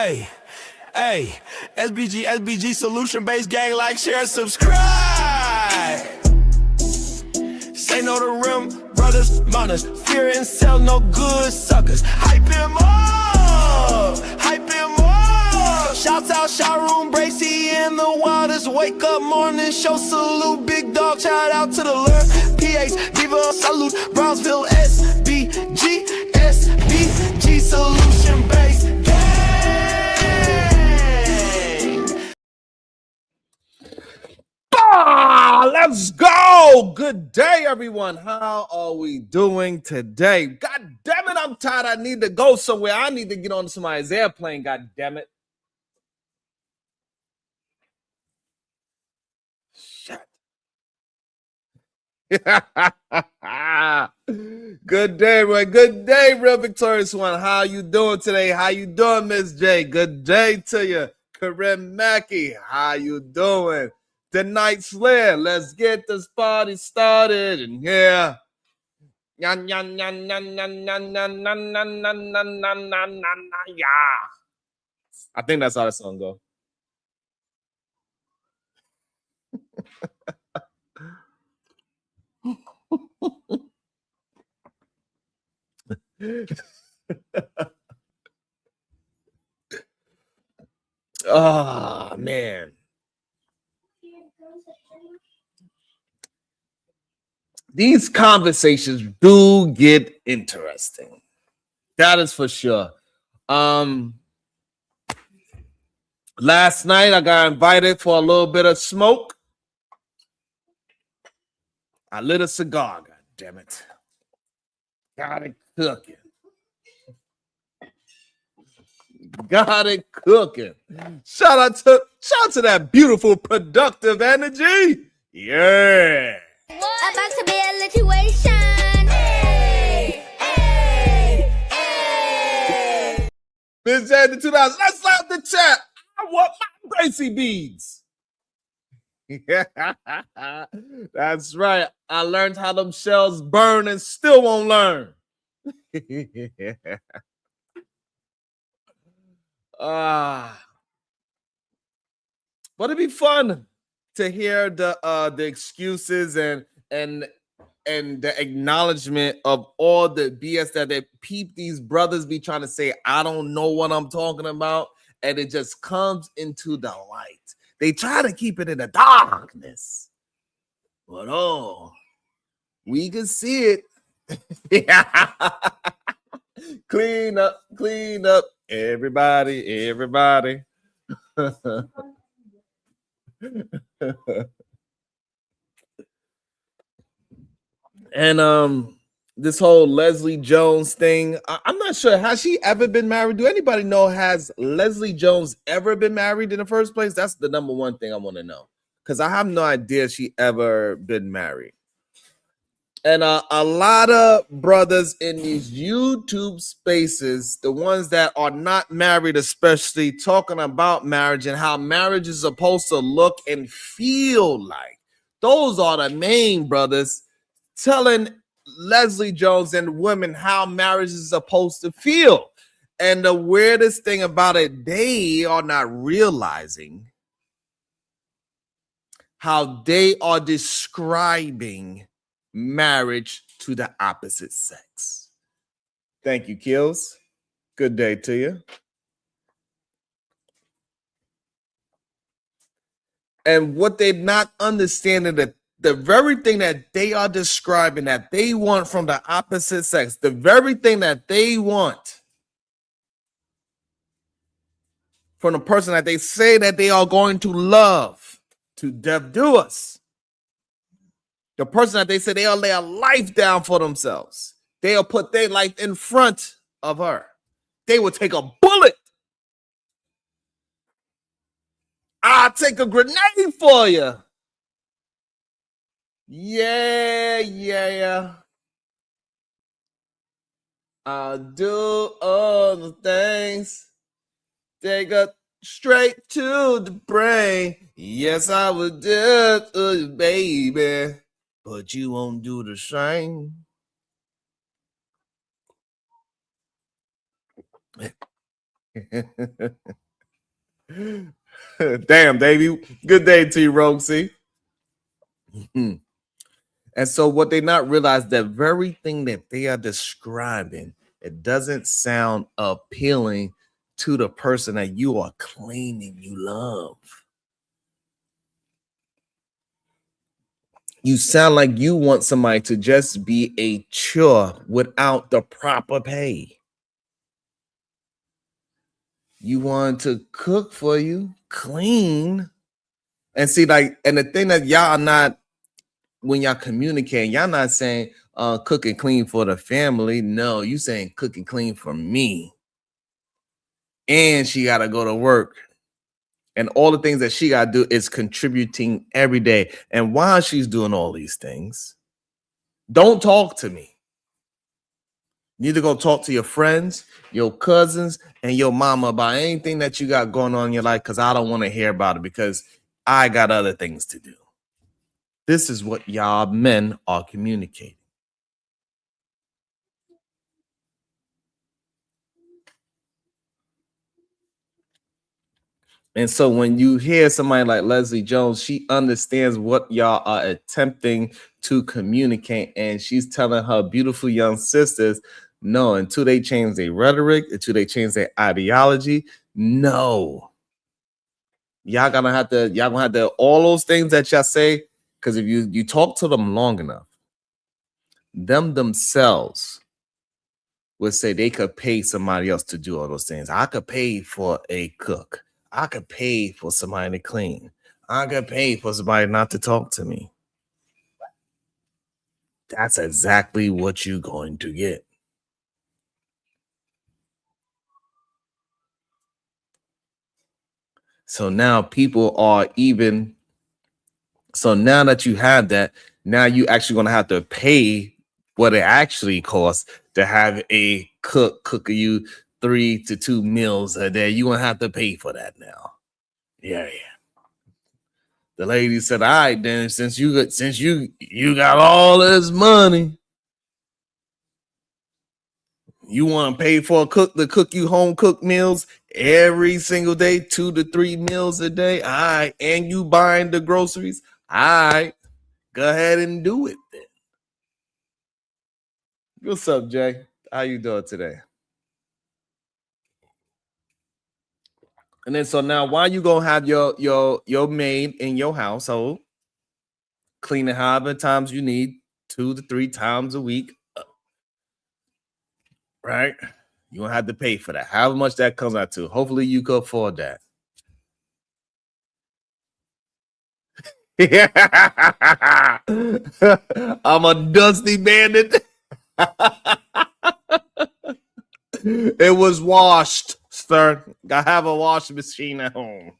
Hey, hey, SBG solution-based gang, like, share, subscribe. Say no to rim, brothers, mothers, fear and sell no good suckers. Hype him up, hype him up. Shouts out, showroom, Bracy in the wildest. Wake up morning, show salute, big dog, shout out to the lure. PH, Diva, salute, Brownsville, SBG solution-based gang. Let's go. Good day, everyone. How are we doing today? God damn it, I'm tired. I need to go somewhere. I need to get on somebody's airplane. God damn it. Shut. Good day, boy. Good day, real victorious one. How you doing today? How you doing, Miss J? Good day to you. Corinne Mackey, how you doing? The Night Slayer, let's get this party started. And yeah. I think that's how the song goes. Oh, man. These conversations do get interesting. That is for sure. Last night I got invited for a little bit of smoke. I lit a cigar, god damn it. Got it cooking. Got it cooking. Shout out to that beautiful, productive energy. Yeah. About to be a situation. Hey, hey, hey. Miss J the 2000. Let's start the chat. I want my Gracie beads. That's right. I learned how them shells burn and still won't learn. But it'd be fun to hear the excuses and the acknowledgement of all the BS that these brothers be trying to say. I don't know what I'm talking about, and it just comes into the light. They try to keep it in the darkness, but we can see it. Clean up, everybody. And this whole Leslie Jones thing, I'm not sure. Has she ever been married? Do anybody know? Has Leslie Jones ever been married in the first place? That's the number one thing I want to know, because I have no idea she ever been married. And a lot of brothers in these YouTube spaces, the ones that are not married especially, talking about marriage and how marriage is supposed to look and feel like. Those are the main brothers telling Leslie Jones and women how marriage is supposed to feel. And the weirdest thing about it, they are not realizing how they are describing marriage to the opposite sex. Thank you, Kills. Good day to you. And what they're not understanding, that the very thing that they are describing that they want from the opposite sex, the very thing that they want from the person that they say that they are going to love to death do us, the person that they say they'll lay a life down for themselves, they'll put their life in front of her, they will take a bullet. I'll take a grenade for you. Yeah. I'll do all the things. Take it straight to the brain. Yes, I would do it, baby. But you won't do the same. Damn, baby. Good day to you, Roxy. And so what they not realize, that very thing that they are describing, it doesn't sound appealing to the person that you are claiming you love. You sound like you want somebody to just be a chore without the proper pay. You want to cook for you, clean, and see, like, and the thing that y'all are not, when y'all communicate, y'all not saying cook and clean for the family. No, you saying cook and clean for me. And she gotta go to work. And all the things that she gotta do is contributing every day. And while she's doing all these things, don't talk to me. You need to go talk to your friends, your cousins, and your mama about anything that you got going on in your life, because I don't want to hear about it, because I got other things to do. This is what y'all men are communicating. And so when you hear somebody like Leslie Jones, she understands what y'all are attempting to communicate. And she's telling her beautiful young sisters, no, until they change their rhetoric, until they change their ideology, no. Y'all gonna have to, all those things that y'all say, because if you talk to them long enough, them themselves would say they could pay somebody else to do all those things. I could pay for a cook. I could pay for somebody to clean. I could pay for somebody not to talk to me. That's exactly what you're going to get. So now people are even. So now that you have that, now you actually going to have to pay what it actually costs to have a cook you 3 to 2 meals a day. You're going to have to pay for that now. Yeah. The lady said, all right, then, since you got all this money, you want to pay for a cook to cook you home cooked meals every single day, 2 to 3 meals a day. All right. And you buying the groceries. All right. Go ahead and do it then. What's up, Jay? How you doing today? And then so now, why you gonna have your maid in your household cleaning however times you need, 2 to 3 times a week, right? You gonna have to pay for that. However much that comes out to. Hopefully, you can afford that. I'm a dusty bandit. It was washed, sir. I have a washing machine at home.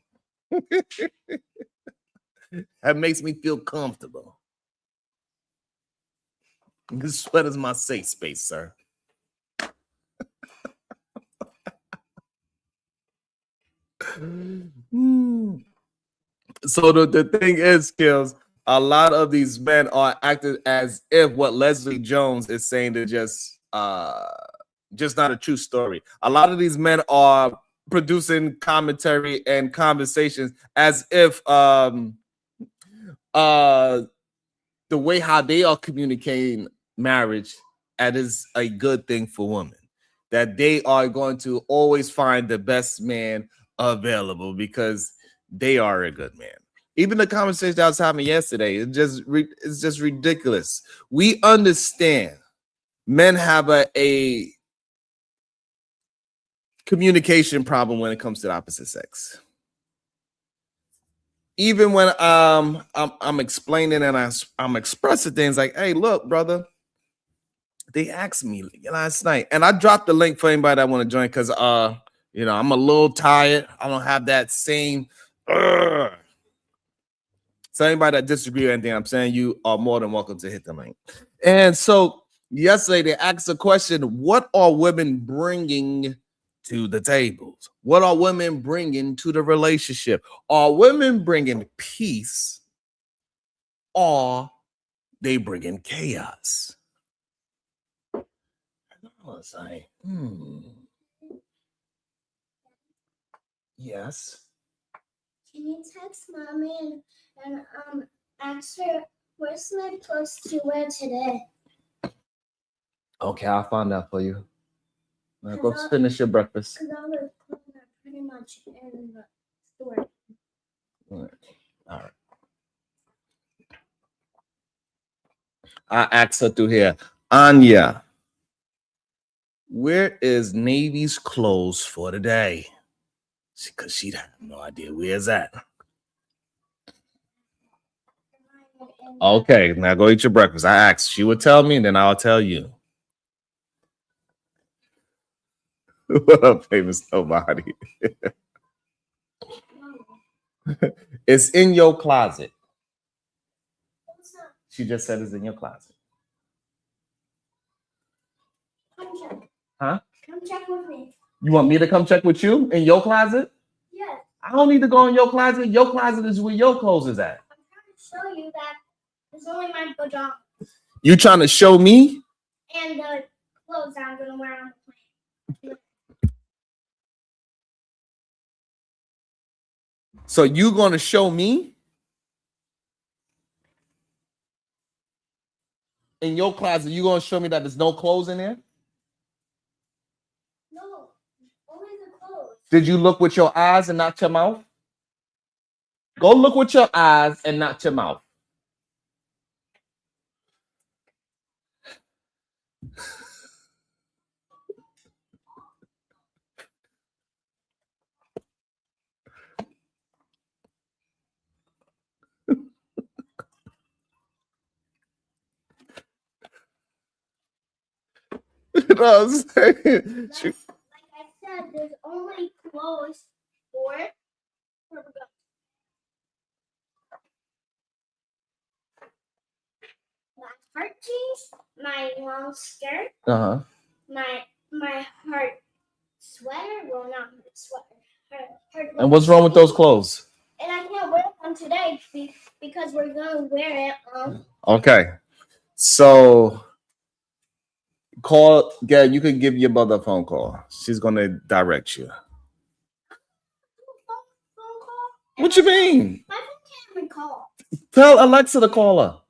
That makes me feel comfortable. This sweater is my safe space, sir. So the thing is, Skills, a lot of these men are acting as if what Leslie Jones is saying to just not a true story. A lot of these men are producing commentary and conversations as if the way how they are communicating marriage, that is a good thing for women. That they are going to always find the best man available because they are a good man. Even the conversation I was having yesterday, it's just ridiculous. We understand men have a communication problem when it comes to the opposite sex. Even when I'm explaining and I'm expressing things like, hey, look, brother, they asked me last night, and I dropped the link for anybody that want to join because I'm a little tired. I don't have that same. So anybody that disagree with anything I'm saying, you are more than welcome to hit the link. And so yesterday they asked the question: what are women bringing to the tables? What are women bringing to the relationship? Are women bringing peace, or they bringing chaos? I was like, Yes. Can you text Mommy and ask her where's my clothes to wear today? Okay, I'll find out for you. Now go finish your breakfast. Because all the clothes are pretty much in the store. All right. I asked her through here. Anya, where is Navy's clothes for today? Because she have no idea where's that. Okay, now go eat your breakfast. I asked. She would tell me, and then I'll tell you. What up, famous nobody? It's in your closet. She just said it's in your closet. Come check. Huh? Come check with me. You want me to come check with you in your closet? Yes. I don't need to go in your closet. Your closet is where your clothes is at. I'm trying to show you that it's only my pajamas. You trying to show me? And the clothes I'm going to wear on the plane. So you going to show me? In your closet, you going to show me that there's no clothes in there? No, only the clothes. Did you look with your eyes and not your mouth? Go look with your eyes and not your mouth. You know what I'm saying? Like I said, there's only clothes for my heart jeans, my long skirt, Uh-huh. my heart sweater. Well, not sweater. And what's wrong with those clothes? And I can't wear them today because we're gonna wear it. Okay. So call, Gab, you could give your mother a phone call. She's gonna direct you. Phone call. What you mean? My phone can't even call. Tell Alexa to call her.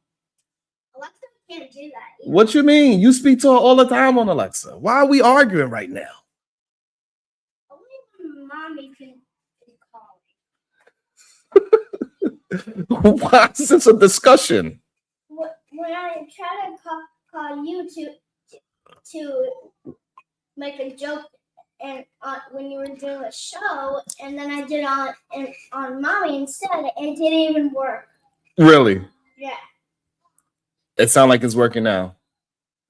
Alexa can't do that either. What you mean? You speak to her all the time on Alexa. Why are we arguing right now? Only when Mommy can call. Why is this a discussion? When I try to call you to make a joke and when you were doing a show, and then I did on Mommy instead, and it didn't even work. Really? Yeah. It sounds like it's working now.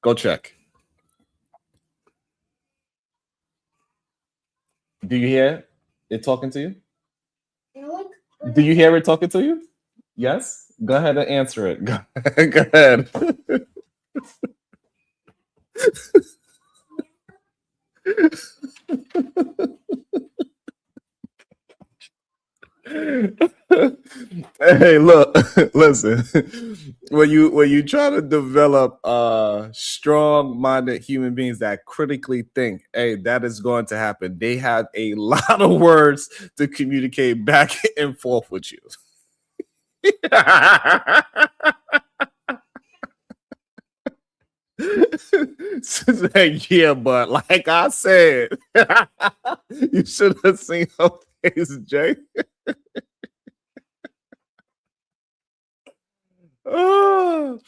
Go check. Do you hear it talking to you? Do you hear it talking to you? Yes? Go ahead and answer it. Go ahead. Hey, look, listen. When you try to develop strong-minded human beings that critically think, hey, that is going to happen. They have a lot of words to communicate back and forth with you. Yeah, but like I said, you should have seen her face, Jay. Oh,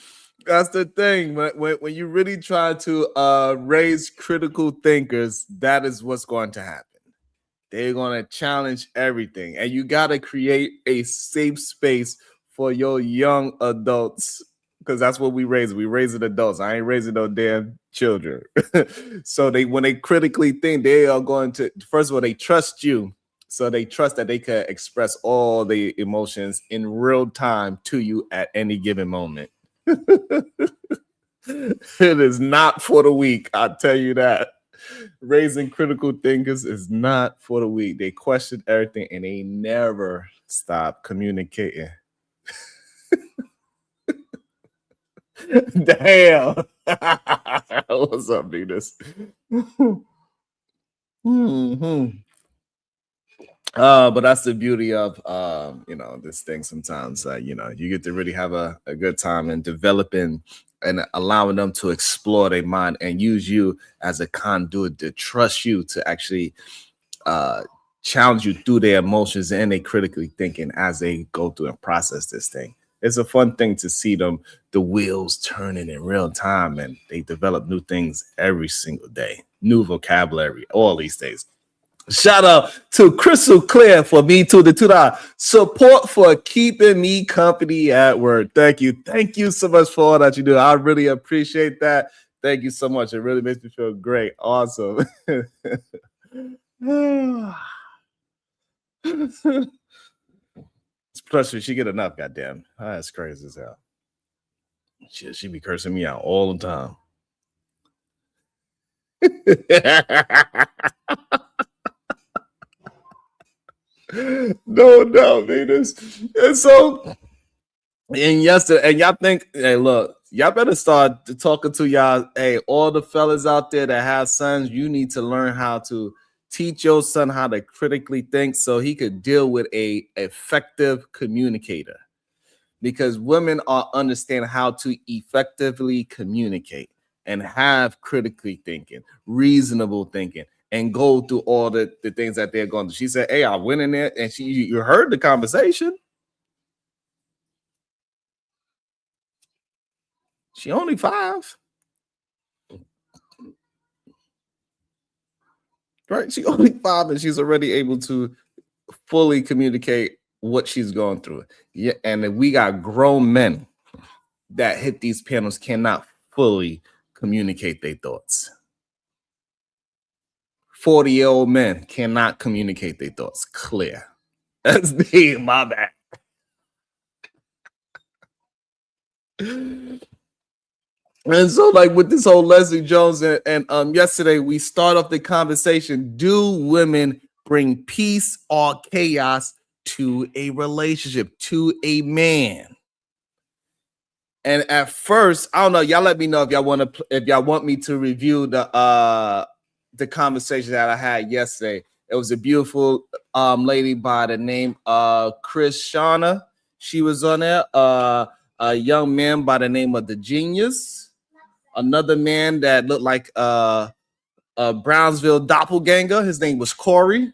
that's the thing. When you really try to raise critical thinkers, that is what's going to happen. They're going to challenge everything, and you got to create a safe space for your young adults, because that's what we raise. We raising adults. I ain't raising no damn children. So when they critically think, they are going to, first of all, they trust you. So they trust that they can express all the emotions in real time to you at any given moment. It is not for the weak, I'll tell you that. Raising critical thinkers is not for the weak. They question everything and they never stop communicating. Damn. What's up, Venus? But that's the beauty of this thing. Sometimes you get to really have a good time and developing and allowing them to explore their mind and use you as a conduit to trust you to actually challenge you through their emotions and they critically thinking as they go through and process this thing. It's a fun thing to see the wheels turning in real time, and they develop new things every single day, new vocabulary all these days. Shout out to Crystal Clear for me to the $2 support for keeping me company at work. Thank you. Thank you so much for all that you do. I really appreciate that. Thank you so much. It really makes me feel great. Awesome. Plus, she get enough, goddamn. That's crazy as hell. She be cursing me out all the time. No, Venus. And so, and yesterday, and y'all think, hey, look, y'all better start talking to y'all. Hey, all the fellas out there that have sons, you need to learn how to teach your son how to critically think so he could deal with a effective communicator. Because women are understanding how to effectively communicate and have critically thinking, reasonable thinking, and go through all the things that they're going to. She said, hey, I went in there, and you heard the conversation. She only 5. Right? She only 5, and she's already able to fully communicate what she's going through. Yeah, and we got grown men that hit these panels cannot fully communicate their thoughts. 40-year-old men cannot communicate their thoughts clear. That's me, my bad. And so, like with this whole Leslie Jones and yesterday, we start off the conversation. Do women bring peace or chaos to a relationship, to a man? And at first, I don't know. Y'all let me know if y'all want me to review the conversation that I had yesterday. It was a beautiful lady by the name of Chris Shauna. She was on there. A young man by the name of The Genius. Another man that looked like a Brownsville doppelganger. His name was Corey.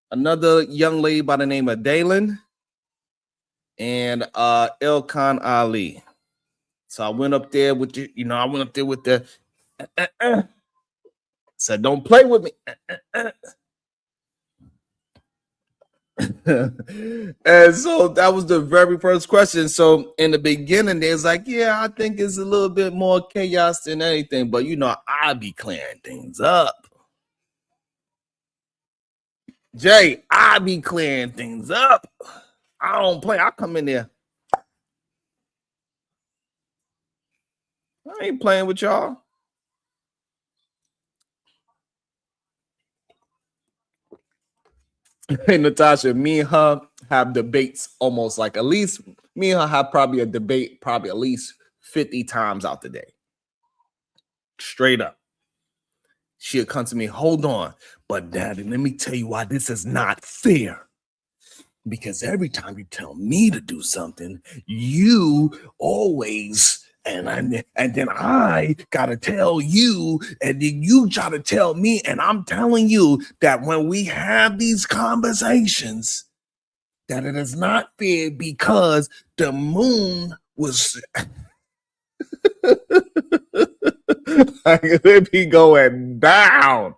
Another young lady by the name of Dalen. And Ilkan Ali. So I went up there with the, said, don't play with me. And so that was the very first question. So in the beginning, there's like, yeah, I think it's a little bit more chaos than anything, but I be clearing things up. Jay, I be clearing things up. I don't play. I come in there. I ain't playing with y'all. Hey, Natasha, me and her have debates almost like at least me and her have probably a debate probably at least 50 times out the day. Straight up. She'll come to me, hold on, but Daddy, let me tell you why this is not fair. Because every time you tell me to do something, you always, and then I gotta tell you, and then you try to tell me, and I'm telling you that when we have these conversations, that it is not fair because the moon was like it be going down.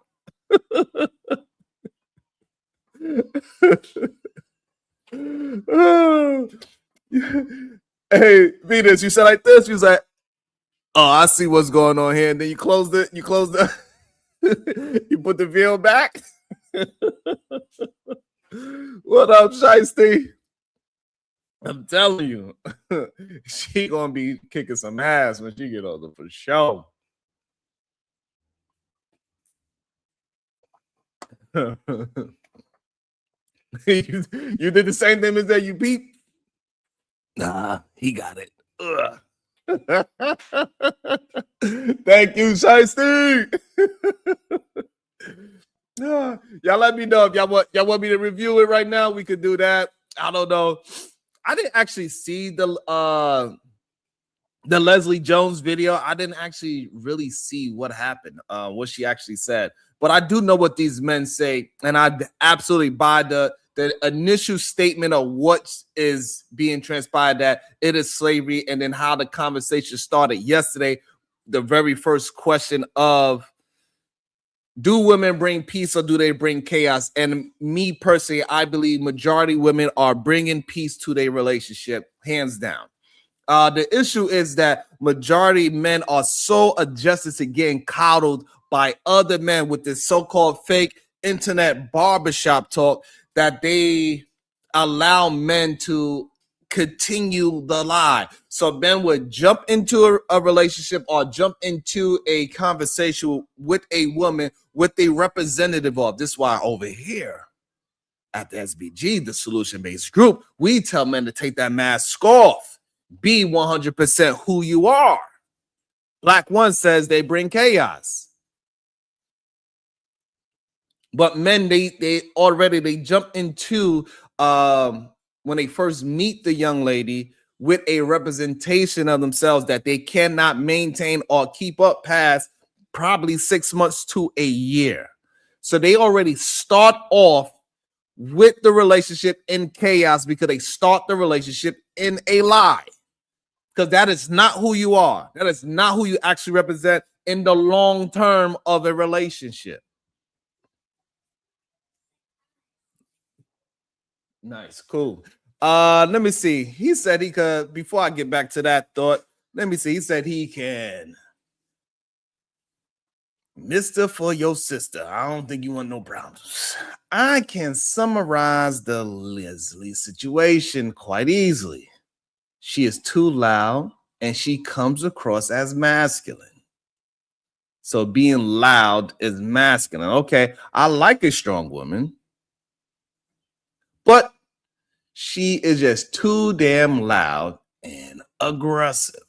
Hey, Venus, you said like this. You was like, oh, I see what's going on here. And then you closed it. You closed the you put the veil back. What up, Shiesty? I'm telling you, she gonna be kicking some ass when she get older for sure. You did the same thing as that. You beat. Nah, he got it. Thank you, Shiesty. Y'all let me know if y'all want me to review it right now. We could do that. I don't know. I didn't actually see the Leslie Jones video. I didn't actually really see what happened, what she actually said. But I do know what these men say, and I absolutely buy the initial statement of what is being transpired, that it is slavery, and then how the conversation started yesterday. The very first question of, do women bring peace or do they bring chaos? And me personally, I believe majority women are bringing peace to their relationship, hands down. The issue is that majority men are so adjusted to getting coddled by other men with this so-called fake internet barbershop talk that they allow men to continue the lie. So men would jump into a relationship or jump into a conversation with a woman with a representative of. This is why over here at the SBG, the solution-based group, we tell men to take that mask off. Be 100% who you are. Black One says they bring chaos. But men, they already jump into when they first meet the young lady with a representation of themselves that they cannot maintain or keep up past probably 6 months to a year. So they already start off with the relationship in chaos because they start the relationship in a lie. Because that is not who you are. That is not who you actually represent in the long term of a relationship. Nice, cool. Let me see. He said he could, before I get back to that thought, let me see. He said he can. Mister for your sister. I don't think you want no problems. I can summarize the Leslie situation quite easily. She is too loud and she comes across as masculine. So being loud is masculine. Okay, I like a strong woman, but she is just too damn loud and aggressive.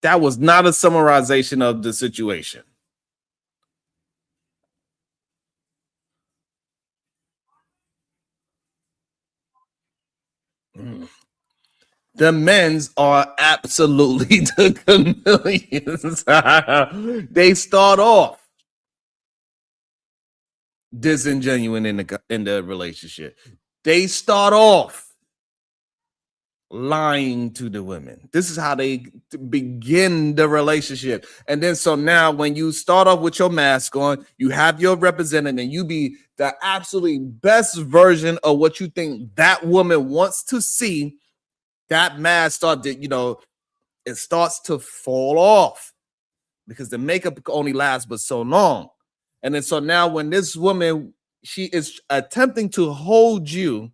That was not a summarization of the situation. The men's are absolutely the chameleons. They start off disingenuine in the relationship. They start off lying to the women. This is how they begin the relationship. And then so now when you start off with your mask on, you have your representative and you be the absolutely best version of what you think that woman wants to see. That mask it starts to fall off because the makeup only lasts but so long. And then so now when this woman, she is attempting to hold you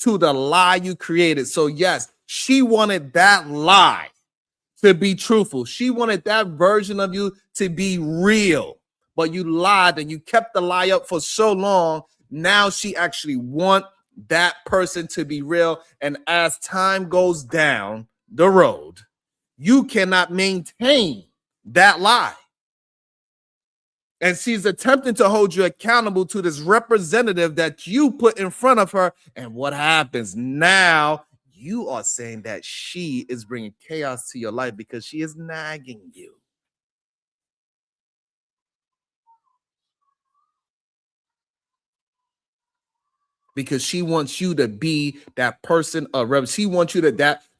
to the lie you created. So yes, she wanted that lie to be truthful. She wanted that version of you to be real, but you lied and you kept the lie up for so long. Now she actually wants that person to be real. And as time goes down the road, you cannot maintain that lie. And she's attempting to hold you accountable to this representative that you put in front of her. And what happens now? You are saying that she is bringing chaos to your life because she is nagging you. Because she wants you to be that person. She wants you to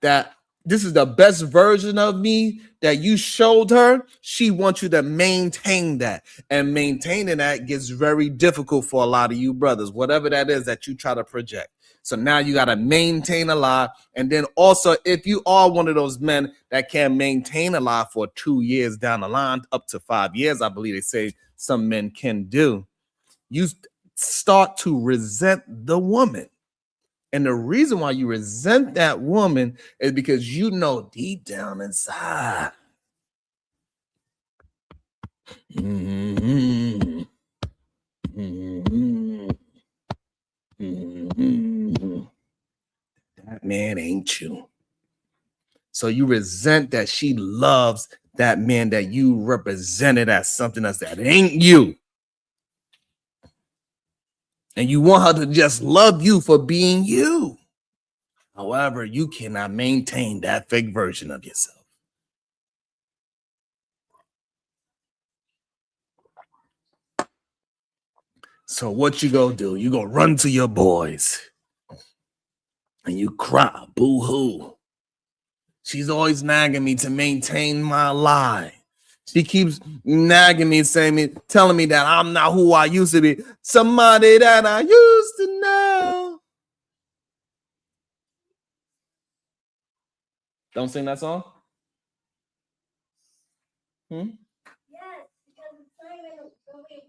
that this is the best version of me that you showed her. She wants you to maintain that. And maintaining that gets very difficult for a lot of you brothers, whatever that is that you try to project. So now you got to maintain a lie. And then also, if you are one of those men that can maintain a lie for 2 years down the line, up to 5 years, I believe they say some men can do, you start to resent the woman. And the reason why you resent that woman is because you know deep down inside, that man ain't you. So you resent that she loves that man that you represented as something else that ain't you. And you want her to just love you for being you. However, you cannot maintain that fake version of yourself. So what you gonna do? You gonna run to your boys and you cry, boo-hoo. She's always nagging me to maintain my lie. She keeps nagging me, telling me that I'm not who I used to be. Somebody that I used to know. Don't sing that song? Yes, because it's not even really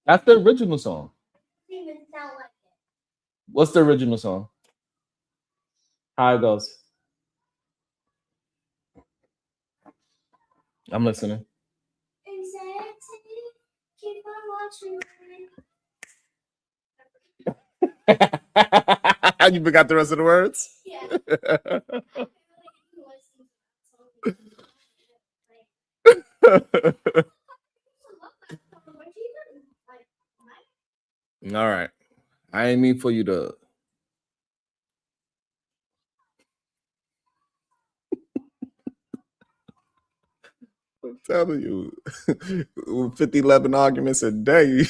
That's the original song. It doesn't even sound like it. What's the original song? How it goes? I'm listening. Anxiety, keep on watching. You forgot the rest of the words? Yeah. All right. I ain't mean for you to. I'm telling you, 50-11 arguments a day.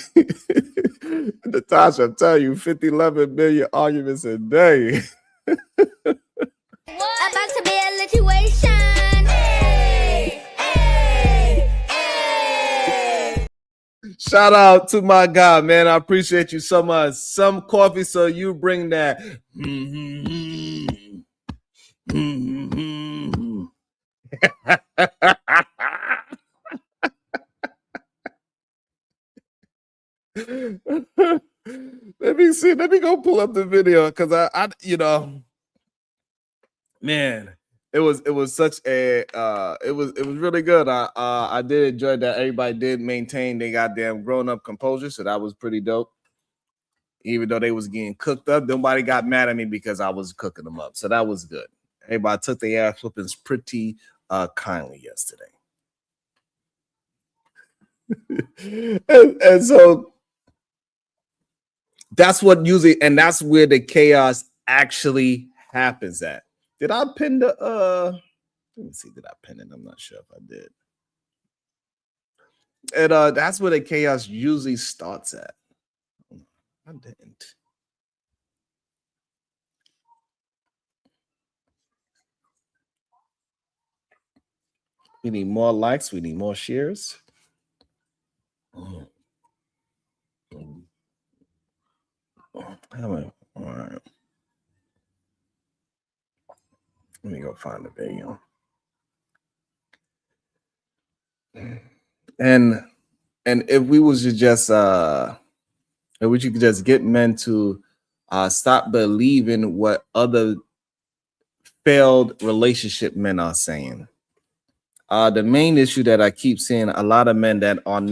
Natasha, I'm telling you, 50-11 million arguments a day. About to be a situation. Hey, hey, hey. Shout out to my guy, man. I appreciate you so much. Some coffee, so you bring that. Let me see. Let me go pull up the video because I man, it was such a it was really good. I did enjoy that. Everybody did maintain their goddamn grown up composure, so that was pretty dope. Even though they was getting cooked up, nobody got mad at me because I was cooking them up, so that was good. Everybody took their ass whoopings pretty kindly yesterday. and so that's what usually, and that's where the chaos actually happens at. Did I pin the let me see, did I pin it? I'm not sure if I did. And that's where the chaos usually starts at. I didn't. We need more likes, we need more shares. All right. Let me go find the video. And if we was to just if we could just get men to stop believing what other failed relationship men are saying. The main issue that I keep seeing a lot of men that are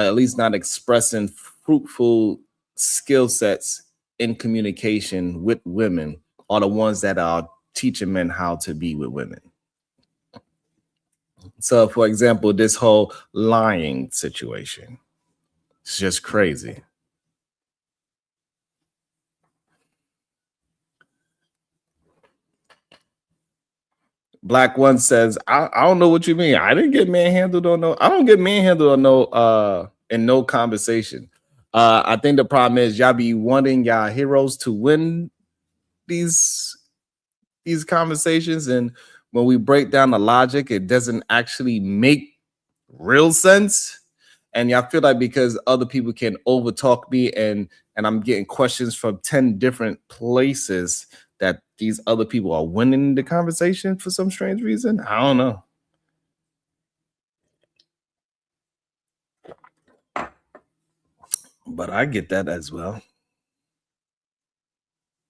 at least not expressing fruitful skill sets in communication with women are the ones that are teaching men how to be with women. So, for example, this whole lying situation, it's just crazy. Black One says, I don't know what you mean. I didn't get manhandled or no. I don't get manhandled or no in no conversation. I think the problem is y'all be wanting y'all heroes to win these conversations, and when we break down the logic, it doesn't actually make real sense. And y'all feel like because other people can overtalk me and I'm getting questions from 10 different places that these other people are winning the conversation for some strange reason. I don't know. But I get that as well.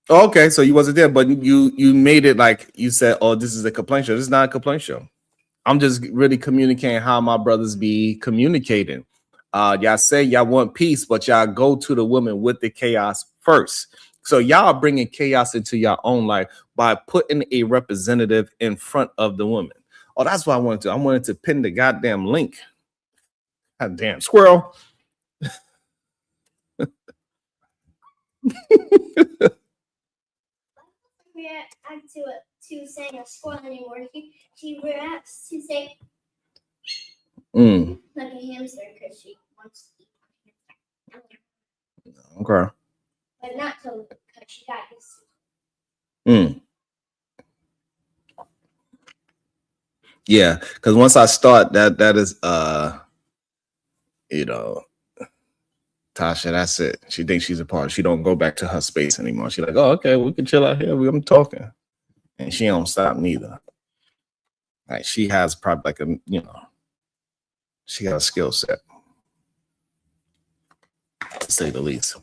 Okay, so you wasn't there, but you made it like you said, oh, this is a complaint show. This is not a complaint show. I'm just really communicating how my brothers be communicating. Y'all say y'all want peace, but y'all go to the women with the chaos first. So y'all are bringing chaos into your own life by putting a representative in front of the woman. Oh, that's what I wanted to. I wanted to pin the goddamn link. Goddamn squirrel. React to saying a squirrel anymore. She reacts to say like a hamster because she wants to eat. Okay. But not totally because she got used to. Yeah, because once I start that is you know, Tasha, that's it. She thinks she's a part. She don't go back to her space anymore. She's like, oh, okay, we can chill out here. I'm talking. And she don't stop neither. Like she has probably like a, she got a skill set, to say the least.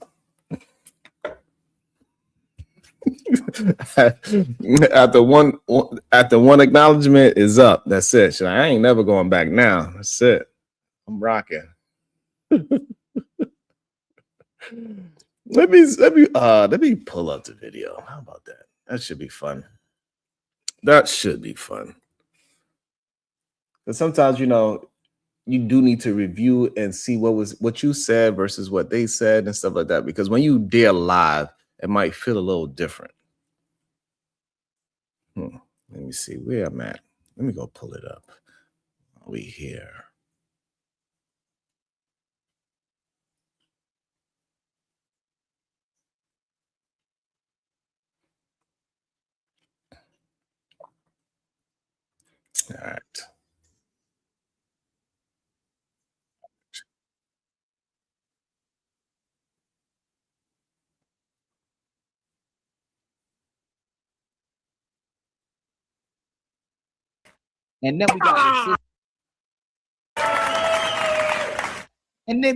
After one acknowledgement is up. That's it. She's like, I ain't never going back now. That's it. I'm rocking. Let me pull up the video. How about that? That should be fun. That should be fun. But sometimes, you do need to review and see what you said versus what they said and stuff like that. Because when you dare live, it might feel a little different. Let me see where I'm at. Let me go pull it up. We here. All right. And then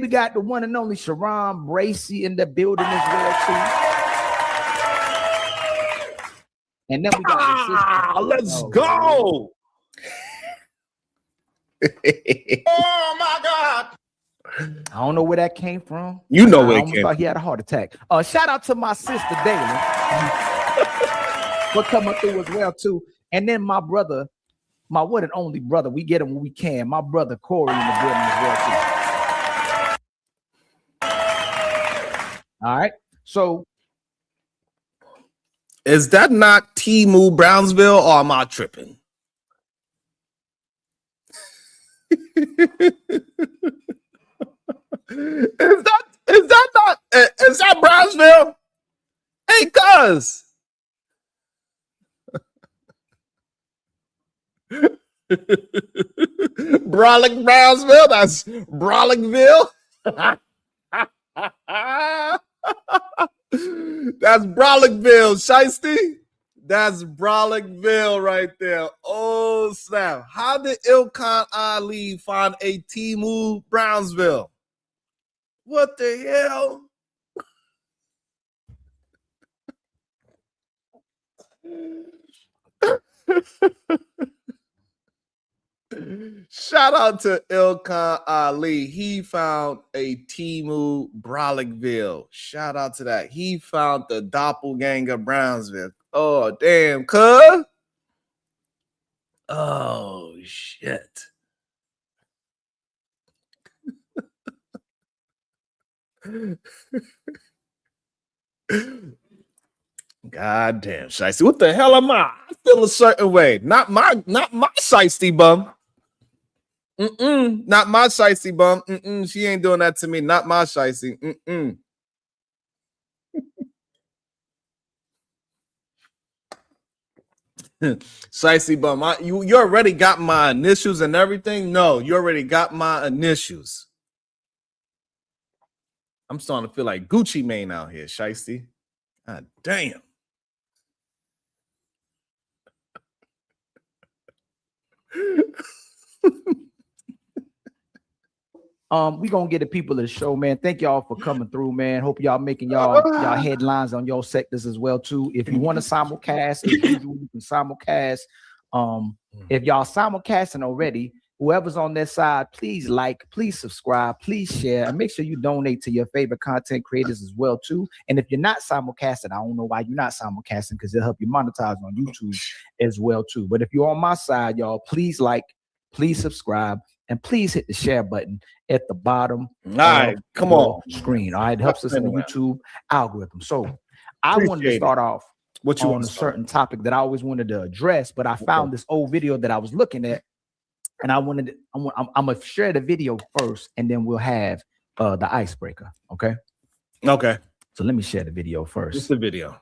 we got the one and only Sharon Bracey in the building as well too. And then we got the sister. Let's go. Oh my God. I don't know where that came from. You know where I it almost came thought he had a heart attack. Shout out to my sister Daily for coming through as well too. And then my brother, my one and only brother, we get him when we can. My brother Corey in the building as well too. All right. So is that not Timu Brownsville or am I tripping? Is that Brownsville? Hey, cuz. Brolic Brownsville. That's Brolicville. That's Brolicville, Shiesty. That's Brolicville right there. Oh, snap. How did Ilkan Ali find a Timu Brownsville? What the hell? Shout out to Ilkan Ali. He found a Timu Brolicville. Shout out to that. He found the doppelganger Brownsville. Oh, damn, cuz. Oh, shit. God damn, Shiesty. What the hell am I? I feel a certain way. Not my Shiesty bum. Not my Shiesty bum. She ain't doing that to me. Not my Shiesty. Shiesty bum. You already got my initials and everything? No, you already got my initials. I'm starting to feel like Gucci Mane out here, Shiesty. God damn. we gonna get the people of the show, man. Thank y'all for coming through, man. Hope y'all making y'all headlines on your sectors as well too. If you want to simulcast, you can simulcast. If y'all simulcasting already, whoever's on that side, please like, please subscribe, please share, and make sure you donate to your favorite content creators as well too. And if you're not simulcasting, I don't know why you're not simulcasting, because it'll help you monetize on YouTube as well too. But if you're on my side, y'all, please like, please subscribe, and please hit the share button at the bottom All right, come on. screen. All right, it helps us in the YouTube algorithm. So I wanted to start off what you on a certain topic that I always wanted to address, but I found this old video that I was looking at, and I'm gonna share the video first, and then we'll have the icebreaker. Okay. Okay. So let me share the video first. Just the video.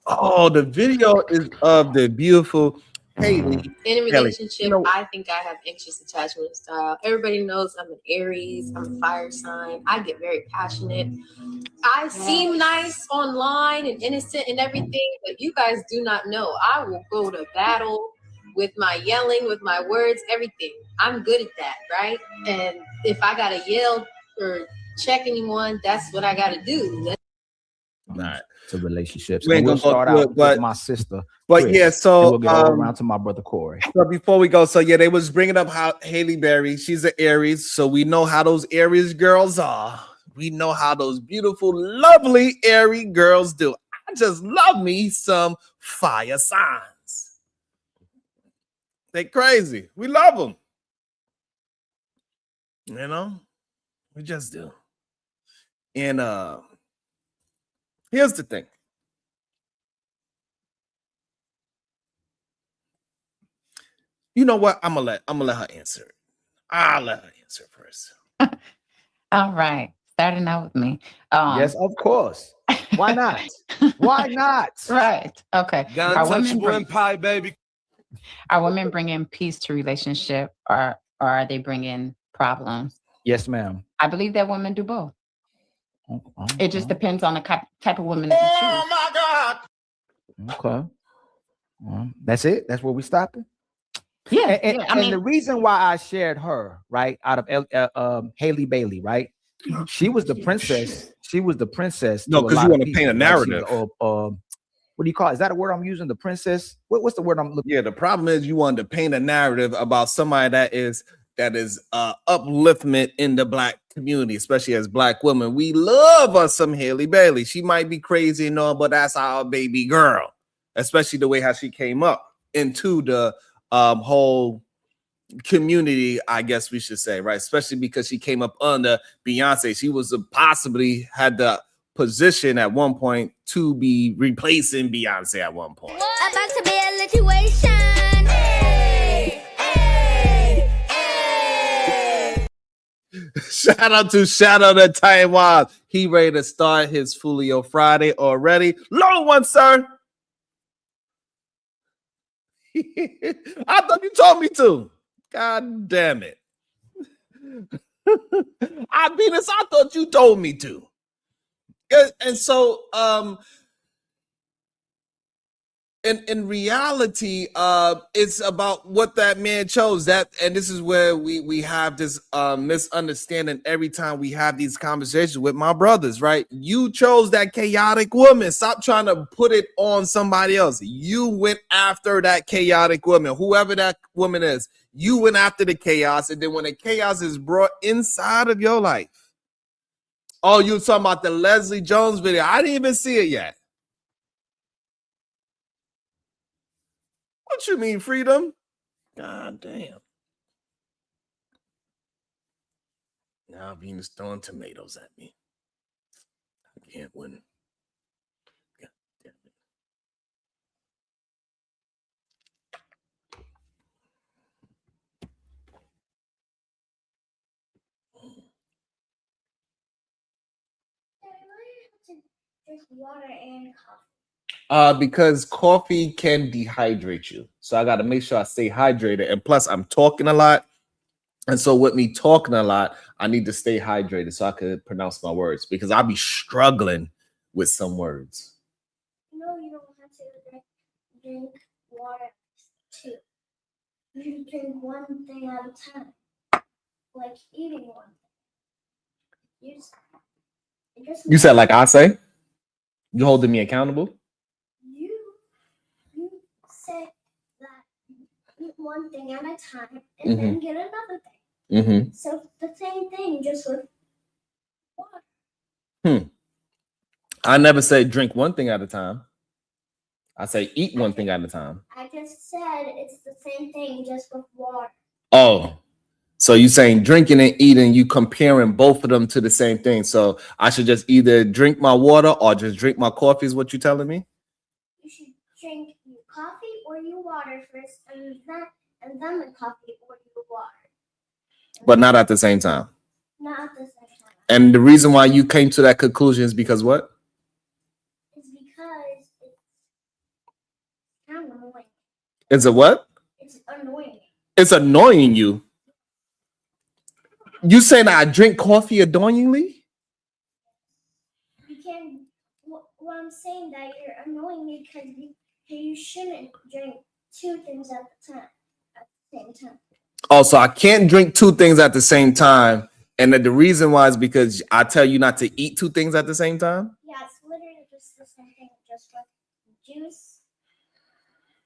Oh, the video is of the beautiful Haley. In a relationship, I think I have anxious attachment style. Everybody knows I'm an Aries. I'm a fire sign. I get very passionate. I seem nice online and innocent and everything, but you guys do not know. I will go to battle with my yelling, with my words, everything. I'm good at that, right? And if I gotta yell or check anyone, that's what I gotta do. Not to relationships. We ain't we'll gonna go start through out it, but with my sister. But Chris, yeah, so and we'll get all around to my brother Corey. So before we go, so yeah, they was bringing up how Haley Berry, she's an Aries, so we know how those Aries girls are. We know how those beautiful, lovely Aries girls do. I just love me some fire signs. They crazy. We love them. You know, we just do. And here's the thing. You know what? I'm gonna let her answer it. I'll let her answer first. All right. Starting out with me. Yes, of course. Why not? Why not? Right. Okay. Pie, baby. Are women bringing peace to relationship, or are they bringing problems? Yes, ma'am. I believe that women do both. It just depends on the type of woman that you choose. My God. Okay. That's it. That's where we stopping. Yeah. And the reason why I shared her, right, out of Haley Bailey, right? She was the princess. She was the princess. No, because you want to paint a narrative. What do you call it? Is that a word I'm using? The princess? What's the word I'm looking? Yeah, the problem is you wanted to paint a narrative about somebody that is upliftment in the Black community, especially as Black women. We love us some Haley Bailey. She might be crazy and all, but that's our baby girl, especially the way how she came up into the whole community, I guess we should say, right? Especially because she came up under Beyonce. She was possibly had the position at one point to be replacing Beyonce at one point. About to be a situation. Hey, hey, hey. Shout out to Taiwan. He ready to start his Foolery Friday already. Long one, sir. I thought you told me to. God damn it. I thought you told me to. And so in reality, it's about what that man chose. And this is where we have this misunderstanding every time we have these conversations with my brothers, right? You chose that chaotic woman. Stop trying to put it on somebody else. You went after that chaotic woman, whoever that woman is. You went after the chaos, and then when the chaos is brought inside of your life, oh, you were talking about the Leslie Jones video. I didn't even see it yet. What you mean, freedom? God damn. Now Venus throwing tomatoes at me. I can't win. God damn it. Drink water and coffee. Because coffee can dehydrate you. So I got to make sure I stay hydrated. And plus, I'm talking a lot. And so with me talking a lot, I need to stay hydrated so I could pronounce my words, because I'll be struggling with some words. No, you don't have to drink water too. You should drink one thing at a time. Like eating one thing. You said like I say? You holding me accountable? You said that one thing at a time and then get another thing. Mm-hmm. So the same thing, just with water. I never say drink one thing at a time. I say eat one thing at a time. I just said it's the same thing, just with water. Oh, so you saying drinking and eating, you comparing both of them to the same thing. So I should just either drink my water or just drink my coffee is what you're telling me? You should drink your coffee or your water first, and then the coffee or your water. But not at the same time. Not at the same time. And the reason why you came to that conclusion is because what? It's because it's kind of annoying. It's a what? It's annoying. It's annoying you. You saying I drink coffee annoyingly? You can. What I'm saying that you're annoying me because you shouldn't drink two things at the same time. Oh, so I can't drink two things at the same time. And the reason why is because I tell you not to eat two things at the same time? Yeah, it's literally just the same thing, just with juice,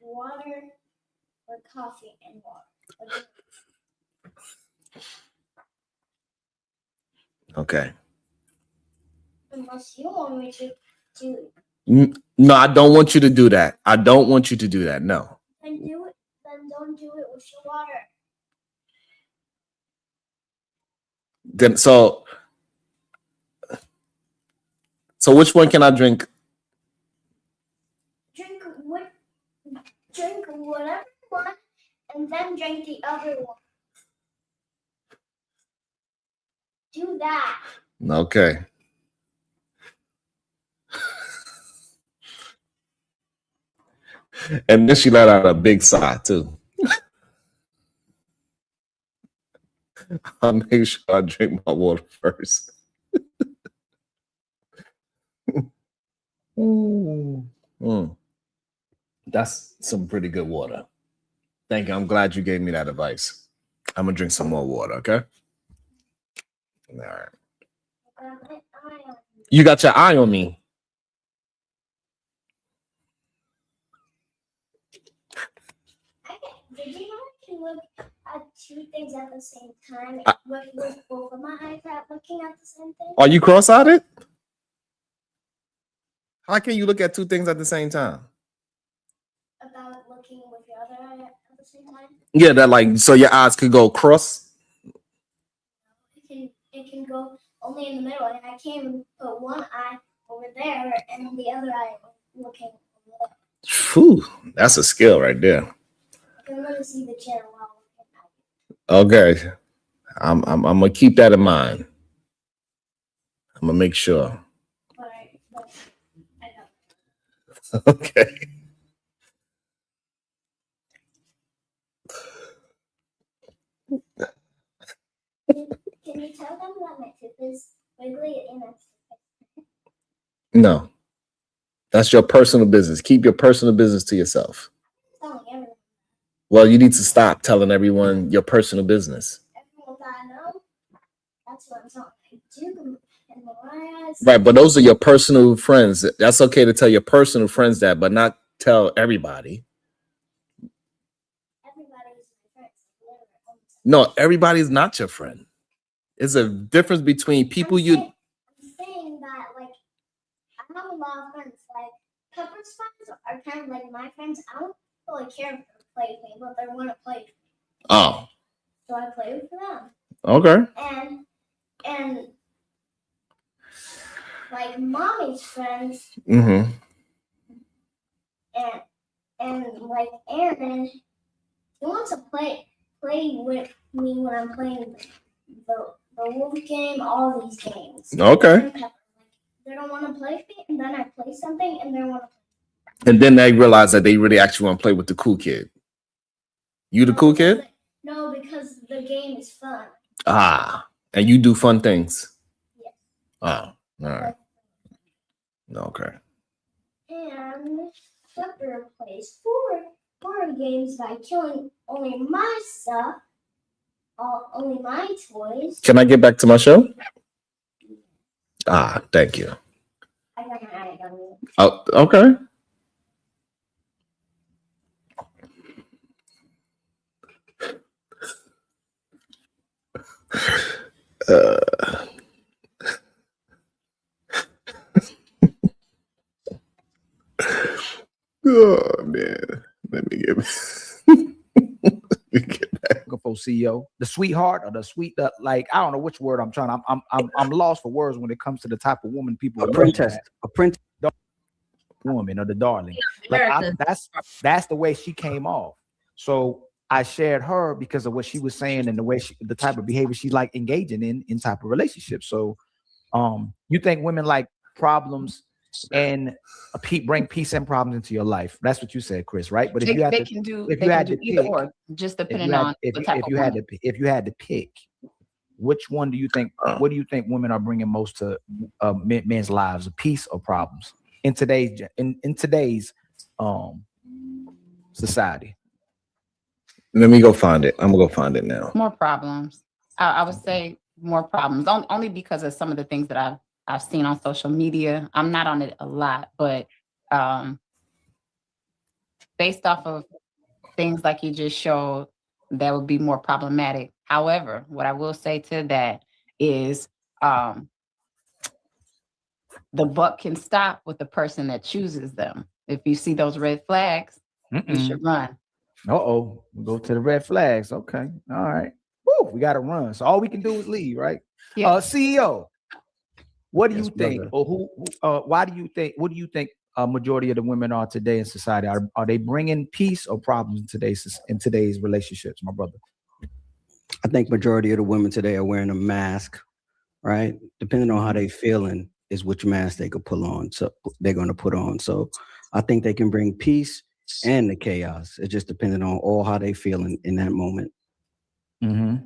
water, or coffee and water. Okay. Unless you want me to do it. No, I don't want you to do that. I don't want you to do that. No. Then do it. Then don't do it with your water. Then so which one can I drink? Drink whatever you want, and then drink the other one. Do that. Okay. And then she let out a big sigh too. I'll make sure I drink my water first. That's some pretty good water. Thank you. I'm glad you gave me that advice. I'm gonna drink some more water, okay? All right. You got your eye on me. Did you know I can look at two things at the same time with both of my eyes looking at the same thing? Are you cross-eyed? How can you look at two things at the same time? About looking with your other eye at the same time? Yeah, that like so your eyes could go cross. It can go only in the middle, and I can't put one eye over there and the other eye looking over there. Phew, that's a skill right there. I can really see the chair while looking at it. Okay. I'm gonna keep that in mind. I'm gonna make sure. But I know. Okay. Can you tell them that my tooth is wiggly and it's No. That's your personal business. Keep your personal business to yourself. telling everyone? Well, you need to stop telling everyone your personal business. Everyone that I know, that's what I'm telling. I do and Mariah's. Right, but those are your personal friends. That's okay to tell your personal friends that, but not tell everybody. Everybody's my friends. Literally. No, everybody's not your friend. It's a difference between people I'm saying that, like, I have a lot of friends. Like, Pepper's friends are kind of like my friends. I don't really care if they play with me, but they want to play with me. Oh, So I play with them. okay. And like mommy's friends Mm-hmm. and like Aaron, he wants to play with me when I'm playing the wolf game, all these games. Okay. And Pepper, like, they don't want to play with me, and then I play something, and they want to play. And then they realize that they really actually want to play with the cool kid. You the cool kid? No, because the game is fun. Ah, and you do fun things. Yes. Oh, all right. Okay. And Pepper plays four games by killing only my stuff, only my toys. Can I get back to my show? Ah, thank you. I got my eye on you. Oh, okay. Oh man, let me get back. For CEO, the sweetheart or the sweet, like I don't know which word I'm trying. I'm lost for words when it comes to the type of woman people. Apprentice, woman or the darling. Like that's the way she came off. So I shared her because of what she was saying and the way the type of behavior she's like engaging in type of relationships. So, you think women like problems and bring peace and problems into your life? That's what you said, Chris, right? But if you had to pick, just depending on if you had to pick, which one do you think? What do you think women are bringing most to men's lives, peace or problems in today's society? Let me go find it. I'm gonna go find it now. More problems. I would say more problems, only because of some of the things that I've seen on social media. I'm not on it a lot, but based off of things like you just showed, that would be more problematic. However, what I will say to that is the buck can stop with the person that chooses them. If you see those red flags, you should run. We'll go to the red flags. Okay. All right. Woo, we got to run. So all we can do is leave, right? Yeah. CEO, what do you think? Brother. Or why do you think? What do you think a majority of the women are today in society? Are they bringing peace or problems in today's relationships, my brother? I think majority of the women today are wearing a mask, right? Depending on how they feeling is which mask they could pull on. So they're going to put on. So I think they can bring peace and the chaos. It just depending on all how they feeling in that moment. Mm-hmm.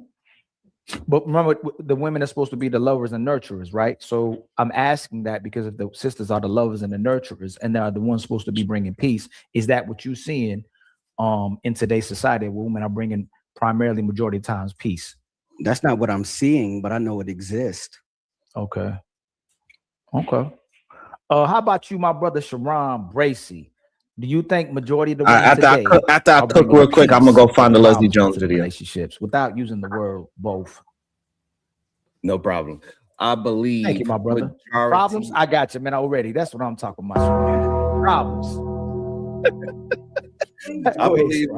But remember, the women are supposed to be the lovers and nurturers, right? So I'm asking that because if the sisters are the lovers and the nurturers, and they are the ones supposed to be bringing peace, is that what you're seeing in today's society, where women are bringing primarily majority of times peace? That's not what I'm seeing, but I know it exists. Okay. How about you, my brother Sharon Bracy? Do you think majority of the women today, after I cook real quick, I'm gonna go find the Leslie Jones video. Relationships without using the word both. No problem. I believe. Thank you, my brother. Problems. I got you, man. Already. That's what I'm talking about. Problems. I believe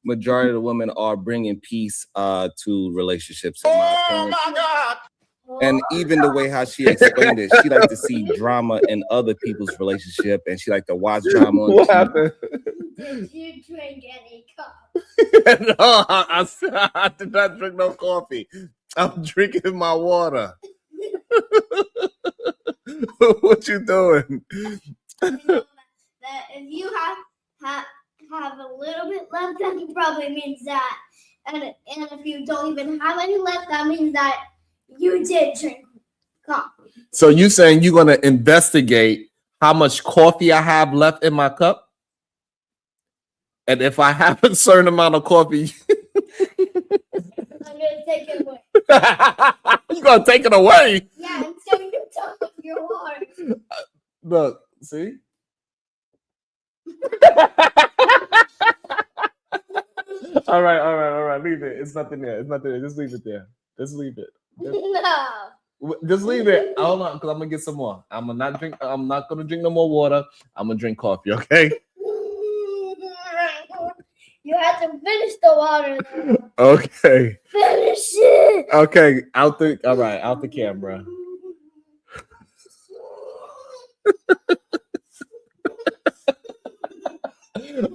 majority of the women are bringing peace to relationships. In my opinion. my God! And even the way how she explained it, she like to see drama in other people's relationship, and she like to watch drama on What happened? Did you drink any coffee? No, I did not drink no coffee. I'm drinking my water. What you doing? That if you have a little bit left, that probably means that. And if you don't even have any left, that means that you did drink coffee. So you saying you're gonna investigate how much coffee I have left in my cup? And if I have a certain amount of coffee, I'm gonna take it away. you gonna take it away? Yeah, until you top of your water. Look, see? All right. Leave it. It's nothing there. Just leave it there. Just leave it. Just leave it. Hold on, because I'm gonna get some more. I'm not gonna drink no more water. I'm gonna drink coffee, okay? You have to finish the water though. Okay. Finish it. Okay, out the camera.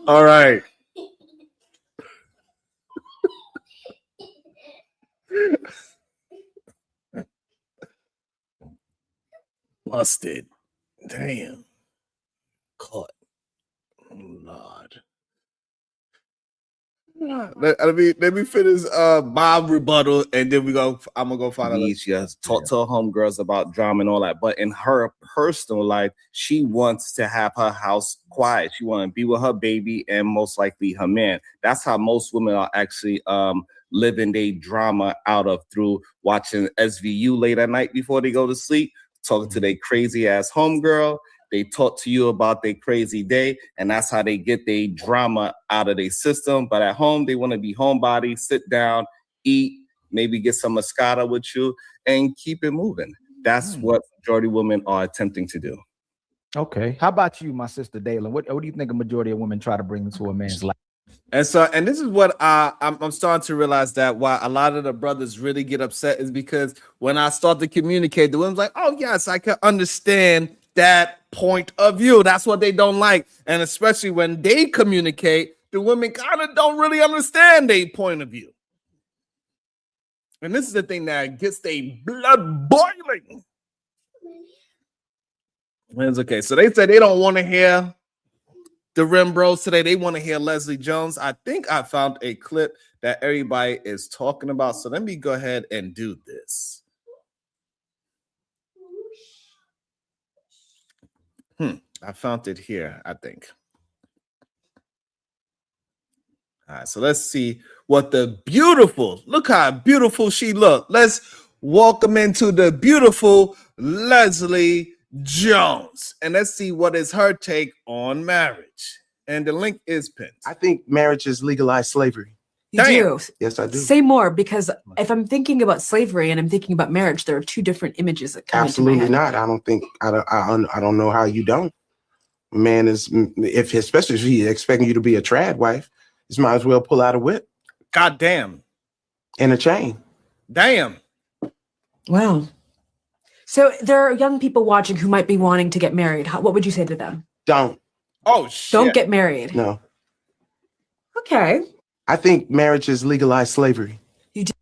All right. Busted. Damn. Caught. Oh, Lord. Let me finish my rebuttal, and then I'm gonna go find out. She has talked to her homegirls about drama and all that, but in her personal life, she wants to have her house quiet. She want to be with her baby and most likely her man. That's how most women are actually living their drama out of, through watching SVU late at night before they go to sleep, talking to their crazy ass homegirl. They talk to you about their crazy day, and that's how they get their drama out of their system. But at home, they want to be homebody, sit down, eat, maybe get some mascara with you, and keep it moving. That's what majority of women are attempting to do. Okay. How about you, my sister Dalen? What do you think a majority of women try to bring into a man's life? And so, and this is what I'm starting to realize, that why a lot of the brothers really get upset is because when I start to communicate, the women's like, oh yes, I can understand that point of view. That's what they don't like. And especially when they communicate, the women kind of don't really understand their point of view. And this is the thing that gets their blood boiling. It's okay. So they said they don't want to hear the Rim Bros today. They want to hear Leslie Jones. I think I found a clip that everybody is talking about. So let me go ahead and do this. I found it here, I think. All right, so let's see what the beautiful, look how beautiful she looked. Let's welcome into the beautiful Leslie Jones. And let's see what is her take on marriage. And the link is pinned. I think marriage is legalized slavery. You do. Yes, I do. Say more, because if I'm thinking about slavery and I'm thinking about marriage, there are two different images that come into my Absolutely head. not. I don't think I don't know how you don't. Man is, if especially if he's expecting you to be a trad wife, you might as well pull out a whip. God damn. And a chain. Damn. Wow. So there are young people watching who might be wanting to get married. What would you say to them? Don't. Oh shit. Don't get married. No. Okay. I think marriage is legalized slavery. You do.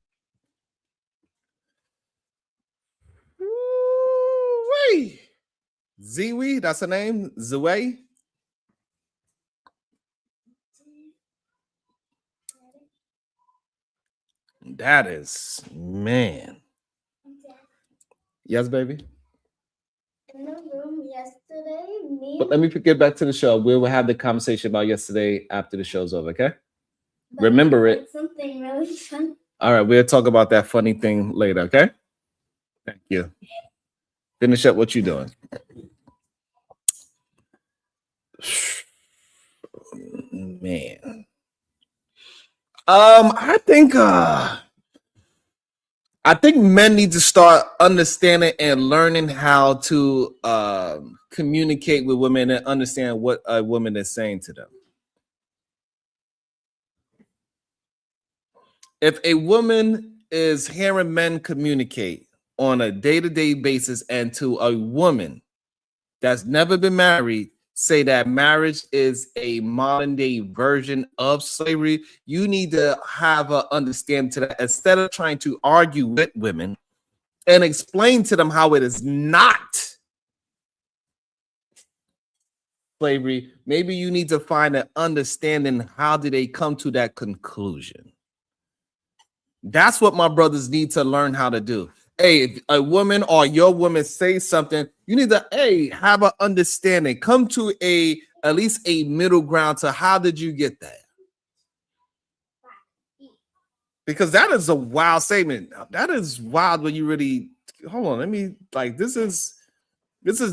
Ooh-wee. Ziwi, that's her name? Ziwe? That is, man. Yes, baby? In the room yesterday, me. But let me get back to the show. We will have the conversation about yesterday after the show's over, okay? but Remember I it. did something really fun. All right, we'll talk about that funny thing later, okay? Thank you. Finish up what you're doing. Man. I think men need to start understanding and learning how to communicate with women and understand what a woman is saying to them. If a woman is hearing men communicate on a day-to-day basis, and to a woman that's never been married say that marriage is a modern day version of slavery, you need to have an understanding to that, instead of trying to argue with women and explain to them how it is not slavery. Maybe you need to find an understanding, how did they come to that conclusion? That's what my brothers need to learn how to do. Hey, if a woman or your woman say something, you need to have an understanding. Come to at least a middle ground to how did you get that? Because that is a wild statement. That is wild when you really hold on. Let me this is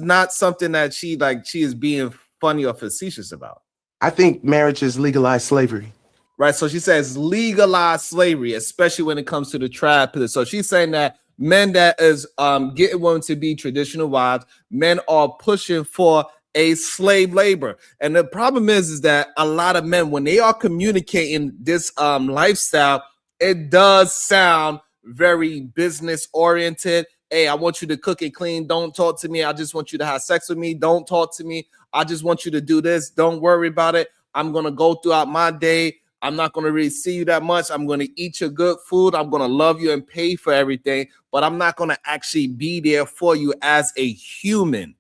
not something that she is being funny or facetious about. I think marriage is legalized slavery. Right. So she says legalized slavery, especially when it comes to the trad position. So she's saying that men that is getting women to be traditional wives, men are pushing for a slave labor. And the problem is that a lot of men, when they are communicating this lifestyle, it does sound very business oriented. Hey, I want you to cook and clean. Don't talk to me. I just want you to have sex with me. Don't talk to me. I just want you to do this. Don't worry about it. I'm going to go throughout my day. I'm not going to really see you that much. I'm going to eat your good food. I'm going to love you and pay for everything, but I'm not going to actually be there for you as a human.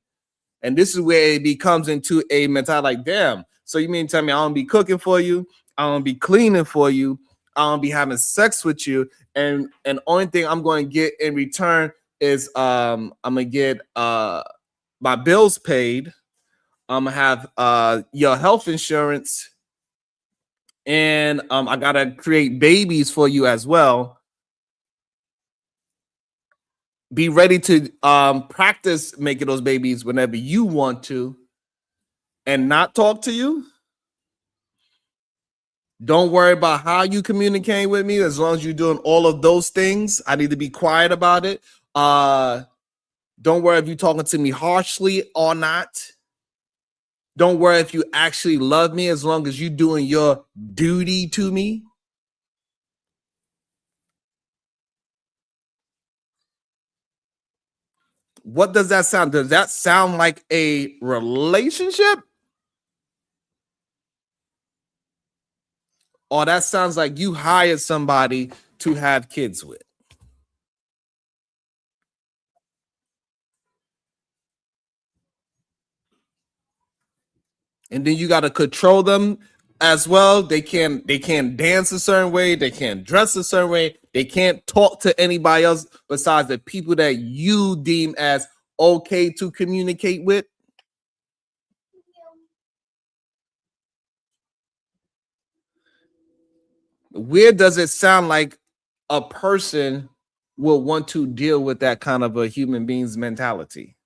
And this is where it becomes into a mentality damn, so you mean to tell me I don't be cooking for you? I don't be cleaning for you. I don't be having sex with you. And only thing I'm going to get in return is I'm going to get my bills paid. I'm going to have your health insurance. And I gotta create babies for you as well. Be ready to practice making those babies whenever you want to, and not talk to you. Don't worry about how you communicate with me. As long as you're doing all of those things, I need to be quiet about it. Don't worry if you're talking to me harshly or not. Don't worry if you actually love me, as long as you're doing your duty to me. What does that sound? Does that sound like a relationship? Or that sounds like you hired somebody to have kids with? And then you got to control them as well. They can't dance a certain way. They can't dress a certain way. They can't talk to anybody else besides the people that you deem as okay to communicate with. Where does it sound like a person will want to deal with that kind of a human being's mentality?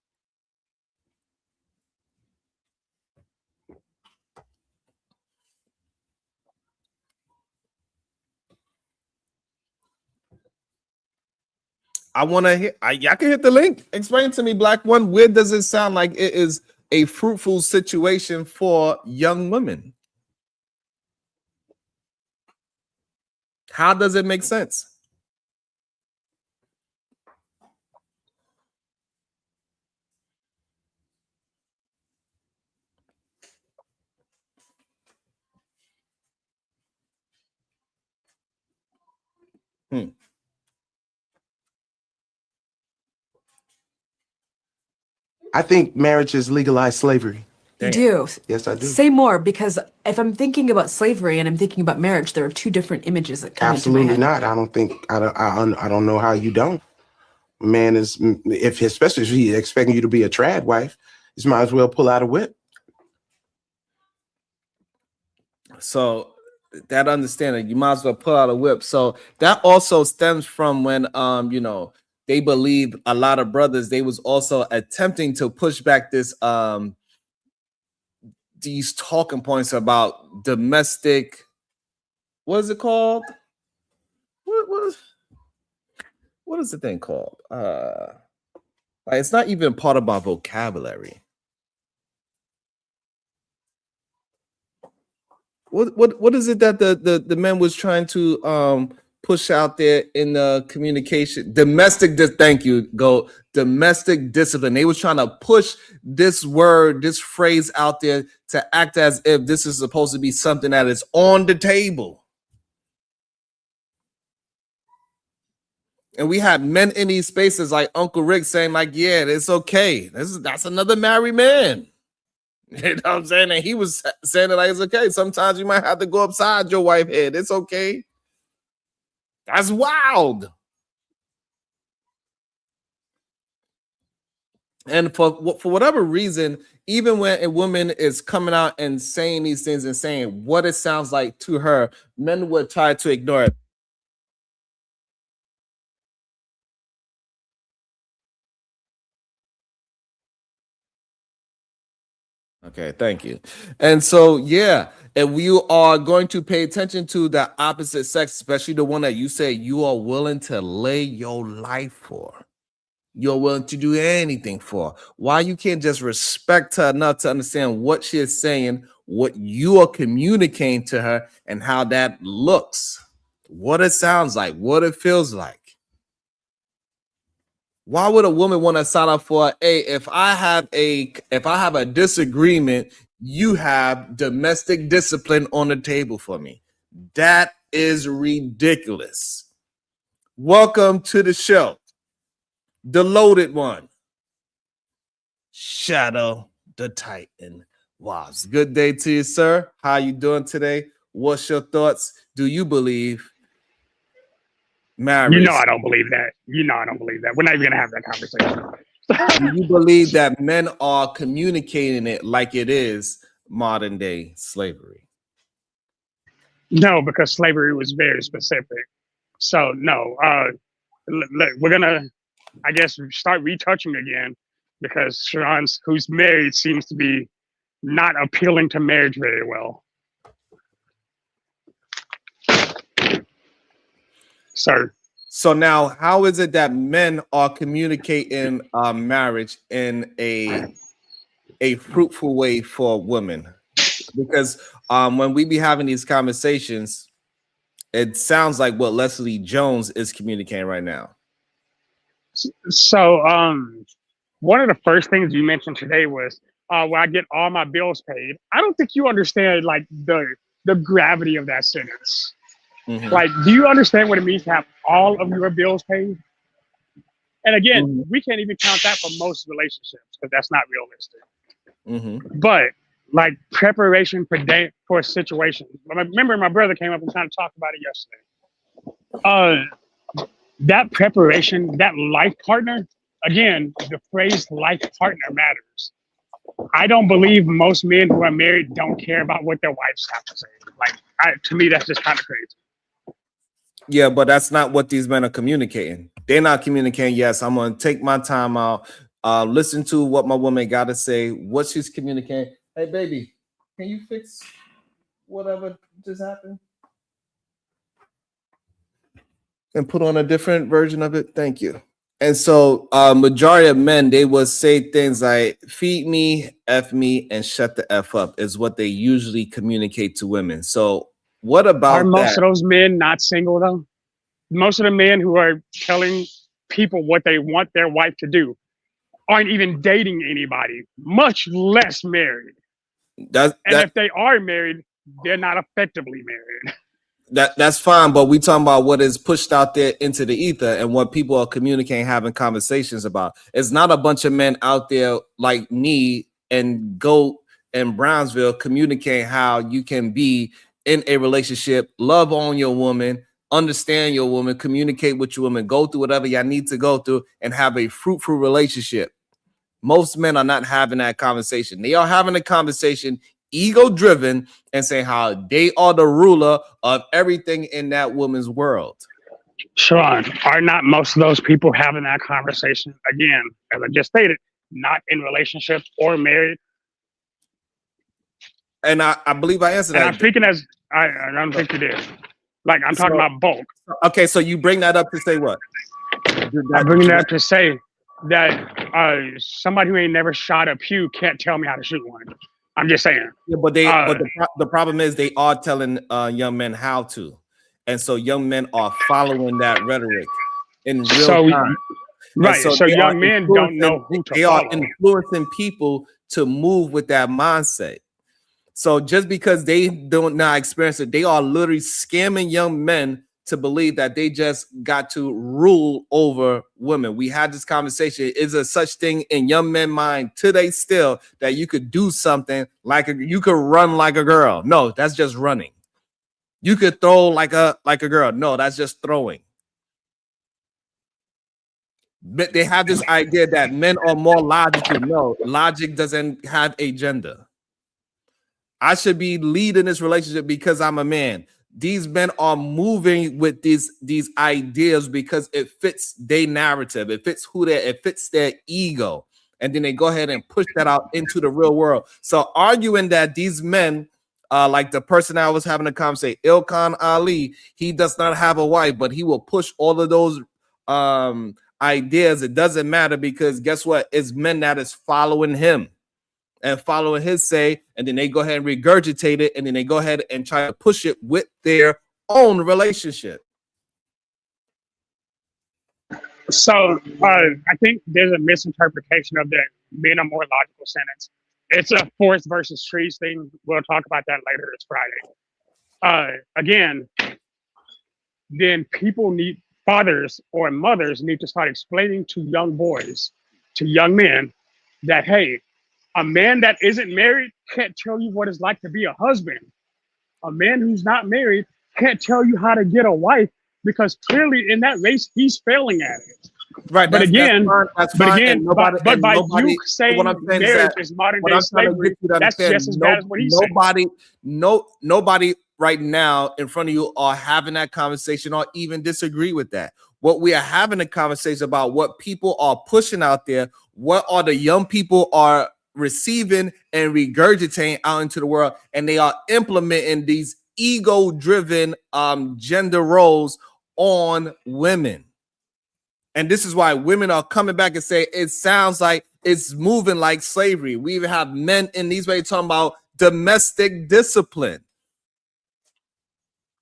I want to hit. Y'all can hit the link. Explain to me, Black One. Where does it sound like it is a fruitful situation for young women? How does it make sense? I think marriage is legalized slavery. You do. Yes, I do. Say more, because if I'm thinking about slavery and I'm thinking about marriage, there are two different images that come into my Absolutely head. not. I don't think I don't know how you don't. Man is, if especially if he's expecting you to be a trad wife, you might as well pull out a whip. So that understanding, you might as well pull out a whip. So that also stems from when they believe, a lot of brothers, they was also attempting to push back this these talking points about domestic, what is it called? What is the thing called? Like, it's not even part of my vocabulary. What is it that the man was trying to push out there in the communication? Domestic discipline. They was trying to push this word, this phrase out there to act as if this is supposed to be something that is on the table. And we have men in these spaces like Uncle Rick saying, like, yeah, it's okay. That's another married man. You know what I'm saying? And he was saying it like it's okay. Sometimes you might have to go upside your wife's head. It's okay. That's wild. And for whatever reason, even when a woman is coming out and saying these things and saying what it sounds like to her, men would try to ignore it. Okay, thank you. And so, yeah, if you are going to pay attention to the opposite sex, especially the one that you say you are willing to lay your life for, you're willing to do anything for, why you can't just respect her enough to understand what she is saying, what you are communicating to her, and how that looks, what it sounds like, what it feels like. Why would a woman want to sign up for if I have a disagreement, you have domestic discipline on the table for me? That is ridiculous. Welcome to the show, the loaded one, Shadow the Titan. Wow, good day to you, sir. How you doing today? What's your thoughts? Do you believe marriage? You know I don't believe that. I don't believe that. We're not even gonna have that conversation. Do you believe that men are communicating it like it is modern day slavery? No, because slavery was very specific. So no, we're gonna, I guess, start retouching again, because Sean, who's married, seems to be not appealing to marriage very well. sir. So now, how is it that men are communicating marriage in a fruitful way for women? Because when we be having these conversations, it sounds like what Leslie Jones is communicating right now. So, one of the first things you mentioned today was where I get all my bills paid. I don't think you understand like the gravity of that sentence. Mm-hmm. Like, do you understand what it means to have all of your bills paid? And again, we can't even count that for most relationships because that's not realistic. Mm-hmm. But like preparation for a situation. I remember my brother came up and kind of talked about it yesterday. That preparation, that life partner, again, the phrase life partner matters. I don't believe most men who are married don't care about what their wives have to say. Like, to me, that's just kind of crazy. Yeah, but that's not what these men are communicating. They're not communicating, yes, I'm going to take my time out, listen to what my woman got to say, what she's communicating. Hey, baby, can you fix whatever just happened? And put on a different version of it? Thank you. And so majority of men, they will say things like feed me, F me, and shut the F up is what they usually communicate to women. So what about Are most of those men not single though? Most of the men who are telling people what they want their wife to do aren't even dating anybody, much less married. And if they are married, they're not effectively married. That's fine, but we talking about what is pushed out there into the ether and what people are communicating, having conversations about. It's not a bunch of men out there like me and Goat and Brownsville communicating how you can be in a relationship, love on your woman, understand your woman, communicate with your woman, go through whatever y'all need to go through, and have a fruitful relationship. Most men are not having that conversation. They are having a conversation ego-driven and saying how they are the ruler of everything in that woman's world. Sean, are not most of those people having that conversation? Again, as I just stated, not in relationship or married. And I believe I answered that. I'm speaking as I don't think you did. Like I'm talking about bulk. Okay, so you bring that up to say what? I'm bringing that up to say that somebody who ain't never shot a pew can't tell me how to shoot one. I'm just saying. Yeah, but the problem is they are telling young men how to, and so young men are following that rhetoric in real time. Right. So young men don't know who to follow. They are influencing people to move with that mindset. So just because they don't not experience it, they are literally scamming young men to believe that they just got to rule over women. We had this conversation. Is there such thing in young men's mind today still that you could do something like you could run like a girl? No, that's just running. You could throw like a girl. No, that's just throwing. But they have this idea that men are more logical. No, logic doesn't have a gender. I should be leading this relationship because I'm a man. These men are moving with these ideas because it fits their narrative. It fits it fits their ego. And then they go ahead and push that out into the real world. So arguing that these men, like the person I was having a conversation, Ilkan Ali, he does not have a wife, but he will push all of those ideas. It doesn't matter because guess what? It's men that is following him and following his say, and then they go ahead and regurgitate it, and then they go ahead and try to push it with their own relationship. So I think there's a misinterpretation of that being a more logical sentence. It's a forest versus trees thing. We'll talk about that later this Friday. Again, then fathers or mothers need to start explaining to young boys, to young men, that, hey, a man that isn't married can't tell you what it's like to be a husband. A man who's not married can't tell you how to get a wife because clearly in that race, he's failing at it. Right. But again, by you saying marriage is modern day slavery, that's just as bad as what he's saying. Nobody right now in front of you are having that conversation or even disagree with that. What we are having a conversation about, what people are pushing out there, what are the young people are receiving and regurgitating out into the world, and they are implementing these ego-driven gender roles on women. And this is why women are coming back and say it sounds like it's moving like slavery. We even have men in these ways talking about domestic discipline.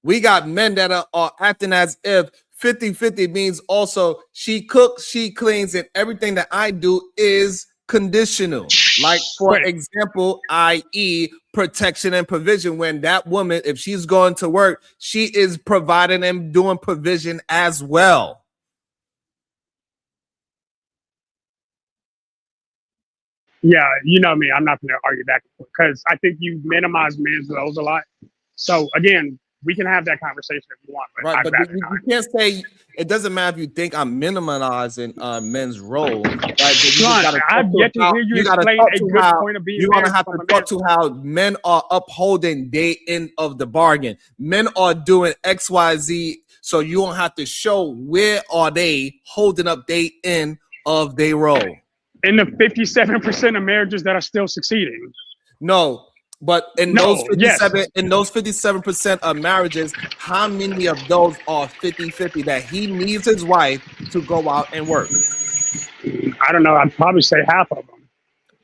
We got men that are acting as if 50-50 means also she cooks, she cleans, and everything that I do is conditional. Like, for example, i.e. protection and provision. When that woman, if she's going to work, she is providing and doing provision as well. Yeah, you know me. I'm not going to argue back because I think you minimize men's roles a lot. So again, we can have that conversation if you want. But right, but you can't say it doesn't matter if you think I'm minimizing men's role. Right? I've yet to hear you explain a good point of being. You're gonna have to talk to how men are upholding day end of the bargain. Men are doing X, Y, Z, so you don't have to show where are they holding up day end of their role. In the 57% of marriages that are still succeeding. No, but in those 57% of marriages, how many of those are 50-50 that he needs his wife to go out and work? I don't know. I'd probably say half of them.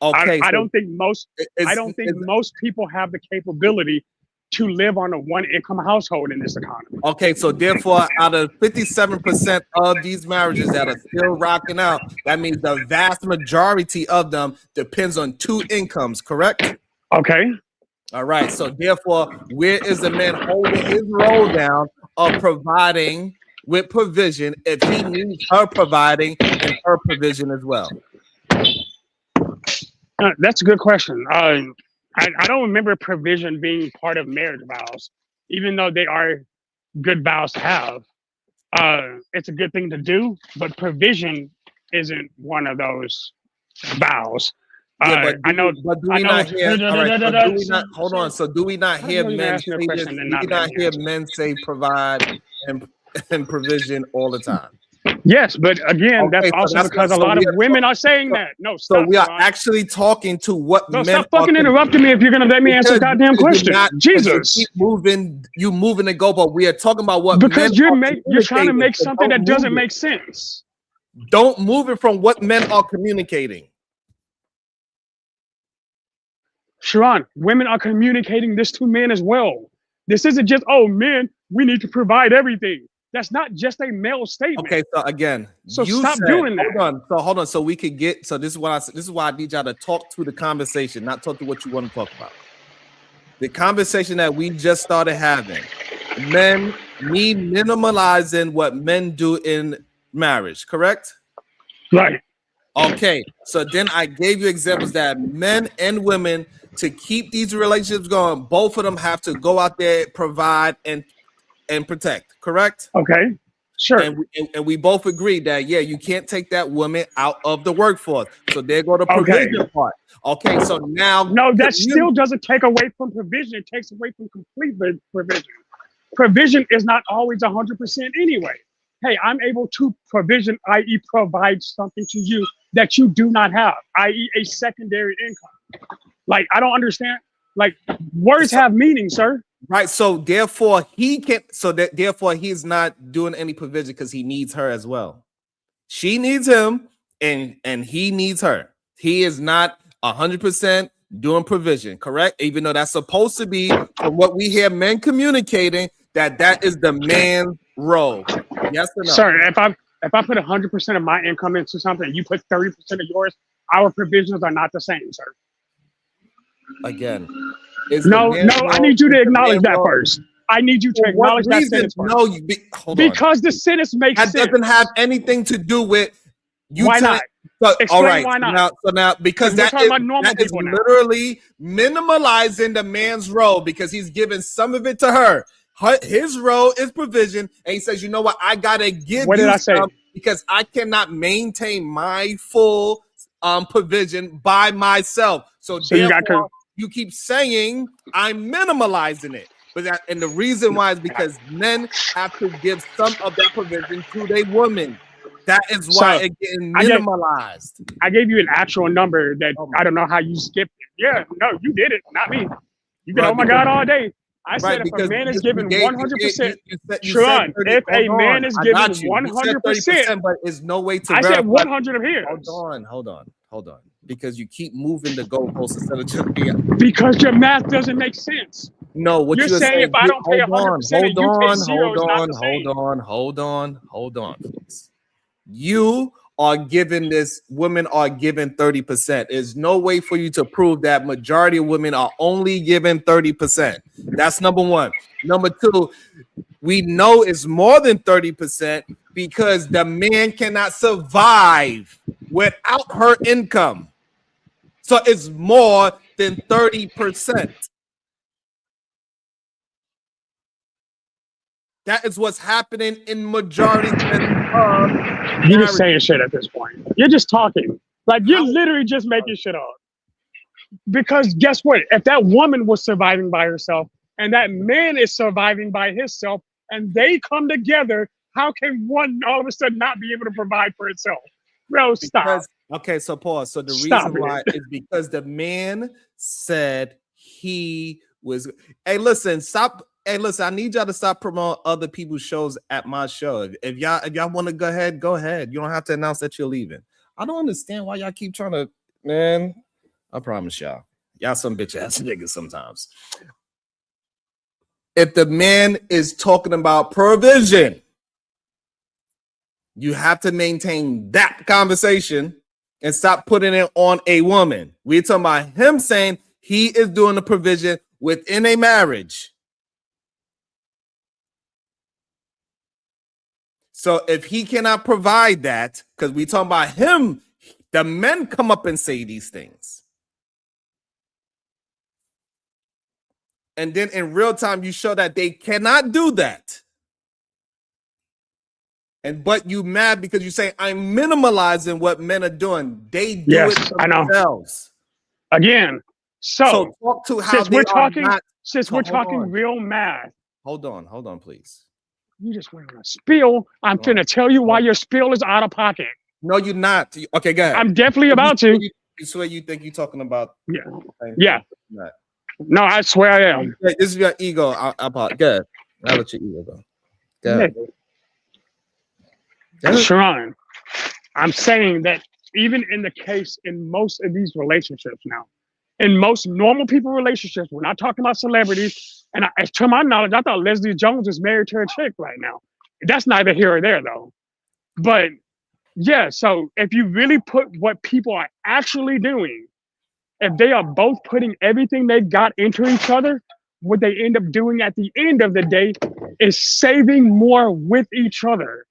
Okay, I don't think most. I don't think most people have the capability to live on a one-income household in this economy. Okay, so therefore, out of 57% of these marriages that are still rocking out, that means the vast majority of them depends on two incomes, correct? Okay. All right, so therefore, where is the man holding his role down of providing with provision if he needs her providing and her provision as well? That's a good question. I don't remember provision being part of marriage vows, even though they are good vows to have. It's a good thing to do, but provision isn't one of those vows. Yeah, but do we not hear men say this? Do we not hear men say provide and provision all the time? Yes, but again, that's also because a lot of women are saying that. No, stop. So we are actually talking to what men. Stop fucking interrupting me if you're gonna let me answer the goddamn question. Jesus, you moving the goal, but we are talking about what because you're trying to make something that doesn't make sense. Don't move it from what men are communicating. Sharon, women are communicating this to men as well. This isn't just, oh, men, we need to provide everything. That's not just a male statement. Okay, so again, so stop doing that. Hold on. So we could get. So this is why I need y'all to talk to the conversation, not talk to what you want to talk about. The conversation that we just started having. Men need minimalizing what men do in marriage, correct? Right. Okay. So then I gave you examples that men and women, to keep these relationships going, both of them have to go out there, provide and protect, correct? Okay, sure. And we both agree that, yeah, you can't take that woman out of the workforce. So there go the provision part. Okay, so now. No, that still doesn't take away from provision. It takes away from complete provision. Provision is not always 100% anyway. Hey, I'm able to provision, i.e. provide something to you that you do not have, i.e. a secondary income. Like, I don't understand. Like, words have meaning, sir. Right. So therefore he can. So that therefore he's not doing any provision because he needs her as well. She needs him, and he needs her. He is not 100% doing provision, correct? Even though that's supposed to be, from what we hear men communicating, that is the man's role. Yes or no? Sir, if I put 100% of my income into something, and you put 30% of yours, our provisions are not the same, sir. Again, I need you to acknowledge that first. I need you to acknowledge that sentence first. No, because the sentence makes sense. That doesn't have anything to do with you. Why not? All right. Why not? So now because that is literally minimalizing the man's role, because he's giving some of it to her. His role is provision, and he says, "You know what? I gotta give you some because I cannot maintain my full provision by myself." So therefore, you keep saying I'm minimalizing it, and the reason why is because men have to give some of that provision to their woman. That is why it's getting minimalized. I gave you an actual number that I don't know how you skipped it. Yeah, no, you did it, not me. You can, oh my God, all day. I said Right, if a because man is you given gave- 100%, you said Sharon, 30. if a Hold man on, is I given got you. You said 100%, 30%, but there's no way to I verify. said 100 of his. Hold on. Because you keep moving the goalposts instead of just being. Because your math doesn't make sense. No, what You're you're saying if I don't pay 100% and you pay 0 is not the same. hold on, please. You are given this, women are given 30%. There's no way for you to prove that majority of women are only given 30%. That's number one. Number two, we know it's more than 30% because the man cannot survive without her income. So it's more than 30%. That is what's happening in majority of You're just saying shit at this point. You're just talking. Like you're literally just making shit up. Because guess what? If that woman was surviving by herself and that man is surviving by himself and they come together, how can one all of a sudden not be able to provide for itself? Bro, stop. Okay, so pause. So the Stop reason why is because the man said he was. Hey, listen, stop. Hey, listen, I need y'all to stop promoting other people's shows at my show. If y'all want to go ahead, go ahead. You don't have to announce that you're leaving. I don't understand why y'all keep trying to, man. I promise y'all some bitch ass niggas sometimes. If the man is talking about provision, you have to maintain that conversation and stop putting it on a woman. We're talking about him saying he is doing the provision within a marriage. So if he cannot provide that, because we talking about him, the men come up and say these things. And then in real time, you show that they cannot do that. But you mad because you say, I'm minimalizing what men are doing. They do it themselves. Again, so talk to how since they we're talking, not, since we're talking real math. Hold on, please. You just went on a spiel. I'm finna tell you why your spiel is out of pocket. No, you're not. Okay, go ahead. I'm definitely about to. You swear you think you're talking about? Yeah. No, I swear I am. This is your ego. I'll go ahead. I'll let your ego go. Go ahead. Sharon, I'm saying that even in the case in most of these relationships now, in most normal people relationships, we're not talking about celebrities. And to my knowledge, I thought Leslie Jones is married to a chick right now. That's neither here or there though. But yeah, so if you really put what people are actually doing, if they are both putting everything they got into each other, what they end up doing at the end of the day is saving more with each other.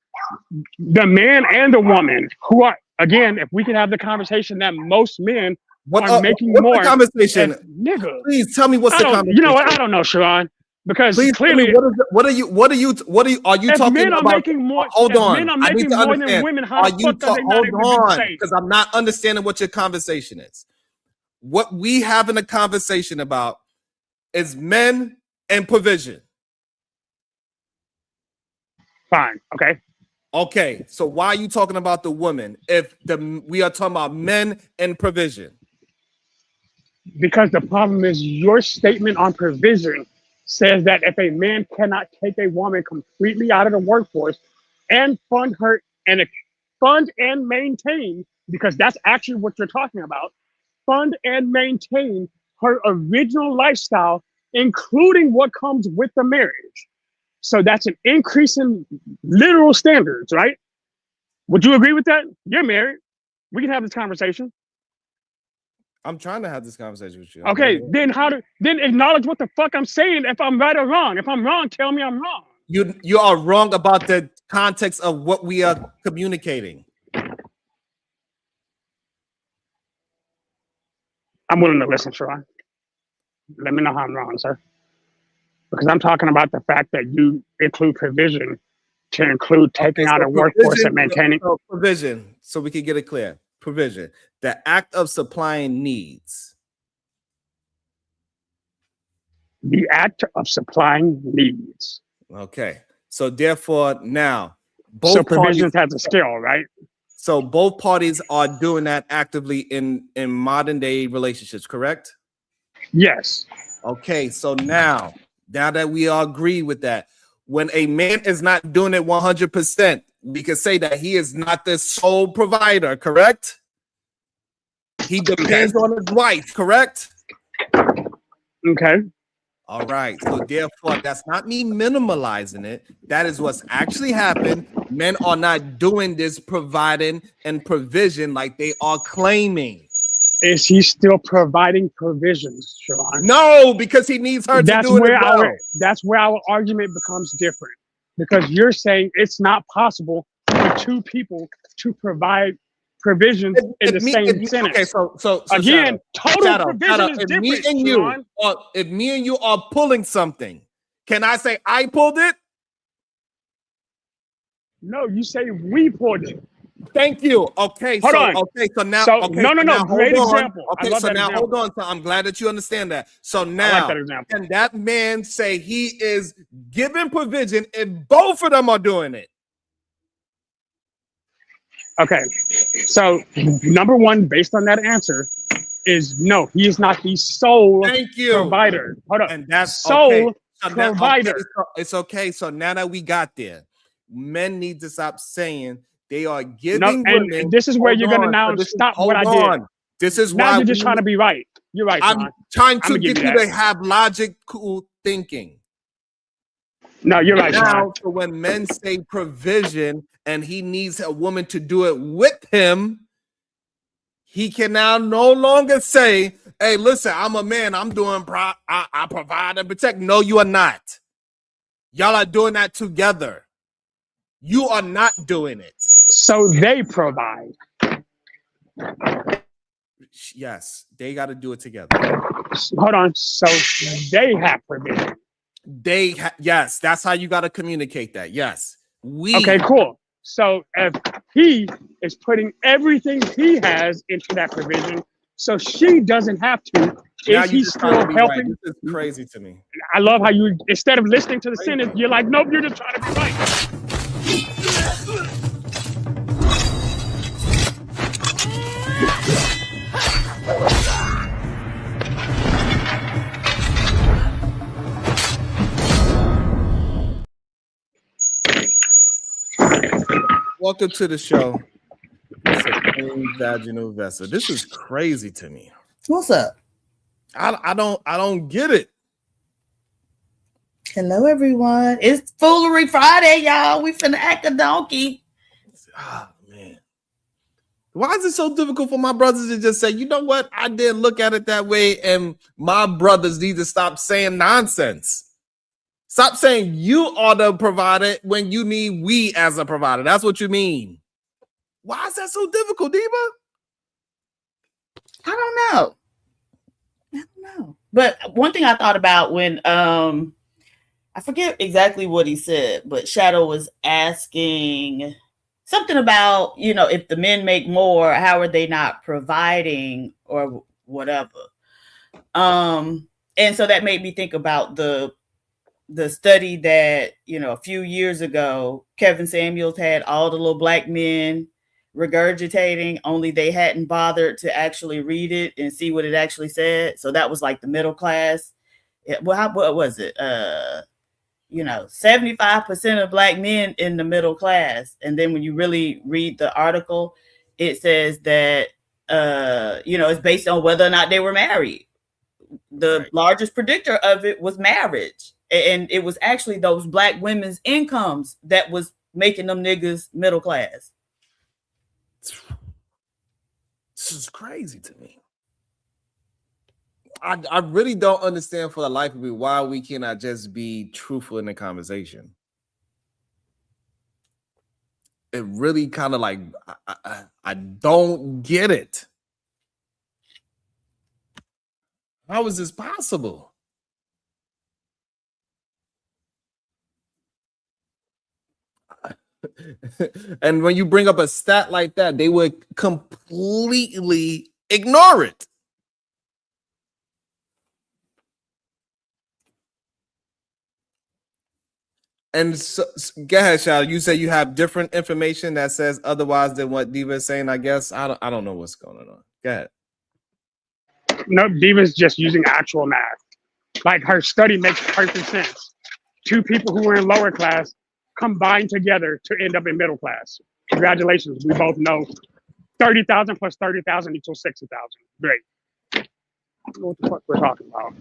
The man and the woman who are, again, if we can have the conversation that most men are making more. What's the conversation? Nigga. Please tell me what's the conversation. You know what? I don't know, Sharon. Because please clearly, what are you talking men are about? Making more, hold on. Men are making more than women. How the fuck are they not able to do the same? Because I'm not understanding what your conversation is. What we having a conversation about is men and provision. Fine. Okay. Okay. So why are you talking about the women if we are talking about men and provision? Because the problem is your statement on provision says that if a man cannot take a woman completely out of the workforce and fund her and fund and maintain, because that's actually what you're talking about, fund and maintain her original lifestyle, including what comes with the marriage. So that's an increase in literal standards, right? Would you agree with that? You're married. We can have this conversation. I'm trying to have this conversation with you. Okay, then then acknowledge what the fuck I'm saying if I'm right or wrong. If I'm wrong, tell me I'm wrong. You are wrong about the context of what we are communicating. I'm willing to listen, Sharon. Let me know how I'm wrong, sir. Because I'm talking about the fact that you include provision to include taking out a workforce and maintaining provision. So we can get it clear. Provision, the act of supplying needs. The act of supplying needs. Okay. So therefore, now both provisions has a skill, right? So both parties are doing that actively in modern day relationships, correct? Yes. Okay. So now Now that we all agree with that, when a man is not doing it 100%, we can say that he is not the sole provider, correct? He depends on his wife, correct? Okay. All right. So therefore, that's not me minimalizing it. That is what's actually happened. Men are not doing this providing and provision like they are claiming. Is he still providing provisions, Sean? No, because he needs her to do it as well. That's where our argument becomes different. Because you're saying it's not possible for two people to provide provisions in the same sentence. Okay, so again, total provision is different, me and you, if me and you are pulling something, can I say I pulled it? No, you say we pulled it. Thank you. Okay, hold on. Okay, so now, so, okay, no, now, great example. Okay, so now hold on. So I'm glad that you understand that. So now, can that man say he is giving provision if both of them are doing it? Okay, so number one, based on that answer, is no, he is not the sole provider. Hold on, and that's sole okay. So provider. Okay, so it's okay. So now that we got there, men need to stop saying they are giving women. And this is where you're going to now stop what I did. This is now why you're just trying to be right. You're right, Sean. I'm trying to get you to have logical thinking. No, you're right, now, Sean. So when men say provision and he needs a woman to do it with him, he can now no longer say, hey, listen, I'm a man. I'm doing, I provide and protect. No, you are not. Y'all are doing that together. You are not doing it. So they provide. Yes, they got to do it together. Hold on. So they have provision. Yes, that's how you got to communicate that. Yes. Okay, cool. So if he is putting everything he has into that provision, so she doesn't have to, is he still helping? Right. This is crazy to me. I love how you, instead of listening to the sentence, you're like, nope, you're just trying to be right. Welcome to the show. It's a clean vaginal vessel. This is crazy to me. What's up? I don't get it. Hello, everyone. It's Foolery Friday, y'all. We finna act a donkey. Oh, man. Why is it so difficult for my brothers to just say, you know what? I didn't look at it that way, and my brothers need to stop saying nonsense. Stop saying you are the provider when you need we as a provider. That's what you mean. Why is that so difficult, Diva? I don't know. But one thing I thought about when I forget exactly what he said, but Shadow was asking something about, if the men make more, how are they not providing or whatever? And so that made me think about the study that, a few years ago, Kevin Samuels had all the little black men regurgitating, only they hadn't bothered to actually read it and see what it actually said. So that was like the middle class. What was it? 75% of black men in the middle class. And then when you really read the article, it says that, it's based on whether or not they were married. The largest predictor of it was marriage. And it was actually those black women's incomes that was making them niggas middle class. This is crazy to me. I really don't understand for the life of me why we cannot just be truthful in the conversation. It really kind of like, I don't get it. How is this possible? And when you bring up a stat like that, they would completely ignore it. And so, go ahead, Shadow. You say you have different information that says otherwise than what Diva is saying. I guess I don't know what's going on. Go ahead. No, Diva's just using actual math. Like her study makes perfect sense. Two people who were in lower class combined together to end up in middle class. Congratulations. We both know 30,000 plus 30,000 equals 60,000. Great. I don't know what the fuck we're talking about.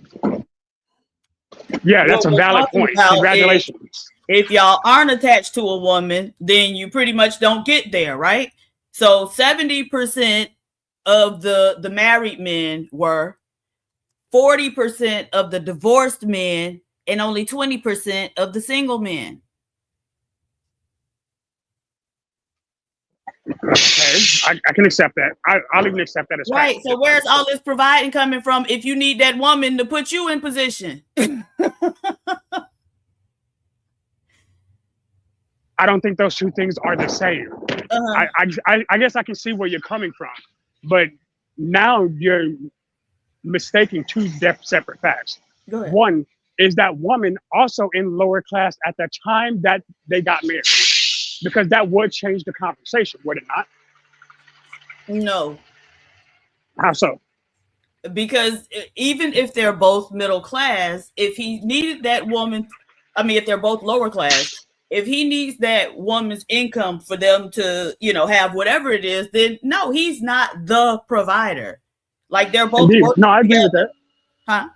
Yeah, that's What a we're valid talking point. about is, Congratulations. if y'all aren't attached to a woman, then you pretty much don't get there, right? So 70% of the married men were, 40% of the divorced men, and only 20% of the single men. Okay, I can accept that. I'll even accept that as Right. fact. So where's all this providing coming from if you need that woman to put you in position? I don't think those two things are the same. I guess I can see where you're coming from, but now you're mistaking two separate facts. Go ahead. One is that woman also in lower class at the time that they got married, because that would change the conversation, would it not? No, How so? because even if they're both middle class, if he needed that woman, I mean, if they're both lower class, if he needs that woman's income for them to, have whatever it is, then no, he's not the provider. Like they're both Indeed. working No, I agree together. with that. Huh?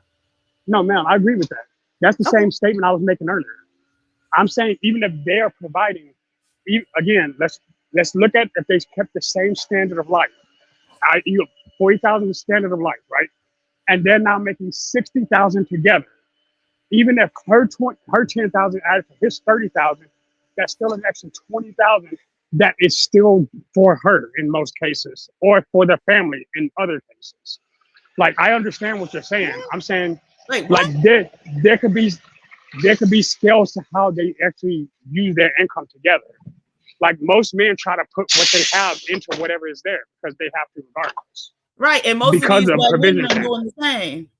No, ma'am, I agree with that. That's the Okay. same statement I was making earlier. I'm saying even if they're providing, again, let's look at if they kept the same standard of life. 40,000 standard of life, right? And they're now making 60,000 together. Even if her 10,000 added to his 30,000, that's still an extra 20,000 that is still for her in most cases, or for the family in other cases. Like, I understand what you're saying. I'm saying, Wait, like, there could be scales to how they actually use their income together. Like, most men try to put what they have into whatever is there because they have to regardless. Right, and most Because of these of black women provision. are doing the same.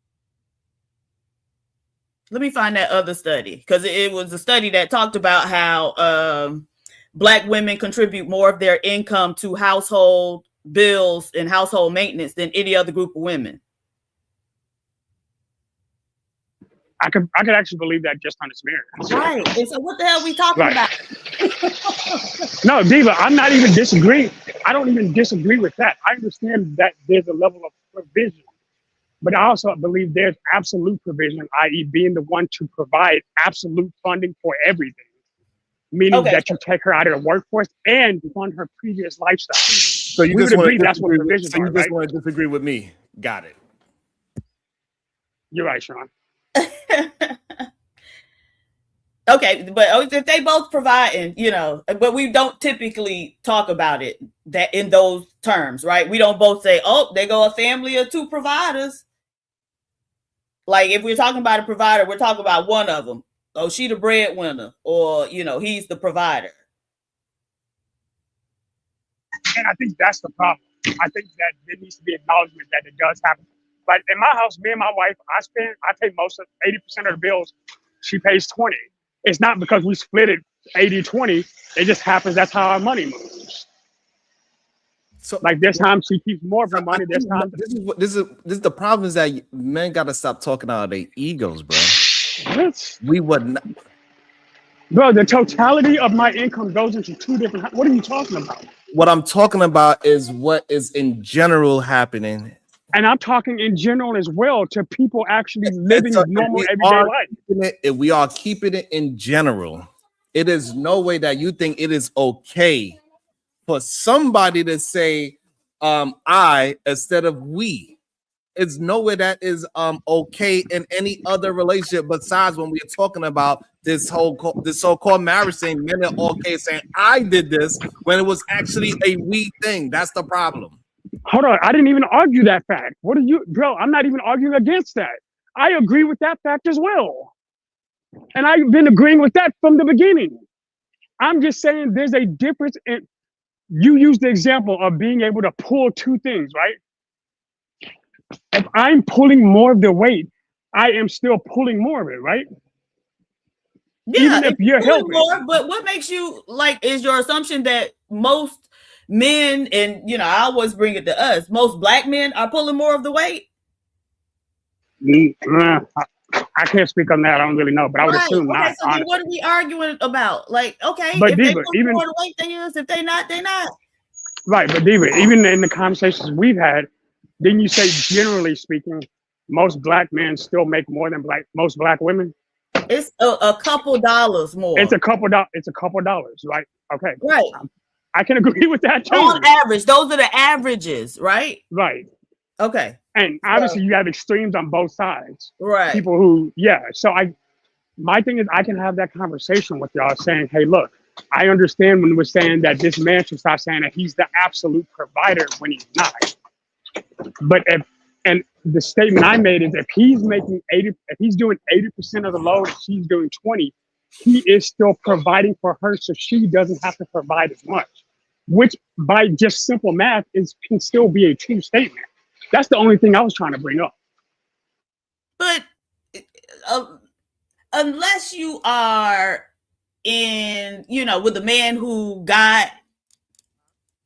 Let me find that other study, because it was a study that talked about how black women contribute more of their income to household bills and household maintenance than any other group of women. I could actually believe that just on its merits. Right. And so what the hell are we talking about? No, Diva, I'm not even disagreeing. I don't even disagree with that. I understand that there's a level of provision, but I also believe there's absolute provision, i.e. being the one to provide absolute funding for everything, meaning that you take her out of the workforce and fund her previous lifestyle. So you We just would want agree to that's what disagree provisions so you are, just right? want to disagree with me. Got it. You're right, Sean. Okay, but if they both providing, but we don't typically talk about it that in those terms, right? We don't both say, oh, they go a family of two providers. Like if we're talking about a provider, we're talking about one of them. Oh, she the breadwinner, or he's the provider. And I think that's the problem. I think that there needs to be acknowledgement that it does happen. Like in my house, me and my wife, I pay most of 80% of the bills. She pays 20. It's not because we split it 80-20. It just happens. That's how our money moves. So like this time she keeps more of her money. This time, this is the problem is that men got to stop talking out of their egos, bro. what? We wouldn't. Bro, the totality of my income goes into two different. What are you talking about? What I'm talking about is what is in general happening. And I'm talking in general as well to people actually living So normal everyday life. If we are keeping it in general, it is no way that you think it is okay for somebody to say I instead of we. It's no way that is okay in any other relationship besides when we're talking about this so-called marriage thing. Men are okay saying I did this when it was actually a we thing. That's the problem. Hold on, I didn't even argue that fact. What are you, bro? I'm not even arguing against that. I agree with that fact as well. And I've been agreeing with that from the beginning. I'm just saying there's a difference in, you use the example of being able to pull two things, right? If I'm pulling more of the weight, I am still pulling more of it, right? Yeah, even if you're helping. More, but what makes you like is your assumption that most men, and I always bring it to us, most black men are pulling more of the weight? I can't speak on that. I don't really know, but I would assume Okay, not. so then Honestly. what are we arguing about? Like, okay, But if they Diva, push even more the weight they is, if they not, they not. right, but Diva, even in the conversations we've had, didn't you say generally speaking, most black men still make more than most black women? It's a couple dollars more. It's a couple dollars, right? Okay, right. I can agree with that too. On average, those are the averages, right? Right. Okay. And obviously, you have extremes on both sides. Right. People who, yeah. So my thing is, I can have that conversation with y'all, saying, "Hey, look, I understand when we're saying that this man should stop saying that he's the absolute provider when he's not." But and the statement I made is, if he's making if he's doing 80% of the load, and she's doing 20, he is still providing for her, so she doesn't have to provide as much. Which, by just simple math, can still be a true statement. That's the only thing I was trying to bring up. But unless you are with a man who got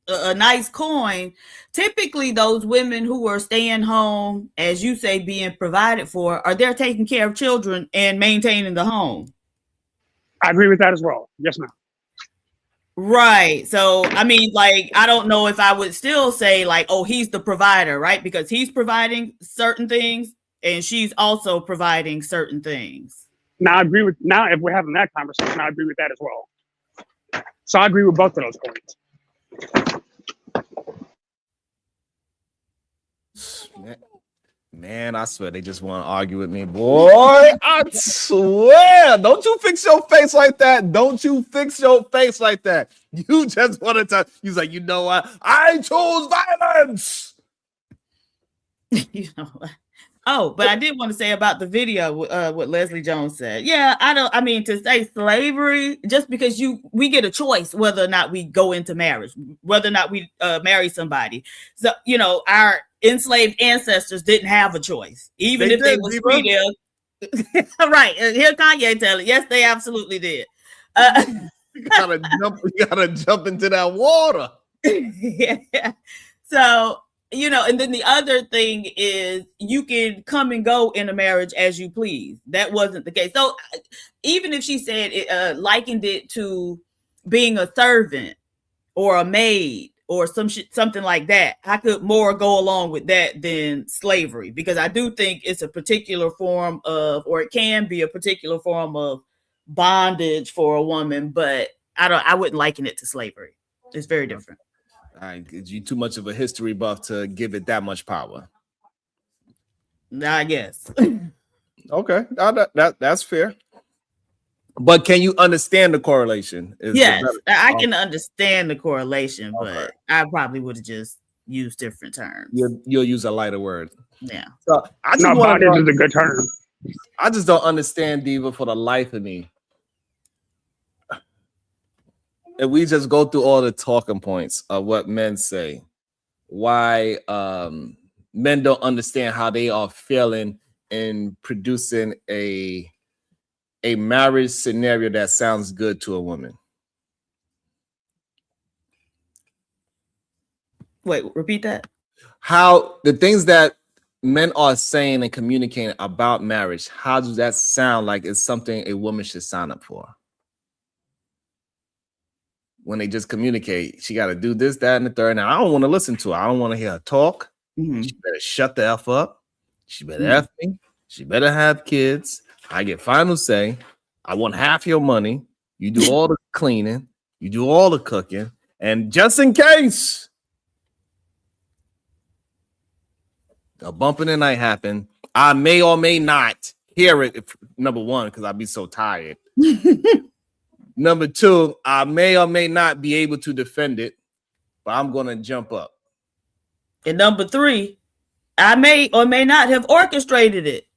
a nice coin, typically those women who are staying home, as you say, being provided for, are there taking care of children and maintaining the home. I agree with that as well. Yes, ma'am. Right. So, I mean, like, I don't know if I would still say, like, oh, he's the provider, right? Because he's providing certain things and she's also providing certain things. Now, if we're having that conversation, I agree with that as well. So I agree with both of those points. Man, I swear they just want to argue with me, boy. I swear. Don't you fix your face like that. Don't you fix your face like that. You just want to He's like, you know what? I chose violence. You know what? Oh, but I did want to say about the video, what Leslie Jones said. Yeah, to say slavery, just because we get a choice whether or not we go into marriage, whether or not we marry somebody. So, our enslaved ancestors didn't have a choice, even they was free there. Right. Here Kanye tell it. Yes, they absolutely did. You gotta jump into that water. Yeah. So, and then the other thing is you can come and go in a marriage as you please. That wasn't the case. So even if she said likened it to being a servant or a maid or something like that, I could more go along with that than slavery, because I do think it's a particular form of, or it can be a particular form of bondage for a woman, but I wouldn't liken it to slavery. It's very different. You too much of a history buff to give it that much power. I guess. Okay, that's fair. But can you understand the correlation? Yes, I can understand the correlation, but I probably would have just used different terms. You'll use a lighter word. Yeah. So I just bondage is a good term. I just don't understand, Diva, for the life of me. If we just go through all the talking points of what men say, why men don't understand how they are feeling in producing a marriage scenario that sounds good to a woman. Wait, repeat that. How the things that men are saying and communicating about marriage, how does that sound like it's something a woman should sign up for? When they just communicate, she got to do this, that, and the third. Now, I don't want to listen to her. I don't want to hear her talk. Mm-hmm. She better shut the F up. She better F me. She better have kids. I get final say. I want half your money. You do all the cleaning. You do all the cooking. And just in case a bump in the night happen, I may or may not hear it, number one, because I'd be so tired. Number two, I may or may not be able to defend it, but I'm going to jump up. And number three, I may or may not have orchestrated it.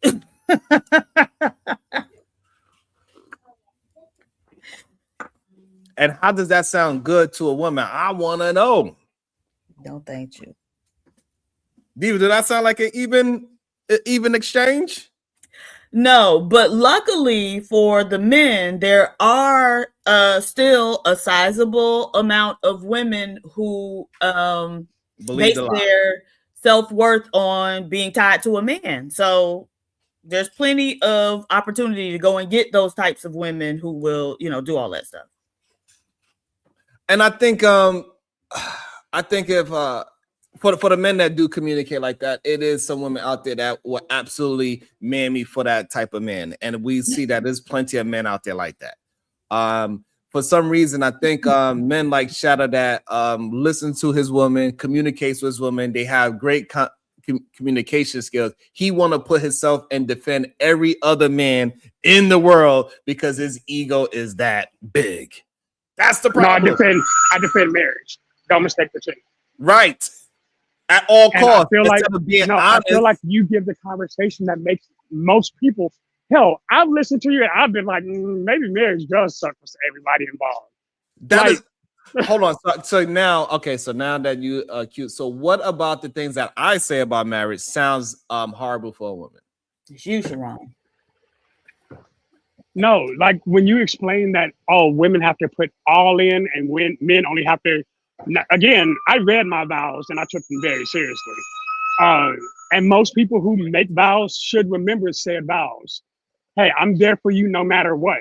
And how does that sound good to a woman? I want to know. No, thank you. Diva, did that sound like an even exchange? No, but luckily for the men, there are still a sizable amount of women who base their self-worth on being tied to a man. So, There's plenty of opportunity to go and get those types of women who will, do all that stuff. And I think if for the men that do communicate like that, it is some women out there that will absolutely man me for that type of man, and we see that there's plenty of men out there like that. For some reason, I think men like Shadow that listen to his woman, communicates with his woman, they have great communication skills. He want to put himself and defend every other man in the world because his ego is that big. That's the problem. No, I defend marriage. Don't mistake the two. Right. At all costs. I feel like you give the conversation that makes most people. Hell, I've listened to you and I've been like, maybe marriage does suck for everybody involved. Hold on. So now that you cute. So what about the things that I say about marriage sounds horrible for a woman? It's you, Sharon. No, like when you explain that, women have to put all in and men only have to. Again, I read my vows and I took them very seriously. And most people who make vows should remember said vows. Hey, I'm there for you no matter what.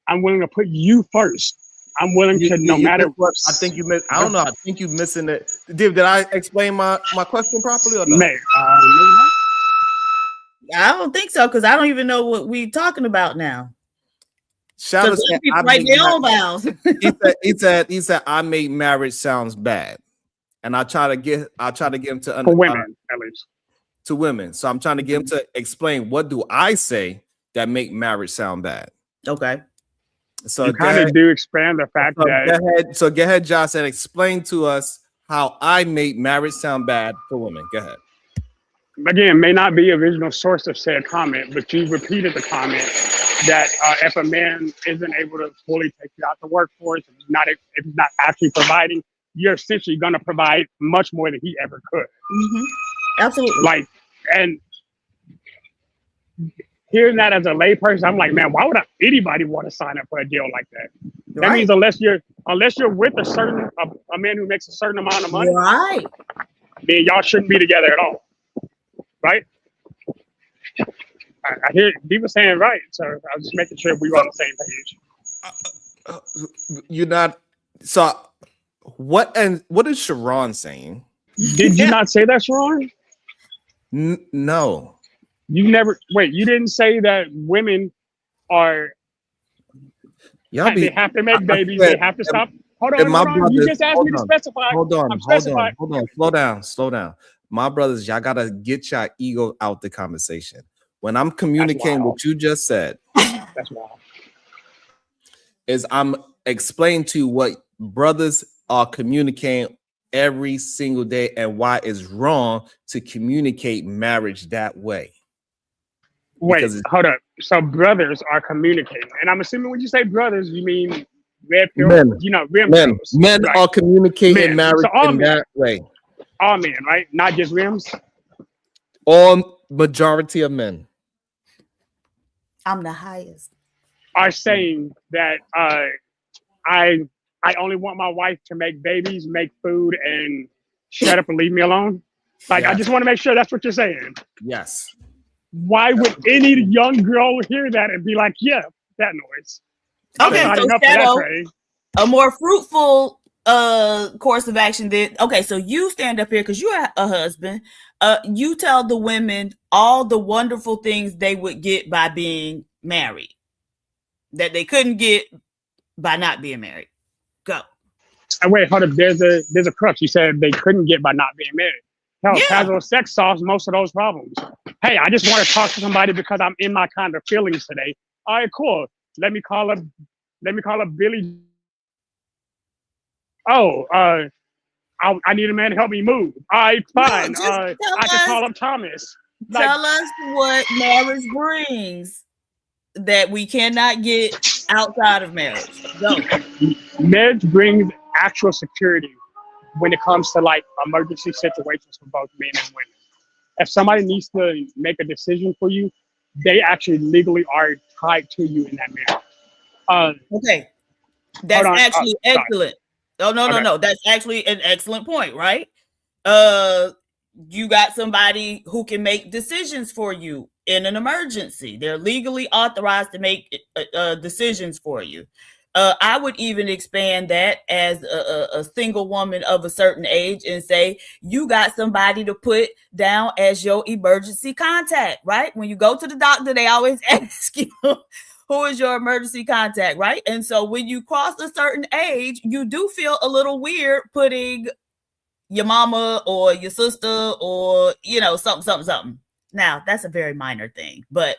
I'm willing to put you first. I'm willing to no matter what. I think you missed. I don't know. I think you're missing it. Did I explain my question properly or no? Maybe I don't think so because I don't even know what we're talking about now. Shadow said, write their own vows. he said I make marriage sounds bad, and I try to get him to for women at least to women. So I'm trying to get him to explain what do I say that make marriage sound bad. Okay. So you kind of do expand the fact that. Go ahead, Josh, and explain to us how I make marriage sound bad for women. Go ahead. Again, may not be original source of said comment, but you repeated the comment that if a man isn't able to fully take you out the workforce, if he's not actually providing, you're essentially going to provide much more than he ever could. Mm-hmm. Absolutely. And hearing that as a layperson, I'm like, man, why would anybody want to sign up for a deal like that? That means unless you're with a man who makes a certain amount of money, right? Then y'all shouldn't be together at all, right? I hear people saying right, so I was just making sure we were on the same page. You're not. So what is Sharon saying? Did you not say that, Sharon? No. You never. Wait, you didn't say that women are. They have to make babies. They have to stop. Hold on. You just asked me to specify. Hold on. Slow down. My brothers, y'all gotta get your ego out the conversation. When I'm communicating what you just said, that's wild. Is I'm explaining to you what brothers are communicating every single day and why it's wrong to communicate marriage that way. Wait, hold up. So brothers are communicating, and I'm assuming when you say brothers, you mean red pill, men. Men are communicating marriage in that way. All men, right? Not just rims. All majority of men. I'm the highest. Are saying that I only want my wife to make babies, make food, and shut up and leave me alone. Yes. I just want to make sure that's what you're saying. Yes. Why would any young girl hear that and be like, yeah, that noise? Okay, so Shadow, a more fruitful course of action then. Okay, so you stand up here because you're a husband. You tell the women all the wonderful things they would get by being married that they couldn't get by not being married. Go. Wait, hold up. There's a crux. You said they couldn't get by not being married. Hell, casual sex solves most of those problems. Hey, I just want to talk to somebody because I'm in my kind of feelings today. All right, cool. Let me call up Billy. Oh, I need a man to help me move. All right, fine. I can call up Thomas. Tell us what marriage brings that we cannot get outside of marriage. Go. Marriage brings actual security when it comes to emergency situations for both men and women. If somebody needs to make a decision for you, they actually legally are tied to you in that marriage. Okay. That's actually excellent. No. That's actually an excellent point, right? You got somebody who can make decisions for you in an emergency. They're legally authorized to make decisions for you. I would even expand that as a single woman of a certain age and say, you got somebody to put down as your emergency contact, right? When you go to the doctor, they always ask you, who is your emergency contact, right? And so when you cross a certain age, you do feel a little weird putting your mama or your sister or, something. Now, that's a very minor thing, but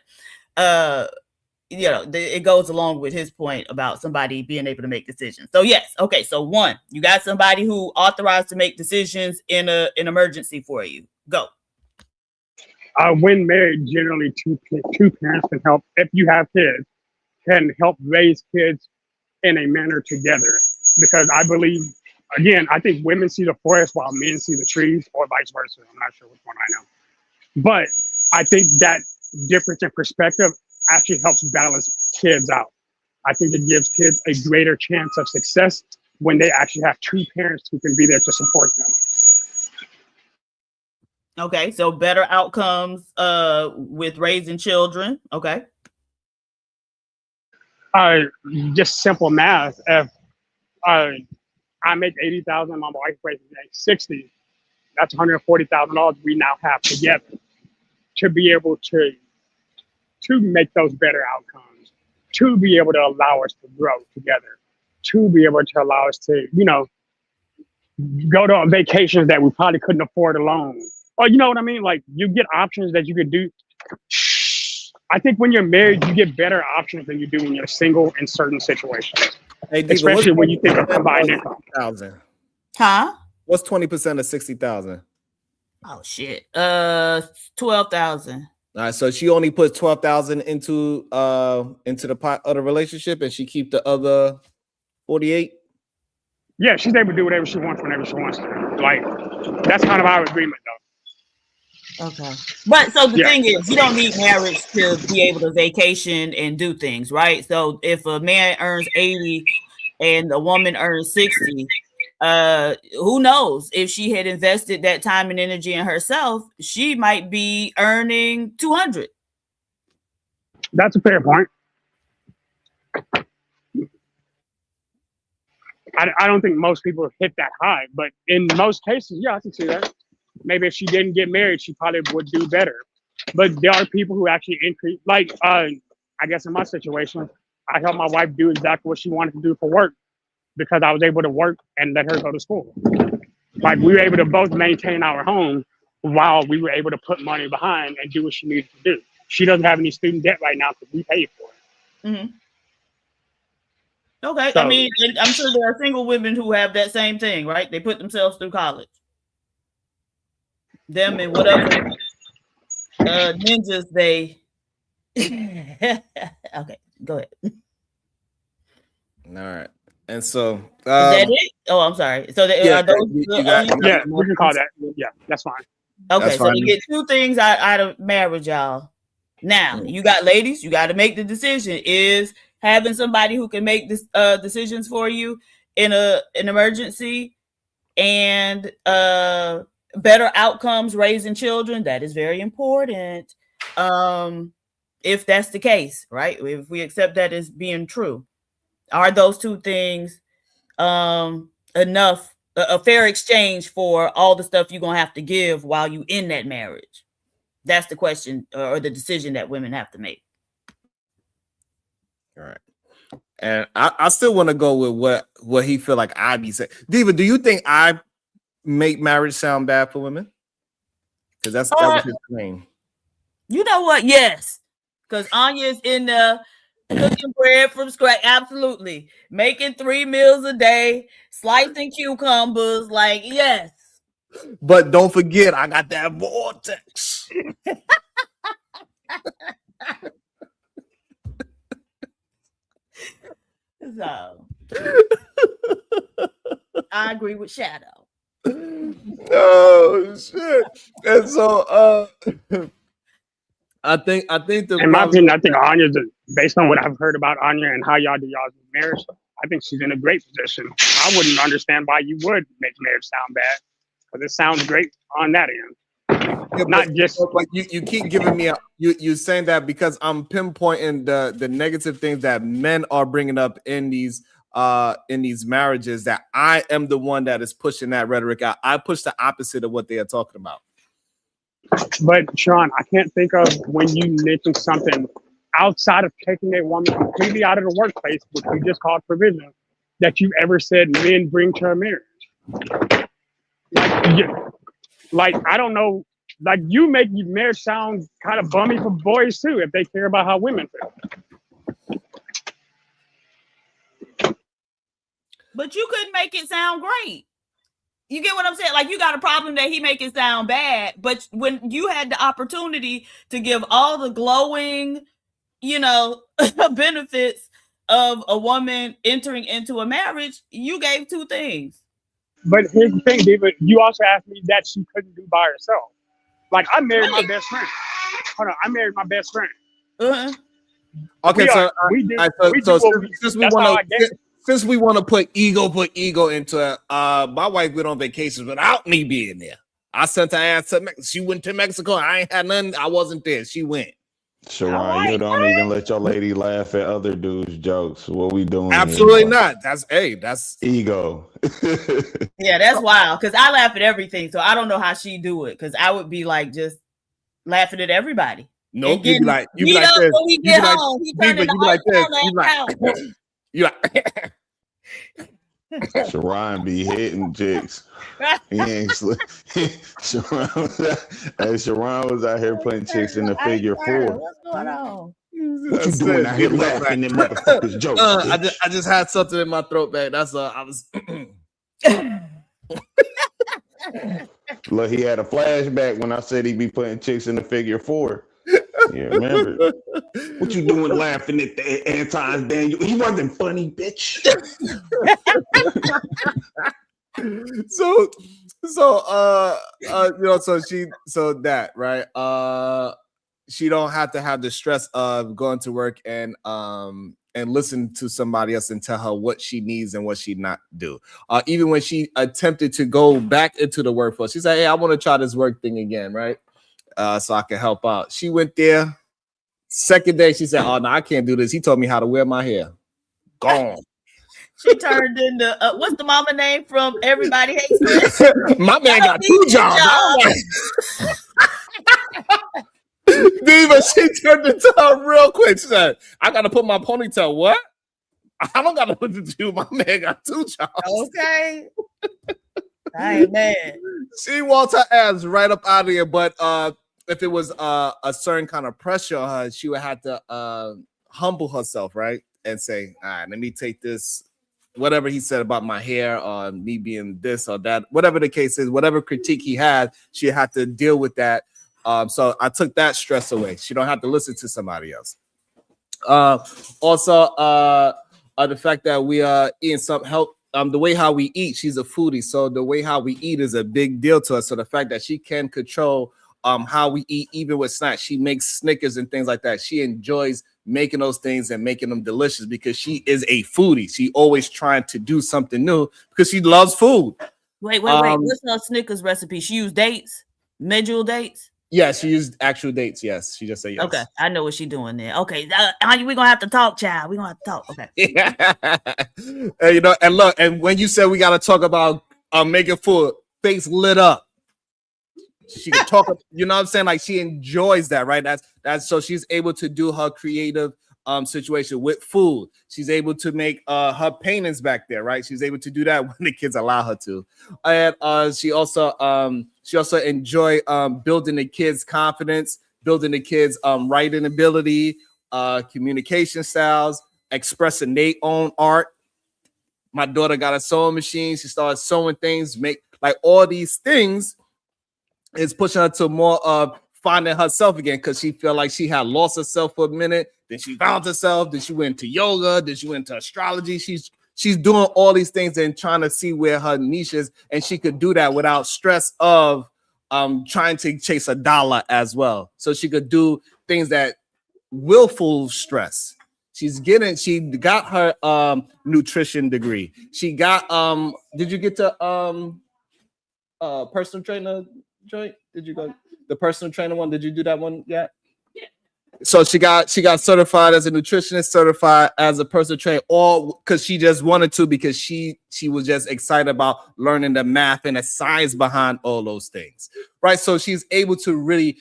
it goes along with his point about somebody being able to make decisions. So yes, okay. So 1, you got somebody who authorized to make decisions in an emergency for you. Go. When married, generally two parents can help. If you have kids, can help raise kids in a manner together. Because I believe, again, I think women see the forest while men see the trees, or vice versa. I'm not sure which one I know, but I think that difference in perspective actually helps balance kids out. I think it gives kids a greater chance of success when they actually have two parents who can be there to support them. Okay, so better outcomes with raising children. Okay. Just simple math. If I make $80,000, my wife raises $60,000, that's $140,000 we now have together to be able to make those better outcomes, to be able to allow us to grow together, to be able to allow us to, go to vacations that we probably couldn't afford alone. Or you know what I mean? Like, you get options that you could do. I think when you're married, you get better options than you do when you're single in certain situations. Hey, Diva, especially when you think of combined income. Huh? What's 20% of 60,000? Oh shit. 12,000. All right, so she only puts 12,000 into the pot of the relationship, and she keep the other 48. Yeah, she's able to do whatever she wants whenever she wants to. Like, that's kind of our agreement, though. Okay, but so the thing is, you don't need marriage to be able to vacation and do things, right? So if a man earns 80 and a woman earns 60, who knows? If she had invested that time and energy in herself, she might be earning 200. That's a fair point. I don't think most people hit that high, but in most cases, yeah, I can see that. Maybe if she didn't get married, she probably would do better. But there are people who actually increase. Like, I guess in my situation, I helped my wife do exactly what she wanted to do for work because I was able to work and let her go to school. Like, we were able to both maintain our home while we were able to put money behind and do what she needed to do. She doesn't have any student debt right now because we paid for it. Mm-hmm. Okay, So, I mean, I'm sure there are single women who have that same thing, right? They put themselves through college. Them and whatever ninjas they. Okay, go ahead. All right, and so is that it? Oh, I'm sorry. So are those? Yeah, we can call that. Yeah, that's fine. Okay, that's so fine. you get two things out of marriage, y'all. Now, you got ladies, you got to make the decision. Is having somebody who can make this decisions for you in an emergency and better outcomes raising children, that is very important. If that's the case, right? If we accept that as being true, are those two things enough, a fair exchange for all the stuff you're gonna have to give while you in that marriage? That's the question or the decision that women have to make. All right. And I still want to go with what he feel like I be saying. Diva, do you think I make marriage sound bad for women? Because that was his claim. You know what? Yes. Because Anya's in there cooking bread from scratch. Absolutely. Making 3 meals a day, slicing cucumbers. Like, yes. But don't forget, I got that vortex. So I agree with Shadow. Oh shit. And so I think in my opinion, I think Anya's based on what I've heard about Anya and how y'all do y'all's marriage, I think she's in a great position. I wouldn't understand why you would make marriage sound bad, because it sounds great on that end. Yeah, not just. but you keep giving me you saying that because I'm pinpointing the negative things that men are bringing up in these marriages, that I am the one that is pushing that rhetoric out. I push the opposite of what they are talking about. But Sean, I can't think of when you mentioned something outside of taking a woman completely out of the workplace, which we just called provision, that you ever said men bring to a marriage. Like I don't know, like you make your marriage sound kind of bummy for boys too, if they care about how women feel. But you couldn't make it sound great. You get what I'm saying? Like you got a problem that he make it sound bad, but when you had the opportunity to give all the glowing, benefits of a woman entering into a marriage, you gave two things. But here's the thing, David, you also asked me that she couldn't do by herself. Like I married my best friend. Hold on, I married my best friend. Okay, since we want to put ego into it, my wife went on vacations without me being there. I sent her ass to Mexico. She went to Mexico. I ain't had nothing. I wasn't there. She went. Sharon, you don't even let your lady laugh at other dudes' jokes. What we doing? Absolutely not. That's ego. Yeah, that's wild. Because I laugh at everything, so I don't know how she do it. Because I would be like just laughing at everybody. Nope, you be like this. When we get home, he turned into like this. You like. Sharon be hitting chicks. He ain't Sharon was out here putting chicks in the figure 4. What's going on? What you doing out here laughing at motherfuckers' jokes? I just had something in my throat, man. That's I was. Look, he had a flashback when I said he be putting chicks in the figure 4. Yeah, remember? What you doing laughing at the Anton's Daniel? He wasn't funny, bitch. So that, right? She don't have to have the stress of going to work and listen to somebody else and tell her what she needs and what she not do. Even when she attempted to go back into the workforce, she said, "Hey, I want to try this work thing again, right? So I can help out." She went there. Second day, she said, "Oh no, I can't do this. He told me how to wear my hair." Gone. She turned into what's the mama name from Everybody Hates Chris? My man got 2 jobs. Diva, she turned into her real quick. She said, "I gotta put my ponytail." What? I don't gotta put it to you. My man got 2 jobs. Okay. I ain't mad. She walked her ass right up out of here. But if it was a certain kind of pressure on her, she would have to humble herself, right? And say, "All right, let me take this." Whatever he said about my hair or me being this or that, whatever the case is, whatever critique he had, she had to deal with that. So I took that stress away. She don't have to listen to somebody else. Also, the fact that we are eating some help, the way how we eat, she's a foodie. So the way how we eat is a big deal to us. So the fact that she can control how we eat, even with snacks, she makes Snickers and things like that. She enjoys making those things and making them delicious because she is a foodie. She always trying to do something new because she loves food. Wait. What's her Snickers recipe? She used dates, medjool dates. Yeah, she used actual dates. Yes, she just said yes. Okay, I know what she's doing there. Okay, we're gonna have to talk, child. We're gonna have to talk. Okay. Yeah. And look, and when you said we gotta talk about making food, face lit up. She can talk, you know what I'm saying? Like she enjoys that, right? That's so she's able to do her creative situation with food. She's able to make her paintings back there, right? She's able to do that when the kids allow her to. And she also enjoy building the kids' confidence, building the kids' writing ability, communication styles, expressing their own art. My daughter got a sewing machine. She started sewing things, make like all these things. Is pushing her to more of finding herself again because she felt like she had lost herself for a minute. Then she found herself. Then she went to yoga. Then she went to astrology. She's doing all these things and trying to see where her niche is, and she could do that without stress of trying to chase a dollar as well. So she could do things that willful stress. She got her nutrition degree. She got did you get to personal trainer joint? Did you go the personal trainer one? Did you do that one yet? So she got certified as a nutritionist, certified as a personal trainer, all because she just wanted to, because she was just excited about learning the math and the science behind all those things, right? So she's able to really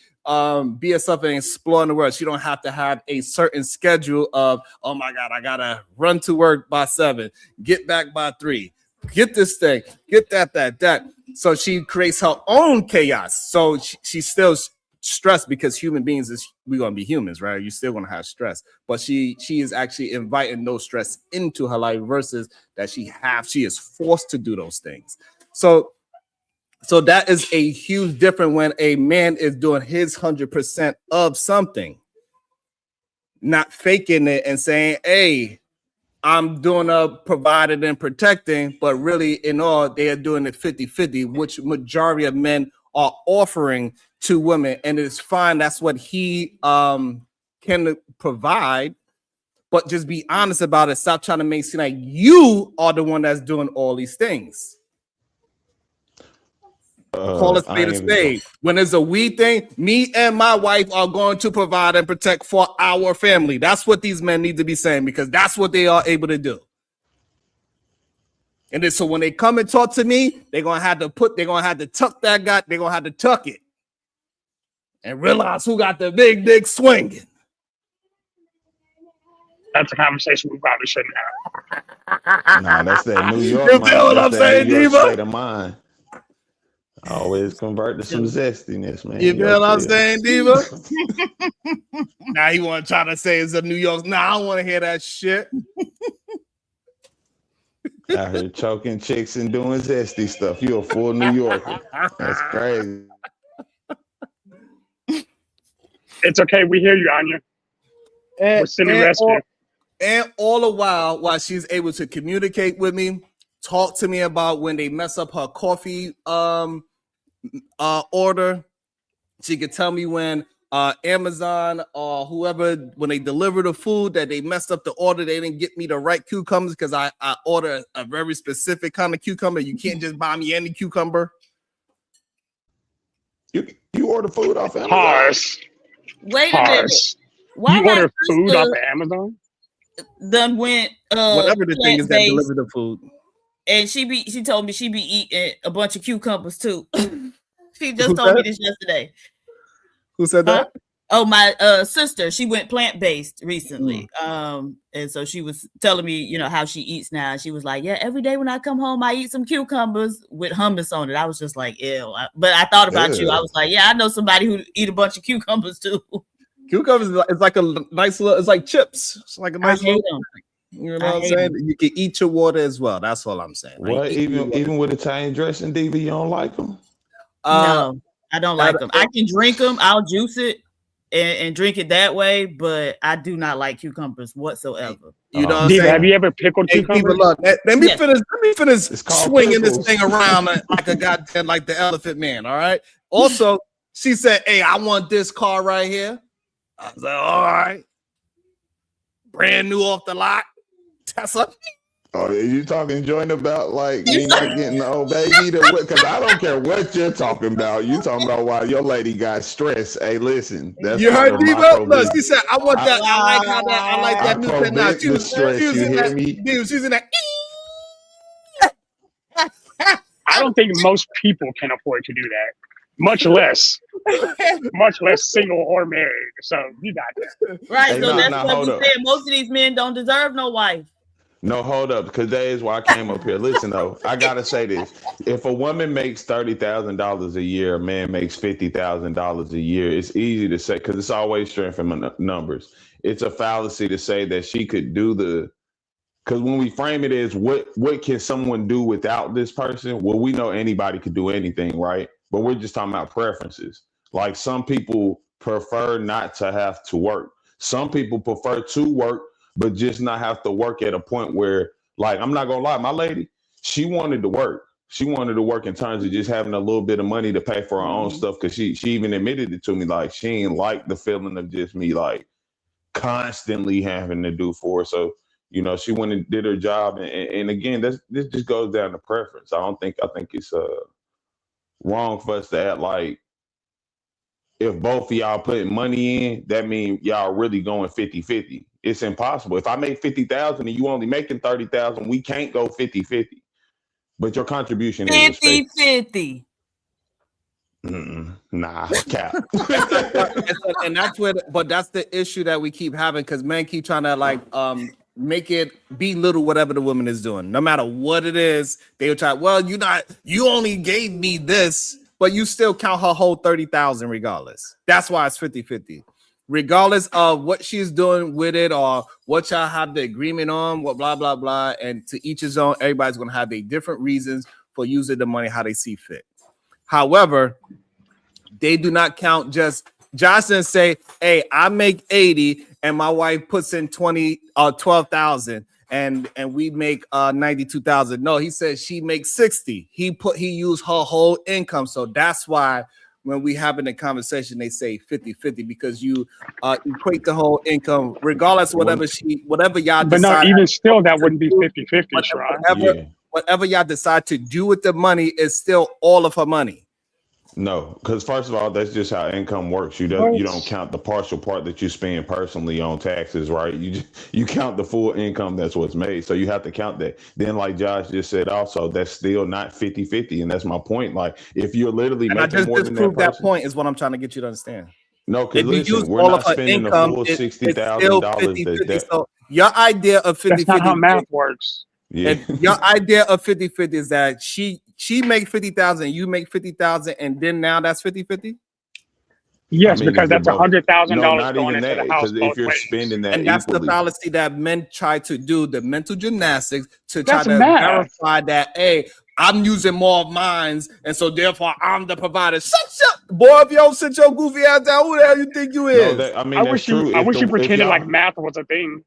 be herself and explore in the world. She don't have to have a certain schedule of, oh my God, I gotta run to work by 7, get back by 3, get this thing, get that. So she creates her own chaos. So she's still stressed, because human beings we're gonna be humans, right? You're still gonna have stress, but she is actually inviting no stress into her life, versus that she is forced to do those things. So that is a huge difference when a man is doing his 100% of something, not faking it and saying, hey, I'm doing providing and protecting, but really in all they are doing it 50-50, which majority of men are offering to women, and it's fine. That's what he can provide, but just be honest about it. Stop trying to make it seem like you are the one that's doing all these things. Call a spade a spade. When it's a we thing, me and my wife are going to provide and protect for our family. That's what these men need to be saying, because that's what they are able to do. And then so when they come and talk to me, they're gonna have to tuck that guy, they're gonna have to tuck it and realize who got the big dick swinging. That's a conversation we probably shouldn't have. Nah, that's that New York. You feel what I'm saying, Diva? State of mind. Always convert to some zestiness, man. You feel what I'm saying, Diva? Now he want to try to say it's a New York. Nah, I don't want to hear that shit. Out here choking chicks and doing zesty stuff. You a full New Yorker. That's crazy. It's okay. We hear you, Anya. We're sending rescue. And all the while she's able to communicate with me, talk to me about when they mess up her coffee order. She could tell me when Amazon or whoever, when they deliver the food, that they messed up the order. They didn't get me the right cucumbers, because I order a very specific kind of cucumber. You can't just buy me any cucumber. You order food off Amazon? Harsh. Wait a minute. Why you order food off of Amazon? Then went whatever the thing is that deliver the food. And she told me she be eating a bunch of cucumbers too. She just told me this yesterday. Who said that? Oh, my sister. She went plant-based recently. And so she was telling me, how she eats now. She was like, yeah, every day when I come home, I eat some cucumbers with hummus on it. I was just like, ew. But I thought about you. I was like, yeah, I know somebody who eat a bunch of cucumbers too. Cucumbers is like a nice little, it's like chips. It's like a nice little, you know what I'm saying? You can eat your water as well. That's all I'm saying. What, even with Italian dressing, Diva, you don't like them? No, I don't like them. I can drink them. I'll juice it and drink it that way, but I do not like cucumbers whatsoever. You know what I'm Diva, saying? have you ever pickled cucumbers? Let me finish swinging this thing around like a goddamn, like the elephant man, all right? Also, she said, hey, I want this car right here. I was like, all right. Brand new off the lot. That's up. Oh, are you talking joint about like me not getting the old baby? Because I don't care what you're talking about. You talking about why your lady got stressed. Hey, listen. That's you heard Diva? Look, she said, I want that. I like that new thing. Now, she was in that. Dude, she's in that. I don't think most people can afford to do that. Much less single or married. So you got that. Right. Hey, so that's what we said. Most of these men don't deserve no wife. No, hold up, because that is why I came up here. Listen, though, I gotta say this: if a woman makes $30,000 a year, a man makes $50,000 a year, it's easy to say, because it's always strength in numbers. It's a fallacy to say that she could do because when we frame it as what can someone do without this person? Well, we know anybody could do anything, right? But we're just talking about preferences. Like some people prefer not to have to work. Some people prefer to work, but just not have to work at a point where, like, I'm not gonna lie, my lady, she wanted to work. She wanted to work in terms of just having a little bit of money to pay for her own stuff, because she even admitted it to me, like, she ain't like the feeling of just me, like, constantly having to do for her. So, she went and did her job. And again, this just goes down to preference. I think it's wrong for us to act like if both of y'all putting money in, that means y'all really going 50-50. It's impossible. If I make 50,000 and you only making 30,000, we can't go 50-50. But your contribution is respected. 50-50. Nah, cap. And that's where, but that's the issue that we keep having because men keep trying to like make it belittle whatever the woman is doing. No matter what it is, they will try. Well, you only gave me this, but you still count her whole 30,000 regardless. That's why it's 50-50. Regardless of what she's doing with it or what y'all have the agreement on, what blah blah blah, and to each his own. Everybody's gonna have their different reasons for using the money how they see fit. However, they do not count just Johnson say, hey, I make 80 and my wife puts in 12,000 and we make 92,000. No, he says she makes 60. He used her whole income. So that's why when we having a conversation, they say 50-50 because you equate the whole income, regardless of whatever y'all but decide. no, even still, that wouldn't be 50-50, whatever y'all decide to do with the money is still all of her money. No, because first of all, that's just how income works. You don't count the partial part that you spend personally on taxes, right? You count the full income that's what's made. So you have to count that. Then, like Josh just said, also that's still not 50-50, and that's my point. Like if you're literally making more than that point is what I'm trying to get you to understand. No, because listen, we're not spending the full $60,000. So your idea of 50-50 that's not how math works. Yeah. Your idea of 50-50 is that she make 50,000, you make 50,000, and then now that's 50-50. Yes, because that's $100,000 not going even into that, the house. If you're spending that, and that's equally. The fallacy that men try to do, the mental gymnastics to that's try to math. verify that, hey, I'm using more of mine, and so therefore I'm the provider. Shut, boy! If you don't sit your goofy ass down, who the hell you think you is? No, I wish you pretended like math was a thing.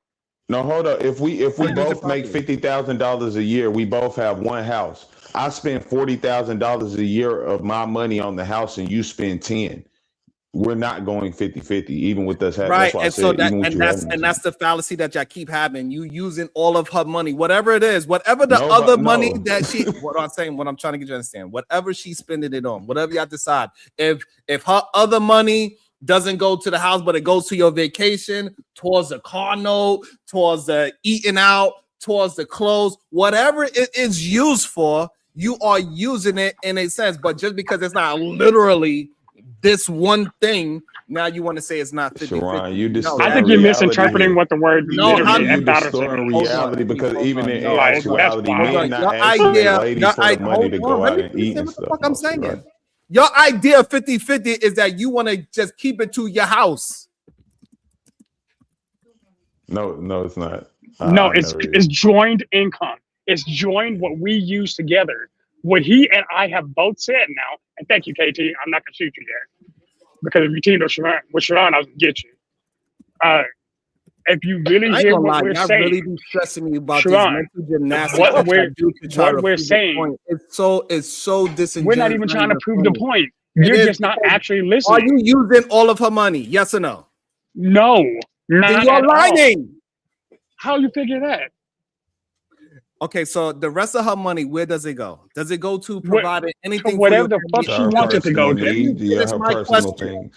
No, hold up. If we both make $50,000 a year, we both have one house. I spend $40,000 a year of my money on the house, and you spend 10. We're not going 50-50, even with us having. Right, That's why and so that, that's the fallacy that y'all keep having. You using all of her money, whatever it is, whatever the other money that she. What I'm trying to get you to understand, whatever she's spending it on, whatever y'all decide. If her other money doesn't go to the house, but it goes to your vacation, towards the car note, towards the eating out, towards the clothes, whatever it is used for, you are using it in a sense. But just because it's not literally this one thing, now you want to say it's not 50-50. I think you're misinterpreting what the word literally and distorting reality, because even in actuality, men not asking their ladies for the money to go out and eat and stuff. What I'm saying. Right? Your idea of 50-50 is that you want to just keep it to your house. No, it's not. No, it's joined income. It's joined what we use together. What he and I have both said now, and thank you, KT. I'm not gonna shoot you there because if you teamed with Sharon, I was gonna get you. If you really hear what we're saying, really be stressing me about Sharon, these mental gymnastics. what we're saying, it's so disingenuous. We're not even trying to prove the point. You're just not actually listening. Are you using all of her money? Yes or no? No. Then you're lying. How you figure that? Okay, so the rest of her money, where does it go? Does it go to providing anything? Whatever the fuck she wants it to go to. That's my question.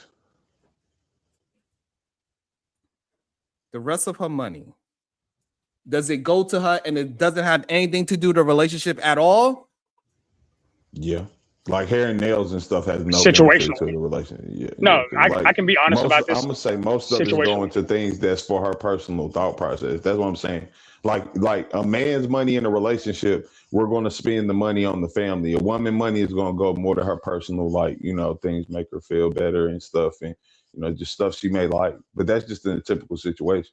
The rest of her money, does it go to her and it doesn't have anything to do with the relationship at all? Yeah. Like hair and nails and stuff has no situational to the relationship. Yeah, no, I can be honest about this. I'm gonna say most of it's going to things that's for her personal thought process. That's what I'm saying. Like a man's money in a relationship, we're going to spend the money on the family. A woman money is going to go more to her personal, things make her feel better and stuff, and just stuff she may like. But that's just in a typical situation.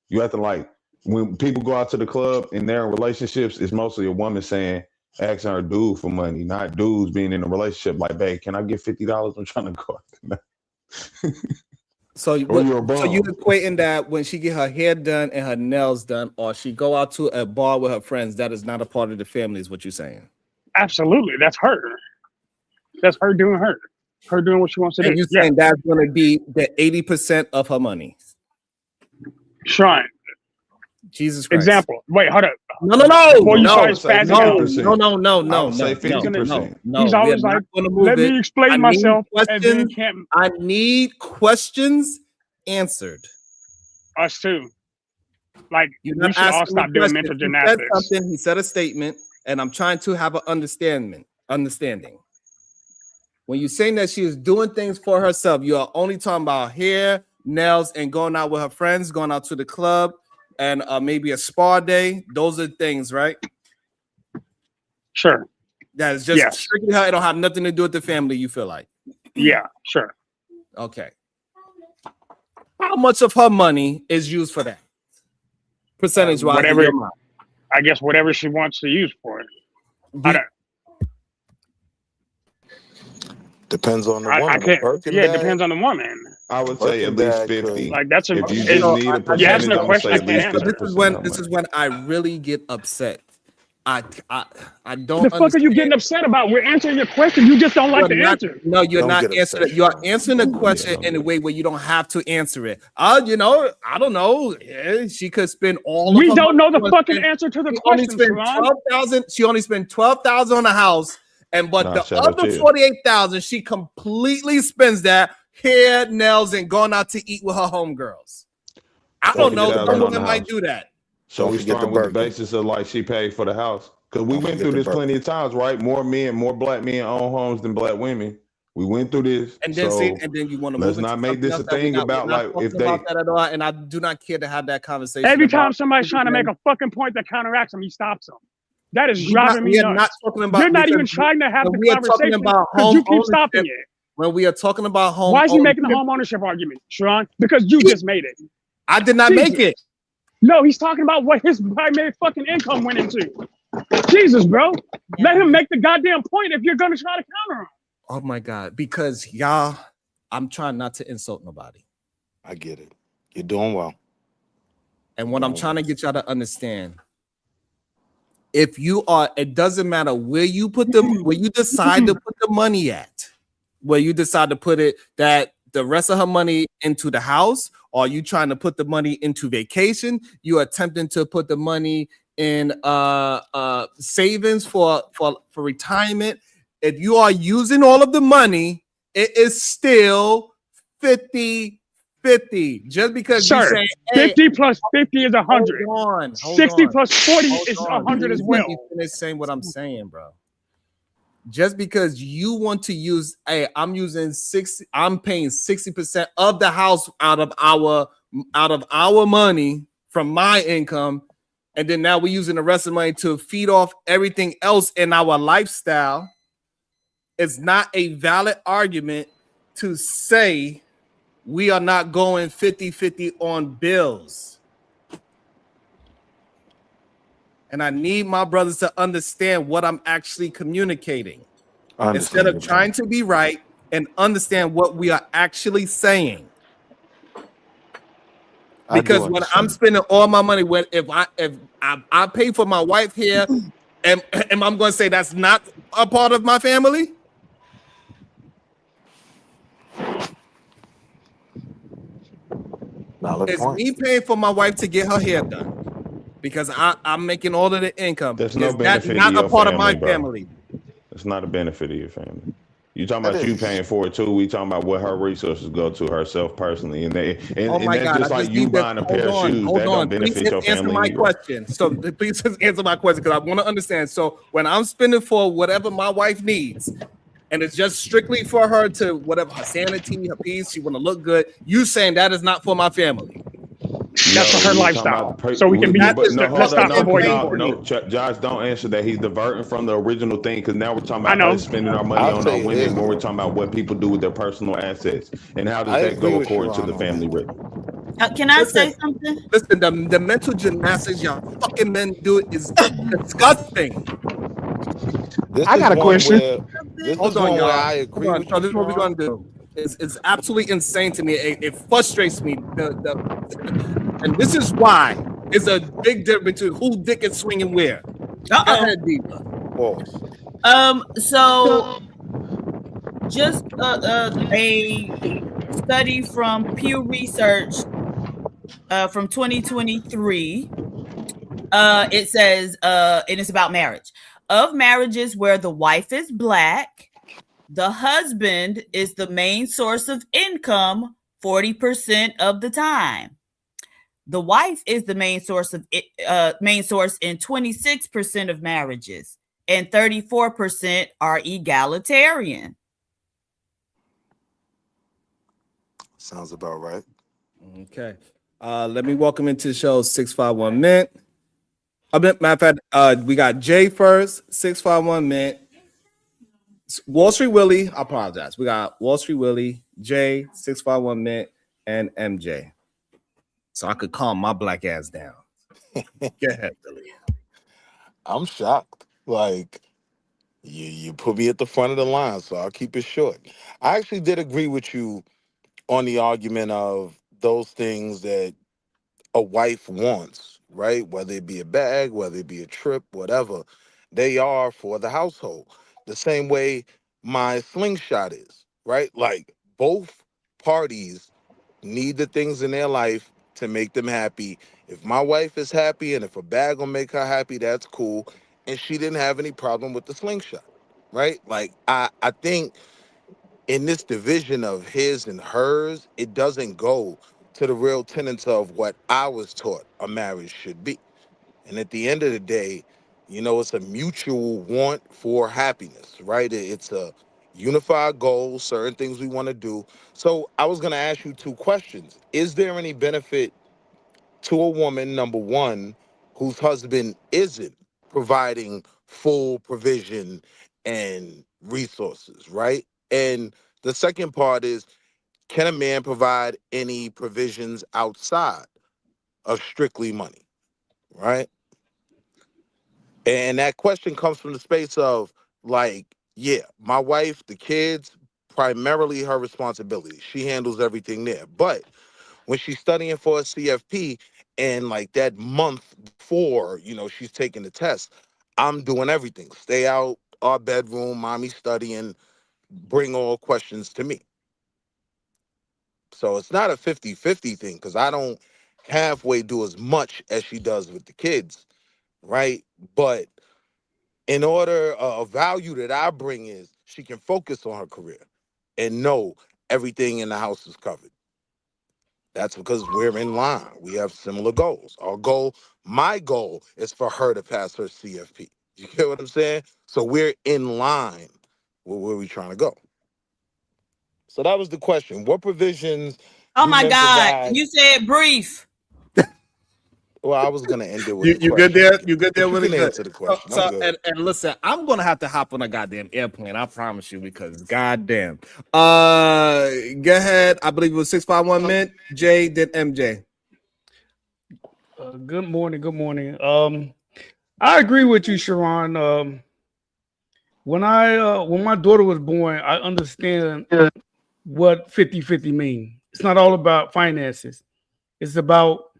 You have to when people go out to the club and they're in relationships, it's mostly a woman saying, asking her dude for money, not dudes being in a relationship like, babe, can I get $50? I'm trying to go out tonight. So you equating that when she get her hair done and her nails done, or she go out to a bar with her friends, that is not a part of the family, is what you're saying? Absolutely, that's her. That's her doing her. Her doing what she wants to do. And you're saying that's going to be the 80% of her money? Sean, Jesus Christ. Example. Wait, hold up. No. Before you start spazzing out. I would say 50%. No. He's always like, let me explain myself. And then can't. I need questions answered. Us too. Like, You're we not should all asking me stop doing questions. mental He gymnastics. said something. He said a statement, and I'm trying to have an understanding. When you're saying that she is doing things for herself, you are only talking about hair, nails, and going out with her friends, going out to the club, and maybe a spa day. Those are things, right? Sure. That is just strictly her. It don't have nothing to do with the family, you feel like? Yeah, sure. Okay. How much of her money is used for that? Percentage-wise? Whatever. I guess whatever she wants to use for it. Depends on the woman. I can't. Yeah, it depends on the woman. I would say at least 50. Like that's a. If you just need a percentage, I would say at least 50%. This is when I really get upset. I don't. The fuck are you getting upset about? We're answering your question. You just don't like the answer. No, you're not answering it. You are answering the question in a way where you don't have to answer it. I don't know. Yeah, she could spend all. We don't know the fucking answer to the question. She only spent $12,000 on a house, but the other $48,000 she completely spends that hair, nails, and going out to eat with her homegirls. I don't know. The woman might do that. So we start with the basis of like she paid for the house. Because we went through this plenty of times, right? More black men own homes than black women. We went through this. And then you want to let's not make this a thing about like if they that at all, and I do not care to have that conversation. Every time somebody's trying to make a fucking point that counteracts him, he stops them. That is driving me nuts. You're not even trying to have the conversation because you keep stopping it. When we are talking about home, why is he making the home ownership argument, Sharon? Because you just made it. I did not make it. No, he's talking about what his primary fucking income went into. Jesus, bro. Let him make the goddamn point if you're going to try to counter him. Oh, my God. Because, y'all, I'm trying not to insult nobody. I get it. You're doing well. And what I'm trying to get y'all to understand, if you are, it doesn't matter where you put where you decide to put the money at, where you decide to put it, that the rest of her money into the house, or you trying to put the money into vacation, you are attempting to put the money in savings for retirement. If you are using all of the money, it is still 50-50. Just because you say 50 plus 50 is 100. 60 plus 40 is 100 as well. Finish saying what I'm saying, bro. Just because you want to use, I'm paying 60% of the house out of our money from my income, and then now we're using the rest of the money to feed off everything else in our lifestyle. It's not a valid argument to say we are not going 50-50 on bills. And I need my brothers to understand what I'm actually communicating. Instead of trying to be right and understand what we are actually saying. Because when I'm spending all my money, if I pay for my wife here, and I'm going to say that's not a part of my family? It's me paying for my wife to get her hair done. Because I'm making all of the income. There's no benefit not a part of my family. It's not a benefit of your family. You talking about you paying for it too. We talking about what her resources go to herself personally, and that's just like you buying a pair of shoes that don't benefit your family. Answer my question. So please just answer my question because I want to understand. So when I'm spending for whatever my wife needs, and it's just strictly for her to whatever her sanity, her peace, she want to look good. You saying that is not for my family. That's for her lifestyle. So we can be. Let's stop avoiding. No, Josh, don't answer that. He's diverting from the original thing because now we're talking about us spending our money on our women when we're talking about what people do with their personal assets and how does that go according to the family rhythm. Can I say something? Listen, the mental gymnastics y'all fucking men do is disgusting. I got a question. Hold on, y'all. I agree. This is what we're gonna do. It's absolutely insane to me. It frustrates me. And this is why it's a big difference between who dick is swinging where. Go ahead, Diva. So just a study from Pew Research from 2023 It says, and it's about marriage. Of marriages where the wife is Black, the husband is the main source of income 40% of the time. The wife is the main source in 26% of marriages, and 34% are egalitarian. Sounds about right. Okay. Let me welcome into the show 651 Mint. Matter of fact, we got Jay first, 651 Mint. Wall Street Willie, I apologize. We got Wall Street Willie, Jay, 651 Mint, and MJ. So I could calm my black ass down. Go ahead, Billy. I'm shocked. Like, you put me at the front of the line, so I'll keep it short. I actually did agree with you on the argument of those things that a wife wants, right? Whether it be a bag, whether it be a trip, whatever, they are for the household. The same way my slingshot is, right? Like, both parties need the things in their life to make them happy. If my wife is happy and if a bag will make her happy, that's cool. And she didn't have any problem with the slingshot, right? Like, I think in this division of his and hers, it doesn't go to the real tenets of what I was taught a marriage should be. And at the end of the day, you know, it's a mutual want for happiness, right? It's a unified goal, certain things we want to do. So I was going to ask you two questions. Is there any benefit to a woman, number one, whose husband isn't providing full provision and resources, right? And the second part is, can a man provide any provisions outside of strictly money, right? And that question comes from the space of, like, yeah, my wife, the kids, primarily her responsibility. She handles everything there. But when she's studying for a CFP and like that month before, you know, she's taking the test, I'm doing everything. Stay out our bedroom, mommy studying, bring all questions to me. So it's not a 50-50 thing, because I don't halfway do as much as she does with the kids, right? But in order, a value that I bring is she can focus on her career and know everything in the house is covered. That's because we're in line. We have similar goals. My goal is for her to pass her CFP. You get what I'm saying? So we're in line with where we're trying to go. So that was the question. What provisions Oh do my men God. provide? You said brief. Well, I was gonna end it with a You question. good there? You good there? But you Really can good. answer the question. I'm So good. and listen, I'm gonna have to hop on a goddamn airplane. I promise you, because goddamn. Go ahead. I believe it was 651 Mint. Jay, then MJ. Good morning. Good morning. I agree with you, Sharon. When my daughter was born, I understand what 50-50 mean. It's not all about finances. It's about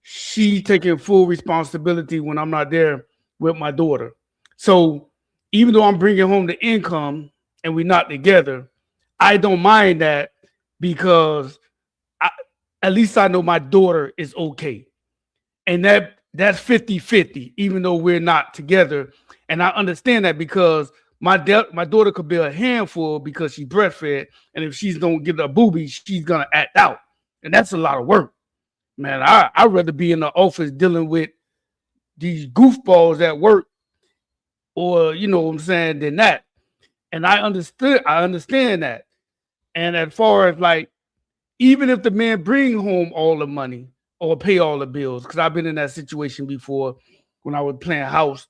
she taking full responsibility when I'm not there with my daughter. So even though I'm bringing home the income and we're not together, I don't mind that, because at least I know my daughter is okay. And that's 50-50, even though we're not together. And I understand that, because my daughter could be a handful because she's breastfed, and if she's don't get a boobie, she's gonna act out, and that's a lot of work, man. I'd rather be in the office dealing with these goofballs at work, or you know what I'm saying, than that. And I understand that. And as far as like, even if the man bring home all the money or pay all the bills, because I've been in that situation before when I was playing house,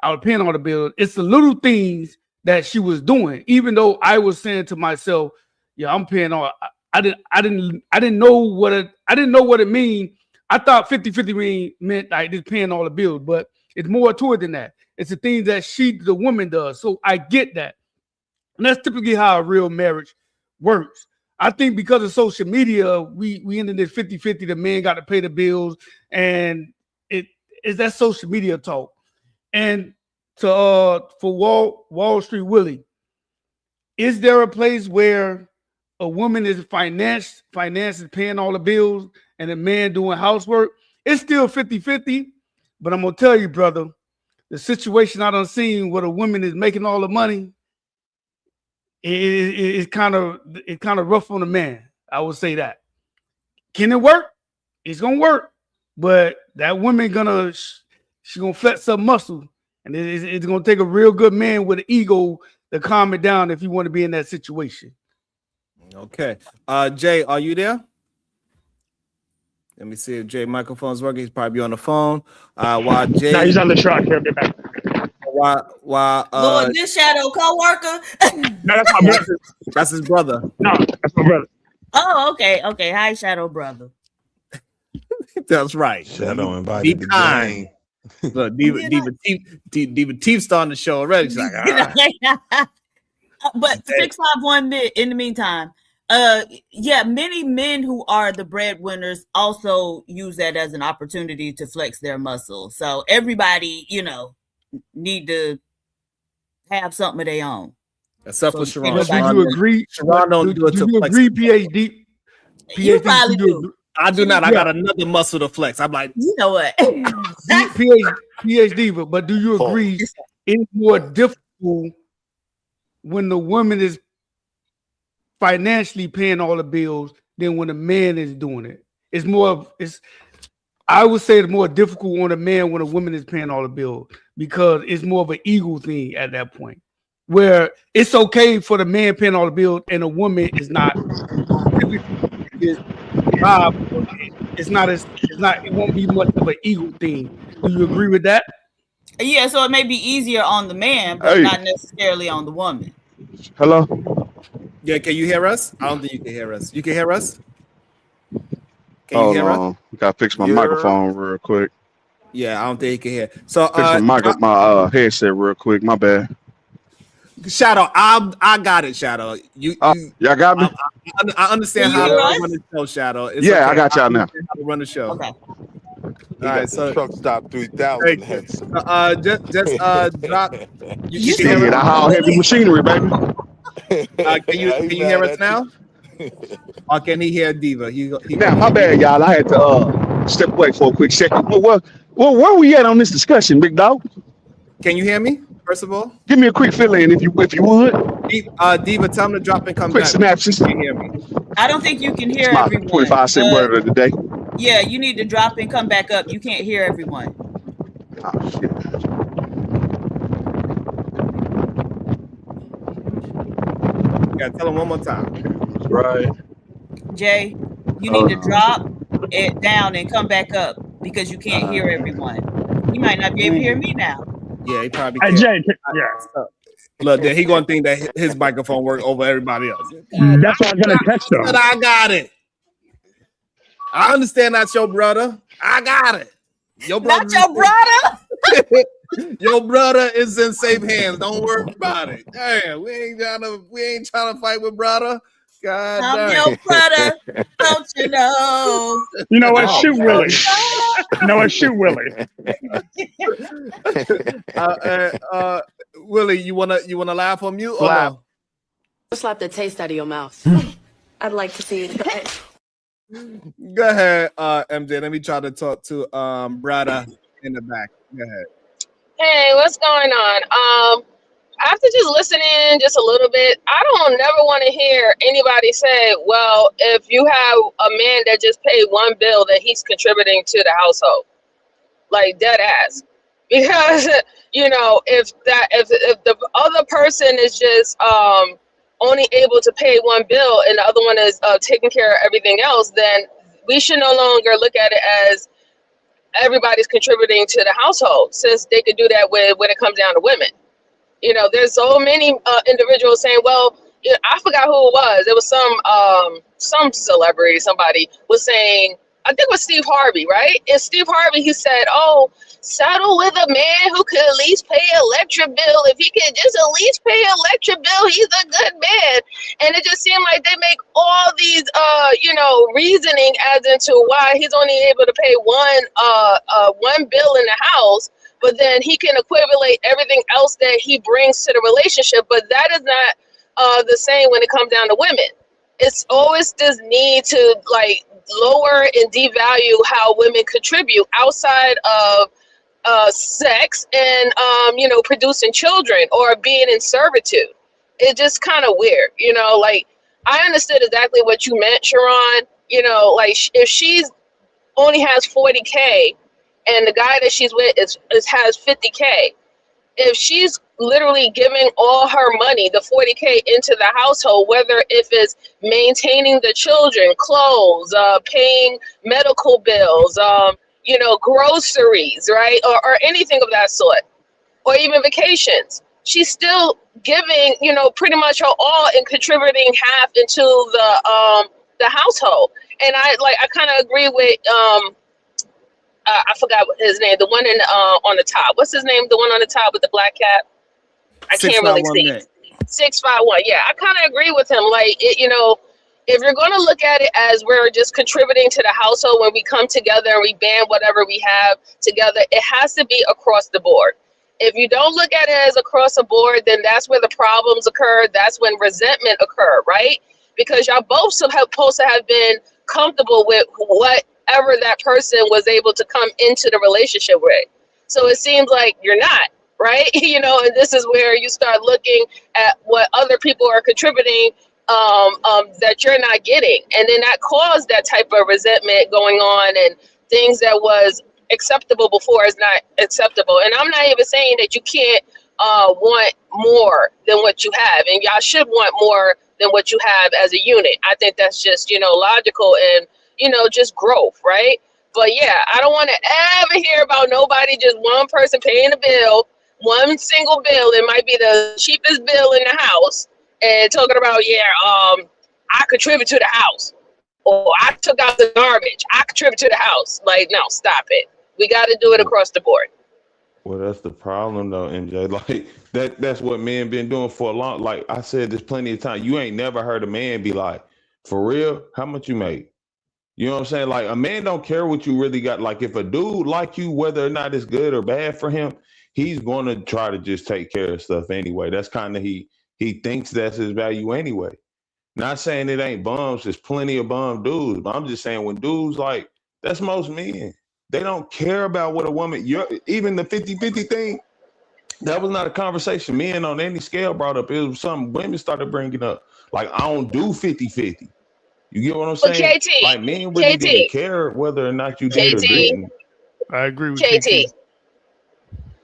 I was paying all the bills. It's the little things that she was doing, even though I was saying to myself, "Yeah, I'm paying all." I didn't know what it mean. I thought 50-50 meant like just paying all the bills, but it's more to it than that. It's the things that the woman does. So I get that, and that's typically how a real marriage works. I think because of social media, we ended this 50-50. The man got to pay the bills, and it is that social media talk. And for Wall Street Willie, is there a place where a woman is finances paying all the bills and a man doing housework? It's still 50-50, But I'm gonna tell you, brother, the situation I done seen where a woman is making all the money, it's kind of rough on the man. I would say that. Can it work? It's gonna work, but that woman she gonna flex some muscle, and it's gonna take a real good man with an ego to calm it down if you want to be in that situation. Okay. Jay, are you there? Let me see if Jay microphone's working. He's probably on the phone. While Jay, No, he's on the truck. He'll get back. While Lord, this shadow co-worker. No, that's my brother. That's his brother. No, that's my brother. Oh, okay. Hi, shadow brother. That's right. Shadow invited the gang. Look, Diva Teeth starting the show already. She's like, But 651 in the meantime, many men who are the breadwinners also use that as an opportunity to flex their muscle. So everybody, need to have something of their own. Except for Sharon. Do you agree? Sharon don't do it to flex. PhD? You probably do. I do not. I got another muscle to flex. I'm like, you know what? PhD, but do you agree it's more difficult when the woman is financially paying all the bills than when the man is doing it? I would say it's more difficult on a man when a woman is paying all the bills because it's more of an ego thing at that point, where it's okay for the man paying all the bills and a woman is not. It won't be much of an ego thing. Do you agree with that? Yeah, so it may be easier on the man, but not necessarily on the woman. Hello? Yeah, can you hear us? I don't think you can hear us. You can hear us? Can you hear us? Gotta fix my microphone real quick. Yeah, I don't think you can hear. So fix my headset real quick. My bad. Shadow, I got it, Shadow. Y'all got me? I understand how to run the show, Shadow. It's yeah, okay. I got y'all now. How to run the show. Okay. All right, so truck stop 3000 heads. Just drop. You can hear us? I haul heavy machinery, baby. Can you hear us now? Or can he hear Diva? Now, my bad, y'all. I had to step away for a quick second. Well, where we at on this discussion, big dog? Can you hear me? First of all, give me a quick fill in if you would. Diva, tell him to drop and come quick back. synopsis. Can you hear me? I don't think you can hear My everyone. 25-cent word of the day. Yeah, you need to drop and come back up. You can't hear everyone. Oh shit. Yeah, tell him one more time. Right. Jay, you need to drop it down and come back up because you can't hear everyone. You might not be able to hear me now. Yeah, he probably Hey, can't. Jay, yeah. Look, then he gonna think that his microphone work over everybody else. That's why I'm gonna text him. But I got it. I understand that's your brother. I got it. Your brother. Not your brother. Your brother is in safe hands. Don't worry about it. Damn, we ain't trying to fight with brother. God I'm damn. your brother. Don't you know? You know what? Shoot Willie. You know what? Shoot Willie. Willie, you wanna laugh on mute or no? Slap the taste out of your mouth. I'd like to see it. Go ahead, MJ. Let me try to talk to brother in the back. Go ahead. Hey, what's going on? After just listening just a little bit, I don't never want to hear anybody say, well, if you have a man that just paid one bill, that he's contributing to the household. Like dead ass. Because, if the other person is just only able to pay one bill and the other one is taking care of everything else, then we should no longer look at it as everybody's contributing to the household, since they could do that when it comes down to women. There's so many individuals saying, well, I forgot who it was. It was some celebrity, somebody was saying, I think it was Steve Harvey, right? And Steve Harvey, he said, oh, settle with a man who could at least pay electric bill. If he could just at least pay electric bill, he's a good man. And it just seemed like they make all these, reasoning as into why he's only able to pay one bill in the house, but then he can equivalent everything else that he brings to the relationship. But that is not the same when it comes down to women. It's always this need to lower and devalue how women contribute outside of sex and producing children or being in servitude. It's just kind of weird, like I understood exactly what you meant, Sharon. Like if she's only has 40K and the guy that she's with has 50K, if she's literally giving all her money, the 40K, into the household, whether if it's maintaining the children, clothes, paying medical bills, groceries, right, or anything of that sort, or even vacations, she's still giving, pretty much her all and contributing half into the household. And I kind of agree with I forgot his name, the one on the top. What's his name? The one on the top with the black cap. I can't really see. 651. Yeah, I kind of agree with him. Like, if you're going to look at it as we're just contributing to the household when we come together and we band whatever we have together, it has to be across the board. If you don't look at it as across the board, then that's where the problems occur. That's when resentment occur, right? Because y'all both supposed to have been comfortable with whatever that person was able to come into the relationship with. So it seems like you're not, right? And this is where you start looking at what other people are contributing that you're not getting. And then that caused that type of resentment going on, and things that was acceptable before is not acceptable. And I'm not even saying that you can't want more than what you have, and y'all should want more than what you have as a unit. I think that's just, logical and, just growth, right? But yeah, I don't want to ever hear about nobody, just one person paying the bill, one single bill. It might be the cheapest bill in the house, and talking about, I contribute to the house, or I took out the garbage, I contribute to the house. Like, no, stop it. We got to do it across the board. Well, that's the problem though, MJ. Like that's what men been doing for a long. Like I said this plenty of times. You ain't never heard a man be like, for real, how much you make? You know what I'm saying? Like a man don't care what you really got. Like if a dude like you, whether or not it's good or bad for him, he's gonna try to just take care of stuff anyway. That's kind of he thinks that's his value anyway. Not saying it ain't bums, there's plenty of bum dudes, but I'm just saying when dudes like, that's most men. They don't care about what a woman, even the 50-50 thing, that was not a conversation men on any scale brought up. It was something women started bringing up. Like, I don't do 50-50. You get what I'm saying? KT, like, men really didn't care whether or not you did or didn't. I agree with KT.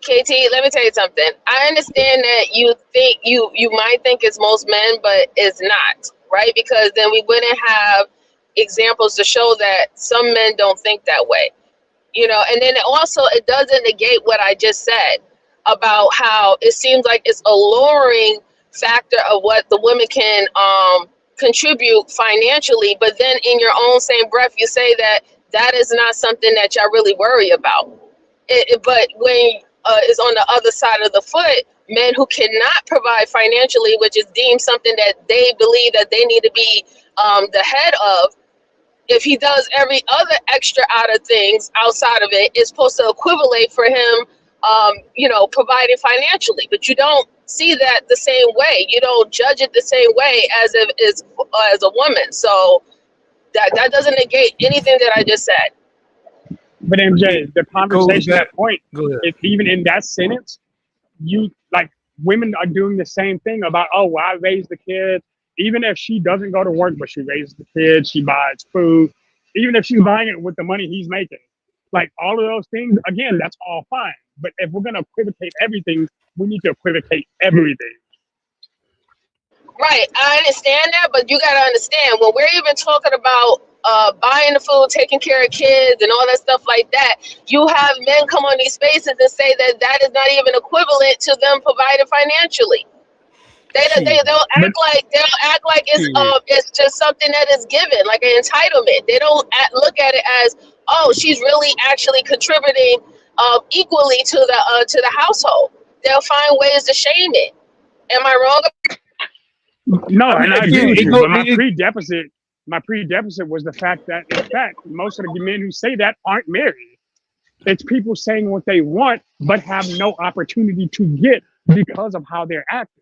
KT, let me tell you something. I understand that you think you might think it's most men, but it's not, right? Because then we wouldn't have examples to show that some men don't think that way. And then it doesn't negate what I just said about how it seems like it's a lowering factor of what the women can contribute financially, but then in your own same breath you say that is not something that y'all really worry about. But when is on the other side of the foot, men who cannot provide financially, which is deemed something that they believe that they need to be the head of, if he does every other extra out of things outside of it, it's supposed to equivalent for him, providing financially. But you don't see that the same way. You don't judge it the same way as if it's as a woman. So that doesn't negate anything that I just said. But MJ, the conversation at that point, if even in that sentence, women are doing the same thing about, oh, well, I raised the kids. Even if she doesn't go to work, but she raises the kids, she buys food, even if she's buying it with the money he's making, like all of those things, again, that's all fine. But if we're going to equivocate everything, we need to equivocate everything. Right, I understand that, but you got to understand, when we're even talking about buying the food, taking care of kids, and all that stuff like that, you have men come on these spaces and say that is not even equivalent to them providing financially. They'll act like it's just something that is given, like an entitlement. They don't look at it as, oh, she's really actually contributing equally to the household. They'll find ways to shame it. Am I wrong? No, and I agree with you. But my pre-deficit was the fact that, in fact, most of the men who say that aren't married. It's people saying what they want, but have no opportunity to get because of how they're acting.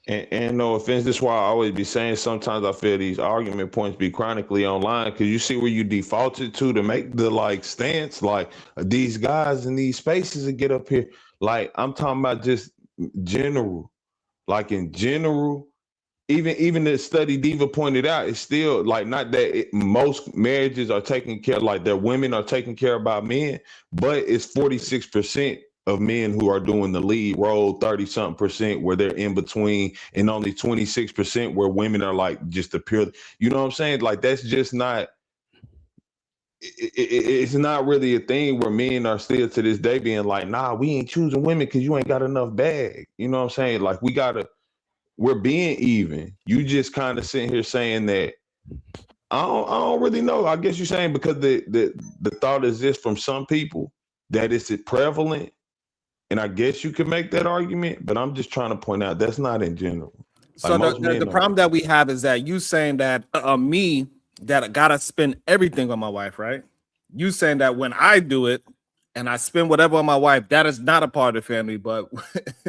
And no offense, this is why I always be saying sometimes I feel these argument points be chronically online because you see where you defaulted to make the like stance, like these guys in these spaces that get up here. Like I'm talking about just general, like in general. Even the study Diva pointed out, it's still like not that most marriages are taken care, like their women are taken care of by men, but it's 46% of men who are doing the lead role, 30-something% where they're in between, and only 26% where women are like just the pure, you know what I'm saying? Like that's just not, it's not really a thing where men are still to this day being like, nah, we ain't choosing women because you ain't got enough bag. You know what I'm saying? Like we're being even. You just kind of sitting here saying that I don't really know. I guess you're saying because the thought exists from some people that it's prevalent, and I guess you could make that argument. But I'm just trying to point out that's not in general. So the problem that we have is that you saying that me that gotta spend everything on my wife, right? You saying that when I do it and I spend whatever on my wife, that is not a part of the family, but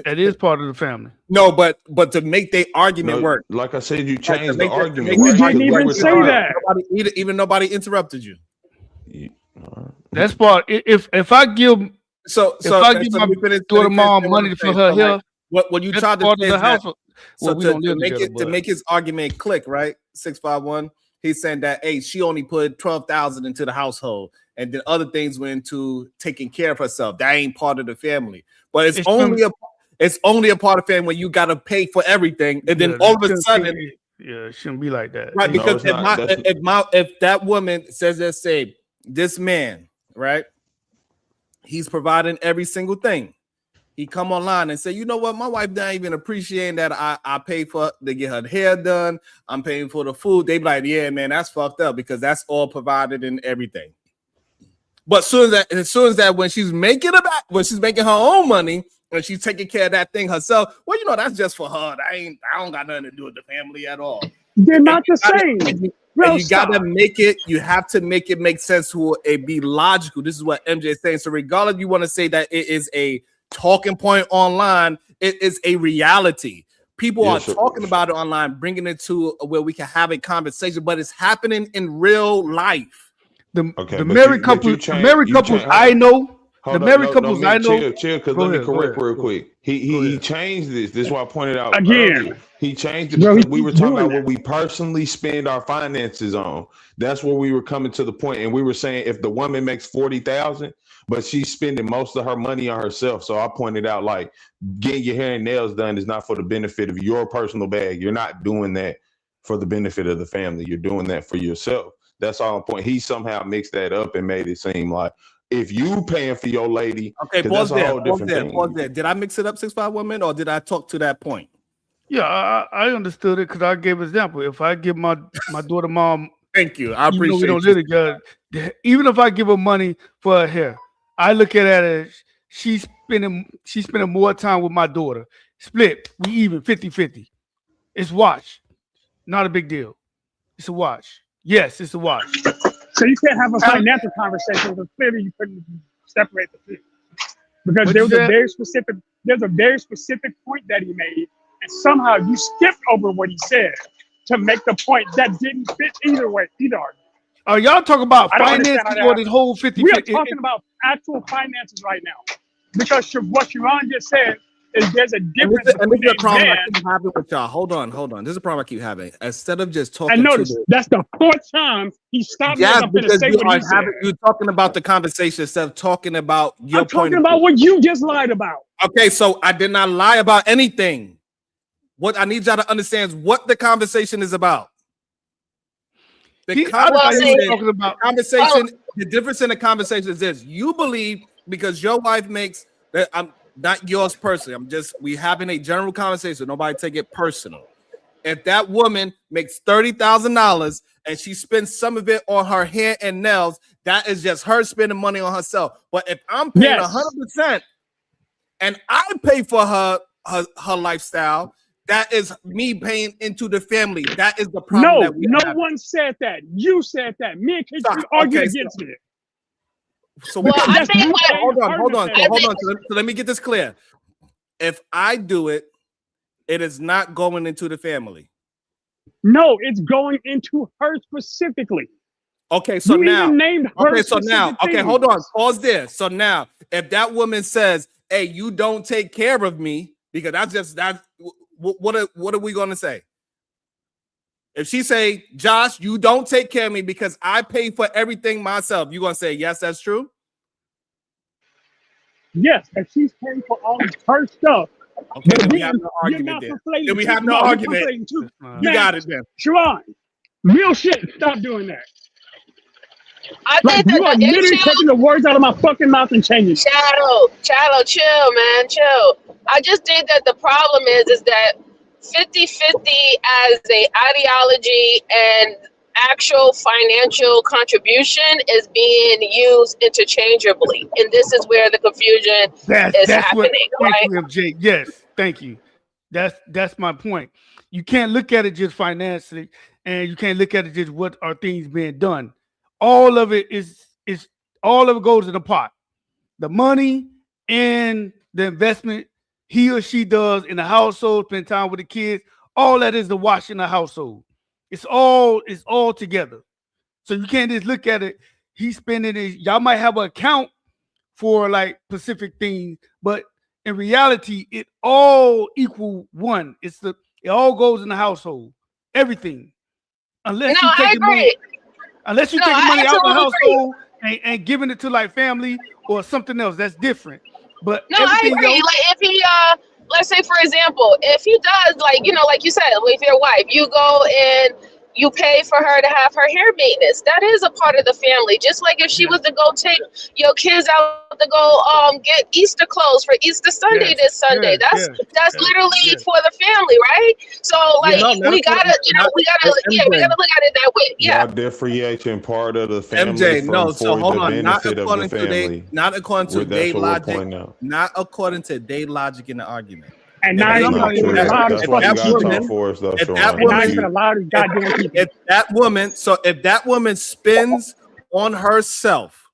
it is part of the family. No, but to make the argument work, like I said, you changed the argument. You Right? didn't even say that. Nobody interrupted you. That's part. If I give my daughter mom money for her hair, what you tried to say is that, so to make his argument click, right? 651. He's saying that she only put 12,000 into the household, and then other things went into taking care of herself. That ain't part of the family, but it's only a part of the family when you gotta pay for everything, and then all of a sudden, it shouldn't be like that, right? Because if that woman says that, say this man, right? He's providing every single thing. He come online and say, you know what, my wife not even appreciating that I pay for to get her hair done. I'm paying for the food. They be like, yeah, man, that's fucked up because that's all provided and everything. But as soon as that when she's making her own money and she's taking care of that thing herself, well, you know, that's just for her. I don't got nothing to do with the family at all. They're not the same. You gotta make it. You have to make it make sense to be logical. This is what MJ is saying. So regardless, if you want to say that it is a talking point online, it is a reality. People are talking about it online, bringing it to where we can have a conversation, but it's happening in real life. The married couples I know. The married couples I know. Chill, because let me correct real quick. He changed this. This is why I pointed out again. Earlier. He changed it because we were talking about what we personally spend our finances on. That's where we were coming to the point, and we were saying if the woman makes 40,000, but she's spending most of her money on herself. So I pointed out like getting your hair and nails done is not for the benefit of your personal bag. You're not doing that for the benefit of the family. You're doing that for yourself. That's all I'm pointing. He somehow mixed that up and made it seem like if you paying for your lady, okay, pause there. Did I mix it up 651 women or did I talk to that point? Yeah, I understood it because I gave an example. If I give my daughter mom, thank you, I appreciate. We don't live together. Even if I give her money for her hair, I look at it as she's spending more time with my daughter. Split, we even 50-50. It's wash, not a big deal. It's a wash. Yes, it's a wash. So you can't have a financial conversation because clearly you couldn't separate the two. Because there's a very specific point that he made, and somehow you skipped over what he said to make the point that didn't fit either way, either. Are y'all talking about finances or this whole 50-50? We are talking about actual finances right now. Because what Sharon just said is there's a difference. And this is a problem I keep having with y'all. Hold on. This is a problem I keep having. Instead of just talking, and notice that's the fourth time he stopped. Yeah, because you're talking about the conversation instead of talking about your point. I'm talking about what you just lied about. Okay, so I did not lie about anything. What I need y'all to understand is what the conversation is about. The difference in the conversation is this: you believe because your wife makes that. I'm not yours personally. We having a general conversation. Nobody take it personal. If that woman makes $30,000 and she spends some of it on her hair and nails, that is just her spending money on herself. But if I'm paying 100% and I pay for her lifestyle, that is me paying into the family. That is the problem. No one said that. You said that. Me and Kate argued against it. So hold on. So let me get this clear. If I do it It is not going into the family. No, it's going into her specifically. Okay, so You now, even named her okay, so now, specific okay, hold on, things. pause there. So now, if that woman says, "Hey, you don't take care of me," because what are we going to say? If she say, "Josh, you don't take care of me because I pay for everything myself," you gonna say, "Yes, that's true"? Yes, and she's paying for all of her stuff. Okay, But then we have again, no you're argument not there. conflating Then we two. have no No, you're argument. conflating two. You got it then. Sharon, real shit. Stop doing that. I Like, think that you are the literally issue, taking the words out of my fucking mouth and changing it. Shadow, chill, man, chill. I just think that the problem is that 50-50 as a ideology and actual financial contribution is being used interchangeably. And this is where the confusion is That's what. happening, Thank right? you, MJ. Yes, thank you. That's my point. You can't look at it just financially, and you can't look at it just what are things being done. All of it is all of it goes in the pot. The money and the investment he or she does in the household, spend time with the kids. All that is the wash in the household. It's all together. So you can't just look at it. He's spending it. Y'all might have an account for like specific things, but in reality, it all equal one. It all goes in the household. Everything. Unless No, you I taking money, agree. unless you No, taking I money out the absolutely agree. household and giving it to like family or something else, that's different. But No, I everything agree. else, Like if he let's say for example, if he does, like, you know, like you said, with your wife, you go and you pay for her to have her hair maintenance. That is a part of the family. Just like if she was to go take your kids out to go get Easter clothes for Easter Sunday this Sunday. That's literally for the family, right? So like we gotta, we gotta look at it that way. Yeah. Y'all differentiating part of the family MJ, no. So for hold the on. Not benefit of the according to family. not according to That's their what we're logic. pointing out. Not according to their logic in the argument. And If now they you're not talking to true. the loudest That's why you fucking gotta talk woman. for us, though, if Sharon. that And now woman, you're to the loudest goddamn people. if that woman spends on herself,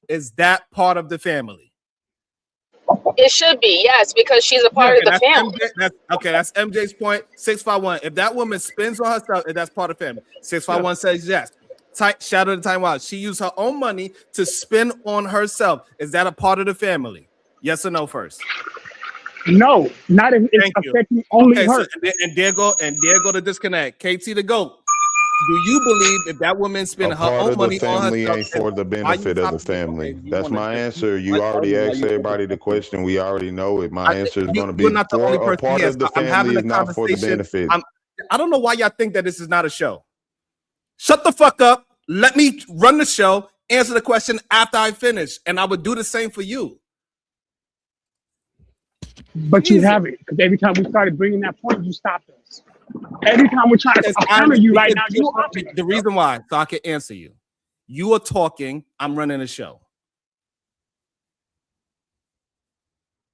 is that part of the family? It should be, yes, because she's a part of the family. That's MJ's point. 651. If that woman spends on herself, that's part of the family. 651 says yes. Shadow the time out. She used her own money to spend on herself. Is that a part of the family? Yes or no first? No, not if it's affecting only her. So, and there go the disconnect. KT the GOAT. Do you believe if that woman spend her own money on family herself, ain't for the benefit of the family? That's my answer. You already asked everybody the question. We already know it. My answer is going to be you're not the only for a person part here, of the so I'm having family a is not for the conversation. benefit. I don't know why y'all think that this is not a show. Shut the fuck up. Let me run the show. Answer the question after I finish, and I would do the same for you. But you haven't, because every time we started bringing that point, you stopped us. Every time we're trying to counter you right now, you hopping. The reason why, so I can answer you. You are talking. I'm running a show.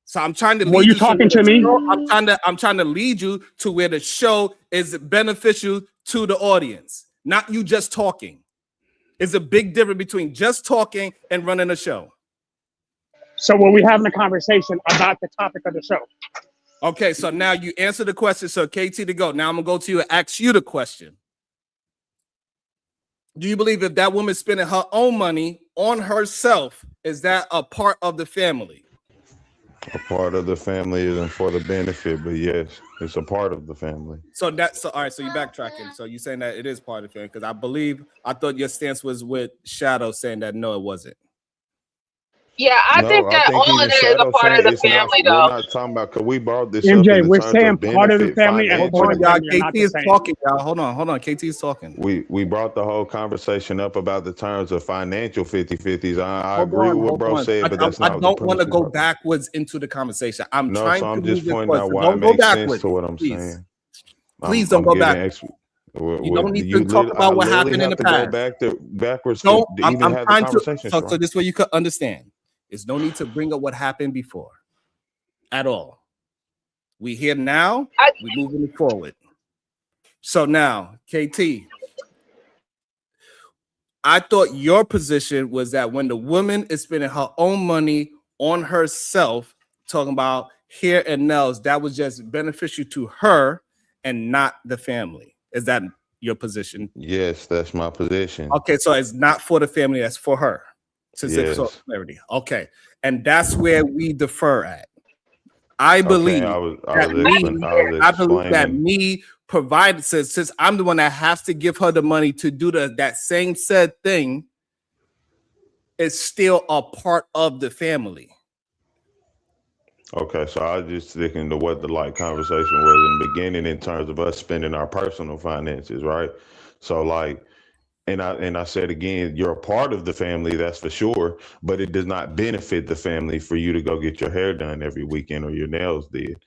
So I'm trying to. Were you talking to me? I'm trying to lead you to where the show is beneficial to the audience, not you just talking. It's a big difference between just talking and running a show. So were we having a conversation about the topic of the show? Okay, so now you answer the question. So KT to go. Now I'm gonna go to you and ask you the question. Do you believe if that woman spending her own money on herself, is that a part of the family? A part of the family isn't for the benefit, but yes, it's a part of the family. So all right. So you're backtracking. So you're saying that it is part of the family, because I thought your stance was with Shadow saying that no, it wasn't. Yeah, I think that all of that is a part of the family, though. We're not talking about, because we brought this MJ, up in we're terms saying of part of the benefit, family and financial. part of the family are not KT the is same. talking, y'all. Hold on. KT is talking. We brought the whole conversation up about the terms of financial 50-50s. I agree with what bro said, but that's not. I don't want to go backwards into the conversation. I'm trying to I'm move just it pointing forward. out So why don't it go makes backwards, sense to what I'm please. saying. Please don't go backwards. You don't need to talk about what happened in the past. Go backwards to even have the conversation. So this way you could understand. There's no need to bring up what happened before at all. We here now. We're moving forward. So now, KT, I thought your position was that when the woman is spending her own money on herself, talking about hair and nails, that was just beneficial to her and not the family. Is that your position? Yes, that's my position. Okay, so it's not for the family, that's for her. Yes. Clarity. Okay, and that's where we defer at. I believe I was believe that explaining. me provided, since I'm the one that has to give her the money to do that same said thing, is still a part of the family. Okay, so I was just sticking to what the conversation was in the beginning in terms of us spending our personal finances, right? So and I said again, you're a part of the family, that's for sure, but it does not benefit the family for you to go get your hair done every weekend or your nails did.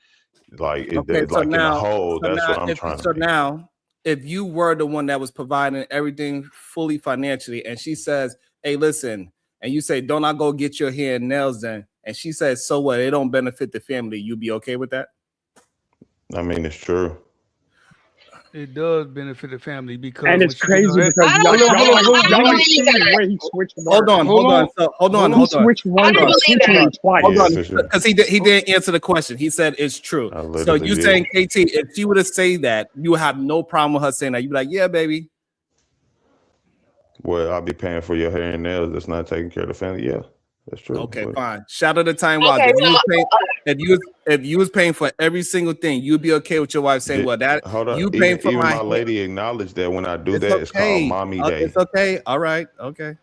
In a whole, that's what I'm trying to make. Now, if you were the one that was providing everything fully financially, and she says, "Hey, listen," and you say, "Don't I go get your hair and nails done?" and she says, "So what? It don't benefit the family." You be okay with that? I mean, it's true. It does benefit the family because, and it's crazy because Hold on. Switch one intentionally twice. Hold on, because he didn't answer the question. He said it's true. So you saying, KT, if she were to say that, you would have no problem with her saying that. You'd be like, "Yeah, baby." Well, I'll be paying for your hair and nails. That's not taking care of the family. Yeah, that's true. Okay, fine. Shout out to Time Wild. If you was paying for every single thing, you'd be okay with your wife saying, "Well, that hold on." You paying for even my lady acknowledged that when I do that, it's called mommy day. It's okay. All right. Okay.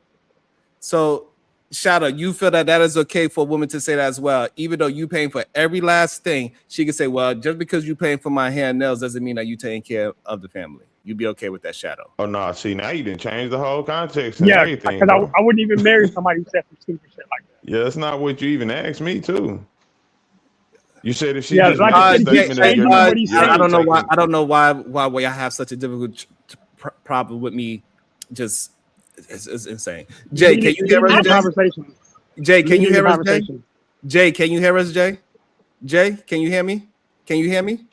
So, shout out. You feel that is okay for a woman to say that as well, even though you paying for every last thing. She can say, "Well, just because you paying for my hair and nails doesn't mean that you taking care of the family." You'd be okay with that, Shadow? Oh no! See, now you didn't change the whole context and yeah, everything. Because I wouldn't even marry somebody who said some stupid shit like that. Yeah, that's not what you even asked me too. You said if she Yeah, just like made I a said, statement that you're I not. don't know why. I don't know why y'all have such a difficult problem with me. Just it's insane. Jay, can you hear us? Jay, can you hear us? Jay, can you hear us? Jay, can you hear me? Can you hear me?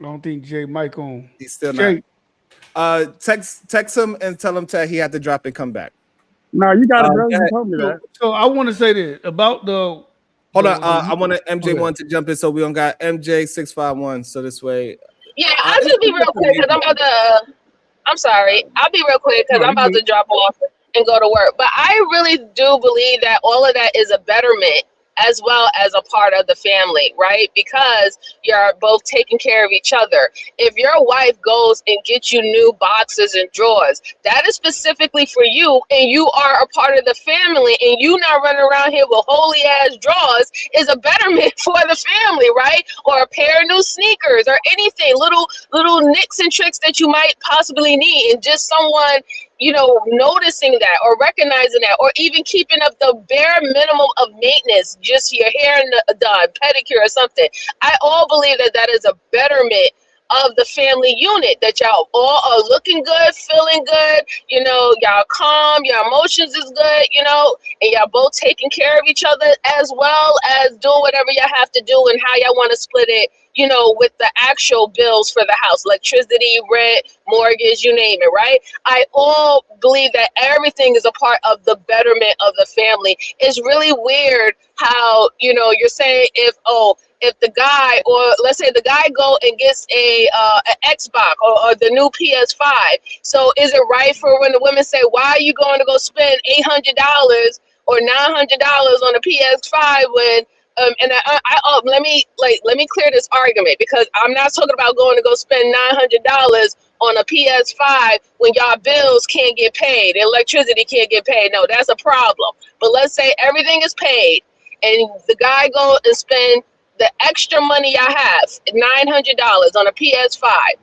I don't think Jay mic on. He's still Jay. not. Text him and tell him he had to drop and come back. No, you got it, bro. You told me that. So I want to say this about the. Hold on. I want MJ1 to jump in, so we don't got MJ651. So this way. Yeah, I'll just be real quick because I'm about to. I'm sorry. I'll be real quick because I'm about to drop off and go to work. But I really do believe that all of that is a betterment as well as a part of the family, right? Because you're both taking care of each other. If your wife goes and gets you new boxes and drawers, that is specifically for you, and you are a part of the family, and you not running around here with holy ass drawers is a betterment for the family, right? Or a pair of new sneakers or anything, little nicks and tricks that you might possibly need, and just someone, noticing that or recognizing that, or even keeping up the bare minimum of maintenance, just your hair done, pedicure or something. I all believe that is a betterment of the family unit, that y'all all are looking good, feeling good, y'all calm, your emotions is good, and y'all both taking care of each other as well as doing whatever y'all have to do and how y'all want to split it, with the actual bills for the house, electricity, rent, mortgage, you name it, right? I all believe that everything is a part of the betterment of the family. It's really weird how, you're saying if the guy, or let's say the guy go and gets an Xbox or the new PS5. So is it right for when the women say, "Why are you going to go spend $800 or $900 on a PS5 when?" Let me clear this argument, because I'm not talking about going to go spend $900 on a PS5 when y'all bills can't get paid, electricity can't get paid. No, that's a problem. But let's say everything is paid, and the guy go and spend the extra money y'all have, $900 on a PS5.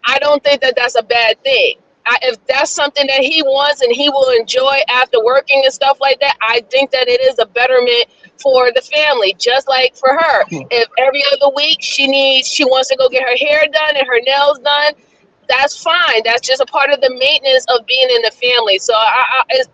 I don't think that that's a bad thing. If that's something that he wants and he will enjoy after working and stuff like that, I think that it is a betterment for the family. Just like for her, if every other week she wants to go get her hair done and her nails done, that's fine. That's just a part of the maintenance of being in the family. So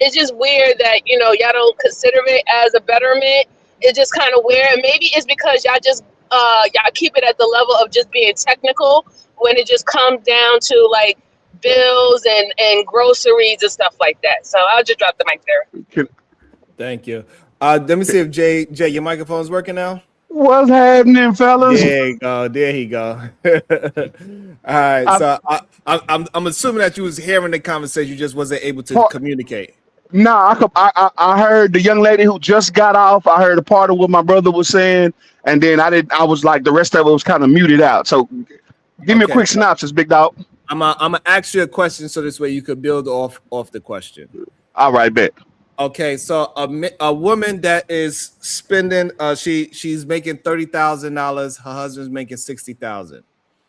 it's just weird that y'all don't consider it as a betterment. It's just kind of weird. And maybe it's because y'all just y'all keep it at the level of just being technical, when it just comes down to like bills and groceries and stuff like that. So I'll just drop the mic there. Thank you. Let me see if Jay, your microphone's working now. What's happening, fellas? There you go. There he go. All right. So I'm assuming that you was hearing the conversation. You just wasn't able to communicate. Nah, I heard the young lady who just got off. I heard a part of what my brother was saying, and then I was like, the rest of it was kind of muted out. So give me a quick synopsis, big dog. I'm gonna ask you a question so this way you could build off the question. All right, bet. Okay, so a woman that is spending she's making $30,000. Her husband's making $60,000.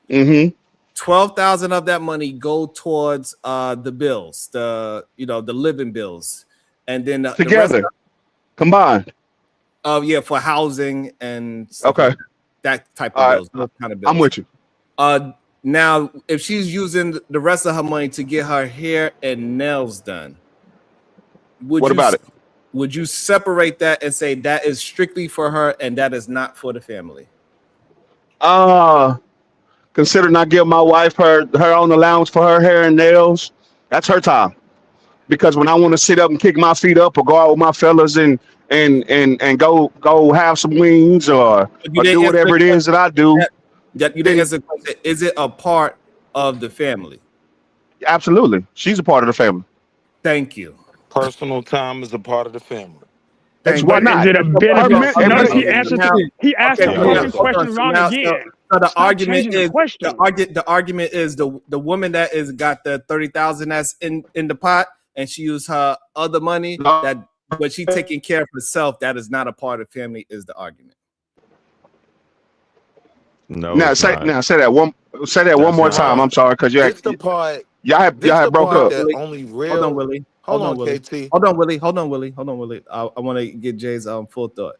Mm-hmm. 12,000 of that money go towards the bills, the living bills, and then Together, combined. Yeah, for housing and stuff like that type of bills. Those kind of bills. I'm with you. Now, if she's using the rest of her money to get her hair and nails done, what about it? Would you separate that and say that is strictly for her and that is not for the family? Consider not giving my wife her own allowance for her hair and nails. That's her time. Because when I want to sit up and kick my feet up or go out with my fellas and go have some wings or do whatever it is that I do. You didn't answer the question. Is it a part of the family? Absolutely. She's a part of the family. Thank you. Personal time is a part of the family. That's why not. Is it a benefit? Notice he asked the fucking question wrong again. So the argument is the argument is the woman that is got the 30,000 that's in the pot and she used her other money but she taking care of herself, that is not a part of family, is the argument. No. Say that one more time. I'm sorry, because it's the part. Y'all have broke up. Hold on, Willie. Hold on, Willie. KT. Hold on, Willie. I want to get Jay's full thought.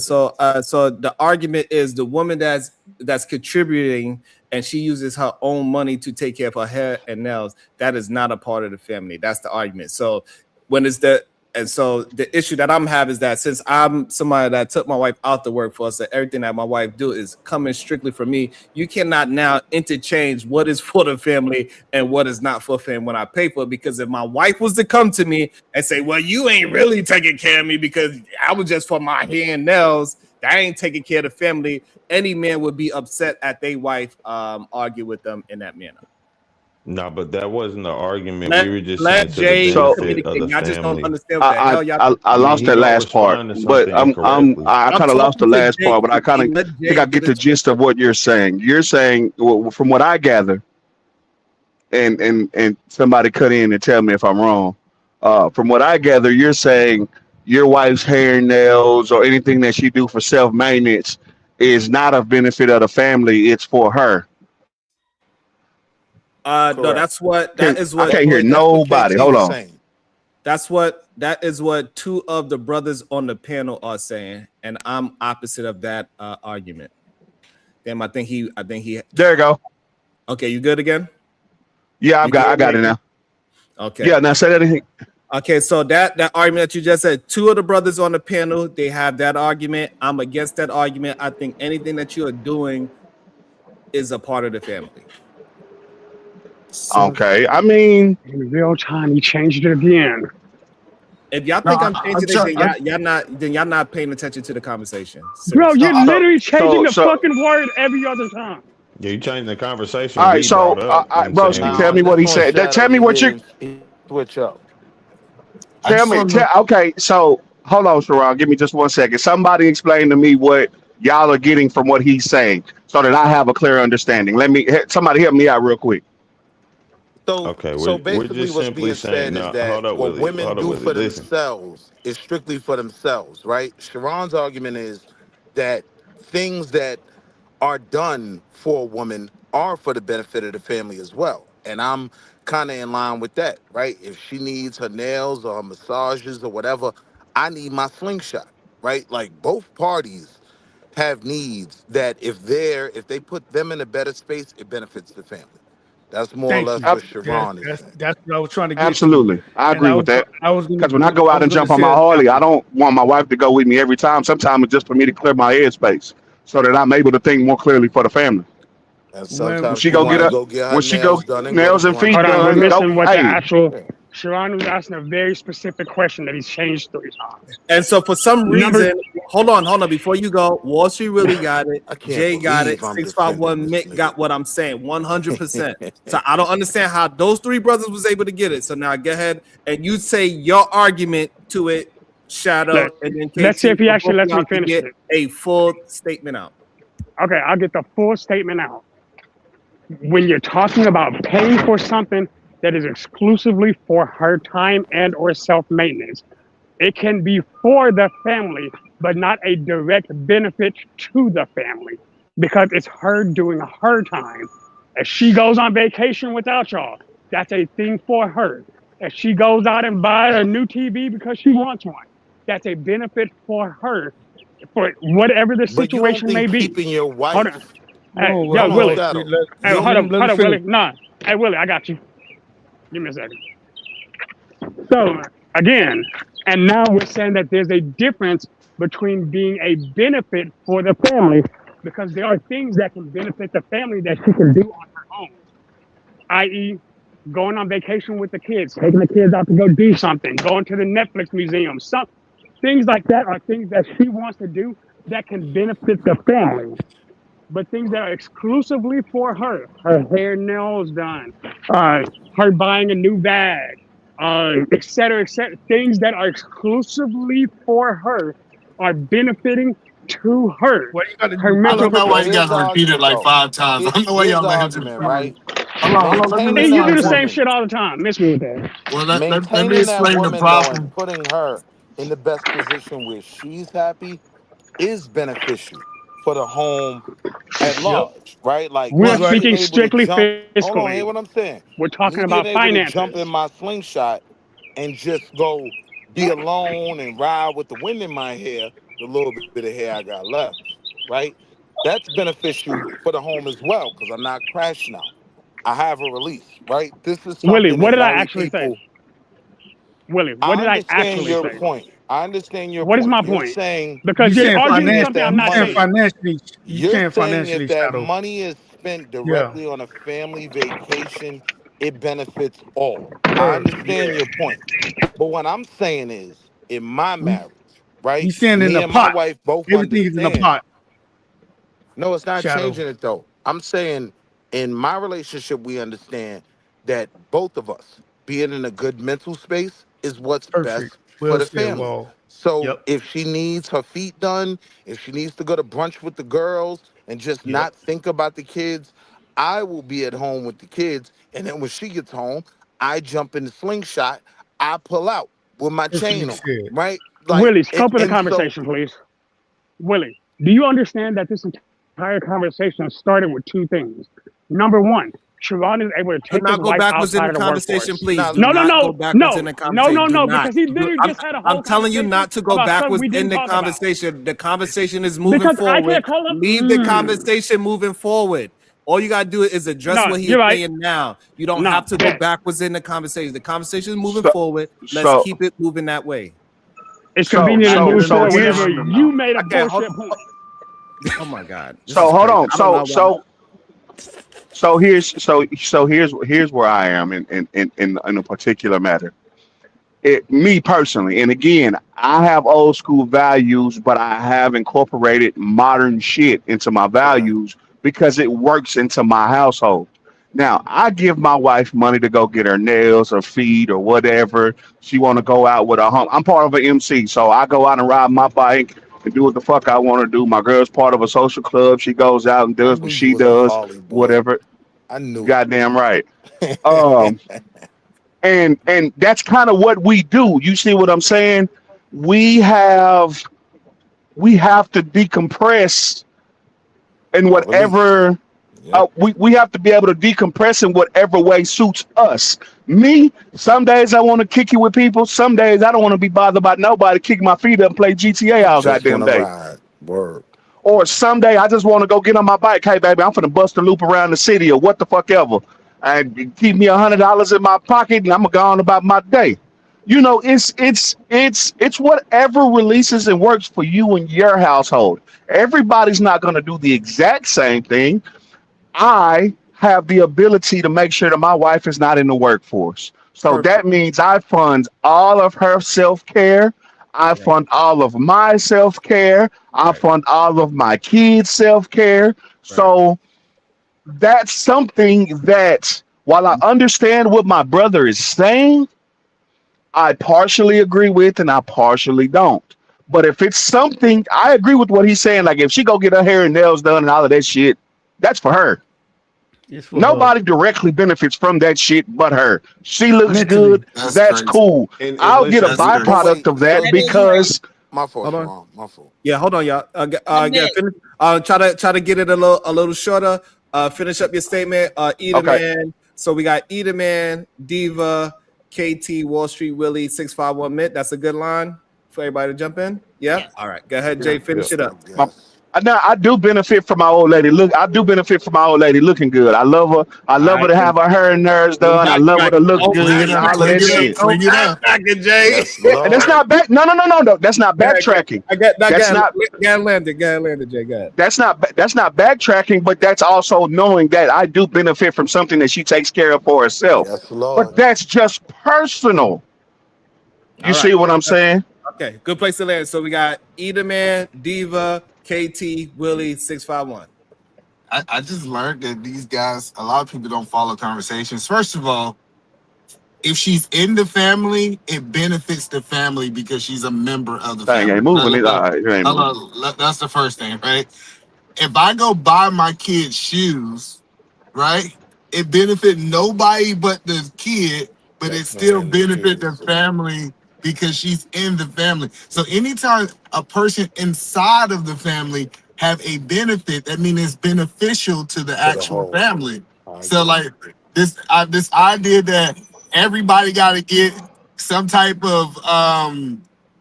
So the argument is the woman that's contributing and she uses her own money to take care of her hair and nails. That is not a part of the family. That's the argument. So the issue that I'm having is that since I'm somebody that took my wife out the workforce, so everything that my wife do is coming strictly for me, you cannot now interchange what is for the family and what is not for family when I pay for it. Because if my wife was to come to me and say, well, you ain't really taking care of me because I was just for my hair and nails, that ain't taking care of the family, any man would be upset at their wife argue with them in that manner. No, but that wasn't the argument. We were just let saying Jay communicate. I just don't understand that. I lost that last part, but I kind of lost the last part, but I kind of think I get the gist of what you're saying. You're saying, from what I gather, and somebody cut in and tell me if I'm wrong. From what I gather, you're saying your wife's hair and nails or anything that she do for self-maintenance is not a benefit of the family. It's for her. No, that is what I can't hear nobody. Hold on. That is what two of the brothers on the panel are saying, and I'm opposite of that argument. Damn, I think he. There you go. Okay, you good again? Yeah, I got it now. Okay. Yeah, now say that again. Okay, so that argument that you just said, two of the brothers on the panel, they have that argument. I'm against that argument. I think anything that you are doing is a part of the family. Okay, I mean, in real time, he changed it again. If y'all think I'm changing it, then y'all not paying attention to the conversation. Bro, you're literally changing the fucking word every other time. Yeah, you changing the conversation. All right, so bro, tell me what he said. Tell me what you switch up. Okay, so hold on, Sharon. Give me just 1 second. Somebody explain to me what y'all are getting from what he's saying, so that I have a clear understanding. Somebody help me out real quick. So basically what's being said is that what women do for themselves is strictly for themselves, right? Sharon's argument is that things that are done for a woman are for the benefit of the family as well. And I'm kind of in line with that, right? If she needs her nails or her massages or whatever, I need my slingshot, right? Like both parties have needs that if they put them in a better space, it benefits the family. That's more or less what Sharon is saying. That's what I was trying to get. Absolutely. I agree with that. Because when I go out and jump on my Harley, I don't want my wife to go with me every time. Sometimes it's just for me to clear my headspace so that I'm able to think more clearly for the family. And sometimes when she go get nails and feet done. Sharon was asking a very specific question that he's changed 3 times. And so for some Number- reason, hold on, before you go, Wall Street really got it. I can't Jay got it. believe I'm 651 defending Mick this got nigga. what I'm saying, 100%. So I don't understand how those 3 brothers was able to get it. So now go ahead and you say your argument to it, Shadow, and then KT, let's see if he for actually both lets y'all me to finish get it. a full statement out. Okay, I'll get the full statement out. When you're talking about paying for something that is exclusively for her time and or self-maintenance, it can be for the family, but not a direct benefit to the family because it's her doing her time. If she goes on vacation without y'all, that's a thing for her. If she goes out and buys a new TV because she wants one, that's a benefit for her, for whatever the But you don't situation may think be. keeping your Hold on. wife? Hey, Whoa, yo, Hold on, Willie. Shadow. Hey, You hold don't- up, Willie. Nah. Hey, Willie, I got you. Give me a second. So, again, and now we're saying that there's a difference between being a benefit for the family because there are things that can benefit the family that she can do on her own, i.e., going on vacation with the kids, taking the kids out to go do something, going to the Netflix museum. Some things like that are things that she wants to do that can benefit the family. But things that are exclusively for her hair, nails done, her buying a new bag, et cetera, things that are exclusively for her are benefiting to her. What you got to Her do? mental. So here's the argument, though. Here's the argument, right? Hey, Maintaining you do that the same woman, shit all the time. Miss me with that. maintaining that woman, though, and putting her in the best position where she's happy is beneficial for the home at Yep. large, right? Like We're me being speaking able to strictly jump. Hold on, hear fiscally. what I'm saying? We're talking Me being about able to jump finances. in my slingshot and just go be alone and ride with the wind in my hair, the little bit of hair I got left, right? That's beneficial for the home as well because I'm not crashing out. I have a release, right? This is Willie, something what that did I married actually say? people. Willie, what I did I understand actually your say? point. I understand your What is point. my You're point? saying Because You you're saying arguing if something that I'm not saying saying. money, financially, you you're saying saying if financially, that Shadow. money is spent Yeah. directly on a family vacation, it benefits all. I Her. understand Yeah. your point. But what I'm saying is, in my marriage, right? He's saying in Me the and my pot. wife both Everything is in the understand. pot. No, it's not Shadow. changing it though. I'm saying in my relationship, we understand that both of us being in a good mental space is what's Perfect. best for Well the said, family. Wall. So Yep. if she needs her feet done, if she needs to go to brunch with the girls and just Yep. not think about the kids, I will be at home with the kids. And then when she gets home, I jump in the slingshot, I pull out with my chain Perfectly on, said. right? Like, Willie, scope of the and so conversation, please. Willie, do you understand that this entire conversation started with 2 things? Number 1, Sharon is able to Do take his not go wife backwards in outside the of the conversation, workforce. please. now, Do No, no, not go no, backwards in no, the no, conversation. no, Do no, not. because he literally just had a whole I'm telling you conversation not to go about something backwards we in didn't the talk about. conversation. The conversation is moving Because I forward. can't call up. Leave the conversation moving forward. All you gotta do is address No, what he is you're right. saying now. You don't No, have to go backwards in the conversation. The conversation is moving So, forward. Let's so, keep it moving that way. it's so, convenient to so, move so forward here's, whenever you made a Okay, hold bullshit point. Oh my God, this so is hold crazy. on. I don't know why. Here's where I am in a particular matter. Me personally, and again, I have old school values, but I have incorporated modern shit into my correct. values because it works into my household. Now, I give my wife money to go get her nails or feet or whatever. She want to go out with a home. I'm part of an MC, so I go out and ride my bike and do what the fuck I want to do. My girl's part of a social club. She goes out and I does knew what you she was a does, Harley boy. whatever. I knew Goddamn right. it. Um, and that's kind of what we do. You see what I'm saying? We have to decompress in Release. whatever Yep. we have to be able to decompress in whatever way suits us. Me, some days I want to kick it with people. Some days I don't want to be bothered about nobody. Kick my feet up and play GTA all Just goddamn want to day. ride. Word. Or someday I just want to go get on my bike. Hey baby, I'm finna bust a loop around the city or what the fuck ever. And keep me $100 in my pocket and I'm gonna go on about my day. You know, it's whatever releases and works for you and your household. Everybody's not gonna do the exact same thing. I have the ability to make sure that my wife is not in the workforce. So that means I fund all of her self-care. I fund all of my self-care. I fund all of my kids' self-care. So that's something that, while I understand what my brother is saying, I partially agree with and I partially don't. But if it's something, I agree with what he's saying. Like if she go get her hair and nails done and all of that shit, that's for her. Nobody directly benefits from that shit but her. She looks good. That's cool. And I'll get a listen, byproduct of that so- because My fault, Hold on. Sharon. My fault. Yeah, hold on, y'all. Finish. Try to get it a little shorter. Finish up your statement. Eat a Okay. man. So we got Eat a Man, Diva, KT, Wall Street Willie, 651 Mint. That's a good line for everybody to jump in. Yeah. All right. Go ahead, Jay. Finish it up. now I do benefit from my old lady. Look, I do benefit from my old lady looking good. I love her. I love her to have her hair and nails done. I love her to look good and all of that shit. Backtracking, Jay. Yes, And Lord. that's not back. No. That's not backtracking. That's not. Landed, Jay. Go ahead. That's not backtracking, but that's also knowing that I do benefit from something that she takes care of for herself. Yes, Lord. But that's just personal. You see what I'm saying? Okay, good place to land. So we got Eat a Man, Diva, KT, Willie, 651. I just learned that these guys, a lot of people don't follow conversations. First of all, if she's in the family, it benefits the family because she's a member of the family. Ain't moving it. All right, you ain't moving. That's the first thing, right? If I go buy my kid shoes, right, it benefit nobody but the kid, but it still benefit the family because she's in the family. So anytime a person inside of the family have a benefit, that means it's beneficial to the actual family. So like this idea that everybody got to get some type of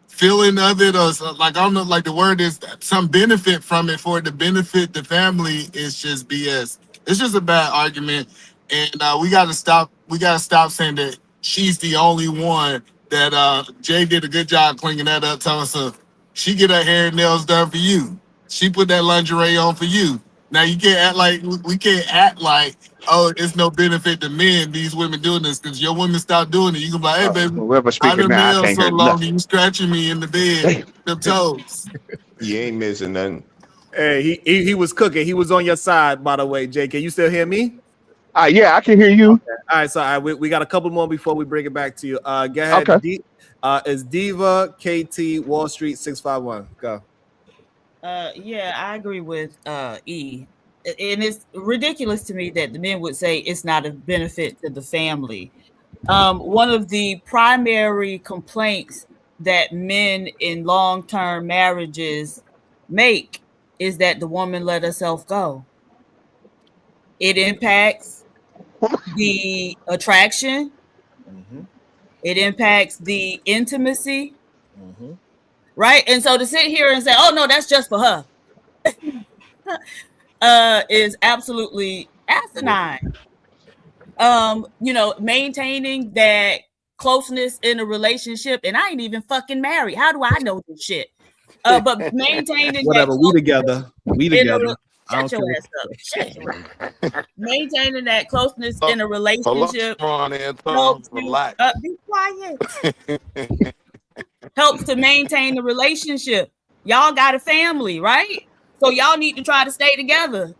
feeling of it, or like I don't know, like the word is some benefit from it for it to benefit the family is just BS. It's just a bad argument, and we gotta stop. We gotta stop saying that she's the only one. That Jay did a good job cleaning that up, telling us she get her hair and nails done for you. She put that lingerie on for you. Now you can't act like we can't act like, oh, it's no benefit to men, these women doing this, because your women stop doing it. You can be like, hey baby, Whoever I speaking done now, I nails can't so hear long nothing. and you scratching me in the bed, them toes. You ain't missing nothing. Hey, he was cooking. He was on your side, by the way, Jay. Can you still hear me? Yeah, I can hear you. Okay. All right, so we got a couple more before we bring it back to you. Go ahead. Okay. Is Diva, KT, Wall Street, 651. Go. Yeah, I agree with E. And it's ridiculous to me that the men would say it's not a benefit to the family. One of the primary complaints that men in long-term marriages make is that the woman let herself go. It impacts the attraction. It impacts the intimacy. Right? And so to sit here and say, oh no, that's just for her, is absolutely asinine. Maintaining that closeness in a relationship, and I ain't even fucking married. How do I know this shit? But maintaining Whatever, that we together. Shut your ass up. Shut your ass. Maintaining that closeness in a relationship helps relax. Be quiet. Helps to maintain the relationship. Y'all got a family, right? So y'all need to try to stay together.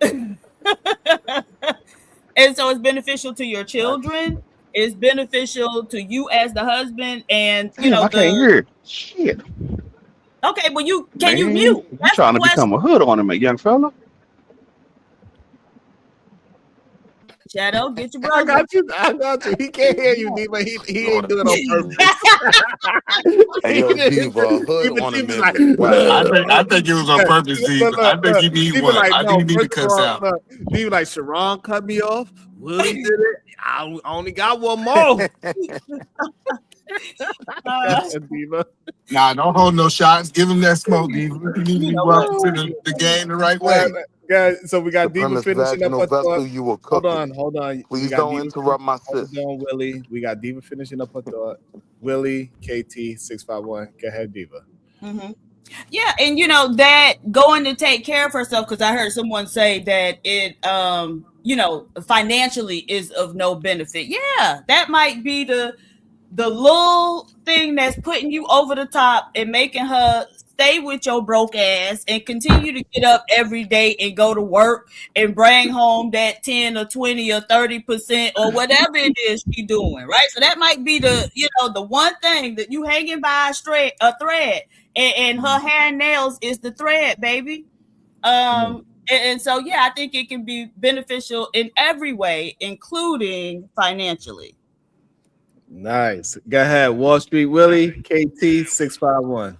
And so it's beneficial to your children. It's beneficial to you as the husband, and I can't hear shit. Okay, well you Man, mute? You That's trying the to question. become a hood on him, young fella? Shadow, get your I brother. got you. He can't hear you, Diva. He ain't doing it on purpose. Hey, yo, Diva, hood on a Diva's minute. I think it was on purpose, Diva. I think you need Diva one. like, I no, think you need to first of cuss all, out. look, Diva like, Sharon cut me off. Willie did it. I only got one more. Diva. Nah, don't hold no shots. Give him that smoke, Diva. You need to be welcome to the game the right way. Guys, so we got Diva Supremacist finishing up vaginal her vessel, thought. you were Hold cooking. on. Please We got don't Diva interrupt my sis. Hold on, Willie. We got Diva finishing up her thought. Willie, KT, 651. Go ahead, Diva. Yeah, and you know that going to take care of herself, because I heard someone say that it you know, financially is of no benefit. Yeah, that might be the little thing that's putting you over the top and making her stay with your broke ass and continue to get up every day and go to work and bring home that 10 or 20 or 30% or whatever it is she doing, right? So that might be the, you know, the one thing that you hanging by a thread, and her hair and nails is the thread, baby. And so yeah, I think it can be beneficial in every way, including financially. Nice. Go ahead, Wall Street Willie, KT 651.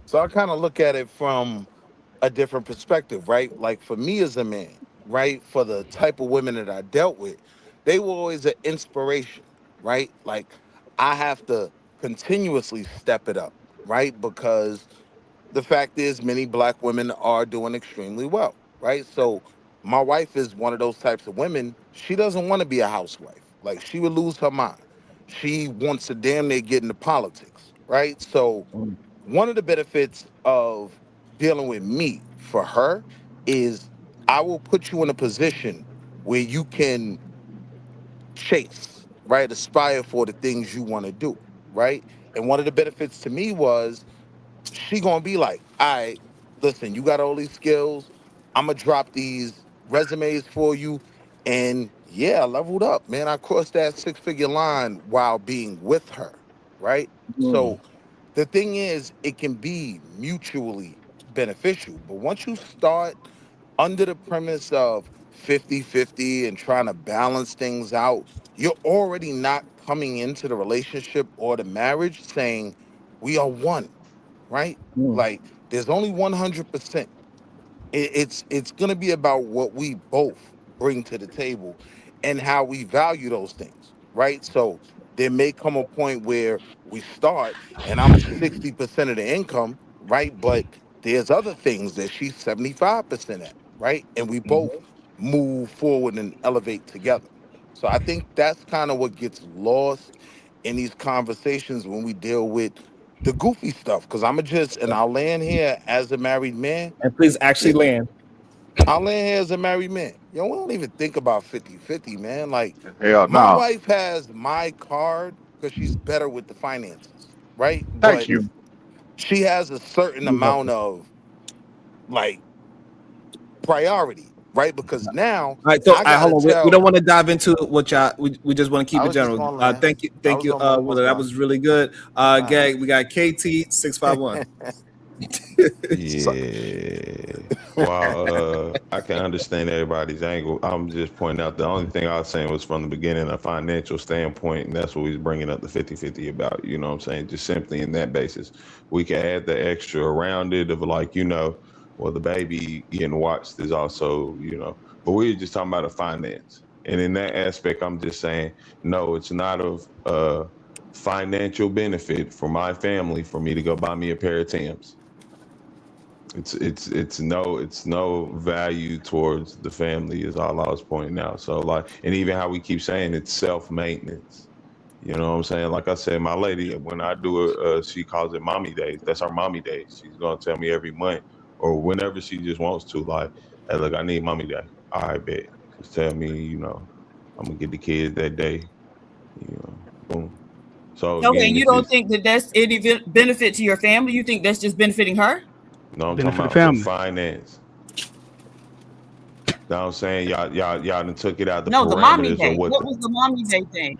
So I kind of look at it from a different perspective, right? Like for me as a man, right? For the type of women that I dealt with, they were always an inspiration, right? Like I have to continuously step it up, right? Because the fact is many black women are doing extremely well, right? So my wife is one of those types of women. She doesn't want to be a housewife. Like she would lose her mind. She wants to damn near get into politics, right? So one of the benefits of dealing with me for her is I will put you in a position where you can chase, right? Aspire for the things you want to do, right? And one of the benefits to me was she gonna be like, all right, listen, you got all these skills. I'm gonna drop these resumes for you. And yeah, I leveled up, man. I crossed that 6-figure line while being with her, right? So the thing is, it can be mutually beneficial. But once you start under the premise of 50-50 and trying to balance things out, you're already not coming into the relationship or the marriage saying, we are one, right? Like, there's only 100%. It's going to be about what we both bring to the table and how we value those things, right? So there may come a point where we start and I'm 60% of the income, right? But there's other things that she's 75% at, right? And we both move forward and elevate together. So I think that's kind of what gets lost in these conversations when we deal with the goofy stuff. Cause and I'll land here as a married man. And please actually land. I'll land here as a married man. Yo, we don't even think about 50-50, man. Like, Hell my no. wife has my card because she's better with the finances, right? Thank But you. she has a certain amount of, like, priority, right? Because now All right, so I got to hold on. We tell, don't want to dive into what y'all. We just want to keep I it was just general. going to land. I Thank was you, almost Willa. That done. was really good. All right. Gag, we got KT 651. Yeah. While I can understand everybody's angle, I'm just pointing out the only thing I was saying was from the beginning, a financial standpoint, and that's what he's bringing up the 50-50 about. You know what I'm saying? Just simply in that basis. We can add the extra around it of like, well, the baby getting watched is also, but we're just talking about a finance. And in that aspect, I'm just saying, no, it's not of financial benefit for my family for me to go buy me a pair of Timbs. It's no value towards the family is all I was pointing out. So like, and even how we keep saying it's self-maintenance. You know what I'm saying? Like I said, my lady, when I do it, she calls it mommy days. That's our mommy days. She's gonna tell me every month or whenever she just wants to, like, hey, look, I need mommy day. All right, bet. Just tell me, I'm gonna get the kids that day. Boom. So Okay, again, you if don't it's think that that's any benefit to your family? You think that's just benefiting her? no, I'm talking Benefit the about for family. finance. Know what I'm saying? Y'all done took it out the No, the mommy parameters of day. what What the was the mommy day thing?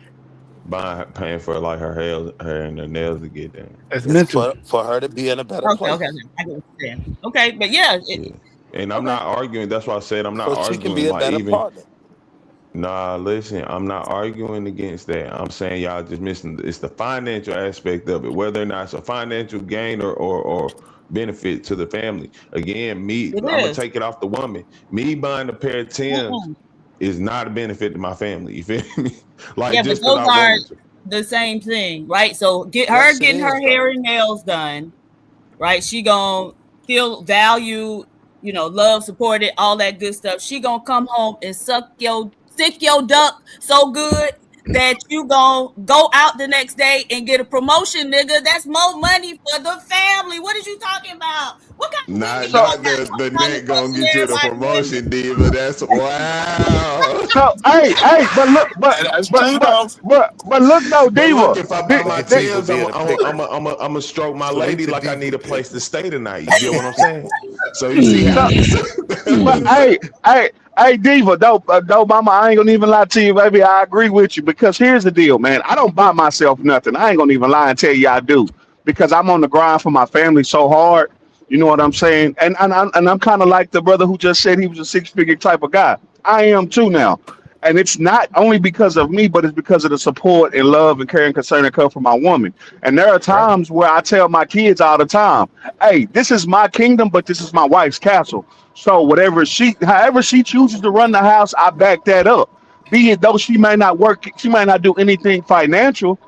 paying for like her and her nails to get done. That's It's mental. for her to be in a better Okay. place. I get what you're saying. Okay, but yeah, Yeah. And I'm okay. not arguing. That's why I said I'm not So she can arguing be a like better even partner. nah, listen, I'm not arguing against that. I'm saying y'all just missing it's the financial aspect of it, whether or not it's a financial gain or benefit to the family. Again, I'm It gonna is. take it off the woman. Me buying a pair of Timbs Mm-mm. is not a benefit to my family. You feel me? Like Yeah, but just because those I wanted aren't to. the same thing, right? So Yes, it getting her is hair though. and nails done, right? She gonna feel valued, love, supported, all that good stuff. She gonna come home and sick your duck so good that you gonna go out the next day and get a promotion, nigga. That's more money for the family. What is you talking about? What kind of women Not you not got? the Trying to net gonna question get you the everybody women. promotion, Diva. That's wow. So hey, but look, That's true though. but look though, But look, Diva. if I buy my Diva Tim's, being a picker. I'm a stroke my Salute lady to like I Diva need a place to picker. stay tonight. You get what I'm saying? So you see how. But hey, Diva, though, Mama, I ain't gonna even lie to you, baby. I agree with you because here's the deal, man. I don't buy myself nothing. I ain't gonna even lie and tell you I do because I'm on the grind for my family so hard. You know what I'm saying? And I'm kind of like the brother who just said he was a six-figure type of guy. I am too now. And it's not only because of me, but it's because of the support and love and care and concern that come from my woman. And there are times where I tell my kids all the time, hey, this is my kingdom, but this is my wife's castle. So however she chooses to run the house, I back that up. Be it though she may not work, she might not do anything financial,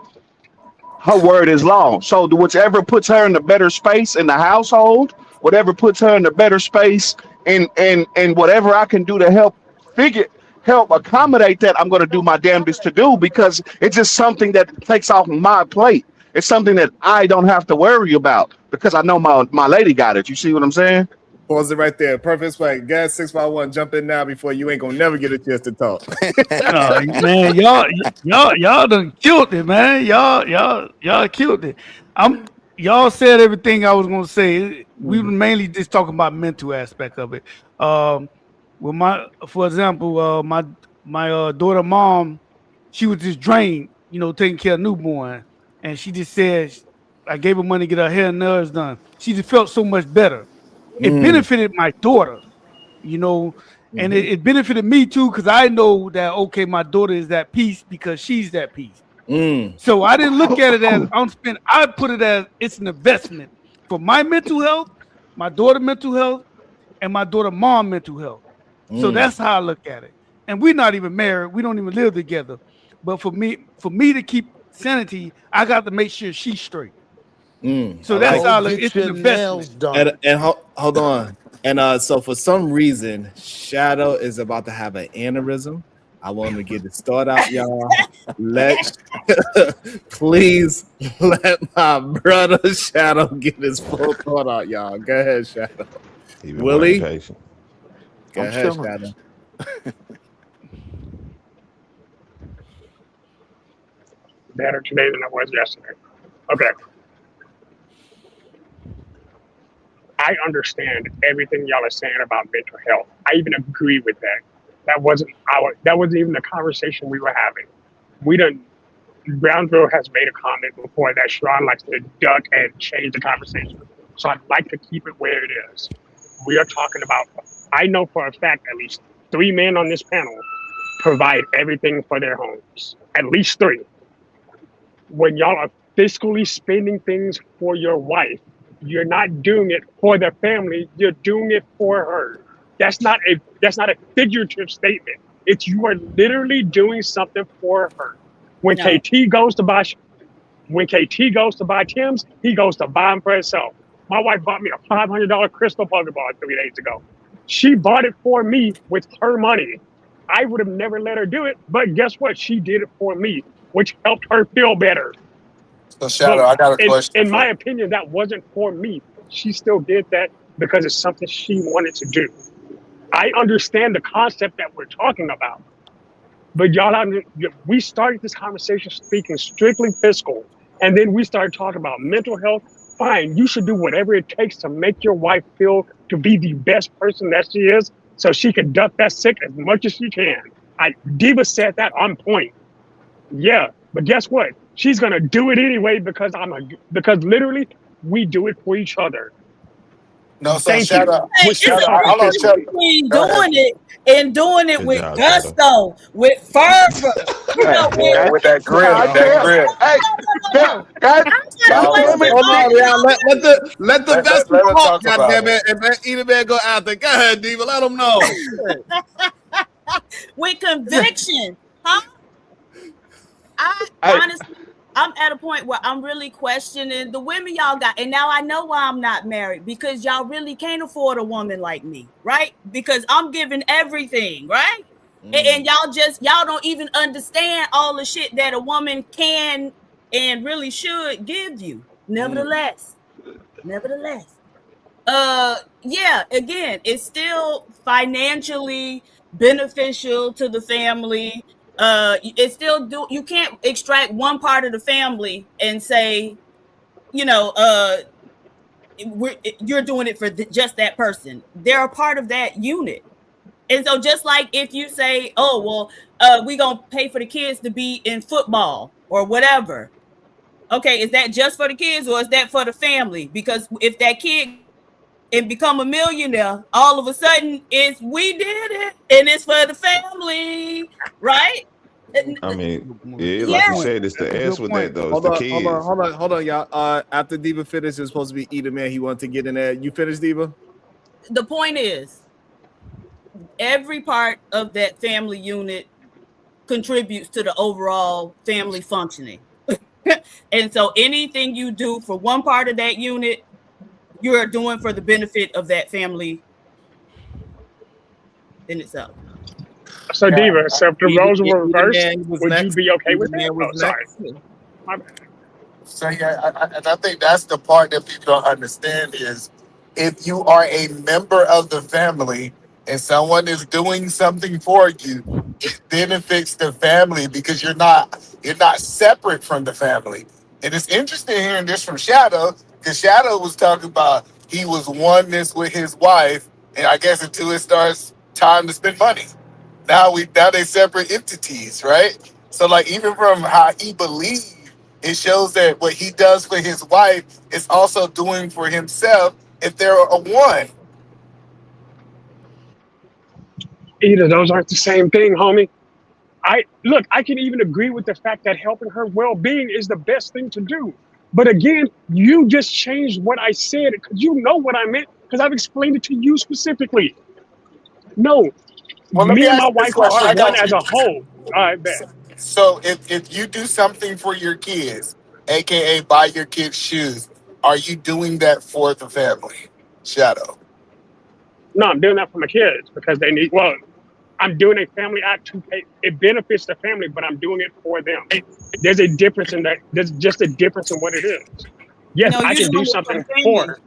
her word is law. So whichever puts her in a better space in the household, whatever puts her in a better space, and whatever I can do to help accommodate that, I'm going to do my damnedest to do because it's just something that takes off my plate. It's something that I don't have to worry about because I know my lady got it. You see what I'm saying? Pause it right there. Perfect play. Gas 651. Jump in now before you ain't gonna never get a chance to talk. No, man, y'all done killed it, man. Y'all killed it. Y'all said everything I was gonna say. We were mainly just talking about mental aspect of it. For example, my daughter mom, she was just drained, taking care of newborn, and she just said, I gave her money to get her hair and nails done. She just felt so much better. It benefited my daughter, and it benefited me too because I know that okay, my daughter is at peace because she's at peace. So I didn't look at it as I'm spending. I put it as it's an investment for my mental health, my daughter mental health, and my daughter mom mental health. So that's how I look at it. And we're not even married. We don't even live together. But for me to keep sanity, I got to make sure she's straight. So that's how I look. It's an investment. And hold on. And so for some reason, Shadow is about to have an aneurysm. I want to get it started out, y'all. Please let my brother Shadow get his full thought out, y'all. Go ahead, Shadow. Willie, go ahead, Shadow. Better today than it was yesterday. Okay. I understand everything y'all are saying about mental health. I even agree with that. That wasn't even the conversation we were having. Brownsville has made a comment before that Sharon likes to duck and change the conversation. So I'd like to keep it where it is. We are talking about, I know for a fact at least 3 men on this panel provide everything for their homes. At least 3. When y'all are fiscally spending things for your wife, you're not doing it for the family, you're doing it for her. That's not a figurative statement. It's you are literally doing something for her. When KT goes to buy Tim's, he goes to buy them for himself. My wife bought me a $500 crystal Pokeball 3 days ago. She bought it for me with her money. I would have never let her do it, but guess what? She did it for me, which helped her feel better. So Shadow, I got a question. In my opinion, that wasn't for me. She still did that because it's something she wanted to do. I understand the concept that we're talking about, but we started this conversation speaking strictly fiscal, and then we started talking about mental health. Fine, you should do whatever it takes to make your wife feel to be the best person that she is, so she can duck that sick as much as she can. Diva said that on point. Yeah, but guess what? She's gonna do it anyway because literally we do it for each other. No, so Thank Shadow, you. It's a difference between doing it and doing it with gusto, with fervor. with that grill, Let the vessel talk, goddammit, and let either man go out there. Go ahead, Diva. Let them know. With conviction, huh? Honestly, I'm at a point where I'm really questioning the women y'all got. And now I know why I'm not married, because y'all really can't afford a woman like me, right? Because I'm giving everything, right? And y'all don't even understand all the shit that a woman can and really should give you. Nevertheless, yeah, again, it's still financially beneficial to the family. It's still you can't extract one part of the family and say, you're doing it for just that person. They're a part of that unit. And so just like if you say, oh, well, we're going to pay for the kids to be in football or whatever. Okay, is that just for the kids or is that for the family? Because if that kid and become a millionaire, all of a sudden we did it and it's for the family, right? I mean, yeah, like you Yeah. said, it's the S with that though. It's Hold the kids. on, y'all. After Diva finished, it's supposed to be Eda Man. He wanted to get in there. You finished, Diva? The point is, every part of that family unit contributes to the overall family functioning. And so anything you do for one part of that unit, you're doing for the benefit of that family in itself. So Diva, so if the roles were reversed, would you be okay with that? Oh, sorry. My bad. So yeah, and I think that's the part that people don't understand is if you are a member of the family and someone is doing something for you, it benefits the family because you're not separate from the family. And it's interesting hearing this from Shadow, because Shadow was talking about he was oneness with his wife, and I guess until it starts time to spend money. Now they separate entities, right? So like even from how he believed, it shows that what he does for his wife is also doing for himself if they're a one. Either those aren't the same thing, homie. I can even agree with the fact that helping her well-being is the best thing to do. But again, you just changed what I said because you know what I meant because I've explained it to you specifically. No, Well, let me me and ask my you this wife question. are I one got as you. a whole. All right, bet. So if you do something for your kids, aka buy your kids shoes, are you doing that for the family? Shadow. No, I'm doing that for my kids because they need. Well, I'm doing a family act to pay. It benefits the family, but I'm doing it for them. There's a difference in that. There's just a difference in what it is. Yes, No, I you're can do doing it for something the family. for her.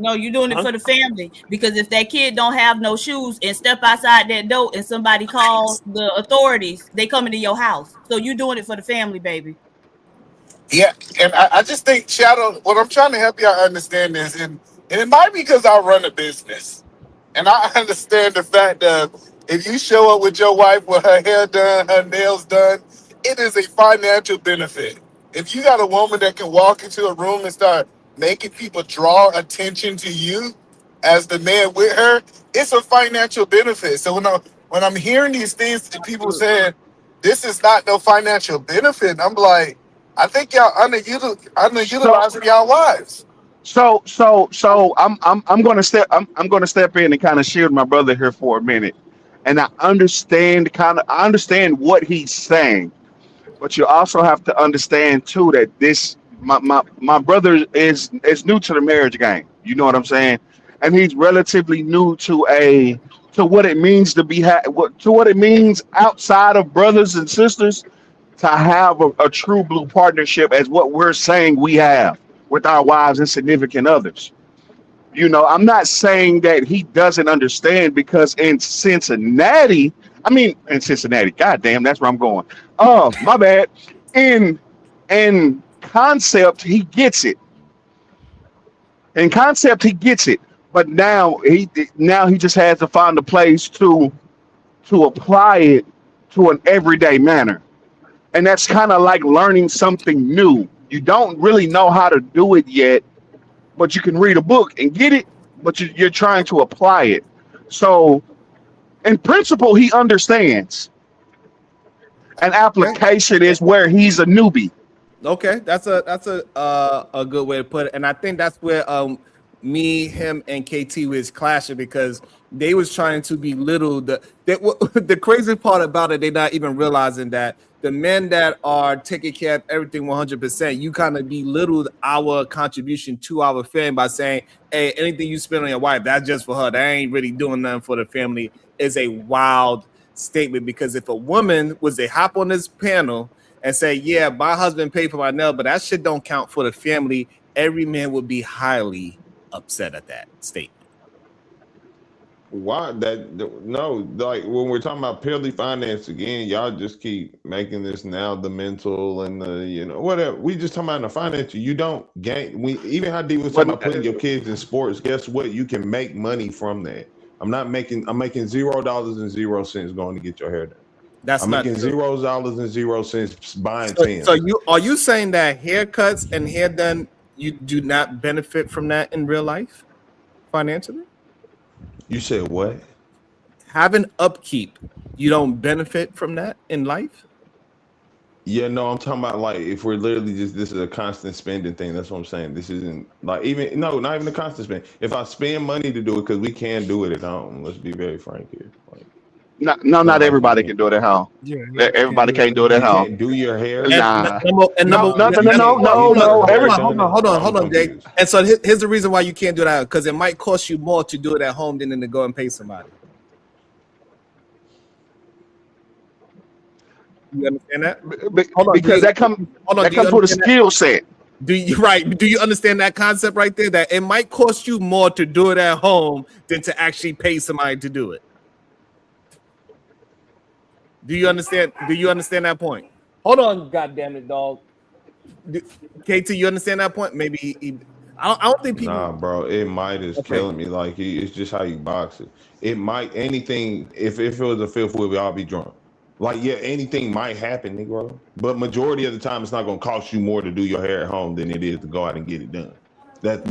No, you're doing it Huh? for the family because if that kid don't have no shoes and step outside that door and somebody calls the authorities, they come into your house. So you're doing it for the family, baby. Yeah, and I just think Shadow. What I'm trying to help y'all understand is, and it might be because I run a business. And I understand the fact that if you show up with your wife with her hair done, her nails done, it is a financial benefit. If you got a woman that can walk into a room and start making people draw attention to you as the man with her, it's a financial benefit. So when I'm hearing these things and people saying this is not no financial benefit, I'm like, I think y'all underutilizing y'all wives. So I'm gonna step in and kind of shield my brother here for a minute. And I understand what he's saying, but you also have to understand too that my brother is new to the marriage game. You know what I'm saying? And he's relatively new to what it means to be what it means outside of brothers and sisters to have a true blue partnership as what we're saying we have with our wives and significant others. You know, I'm not saying that he doesn't understand because in Cincinnati, goddamn, that's where I'm going. Oh, my bad. In concept, he gets it. In concept, he gets it. But now he just has to find a place to apply it to an everyday manner. And that's kind of like learning something new. You don't really know how to do it yet, but you can read a book and get it, but you're trying to apply it. So, in principle, he understands. An application is where he's a newbie. Okay, that's a good way to put it, and I think that's where me, him, and KT was clashing because they was trying to belittle the crazy part about it. They're not even realizing that the men that are taking care of everything 100%, you kind of belittled our contribution to our family by saying, "Hey, anything you spend on your wife, that's just for her. That ain't really doing nothing for the family." Is a wild statement, because if a woman was to hop on this panel and say, yeah, my husband paid for my nail, but that shit don't count for the family, every man would be highly upset at that statement. Why that? No, like when we're talking about purely finance again, y'all just keep making this now the mental and the whatever. We just talking about the financial. You don't gain. We even how deep was talking about putting your kids in sports. Guess what? You can make money from that. I'm making $0.00 going to get your hair done. That's I'm not making true. $0.00 buying So, pens. so are you saying that haircuts and hair done, you do not benefit from that in real life financially? You said what? Having upkeep, you don't benefit from that in life? Yeah, no, I'm talking about like if we're literally this is a constant spending thing. That's what I'm saying. This isn't like not even a constant spend. If I spend money to do it, because we can do it at home. Let's be very frank here. Like, Not everybody can do it at home. Everybody can't do it at You home. can't do your hair. Nah. No. Hold on, Jake. And so here's the reason why you can't do that, because it might cost you more to do it at home than to go and pay somebody. You understand that? Because that comes with a skill set. Do you understand that concept right there? That it might cost you more to do it at home than to actually pay somebody to do it. Do you understand that point? Hold on, goddamn it, dog. KT, you understand that point? Maybe I don't think people. Nah, bro, it might is killing me. Like it's just how you box it. It might anything. If it was a fifth wheel, we all be drunk. Like, yeah, anything might happen, Negro. But majority of the time, it's not going to cost you more to do your hair at home than it is to go out and get it done. That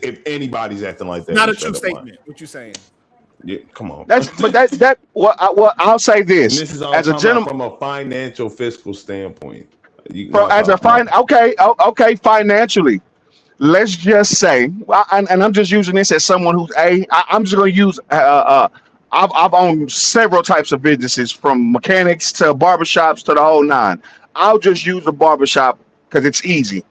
if anybody's acting like that, Not a true statement. What you saying? Yeah, come on. What I'll say this. And this is all as a gentleman from a financial fiscal standpoint. Okay, financially, let's just say, and I'm just using this as someone who's I'm just going to use I've owned several types of businesses, from mechanics to barbershops to the whole nine. I'll just use a barbershop because it's easy.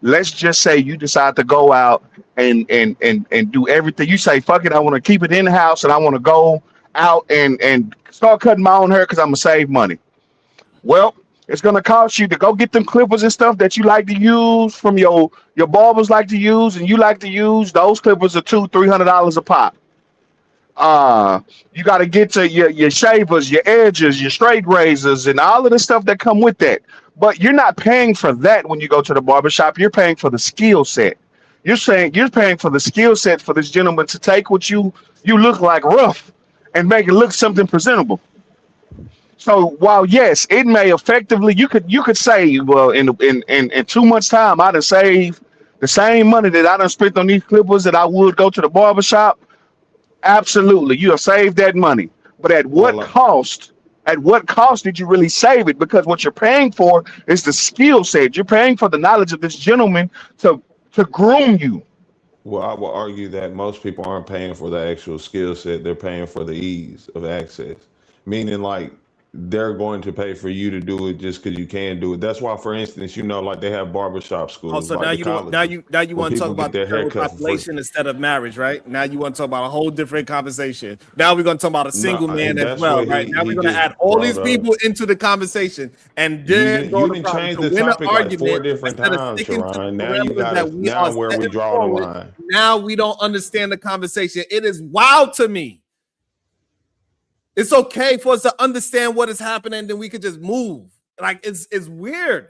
Let's just say you decide to go out and do everything. You say, fuck it, I want to keep it in the house and I want to go out and start cutting my own hair because I'm going to save money. Well, it's going to cost you to go get them clippers and stuff that you like to use from your barbers like to use and you like to use. Those clippers are $200-$300 a pop. You got to get to your shavers, your edges, your straight razors, and all of the stuff that come with that. But you're not paying for that when you go to the barbershop. You're paying for the skill set. You're paying for the skill set for this gentleman to take what you look like rough and make it look something presentable. So while yes, it may effectively, you could say, well, in 2 months' time, I'd have saved the same money that I done spent on these clippers that I would go to the barbershop. Absolutely, you have saved that money, but at what cost? At what cost did you really save it? Because what you're paying for is the skill set. You're paying for the knowledge of this gentleman to groom you. Well, I will argue that most people aren't paying for the actual skill set. They're paying for the ease of access, meaning like they're going to pay for you to do it just because you can do it. That's why, for instance, like they have barbershop schools. Oh, so now you want to talk about the general population instead of marriage, right? Now you want to talk about a whole different conversation. Now we're going to talk about a single man as well, right? Now we're going to add all these people into the conversation, and then you can change the topic like 4 different times, Sharon. Now where we draw the line. Now we don't understand the conversation. It is wild to me. It's okay for us to understand what is happening, and then we could just move. Like it's weird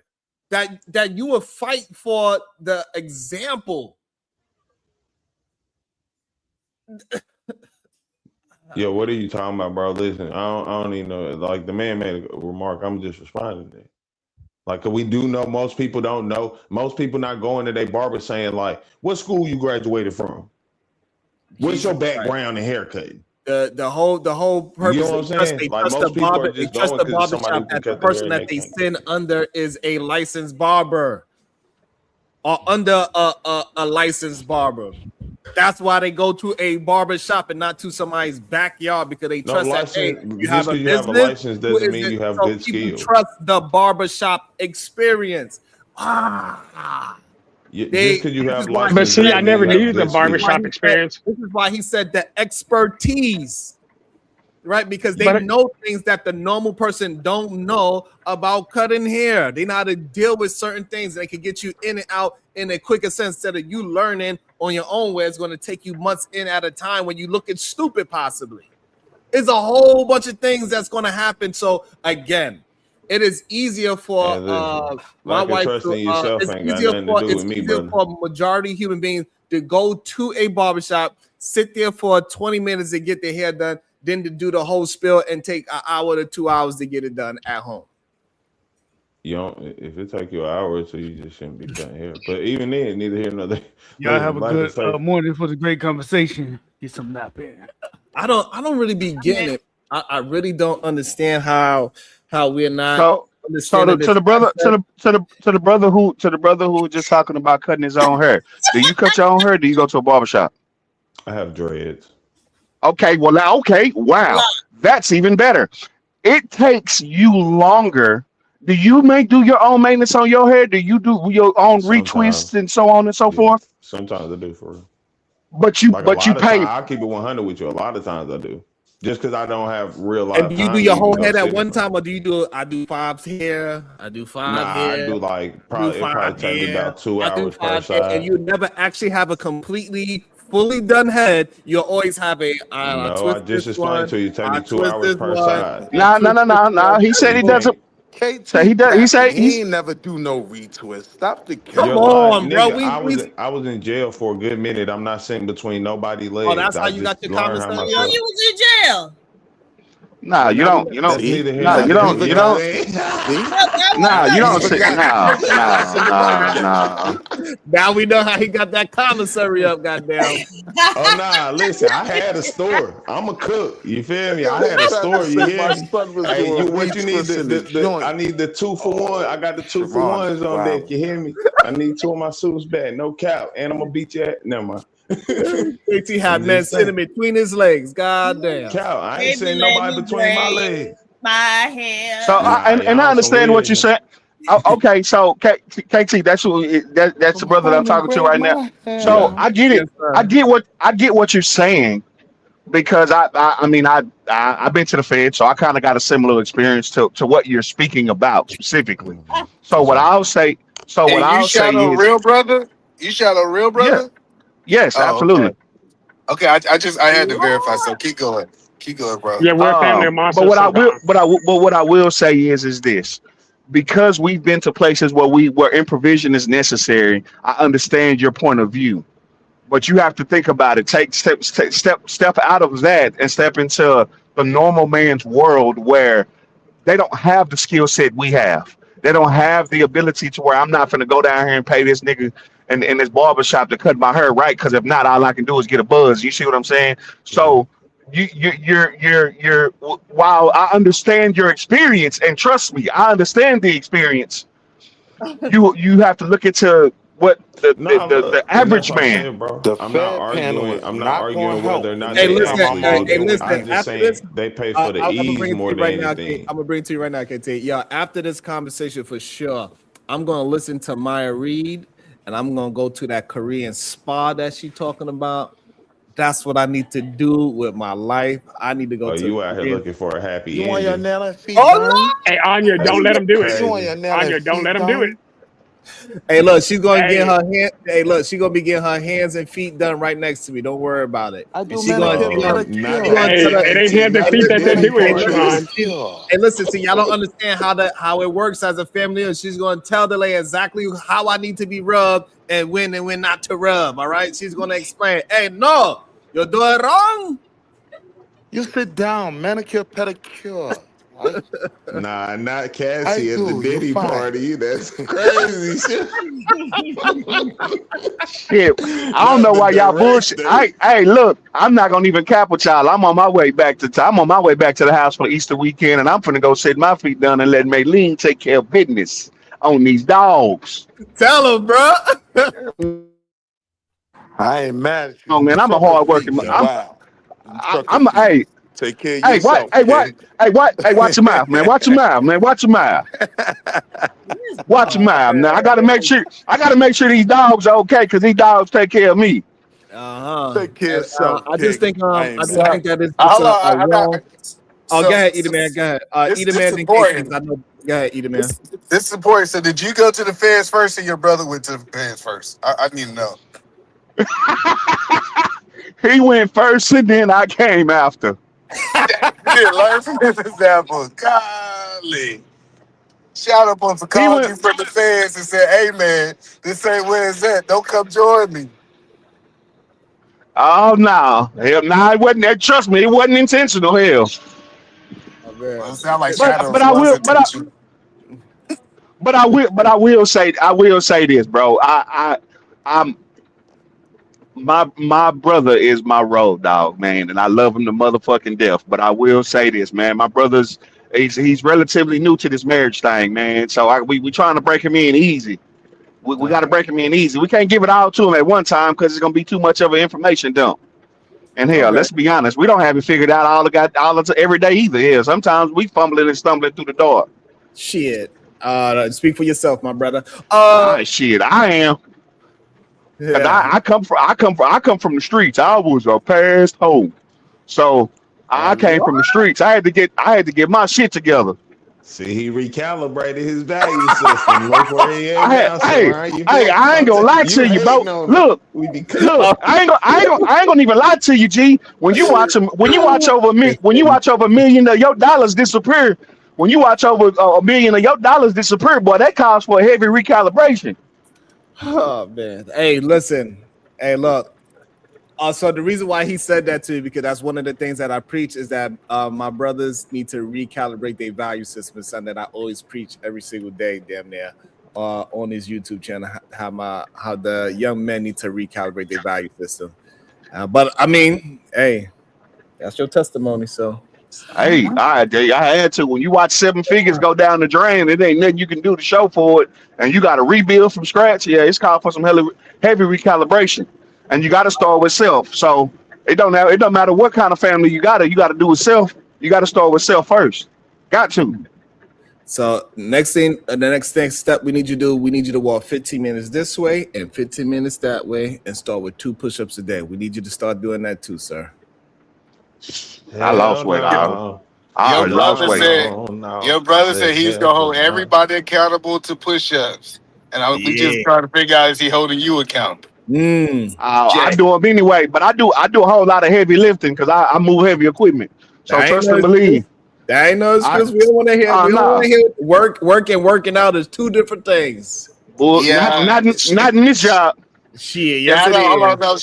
that you would fight for the example. Yeah, what are you talking about, bro? Listen, I don't even know. Like the man made a remark. I'm just responding to that. Like we do know, most people don't know. Most people not going to their barber saying like, "What school you graduated from? What's your background in haircutting?" The whole purpose, you know what I'm saying? They Like trust most the people barber. are They just trust the going 'cause barber somebody shop who that can the cut their person hair that they and send under is a licensed barber or under a licensed barber. That's why they go to a barber shop and not to somebody's backyard, because they trust that hey, you have a business. You have a license doesn't mean you have good skills. Trust the barber shop experience. Just because you have license, but see, I never needed the barbershop experience. This is why he said the expertise. right? Because they know things that the normal person don't know about cutting hair. They know how to deal with certain things. They can get you in and out in a quicker sense instead of you learning on your own, where it's going to take you months in at a time when you looking stupid, possibly. It's a whole bunch of things that's going to happen. So again, it is easier for my wife to. It's easier for majority human beings to go to a barbershop, sit there for 20 minutes to get their hair done, than to do the whole spiel and take an hour to 2 hours to get it done at home. You don't. If it take you an hour or so, you just shouldn't be cutting hair. But even then, neither here nor there. Y'all have a good morning for the great conversation. Get some nap in. I don't really be getting it. I really don't understand how we're not. So to the brother who was just talking about cutting his own hair. Do you cut your own hair? Or do you go to a barbershop? I have dreads. Okay, wow, that's even better. It takes you longer. Do you do your own maintenance on your hair? Do you do your own retwists and so on and so forth? Sometimes I do, for real. But you pay. I'll keep it 100 with you. A lot of times I do, just because I don't have real life. And do you do your whole head at one time, or do you do? I do 5 hair. I do 5 hair. I do like probably take me about 2 hours per side. And you never actually have a completely fully done head. You always have a. I just explained to you. Take me 2 hours per side. No. He said he doesn't. KT, so he ain't never do no retwist. Stop the Come on, bro. I was in jail for a good minute. I'm not sitting between nobody's legs. Oh, that's how you got your commissary. You was in jail. Nah, you don't. Nah, you don't sit. Nah. Now we know how he got that commissary up. Goddamn. Oh nah, listen. I had a store. I'm a cook. You feel me? I had a store. You hear me? Hey, what you need? I need the 2-for-1. I got the 2-for-1s on deck. You hear me? I need 2 of my suits back. No cap. And I'm gonna beat you at. Never mind. KT had men sitting between his legs. God damn. Cow, I ain't seen nobody between my legs. My hair. So I understand what you're saying. Okay, so KT, that's the brother that I'm talking to right now. So I get it. I get what you're saying, because I mean I've been to the Fed, so I kind of got a similar experience to what you're speaking about specifically. So what I'll say. So what I'll say is, real brother. You shot a real brother. Yeah. Yes, absolutely. Okay, I had to verify. So keep going, bro. Yeah, we're a family of monsters. But what I will say is this: because we've been to places where improvision is necessary, I understand your point of view. But you have to think about it. Step out of that and step into the normal man's world, where they don't have the skill set we have. They don't have the ability to where I'm not going to go down here and pay this nigga in this barbershop to cut my hair, right? Because if not, all I can do is get a buzz. You see what I'm saying? So you're while I understand your experience, and trust me, I understand the experience. You have to look into what the average man. I'm not arguing whether or not. I'm just saying they pay for the ease more than anything. I'm gonna bring it to you right now, KT. Yeah, after this conversation, for sure, I'm gonna listen to Maya Reed, and I'm gonna go to that Korean spa that she's talking about. That's what I need to do with my life. I need to go to. You out here looking for a happy ending. You want your nail and feet? Hey, Anya, don't let him do it. Anya, don't let him do it. Hey, look, she's gonna get her hand. Hey, look, she's gonna be getting her hands and feet done right next to me. Don't worry about it. It ain't hands and feet that they're doing, Sean. Hey, listen, see, y'all don't understand how it works as a family. She's gonna tell the lady exactly how I need to be rubbed and when not to rub. All right, she's gonna explain. Hey, no, you're doing wrong. You sit down, manicure, pedicure. Nah, not Cassie at the Diddy party. That's crazy. Shit, I don't know why y'all bullshit. Hey, look, I'm not gonna even cap with y'all. I'm on my way back to the house for Easter weekend, and I'm finna go sit my feet down and let Maylene take care of business on these dogs. Tell him, bro. I ain't mad at you. Oh man, I'm a hard working. I'm hey. Take care of yourself. Watch your mouth, man. Watch your mouth. Watch your mouth. Now I gotta make sure these dogs are okay, because these dogs take care of me. Take care of yourself, I just King. think I I ain't just mad. think that it's Hold on, a wrong. Oh, so go ahead, Eater Man. Go ahead. Eater this Man, is then Casey, because important. I know. Go ahead, Eater Man. This is important. So did you go to the feds first, or your brother went to the feds first? I need to know. He went first and then I came after. You didn't learn from this example. Golly. Shout up on some He called went. you from the feds and said, hey man, this ain't where it's at. Don't come join me. Oh no, hell, no, it wasn't that. Trust me, it wasn't intentional. Hell, Oh, Well, man. it sounds like but Shadows but I was will, intentional. I will say this, bro. I'm my brother is my road dog, man, and I love him to motherfucking death. But I will say this, man. My brother's he's relatively new to this marriage thing, man. So we trying to break him in easy. We got to break him in easy. We can't give it all to him at one time because it's gonna be too much of an information dump. And hell, Okay. let's be honest, we don't have it figured out all the every day either. Yeah, sometimes we fumbling and stumbling through the dark. Shit. Speak for yourself, my brother. Shit, I am. Cause Yeah. I come from the streets. I was a past hoe, so I came Lord. from the streets. I had to get my shit together. See, he recalibrated his value system. Look where he at now. So you I ain't gonna lie to you, bro. hating on him. Look, We be I ain't gonna even lie to you, G. When you watch over $1 million of your dollars disappear, when you watch over $1 million of your dollars disappear, boy, that calls for a heavy recalibration. Oh man. Hey, listen. Hey, look. So the reason why he said that too, because that's one of the things that I preach is that my brothers need to recalibrate their value system. It's something that I always preach every single day, damn near, on his YouTube channel. How the young men need to recalibrate their value system. But I mean, hey, that's your testimony. So Hey, I had to. When you watch 7 figures go down the drain, it ain't nothing you can do to show for it, and you got to rebuild from scratch. Yeah, it's called for some heavy recalibration, and you got to start with self. So it don't matter what kind of family you got to do with self. You got to start with self first. Got to. So the next step we need you to walk 15 minutes this way and 15 minutes that way, and start with 2 push-ups a day. We need you to start doing that too, sir. I lost weight. I lost weight. Your brother said he's gonna hold everybody accountable to push-ups, and we just trying to figure out, is he holding you accountable? I do them anyway, but I do a whole lot of heavy lifting because I move heavy equipment. So trust and believe. That ain't no excuse. We don't want to hear. We don't want to hear working out is 2 different things. Well, not in this job. Shit, yes it is.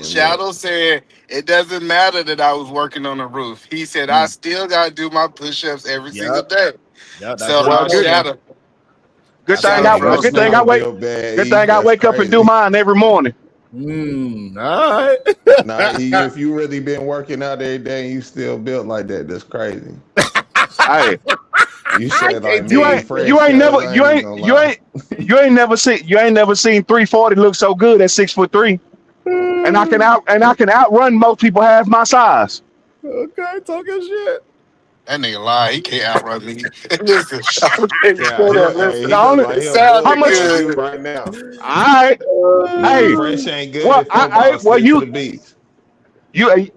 Shadow said it doesn't matter that I was working on the roof. He said I still got to do my push-ups every single day. So Shadow. Good thing I wake up and do mine every morning. All right. Nah, if you really been working out every day and you still built like that, that's crazy. Hey, you said like you ain't never seen 340 look so good at 6'3", and I can outrun most people half my size. Okay, talking shit. That nigga lie. He can't outrun me. Listen, how much you right now? All right. Hey, fresh ain't good. You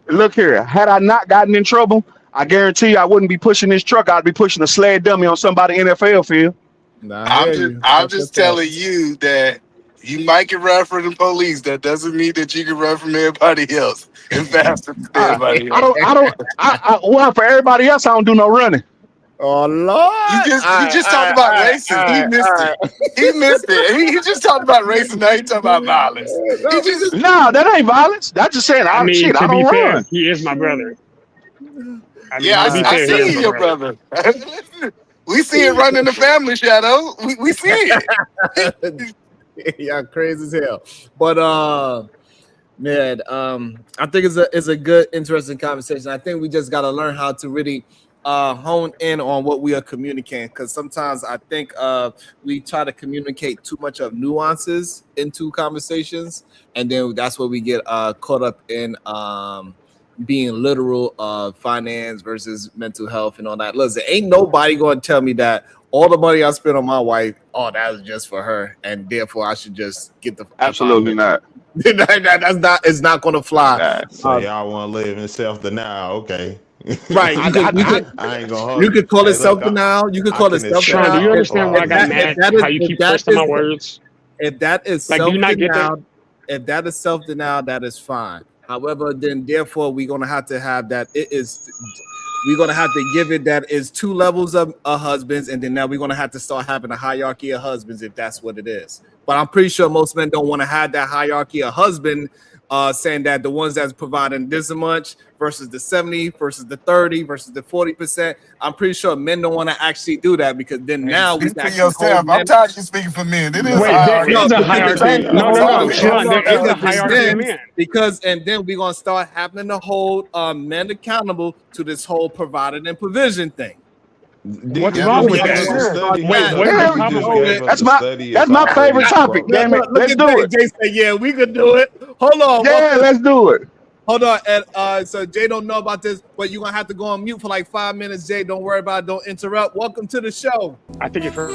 look here. Had I not gotten in trouble, I guarantee you I wouldn't be pushing this truck. I'd be pushing a sled dummy on somebody NFL field. I'm just telling you that you might get run from the police. That doesn't mean that you can run from everybody else and faster than everybody else. Well, for everybody else, I don't do no running. Oh Lord! You just talked about racing. He missed it. He missed it. He just talked about racing. Now he talking about violence. No, that ain't violence. That's just saying. I mean, I don't run. He is my brother. I see you, your brother. We see it running the family, Shadow. We see it. Yeah, crazy as hell. But man, I think it's a good, interesting conversation. I think we just got to learn how to really hone in on what we are communicating, because sometimes I think we try to communicate too much of nuances into conversations, and then that's where we get caught up in being literal finance versus mental health and all that. Listen, ain't nobody going to tell me that all the money I spent on my wife, that was just for her, and therefore I should just get the absolutely not. It's not going to fly. So y'all want to live in self-denial, okay? Right. You could I ain't gonna hold you could call Hey, it look, self-denial. You could I call it can accept Sean, do self-denial. you all understand why I got flaws. mad? How you keep twisting my words? If that is Like, do you not get that? self-denial, that is fine. However, then therefore we're gonna have to have that. We're gonna have to give it that is 2 levels of husbands, and then now we're gonna have to start having a hierarchy of husbands if that's what it is. But I'm pretty sure most men don't want to have that hierarchy of husband, saying that the ones that's providing this much versus the 70 versus the 30 versus the 40%. I'm pretty sure men don't want to actually do that, because then now we Speak can for actually hold yourself. I'm men. tired of you speaking for men. It is a Wait, there hierarchy. is a No, hierarchy. No, Sean, there is a hierarchy of men. and then we're gonna start having to hold men accountable to this whole provided and provision thing. What's You wrong just with gave that? us a study. Wait, Hold what up. is the You problem just with gave that? us a study. That's It's my already favorite topic. Damn it. Look Let's at do Jay. it. Jay said, "Yeah, we could do it." Hold on. Yeah, let's do it. Hold on. And so Jay don't know about this, but you're gonna have to go on mute for like 5 minutes. Jay, don't worry about it. Don't interrupt. Welcome to the show. I think you're.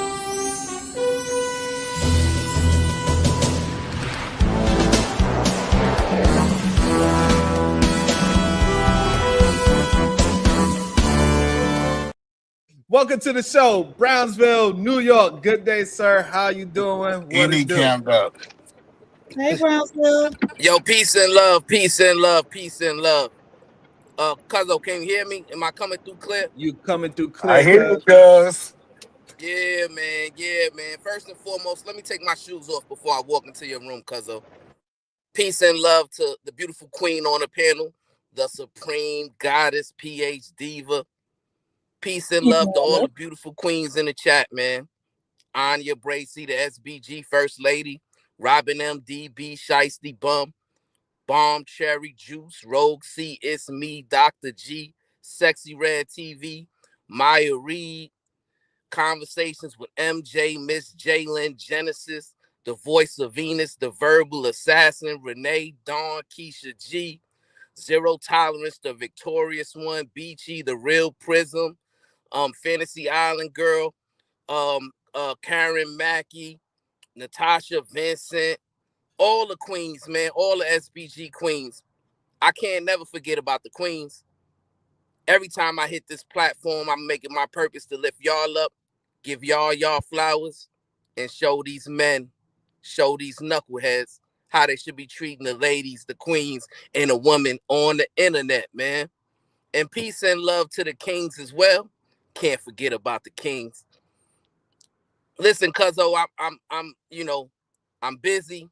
Welcome to the show, Brownsville, New York. Good day, sir. How you doing? What Any it do? camp up. Hey, Brownsville. Yo, peace and love, peace and love, peace and love. Cuzzo, can you hear me? Am I coming through clear? You coming through I clear, hear you, cuz. cuz. Yeah, man. Yeah, man. First and foremost, let me take my shoes off before I walk into your room, Cuzzo. Peace and love to the beautiful queen on the panel, the supreme goddess, PH diva. Peace and love to all the beautiful queens in the chat, man. Anya Bracy, the SBG First Lady, Robin MDB, Shiesty Bum, Bomb Cherry Juice, Rogue C, It's Me, Dr. G, Sexy Red TV, Maya Reed, Conversations with MJ, Miss Jalen, Genesis, the Voice of Venus, the Verbal Assassin, Renee, Dawn, Keisha G, Zero Tolerance, the Victorious One, Beachy, the Real Prism, Fantasy Island Girl, Karen Mackey, Natasha Vincent, all the queens, man, all the SBG queens. I can't never forget about the queens. Every time I hit this platform, I'm making my purpose to lift y'all up, give y'all flowers, and show these men, show these knuckleheads how they should be treating the ladies, the queens, and the women on the internet, man. And peace and love to the kings as well. Can't forget about the kings. Listen, cuzzo, I'm busy.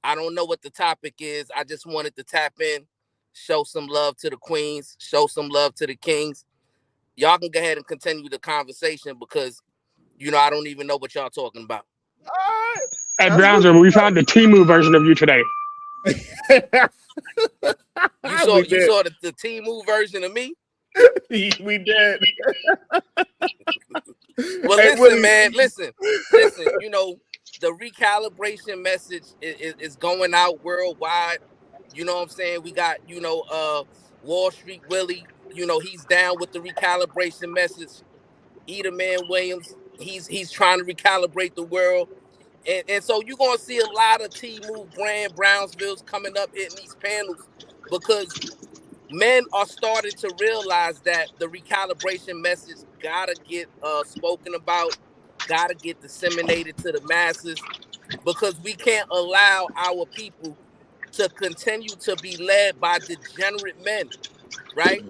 I don't know what the topic is. I just wanted to tap in, show some love to the queens, show some love to the kings. Y'all can go ahead and continue the conversation because, I don't even know what y'all talking about. At Brownsville, we found the Temu version of you today. You saw the Temu version of me? We did. Well, Hey, listen, Willie. man, listen. The recalibration message is going out worldwide. You know what I'm saying? We got, Wall Street Willie, he's down with the recalibration message. Edelman Williams, he's trying to recalibrate the world. And so you're going to see a lot of T-Move brand Brownsvilles coming up hitting these panels because men are starting to realize that the recalibration message gotta get spoken about, gotta get disseminated to the masses, because we can't allow our people to continue to be led by degenerate men, right?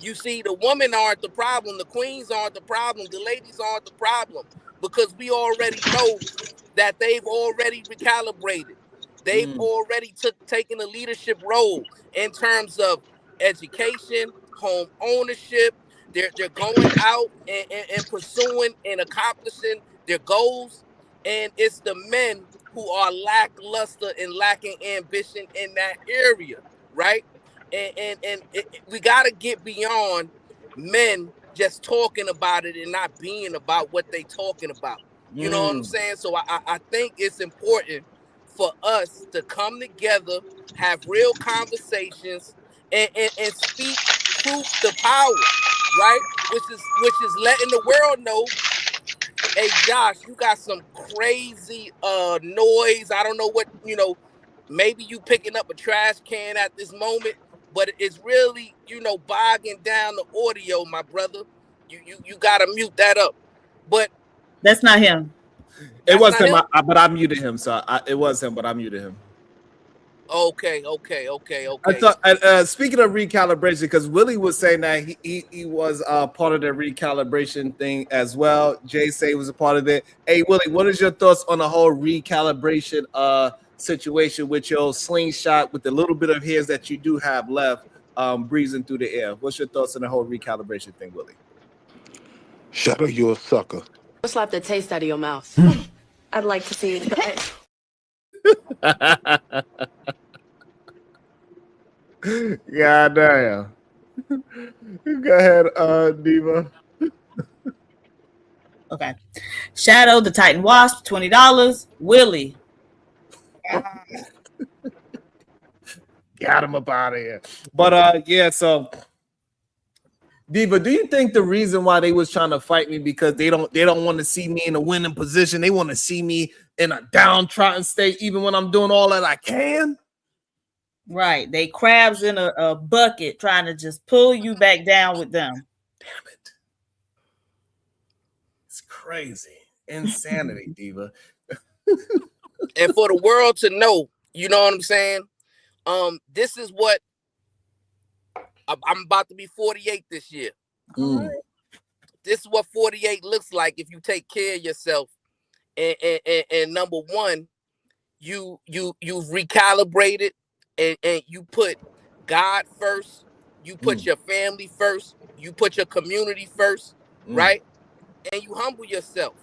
You see, the women aren't the problem, the queens aren't the problem, the ladies aren't the problem, because we already know that they've already recalibrated. They've already taken a leadership role in terms of education, home ownership. They're going out and pursuing and accomplishing their goals. And it's the men who are lackluster and lacking ambition in that area, right? And we got to get beyond men just talking about it and not being about what they talking about. You know what I'm saying? So I think it's important for us to come together, have real conversations, and speak truth to power, right? Which is letting the world know, hey Josh, you got some crazy noise. I don't know what, maybe you picking up a trash can at this moment, but it's really, bogging down the audio, my brother. You gotta mute that up. But that's not him. It was not him, him? but I muted him. So it was him, but I muted him. Okay. Speaking of recalibration, because Willie was saying that he was part of the recalibration thing as well. Jay say was a part of it. Hey, Willie, what is your thoughts on the whole recalibration situation with your slingshot with the little bit of hairs that you do have left breezing through the air? What's your thoughts on the whole recalibration thing, Willie? Shadow, you a sucker. Slap the taste out of your mouth. I'd like to see you try it. God damn. Go ahead, Diva. Okay. Shadow, the Titan Wasp, $20. Willie. Got him up out of here. But yeah, so Diva, do you think the reason why they was trying to fight me because they don't want to see me in a winning position? They want to see me in a downtrodden state, even when I'm doing all that I can? Right. They crabs in a bucket trying to just pull you back down with them. Damn it. It's crazy. Insanity, Diva. And for the world to know, you know what I'm saying? This is what I'm about to be 48 this year. This is what 48 looks like if you take care of yourself. And number one, you've recalibrated and you put God first, you put your family first, you put your community first, right? And you humble yourself.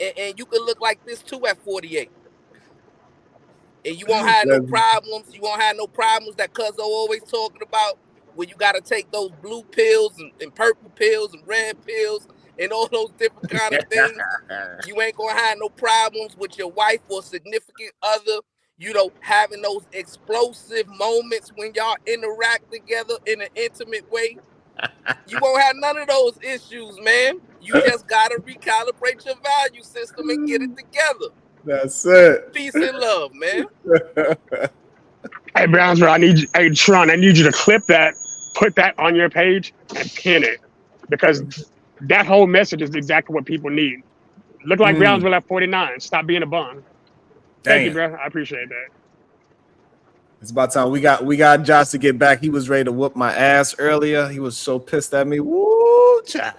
And you can look like this too at 48. And you won't have no problems. You won't have no problems that Cuzzo always talking about, where you got to take those blue pills and purple pills and red pills and all those different kind of things. You ain't going to have no problems with your wife or significant other, having those explosive moments when y'all interact together in an intimate way. You won't have none of those issues, man. You just got to recalibrate your value system and get it together. That's it. Peace and love, man. Hey, Brownsville, Sharon, I need you to clip that, put that on your page, and pin it, because that whole message is exactly what people need. Look like Brownsville at 49. Stop being a bum. Thank you, bro. I appreciate that. It's about time we got Josh to get back. He was ready to whoop my ass earlier. He was so pissed at me. Woo, child.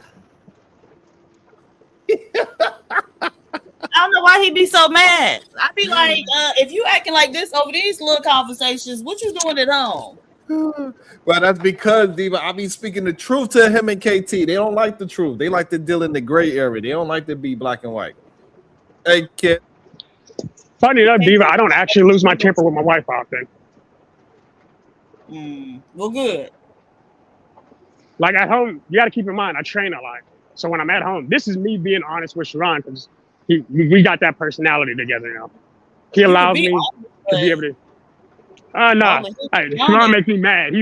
I don't know why he be so mad. I be like, if you acting like this over these little conversations, what you doing at home? Well, that's because, Diva, I be speaking the truth to him and KT. They don't like the truth. They like to deal in the gray area. They don't like to be black and white. Hey, kid. Funny enough, Diva, I don't actually lose my temper with my wife often. Well, good. Like at home, you got to keep in mind, I train a lot. So when I'm at home, this is me being honest with Sharon, because we got that personality together now. He allows me to be able to. Sharon makes me mad.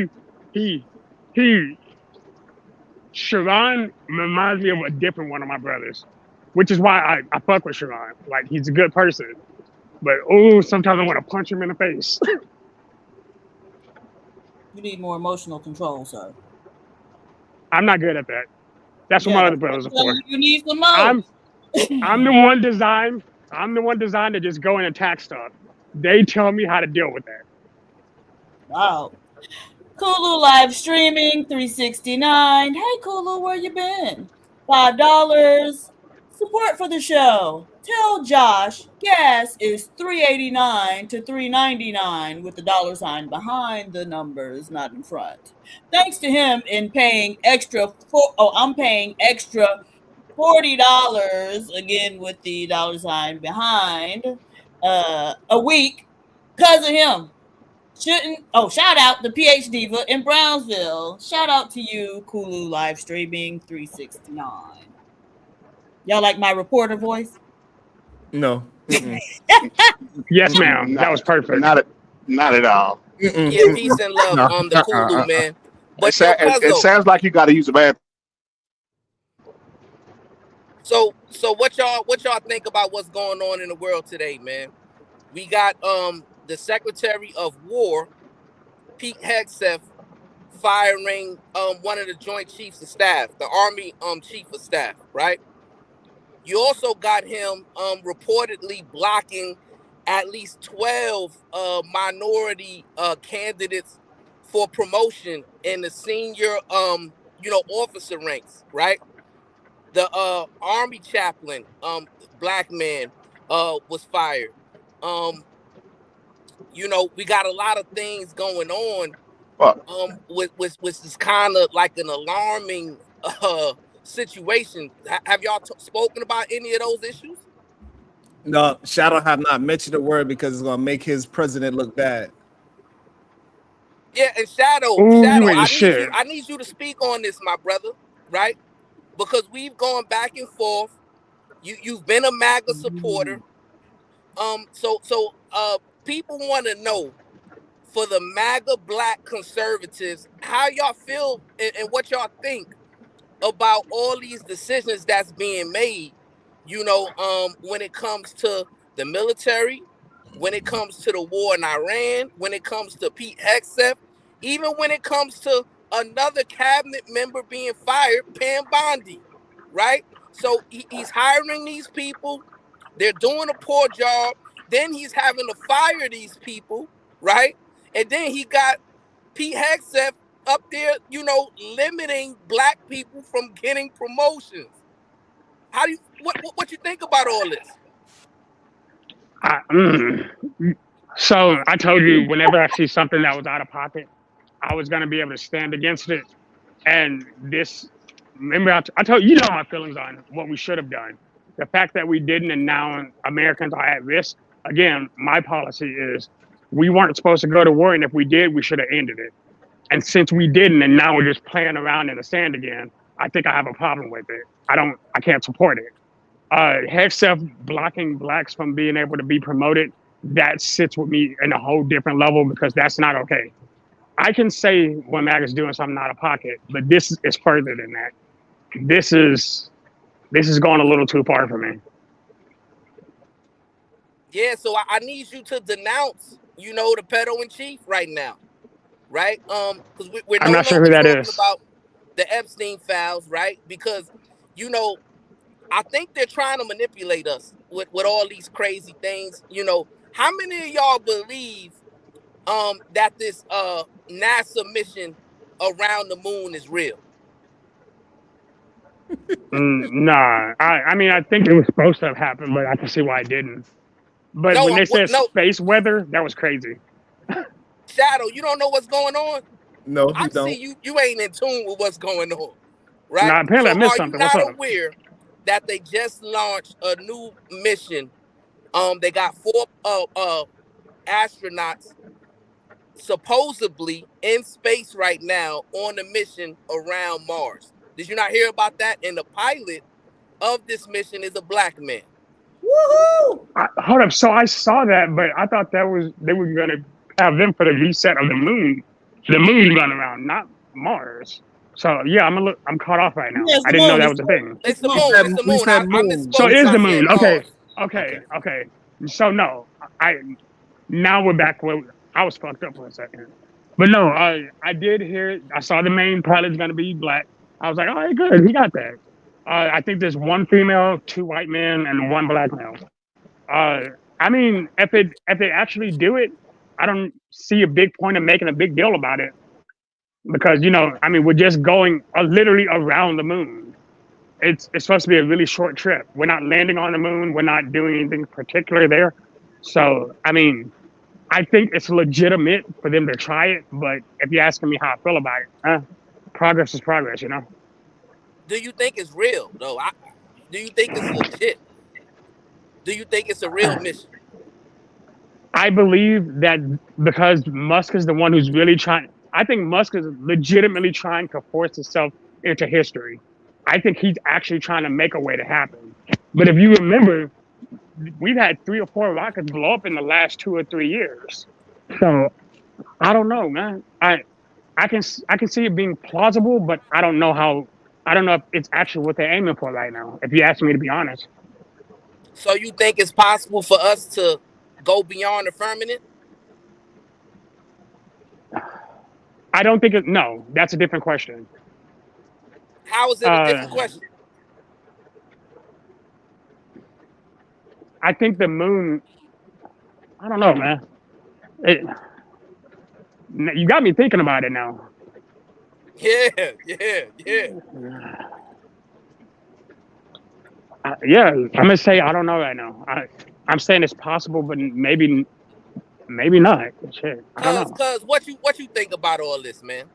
Sharon reminds me of a different one of my brothers, which is why I fuck with Sharon. Like, he's a good person, but sometimes I want to punch him in the face. You need more emotional control, sir. I'm not good at that. That's what my other brothers are for. You need some more. I'm the one designed to just go and attack stuff. They tell me how to deal with that. Wow. Kulu live streaming, $3.69. Hey Kulu, where you been? $5. Support for the show. Tell Josh gas is $3.89 to $3.99 with the $sign behind the numbers, not in front. Thanks to him in paying extra. I'm paying extra $40 again with the $sign behind a week because of him. Shout out to PH Diva in Brownsville. Shout out to you, Kulu live streaming 369. Y'all like my reporter voice? No. Yes, ma'am. That was perfect. Not at all. Yeah, peace and love on the Kulu, man. But it sounds like you got to use a bathroom. So what y'all think about what's going on in the world today, man? We got the the Secretary of War, Pete Hegseth, firing one of the Joint Chiefs of Staff, the Army Chief of Staff, right? You also got him reportedly blocking at least 12 minority candidates for promotion in the senior officer ranks, right? The Army chaplain, black man, was fired. We got a lot of things going on with is kind of like an alarming situation. Have y'all spoken about any of those issues? No, Shadow have not mentioned a word because it's gonna make his president look bad. Yeah, and Shadow, Ooh, you I ain't shit. need you to speak on this, my brother, right? Because we've gone back and forth. You've been a MAGA supporter. So people want to know, for the MAGA black conservatives, how y'all feel and what y'all think about all these decisions that's being made, when it comes to the military, when it comes to the war in Iran, when it comes to Pete Hegseth, even when it comes to another cabinet member being fired, Pam Bondi, right? So he's hiring these people. They're doing a poor job. Then he's having to fire these people, right? And then he got Pete Hegseth up there, limiting black people from getting promotions. How do you what you think about all this? So I told you, whenever I see something that was out of pocket, I was going to be able to stand against it. And this, remember, I told you, my feelings on what we should have done. The fact that we didn't, and now Americans are at risk. Again, my policy is we weren't supposed to go to war, and if we did, we should have ended it. And since we didn't, and now we're just playing around in the sand again, I think I have a problem with it. I can't support it. Hegseth blocking blacks from being able to be promoted, that sits with me in a whole different level, because that's not okay. I can say when MAGA's doing something out of pocket, but this is further than that. This is going a little too far for me. Yeah, so I need you to denounce, the pedo in chief right now, right? Because we're I'm no not sure longer who that talking is. about the Epstein files, right? Because, I think they're trying to manipulate us with all these crazy things. How many of y'all believe that this NASA mission around the moon is real? Nah, I mean, I think it was supposed to have happened, but I can see why it didn't. But No, when they said no. space weather, that was crazy. Shadow, you don't know what's going on? No, he I don't. see you ain't in tune with what's going on, right? Nah, apparently I So missed are you something. What's not up? aware that they just launched a new mission? They got 4 astronauts supposedly in space right now on a mission around Mars. Did you not hear about that? And the pilot of this mission is a black man. Woohoo! Hold up. So I saw that, but I thought they were going to have them for the reset of the moon run around, not Mars. So yeah, I'm caught off right now. Yeah, it's I the didn't know moon. that It's was the a moon. thing. It's the We moon. said, It's the we moon. said I moon. So misspoke it is when I the said moon. Mars. Okay. So no, now we're back where I was fucked up for a second. But no, I did hear. I saw the main pilot's gonna be black. I was like, all right, good, he got that. I think there's 1 female, 2 white men, and 1 black male. I mean, if they actually do it, I don't see a big point of making a big deal about it, because I mean, we're just going literally around the moon. It's supposed to be a really short trip. We're not landing on the moon. We're not doing anything particular there. So I mean, I think it's legitimate for them to try it. But if you're asking me how I feel about it, progress is progress, Do you think it's real though? Do you think it's legit? Do you think it's a real mission? I believe that because Musk is the one who's really trying. I think Musk is legitimately trying to force himself into history. I think he's actually trying to make a way to happen. But if you remember, we've had 3 or 4 rockets blow up in the last 2 or 3 years. So I don't know, man. I can see it being plausible, but I don't know if it's actually what they're aiming for right now, if you ask me to be honest. So you think it's possible for us to go beyond the firmament? I don't think no, that's a different question. How is it a different question? I think the moon, I don't know, man. You got me thinking about it now. Yeah. Yeah, I'm gonna say I don't know right now. I'm saying it's possible, but maybe not. Shit, I don't know. Cause what you think about all this, man?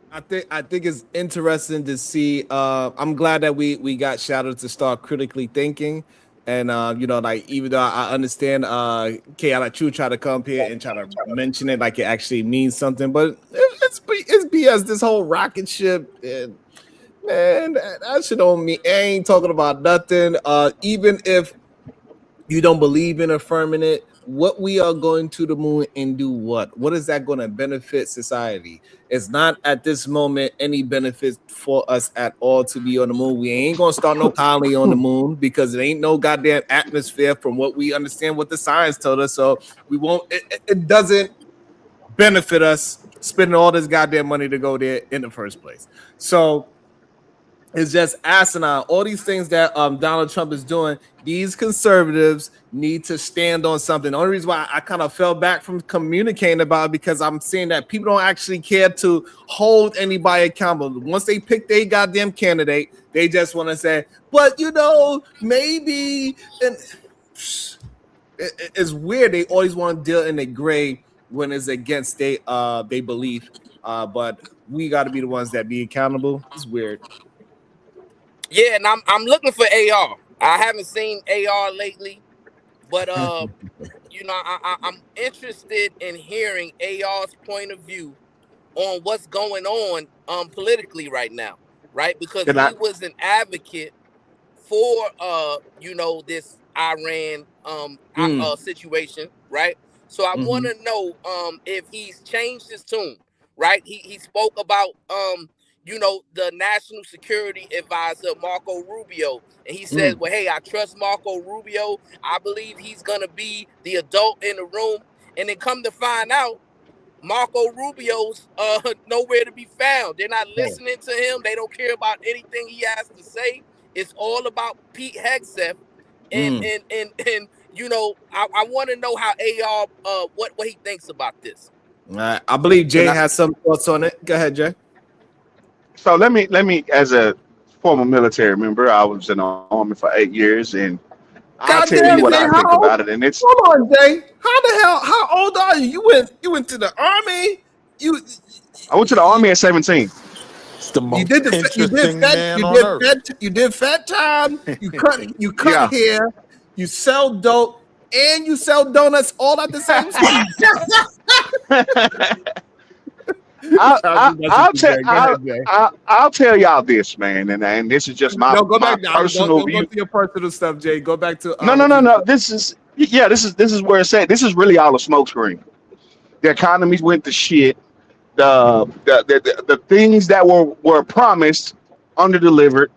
I think it's interesting to see. I'm glad that we got Shadow to start critically thinking, and like even though I understand, K.I. True try to come here and try to mention it like it actually means something, but it's BS. This whole rocket ship, and man, that shit don't mean. I ain't talking about nothing. Even if you don't believe in affirming it, what we are going to the moon and do what is that going to benefit society? It's not at this moment any benefit for us at all to be on the moon. We ain't gonna start no colony on the moon because it ain't no goddamn atmosphere from what we understand what the science told us. So we won't, it doesn't benefit us spending all this goddamn money to go there in the first place. So it's just asinine. All these things that Donald Trump is doing, these conservatives need to stand on something. The only reason why I kind of fell back from communicating about it because I'm seeing that people don't actually care to hold anybody accountable. Once they pick their goddamn candidate, they just want to say, but maybe. And it's weird. They always want to deal in the gray when it's against their belief. But we got to be the ones that be accountable. It's weird. Yeah, and I'm looking for AR. I haven't seen AR lately, but I'm interested in hearing AR's point of view on what's going on politically right now, right? Because he was an advocate for this Iran situation, right? So I want to know if he's changed his tune, right? He spoke about the National Security Advisor, Marco Rubio. And he says, well, hey, I trust Marco Rubio. I believe he's going to be the adult in the room. And then come to find out, Marco Rubio's nowhere to be found. They're not listening to him. They don't care about anything he has to say. It's all about Pete Hegseth. And I want to know how AR, what he thinks about this. I believe Jay has some thoughts on it. Go ahead, Jay. So let me, as a former military member, I was in the Army for 8 years, and I'll tell you what I think about it. And it's hold on, Jay. How old are you? You went to the Army. I went to the Army at 17. It's the most interesting man on earth. You did fat time. You cut hair. You sell dope, and you sell donuts all at the same time. I'll tell y'all this, man, and this is just my personal view. Go to your personal stuff, Jay. Go back to no. This is where it's at. This is really all a smokescreen. The economies went to shit. The things that were promised under-delivered,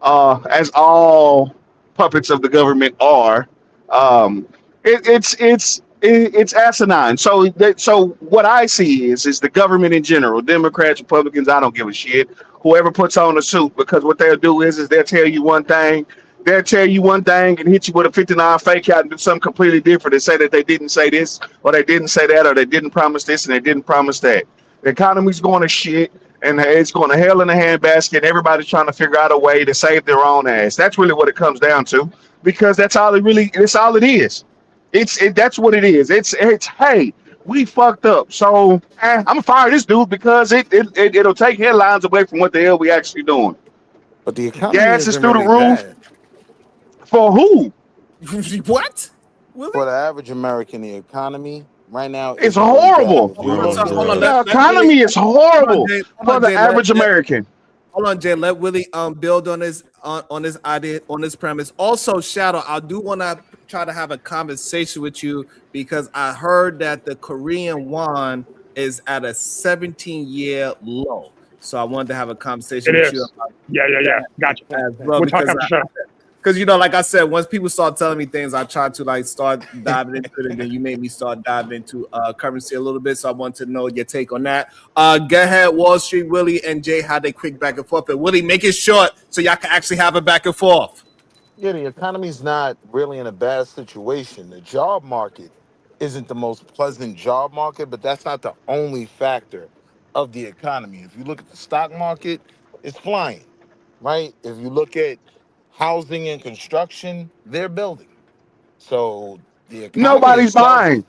as all puppets of the government are. It's asinine. So what I see is the government in general, Democrats, Republicans, I don't give a shit. Whoever puts on a suit, because what they'll do is they'll tell you one thing. They'll tell you one thing and hit you with a 59 fake out and do something completely different and say that they didn't say this or they didn't say that or they didn't promise this and they didn't promise that. The economy's going to shit and it's going to hell in a handbasket. Everybody's trying to figure out a way to save their own ass. That's really what it comes down to, because that's all it is. That's what it is. It's hey, we fucked up. So I'm gonna fire this dude because it'll take headlines away from what the hell we actually doing. But the economy gas is through really the roof. bad. For who? What? For the average American, the economy right now it's horrible. The economy is horrible for the average American. Hold on, Jay. Let Willie build on this idea, on this premise. Also, Shadow, I do want to try to have a conversation with you because I heard that the Korean won is at a 17-year low. So I wanted to have a conversation with you about Yeah. Gotcha. Well, we'll talk after show. because like I said, once people start telling me things, I try to like start diving into it, and then you made me start diving into currency a little bit. So I want to know your take on that. Go ahead, Wall Street, Willie and Jay had a quick back and forth. But Willie, make it short so y'all can actually have a back and forth. Yeah, the economy's not really in a bad situation. The job market isn't the most pleasant job market, but that's not the only factor of the economy. If you look at the stock market, it's flying, right? If you look at housing and construction, they're building. So the economy Nobody's itself is buying.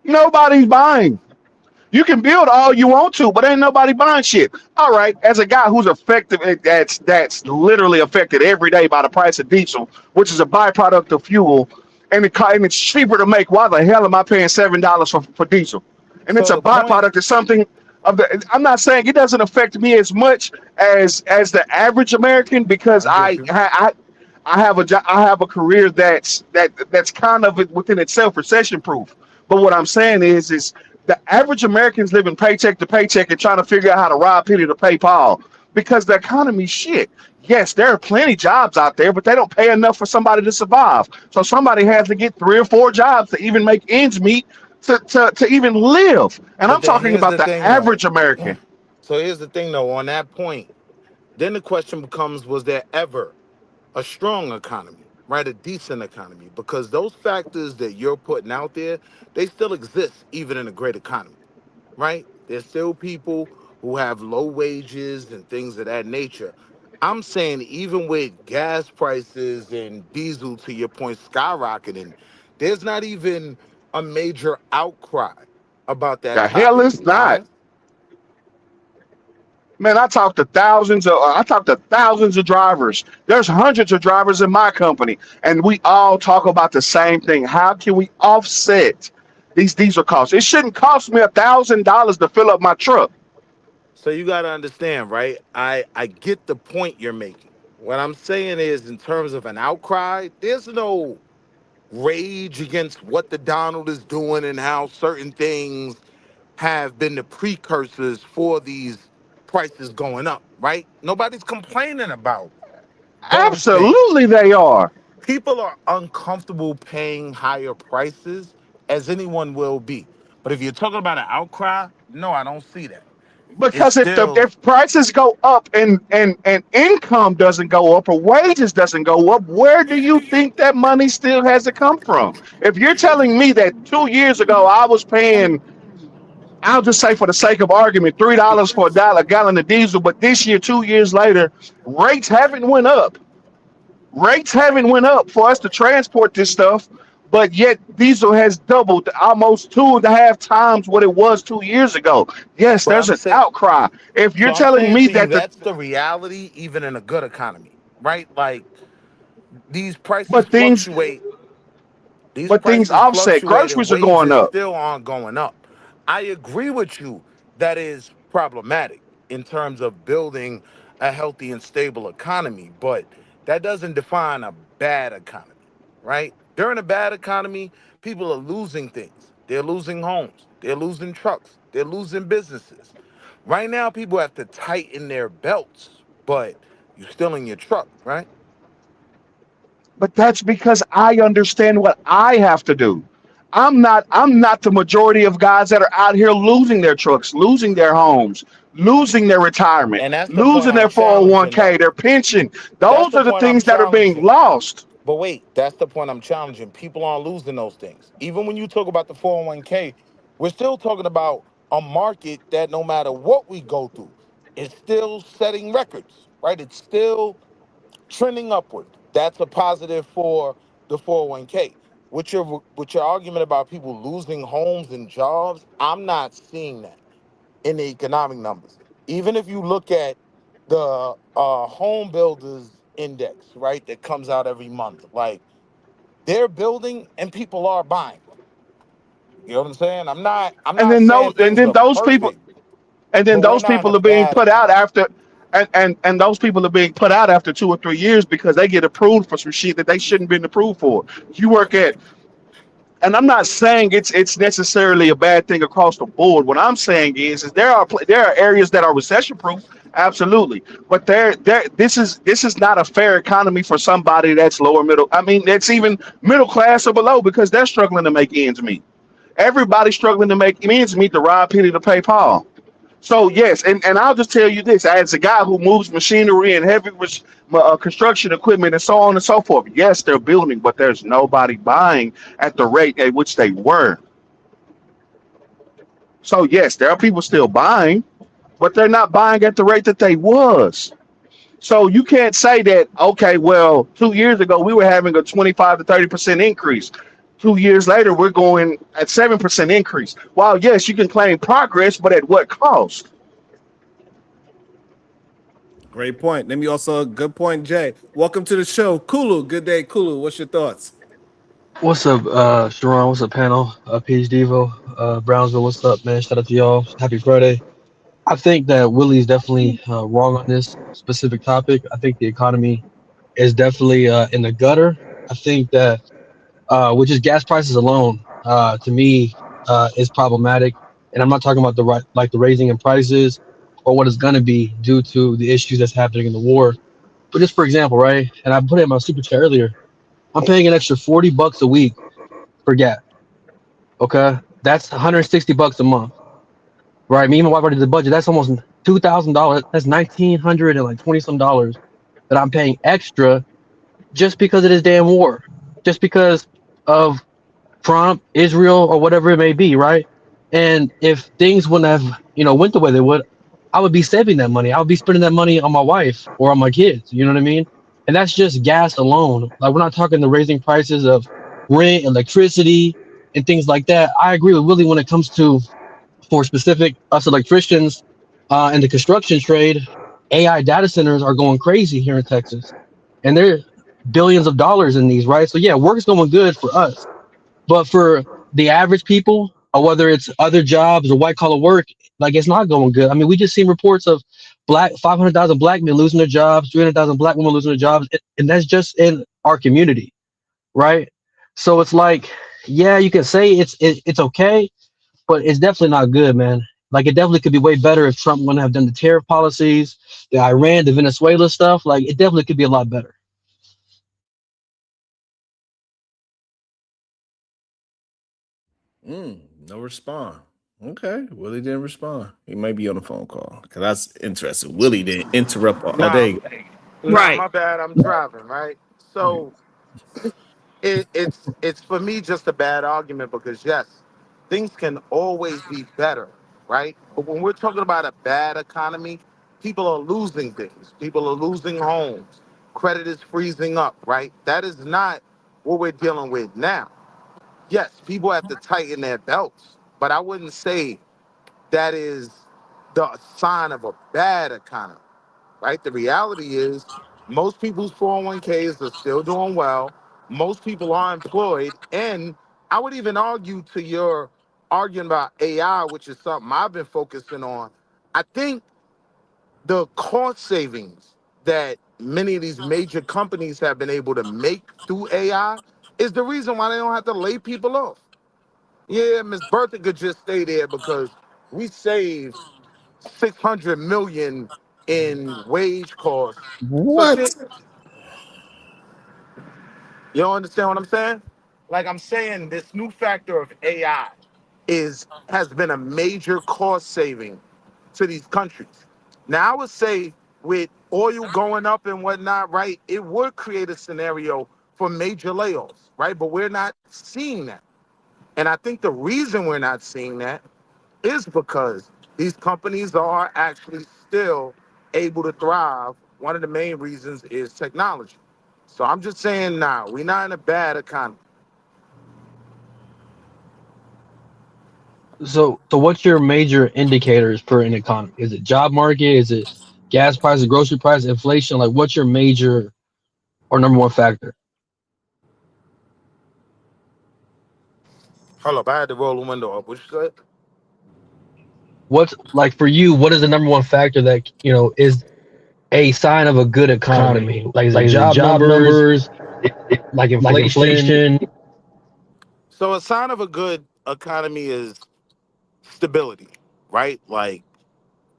Nobody's buying. You can build all you want to, but ain't nobody buying shit. All right, as a guy who's affected, that's literally affected every day by the price of diesel, which is a byproduct of fuel, and it's cheaper to make. Why the hell am I paying $7 for diesel? And it's so a the point. byproduct of something. I'm not saying it doesn't affect me as much as the average American because I get you. I have a career that's kind of within itself recession proof. But what I'm saying is the average American's living paycheck to paycheck and trying to figure out how to rob Peter to pay Paul because the economy's shit. Yes, there are plenty of jobs out there, but they don't pay enough for somebody to survive. So somebody has to get 3 or 4 jobs to even make ends meet to even live. And I'm But then talking here's about the the thing, though. average American. So here's the thing, though. On that point, then the question becomes: was there ever a strong economy, right? A decent economy? Because those factors that you're putting out there, they still exist even in a great economy, right? There's still people who have low wages and things of that nature. I'm saying even with gas prices and diesel, to your point, skyrocketing, there's not even a major outcry about that The hell topic. is not. Why? Man, I talked to thousands of drivers. There's hundreds of drivers in my company, and we all talk about the same thing. How can we offset these diesel costs? It shouldn't cost me $1,000 to fill up my truck. So you got to understand, right? I get the point you're making. What I'm saying is, in terms of an outcry, there's no rage against what the Donald is doing and how certain things have been the precursors for these prices going up, right? Nobody's complaining about those things. Absolutely, they are. People are uncomfortable paying higher prices, as anyone will be. But if you're talking about an outcry, no, I don't see that. It's Because still. if prices go up and income doesn't go up or wages doesn't go up, where do you think that money still has to come from? If you're telling me that 2 years ago I was paying, I'll just say for the sake of argument, $3 for a gallon of diesel, but this year, 2 years later, rates haven't went up. Rates haven't went up for us to transport this stuff, but yet diesel has doubled almost 2.5 times what it was 2 years ago. Yes, But there's I'm an saying, outcry. If you're so I'm telling saying me to you, that that's the reality, even in a good economy, right? Like these prices but things fluctuate. These but things prices offset, fluctuate and groceries are going wages up. still aren't going up. I agree with you. That is problematic in terms of building a healthy and stable economy, but that doesn't define a bad economy, right? During a bad economy, people are losing things. They're losing homes. They're losing trucks. They're losing businesses. Right now, people have to tighten their belts, but you're still in your truck, right? But that's because I understand what I have to do. I'm not the majority of guys that are out here losing their trucks, losing their homes, losing their retirement, And that's the point losing I'm their challenging, 401k, though. their pension. That's Those the are the point I'm things that are being challenging. lost. But wait, that's the point I'm challenging. People aren't losing those things. Even when you talk about the 401k, we're still talking about a market that no matter what we go through, it's still setting records, right? It's still trending upward. That's a positive for the 401k. With your argument about people losing homes and jobs, I'm not seeing that in the economic numbers. Even if you look at the home builders index, right, that comes out every month, like they're building and people are buying. You know what I'm saying? I'm And not then saying those and things then are those people perfect, and then but we're those not in a people are being bad put out economy. after and those people are being put out after 2 or 3 years because they get approved for some shit that they shouldn't been approved for. You work at and I'm not saying it's necessarily a bad thing across the board. What I'm saying is there are areas that are recession proof, absolutely, but this is not a fair economy for somebody that's lower middle. I mean, that's even middle class or below, because they're struggling to make ends meet. Everybody's struggling to make ends meet to rob Peter to pay Paul. So yes, and I'll just tell you this: as a guy who moves machinery and heavy construction equipment and so on and so forth, yes, they're building, but there's nobody buying at the rate at which they were. So yes, there are people still buying, but they're not buying at the rate that they was. So you can't say that, okay, well, 2 years ago we were having a 25 to 30% increase. 2 years later, we're going at 7% increase. While yes, you can claim progress, but at what cost? Great point. Let me also, good point, Jay. Welcome to the show. Kulu, good day, Kulu. What's your thoughts? What's up, Sharon? What's up, panel? PH Devo, Brownsville, what's up, man? Shout out to y'all. Happy Friday. I think that Willie's definitely wrong on this specific topic. I think the economy is definitely in the gutter. I think that, with just gas prices alone, to me, is problematic. And I'm not talking about the raising in prices or what it's going to be due to the issues that's happening in the war. But just for example, right? And I put it in my super chat earlier. I'm paying an extra $40 a week for gas. Okay, that's $160 a month, right? Me and my wife already did the budget. That's almost $2,000. That's $1,920 some dollars that I'm paying extra just because of this damn war, just because of Trump, Israel, or whatever it may be, right? And if things wouldn't have, went the way they would, I would be saving that money. I would be spending that money on my wife or on my kids. You know what I mean? And that's just gas alone. Like, we're not talking the raising prices of rent, electricity, and things like that. I agree with Willie when it comes to, for specific us electricians in the construction trade, AI data centers are going crazy here in Texas, and they're billions of dollars in these, right? So yeah, work's going good for us, but for the average people, or whether it's other jobs or white collar work, like, it's not going good. I mean, we just seen reports of 500,000 black men losing their jobs, 300,000 black women losing their jobs, and that's just in our community, right? So it's like, yeah, you can say it's okay, but it's definitely not good, man. Like, it definitely could be way better if Trump wouldn't have done the tariff policies, the Iran, the Venezuela stuff. Like, it definitely could be a lot better. No response. Okay, Willie didn't respond. He might be on a phone call, because that's interesting. Willie didn't interrupt all day. Right. My bad. I'm driving. Right. So it's for me just a bad argument, because yes, things can always be better, right? But when we're talking about a bad economy, people are losing things. People are losing homes. Credit is freezing up, right? That is not what we're dealing with now. Yes, people have to tighten their belts, but I wouldn't say that is the sign of a bad economy, right? The reality is most people's 401ks are still doing well. Most people are employed. And I would even argue to your arguing about AI, which is something I've been focusing on. I think the cost savings that many of these major companies have been able to make through AI is the reason why they don't have to lay people off. Yeah, Miss Bertha could just stay there because we saved 600 million in wage costs. So What? shit, you don't understand what I'm saying? Like, I'm saying this new factor of AI has been a major cost saving to these countries. Now, I would say with oil going up and whatnot, right, it would create a scenario for major layoffs, right? But we're not seeing that. And I think the reason we're not seeing that is because these companies are actually still able to thrive. One of the main reasons is technology. So I'm just saying, nah, we're not in a bad economy. So what's your major indicators for an economy? Is it job market? Is it gas prices, grocery prices, inflation? Like, what's your major or number one factor? Hold up, I had to roll the window up. What you said? What's, like, for you, what is the number one factor that, is a sign of a good economy? Like, is it job numbers, like like inflation? inflation? So a sign of a good economy is stability, right? Like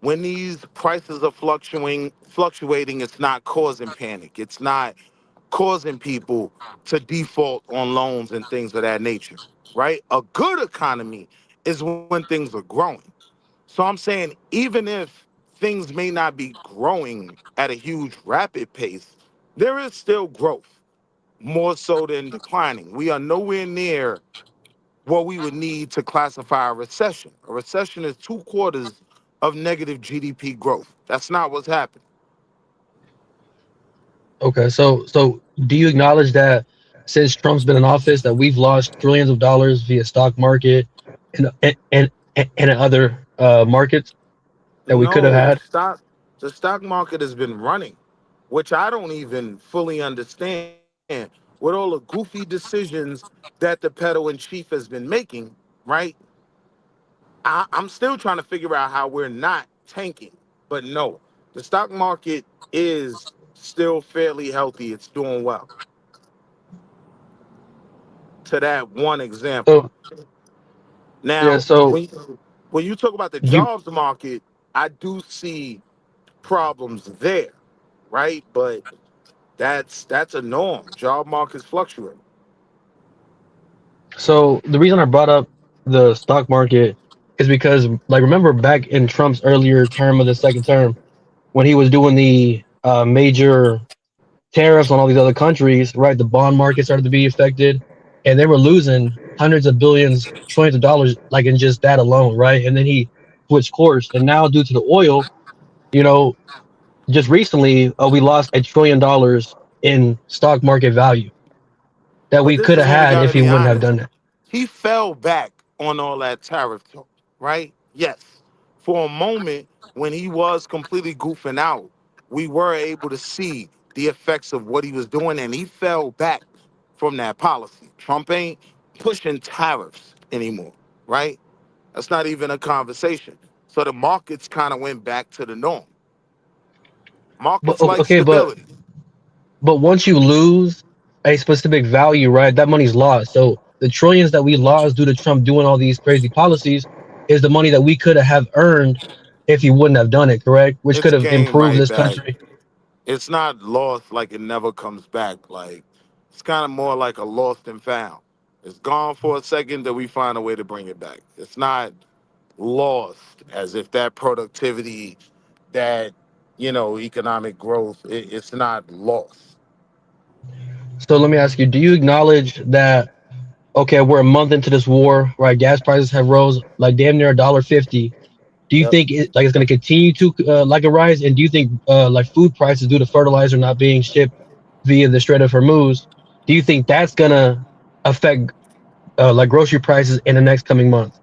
when these prices are fluctuating, it's not causing panic. It's not causing people to default on loans and things of that nature, right? A good economy is when things are growing. So I'm saying even if things may not be growing at a huge rapid pace, there is still growth, more so than declining. We are nowhere near what we would need to classify a recession. A recession is 2 quarters of negative GDP growth. That's not what's happening. Okay, so do you acknowledge that since Trump's been in office, that we've lost trillions of dollars via stock market and other markets that we could have No, had? the stock market has been running, which I don't even fully understand. With all the goofy decisions that the pedal in chief has been making, right? I'm still trying to figure out how we're not tanking. But no, the stock market is still fairly healthy. It's doing well. To that one example. So yeah, Now, so when you talk about the you jobs market, I do see problems there, right? But that's a norm. Job markets fluctuate. so the reason I brought up the stock market is because like remember back in Trump's earlier term of the second term when he was doing the major tariffs on all these other countries, right? The bond market started to be affected, and they were losing hundreds of billions, trillions of dollars, like in just that alone, right? And then he switched course, and now due to the oil, you know, just recently we lost $1 trillion in stock market value that But we this could is have where we had got to if he be wouldn't have honest. done that. He fell back on all that tariff talk, right? Yes. For a moment, when he was completely goofing out, we were able to see the effects of what he was doing, and he fell back from that policy. Trump ain't pushing tariffs anymore, right? That's not even a conversation. So the markets kind of went back to the norm. But Markets like okay, stability. but once you lose a specific value, right, that money's lost. So the trillions that we lost due to Trump doing all these crazy policies is the money that we could have earned if he wouldn't have done it, correct? Which It's could have game improved right this back. country. It's not lost like it never comes back. Like it's kind of more like a lost and found. It's gone for a second, then we find a way to bring it back. It's not lost as if that productivity, that economic growth, it's not lost. So let me ask you, do you acknowledge that okay, we're a month into this war, right? Gas prices have rose like damn near $1.50. Do you Yep. think it's going to continue to like a rise? And do you think like food prices due to fertilizer not being shipped via the Strait of Hormuz, do you think that's going to affect like grocery prices in the next coming month?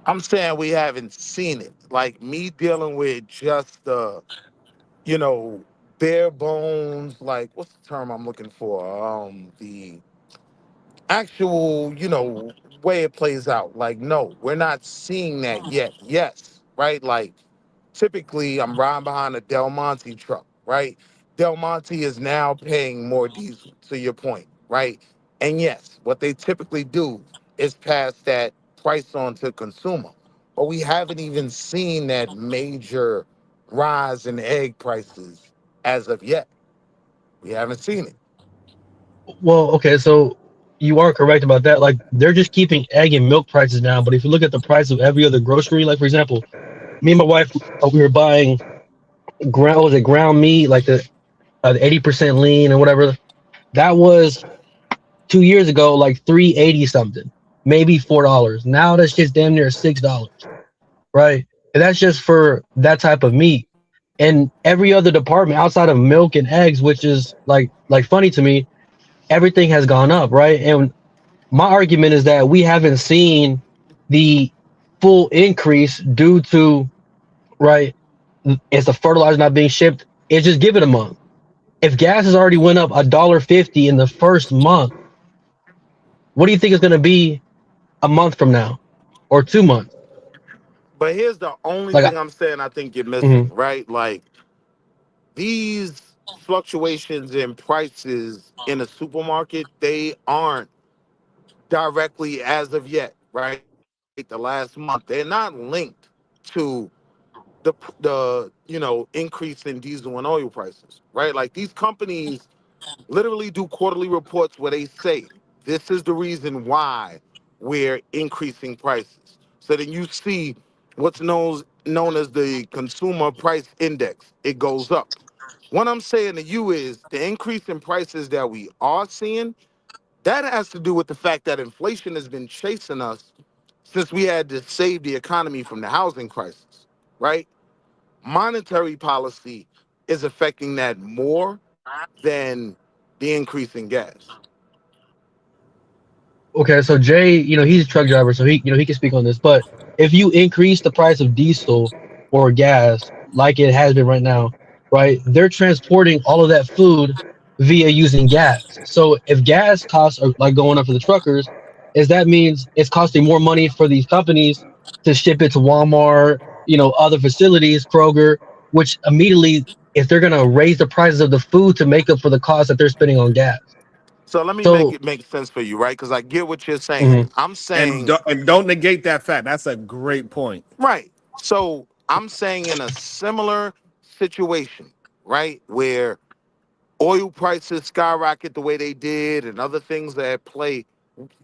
I'm saying we haven't seen it. Like me dealing with just the, you know, bare bones, like what's the term I'm looking for? The actual, way it plays out. Like, no, we're not seeing that yet. Yes, right? Like, typically, I'm riding behind a Del Monte truck, right? Del Monte is now paying more diesel, to your point, right? And yes, what they typically do is pass that price on to consumer. But we haven't even seen that major rise in egg prices as of yet. We haven't seen it. Well, okay, so you are correct about that. Like they're just keeping egg and milk prices down, but if you look at the price of every other grocery, like for example, me and my wife, we were buying ground meat, like the 80% lean and whatever. That was 2 years ago, like 380 something, maybe $4. Now that's just damn near $6, right? And that's just for that type of meat. And every other department outside of milk and eggs, which is like funny to me, everything has gone up, right? And my argument is that we haven't seen the full increase due to right. It's the fertilizer not being shipped. It's just give it a month. If gas has already went up $1.50 in the first month, what do you think is going to be a month from now or 2 months? But here's the only Like, thing I'm saying I think you're missing, mhm. right? Like these fluctuations in prices in a supermarket, directly as of yet, right? The last month, they're not linked to the increase in diesel and oil prices, right? Like these companies literally do quarterly reports where they say this is the reason why we're increasing prices. So then you see what's known as the consumer price index. It goes up. What I'm saying to you is the increase in prices that we are seeing, that has to do with the fact that inflation has been chasing us since we had to save the economy from the housing crisis, right? Monetary policy is affecting that more than the increase in gas. Okay, so Jay, he's a truck driver, so he can speak on this. But if you increase the price of diesel or gas, like it has been right now, right? They're transporting all of that food via using gas. So if gas costs are like going up for the truckers, is that means it's costing more money for these companies to ship it to Walmart, other facilities, Kroger, which immediately, if they're gonna raise the prices of the food to make up for the cost that they're spending on gas. So let me make So, it make sense for you, right? Because I get what you're saying. mhm. I'm And saying don't negate that fact. That's a great point. right. So I'm saying in a similar situation, right, where oil prices skyrocket the way they did and other things that at play,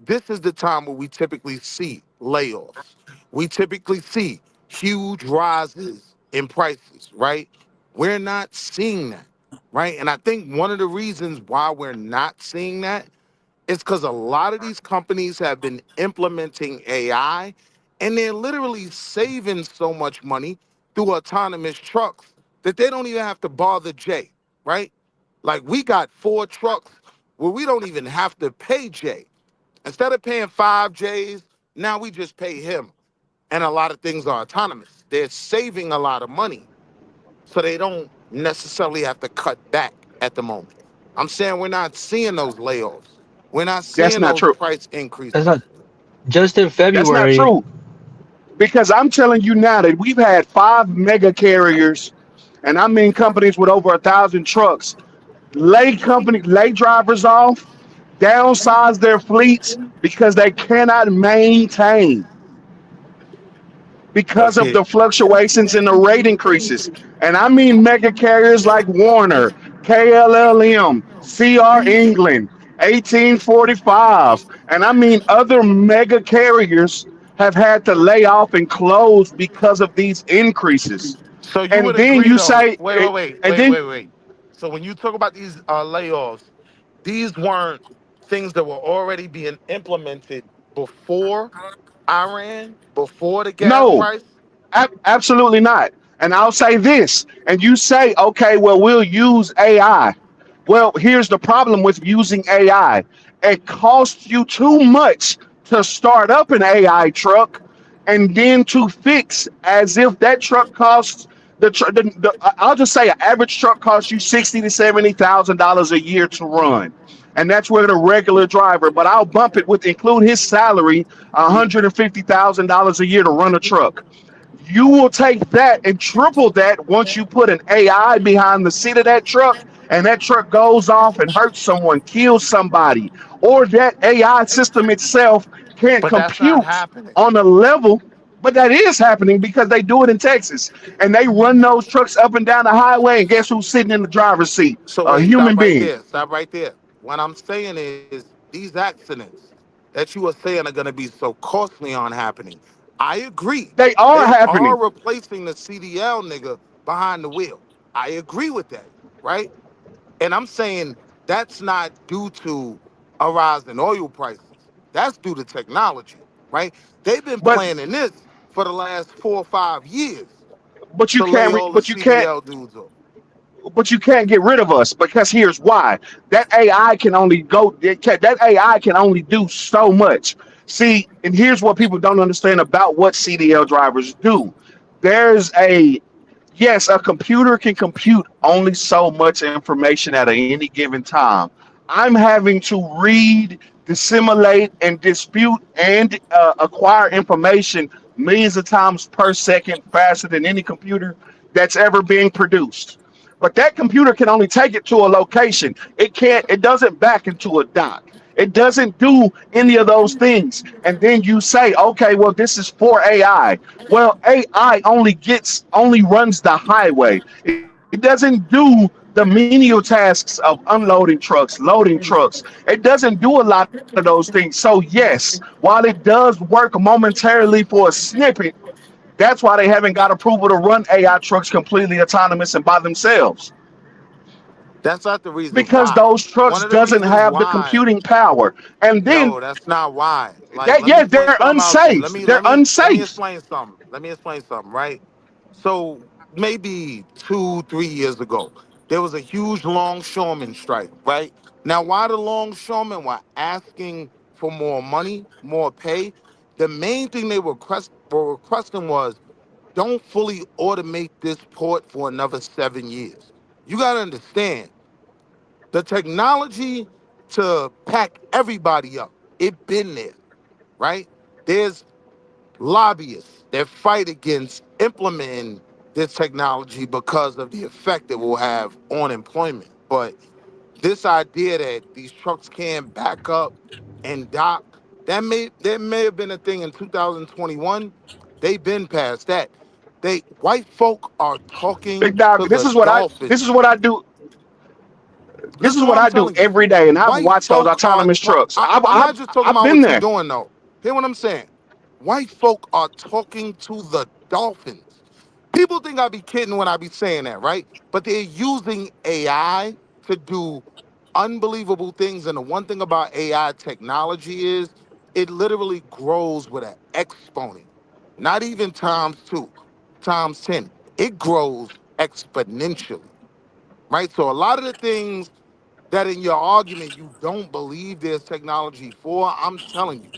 this is the time where we typically see layoffs. We typically see huge rises in prices, right? We're not seeing that, right? And I think one of the reasons why we're not seeing that is because a lot of these companies have been implementing AI and they're literally saving so much money through autonomous trucks that they don't even have to bother Jay, right? Like we got 4 trucks where we don't even have to pay Jay. Instead of paying 5 J's, now we just pay him. And a lot of things are autonomous. They're saving a lot of money. So they don't necessarily have to cut back at the moment. I'm saying we're not seeing those layoffs. We're not That's seeing not those true. price That's increases. not just in That's not February. true. Because I'm telling you now that we've had 5 mega carriers, and I mean companies with over 1,000 trucks, lay drivers off, downsize their fleets because they cannot maintain because of Okay. the fluctuations in the rate increases. And I mean mega carriers like Warner, KLLM, CR England, 1845, and I mean other mega carriers have had to lay off and close because of these increases. So you And would then agree you though, say, and then wait. So when you talk about these layoffs, these weren't things that were already being implemented before Iran, before the gas no, price? absolutely not. And I'll say this, and you say, okay, well, we'll use AI. Well, here's the problem with using AI. It costs you too much to start up an AI truck and then to fix as if that truck costs I'll just say an average truck costs you $60,000 to $70,000 a year to run. And that's where the regular driver, but I'll bump it with include his salary, $150,000 a year to run a truck. You will take that and triple that once you put an AI behind the seat of that truck and that truck goes off and hurts someone, kills somebody, or that AI system itself can't But that's not compute happening. on a level. But that is happening because they do it in Texas and they run those trucks up and down the highway. And guess who's sitting in the driver's seat? So A wait, human being. stop right there. What I'm saying is these accidents that you are saying are going to be so costly on happening. I agree. They are They are happening. replacing the CDL nigga behind the wheel. I agree with that, right? And I'm saying that's not due to a rise in oil prices. That's due to technology, right? They've been But planning this for the last 4 or 5 years but you to lay can't all the but you can't CDL dudes off. but you can't get rid of us because here's why. That AI can only that AI can only do so much. See, and here's what people don't understand about what CDL drivers do. There's a yes, a computer can compute only so much information at any given time. I'm having to read, dissimulate, and dispute and acquire information millions of times per second faster than any computer that's ever being produced. But that computer can only take it to a location. It can't. It doesn't back into a dock. It doesn't do any of those things. And then you say, okay, well, this is for AI. Well, AI only runs the highway. It doesn't do the menial tasks of unloading trucks, loading trucks. It doesn't do a lot of those things. So yes, while it does work momentarily for a snippet, that's why they haven't got approval to run AI trucks completely autonomous and by themselves. That's not the reason Because why. those One trucks of the doesn't reasons have the why. computing power. And then No, that's not why. Like, that let me yeah, point they're something out to you. unsafe. They're Let me unsafe. explain something. Let me explain something, right? So maybe 2, 3 years ago, there was a huge longshoreman strike, right? Now, why the longshoremen were asking for more money, more pay? The main thing they were requesting was, don't fully automate this port for another 7 years. You gotta understand, the technology to pack everybody up, it been there, right? There's lobbyists that fight against implementing this technology because of the effect it will have on employment. But this idea that these trucks can back up and dock, that may have been a thing in 2021. They've been past that. White folk are talking Big dog, to the this is dolphins. what I do. This is Listen what what I'm I do telling you. every day, and I've White watched those folk are autonomous trucks. I'm not just talking I've about been what you're there. doing though. Hear what I'm saying? White folk are talking to the dolphins. People think I be kidding when I be saying that, right? But they're using AI to do unbelievable things. And the one thing about AI technology is it literally grows with an exponent, not even times 2, times 10. It grows exponentially, right? So a lot of the things that in your argument you don't believe there's technology for, I'm telling you,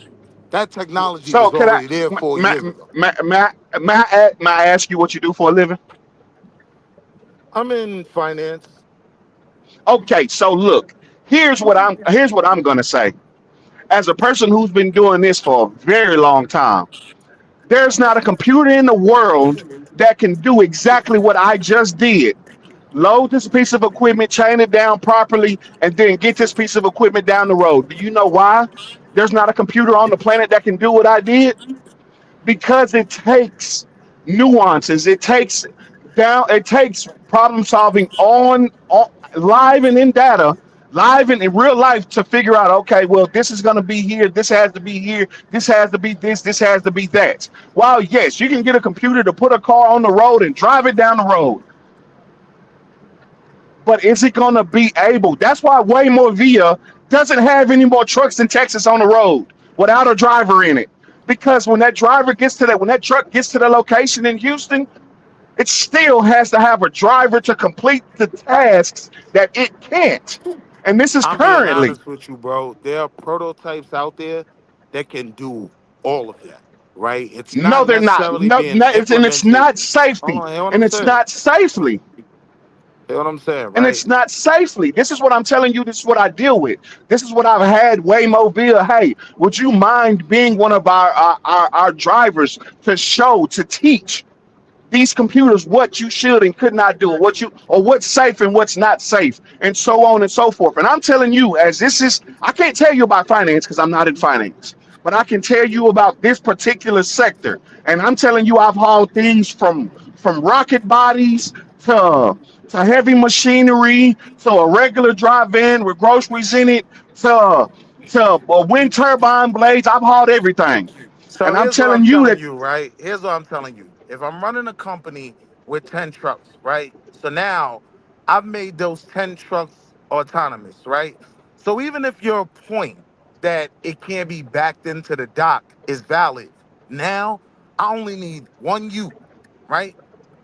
that technology So was can I already there 4 years ago. may I ask you what you do for a living? I'm in finance. Okay, so look, here's what I'm gonna say. As a person who's been doing this for a very long time, there's not a computer in the world that can do exactly what I just did. Load this piece of equipment, chain it down properly, and then get this piece of equipment down the road. Do you know why? There's not a computer on the planet that can do what I did? Because it takes nuances. It takes problem solving on live and in data, live and in real life to figure out, okay, well, this is going to be here, this has to be here, this has to be this has to be that. While yes, you can get a computer to put a car on the road and drive it down the road, but is it going to be able? That's why Waymo Via doesn't have any more trucks in Texas on the road without a driver in it. Because when that when that truck gets to the location in Houston, it still has to have a driver to complete the tasks that it can't. And this is I'm being currently. honest with you, bro. There are prototypes out there that can do all of that, right? It's No, not they're not. necessarily No, being no, it's implemented. not Hold safety. on, hear what And I'm it's saying? not safely. Hear what I'm saying, And right? it's not safely. This is what I'm telling you. This is what I deal with. This is what I've had Waymo Via. Hey, would you mind being one of our drivers to show, to teach these computers what you should and could not do, or what's safe and what's not safe, and so on and so forth. And I'm telling you, I can't tell you about finance because I'm not in finance, but I can tell you about this particular sector. And I'm telling you, I've hauled things from rocket bodies to heavy machinery to a regular dry van with groceries in it to wind turbine blades. I've hauled everything, So and I'm here's what I'm telling you telling that. you, right? Here's what I'm telling you. If I'm running a company with 10 trucks, right? So now I've made those 10 trucks autonomous, right? So even if your point that it can't be backed into the dock is valid, now I only need one you, right?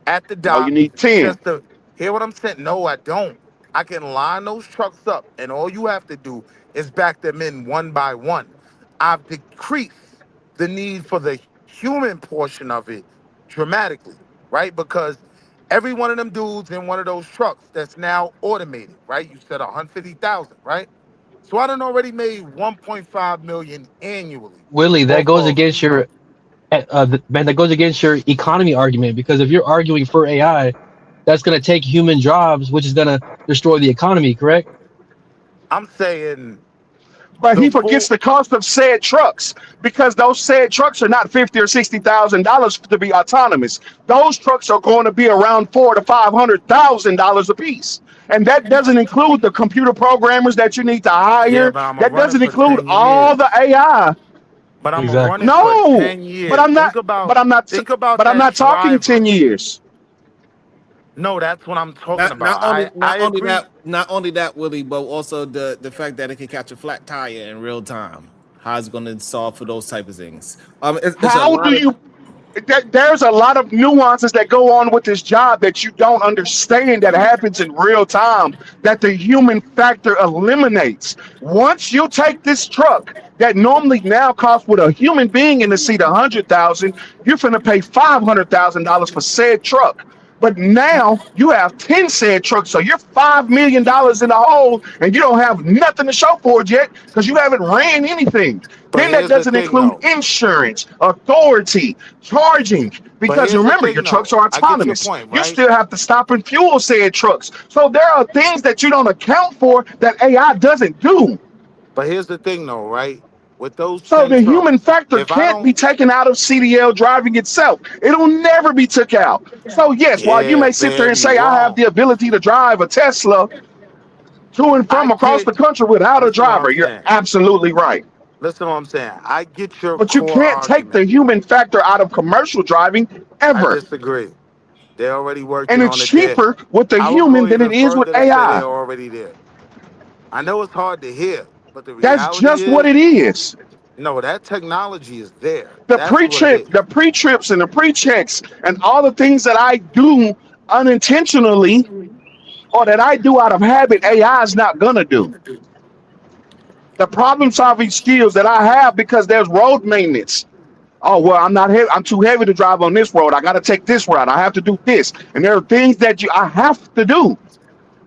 At the No, you dock, need 10. just to hear what I'm saying. No, I don't. I can line those trucks up, and all you have to do is back them in one by one. I've decreased the need for the human portion of it dramatically, right? Because every one of them dudes in one of those trucks that's now automated, right? You said 150,000, right? So I done already made 1.5 million annually Willie, that off goes of against your man. That goes against your economy argument because if you're arguing for AI, that's going to take human jobs, which is going to destroy the economy. Correct? I'm saying But The he forgets full, the cost of said trucks because those said trucks are not $50,000 or $60,000 to be autonomous. Those trucks are going to be around $400,000 to $500,000 a piece, and that doesn't include the computer programmers that you need to yeah, hire. but I'm gonna That run it doesn't for include 10 all years. the AI. But I'm gonna run Exactly. it for No, 10 but years. I'm not. But Think I'm about not that talking 10 driver. years. No, that's what I'm talking Not about. not only I agree. not only that, Willie, but also the fact that it can catch a flat tire in real time. How it's going to solve for those type of things. It's a How do lot of you? There's a lot of nuances that go on with this job that you don't understand that happens in real time that the human factor eliminates. Once you take this truck that normally now costs with a human being in the seat 100,000, you're finna pay $500,000 for said truck. But now you have 10 said trucks, so you're $5 million in the hole, and you don't have nothing to show for it yet because you haven't ran anything. But Then that here's the doesn't thing, include though. insurance, authority, charging, But because here's the remember, your thing, trucks though. are I get your autonomous. point, You right? still have to stop and fuel said trucks. So there are things that you don't account for that AI doesn't do. But here's the thing, though, right? With those So 10 the human trucks, factor if I can't don't, be taken out of CDL driving itself. It'll never be took out. So yes, while you yeah, may sit there and very say I have wrong. the ability to drive a Tesla to and I from across get. the country without a Listen to what I'm driver, you're saying. absolutely right. Listen to what I'm saying. I get your But you core can't take the argument. human factor out of commercial driving I ever. disagree. They're already And working it's on it there. cheaper with the I would go human than even it is with further to say AI. they're already there. I know it's hard to hear, but the That's reality just what is, it is. no, that technology is there. The That's what it is. pre-trips and the pre-checks and all the things that I do unintentionally or that I do out of habit, AI is not gonna do. The problem solving skills that I have because there's road maintenance. Oh well, I'm not heavy. I'm too heavy to drive on this road. I got to take this route. I have to do this, and there are things that I have to do.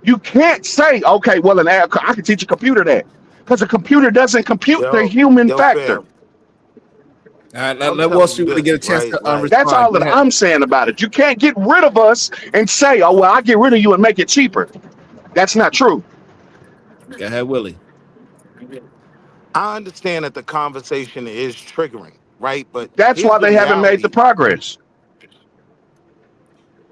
You can't say, okay, well, I can teach a computer that because a computer doesn't compute the human Yo, factor. fam, All right, I'm let Wall telling you Street really this, get a chance right? to Like, That's respond. all Go that ahead. I'm saying about it. You can't get rid of us and say, oh well, I'll get rid of you and make it cheaper. That's not true. Go ahead, Willie. I understand that the conversation is triggering, right? But That's here's why the they haven't made the reality. progress.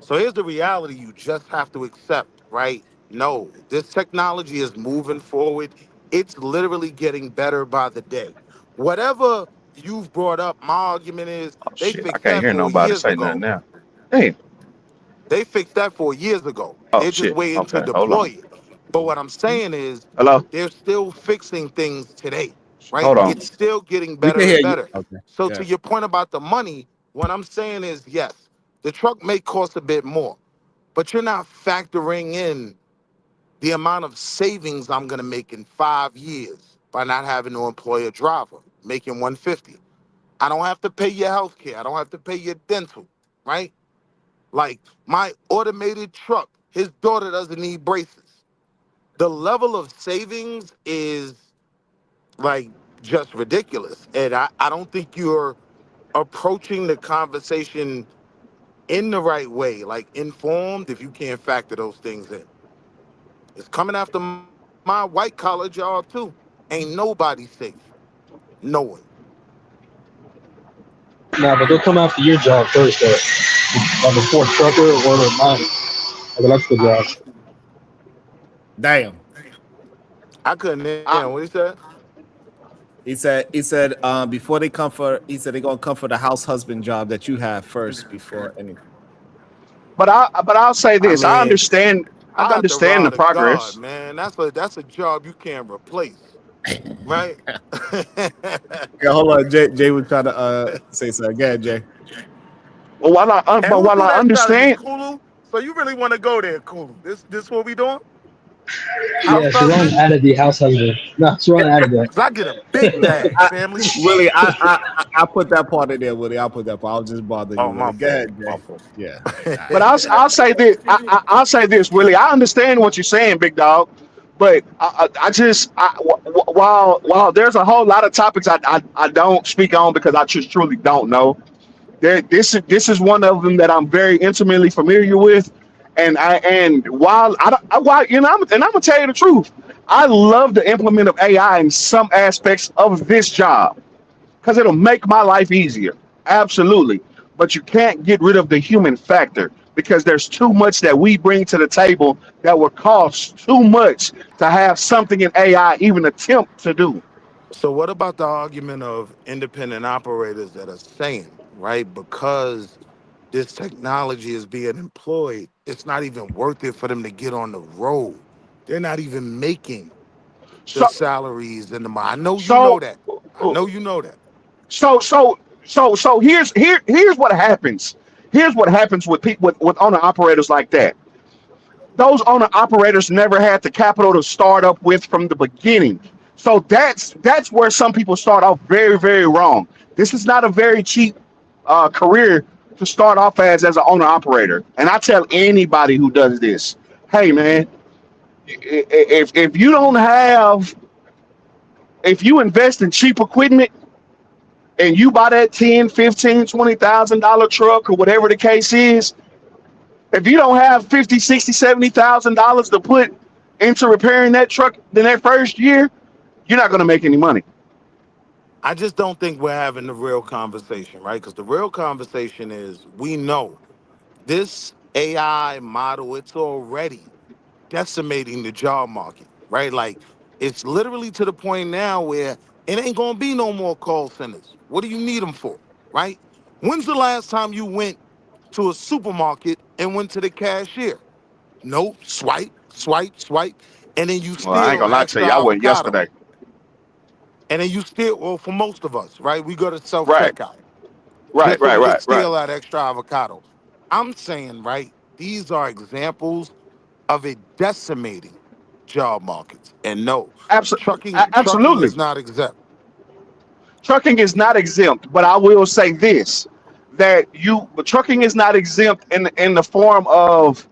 So here's the reality you just have to accept, right? No, this technology is moving forward. It's literally getting better by the day. Whatever you've brought up, my argument is Oh they shit, I fixed can't that hear 4 nobody years say nothing ago. now. Hey, They fixed that 4 years ago. oh They're just shit. waiting to Okay, hold deploy on. it. But what I'm saying is Hello. they're still fixing things today, right? Hold on. It's still getting We can better hear and you. better. Okay. So Yeah. to your point about the money, what I'm saying is yes, the truck may cost a bit more, but you're not factoring in the amount of savings I'm gonna make in 5 years by not having to employ a driver, making 150. I don't have to pay your health care. I don't have to pay your dental, right? Like my automated truck, his daughter doesn't need braces. The level of savings is like just ridiculous. And I don't think you're approaching the conversation in the right way, like informed, if you can't factor those things in. It's coming after my white collar job too. Ain't nobody safe. No one. Nah, but they'll come after your job first, though. Like a Ford trucker or a mine, like electrical job. Damn. I couldn't hear what he said. He said before they come for they're gonna come for the house husband job that you have first before anything. But I'll say I this. mean, I I got the understand the rod of God, progress. man. That's a job you can't replace, right? Yeah, hold on. Jay was trying to say something. Go ahead, Jay. But And who while threw I that shot at me, understand, Kulu? So you really want to go there, Kulu? This what we doing? House Yeah, Sharon husband? added the house husband. No, Sharon added that. Cause I get a big bag, family. Willie, I put that part in there, Willie. I'll put that part. I'll just bother you, Oh, Willie. my Go fault. ahead, My Jay. fault. Yeah. but I'll say this. I'll say this, Willie. I understand what you're saying, big dog. But while there's a whole lot of topics I don't speak on because I just truly don't know. This is one of them that I'm very intimately familiar with, And while while I'm gonna tell you the truth, I love the implement of AI in some aspects of this job because it'll make my life easier. Absolutely. But you can't get rid of the human factor because there's too much that we bring to the table that would cost too much to have something in AI even attempt to do. So what about the argument of independent operators that are saying, right, because this technology is being employed, it's not even worth it for them to get on the road. They're not even making the So salaries and the money. I know you know so that. I know you know that. so here's what happens. Here's what happens with people with owner operators like that. Those owner operators never had the capital to start up with from the beginning. So that's where some people start off very, very wrong. This is not a very cheap career to start off as an owner operator. And I tell anybody who does this, hey man, if you don't have, if you invest in cheap equipment and you buy that 10, 15, $20,000 truck or whatever the case is, if you don't have 50, 60, $70,000 to put into repairing that truck in that first year, you're not going to make any money. I just don't think we're having the real conversation, right? Because the real conversation is we know this AI model, it's already decimating the job market, right? Like it's literally to the point now where it ain't gonna be no more call centers. What do you need them for, right? When's the last time you went to a supermarket and went to the cashier? No, swipe, swipe, swipe, and then you Well, I ain't steal gonna an lie to extra you. I went avocado. yesterday. And then you steal, well, for most of us, right? We go to Right, self-checkout right, just so right, we can right, right. steal that extra avocado. I'm saying, right, these are examples of it decimating job markets. And no, trucking Absolutely. is not exempt. Trucking is not exempt, but I will say this: that but trucking is not exempt in the form of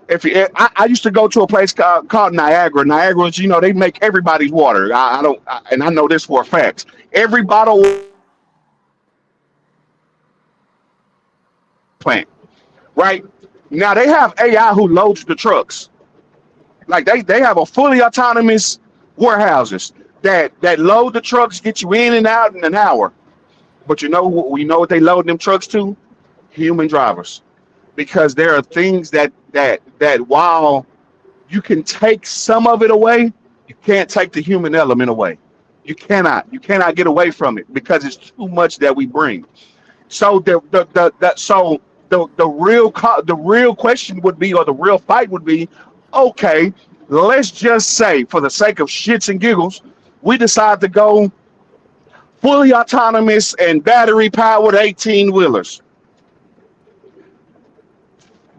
if you, I used to go to a place called Niagara. Niagara's, they make everybody's water. I don't, and I know this for a fact. Every bottle plant, right? Now they have AI who loads the trucks. Like they have a fully autonomous warehouses that load the trucks, get you in and out in an hour. But we know what they load them trucks to? Human drivers. Because there are things that while you can take some of it away, you can't take the human element away. You cannot get away from it because it's too much that we bring. So the real question would be, or the real fight would be, okay, let's just say for the sake of shits and giggles, we decide to go fully autonomous and battery powered 18 wheelers.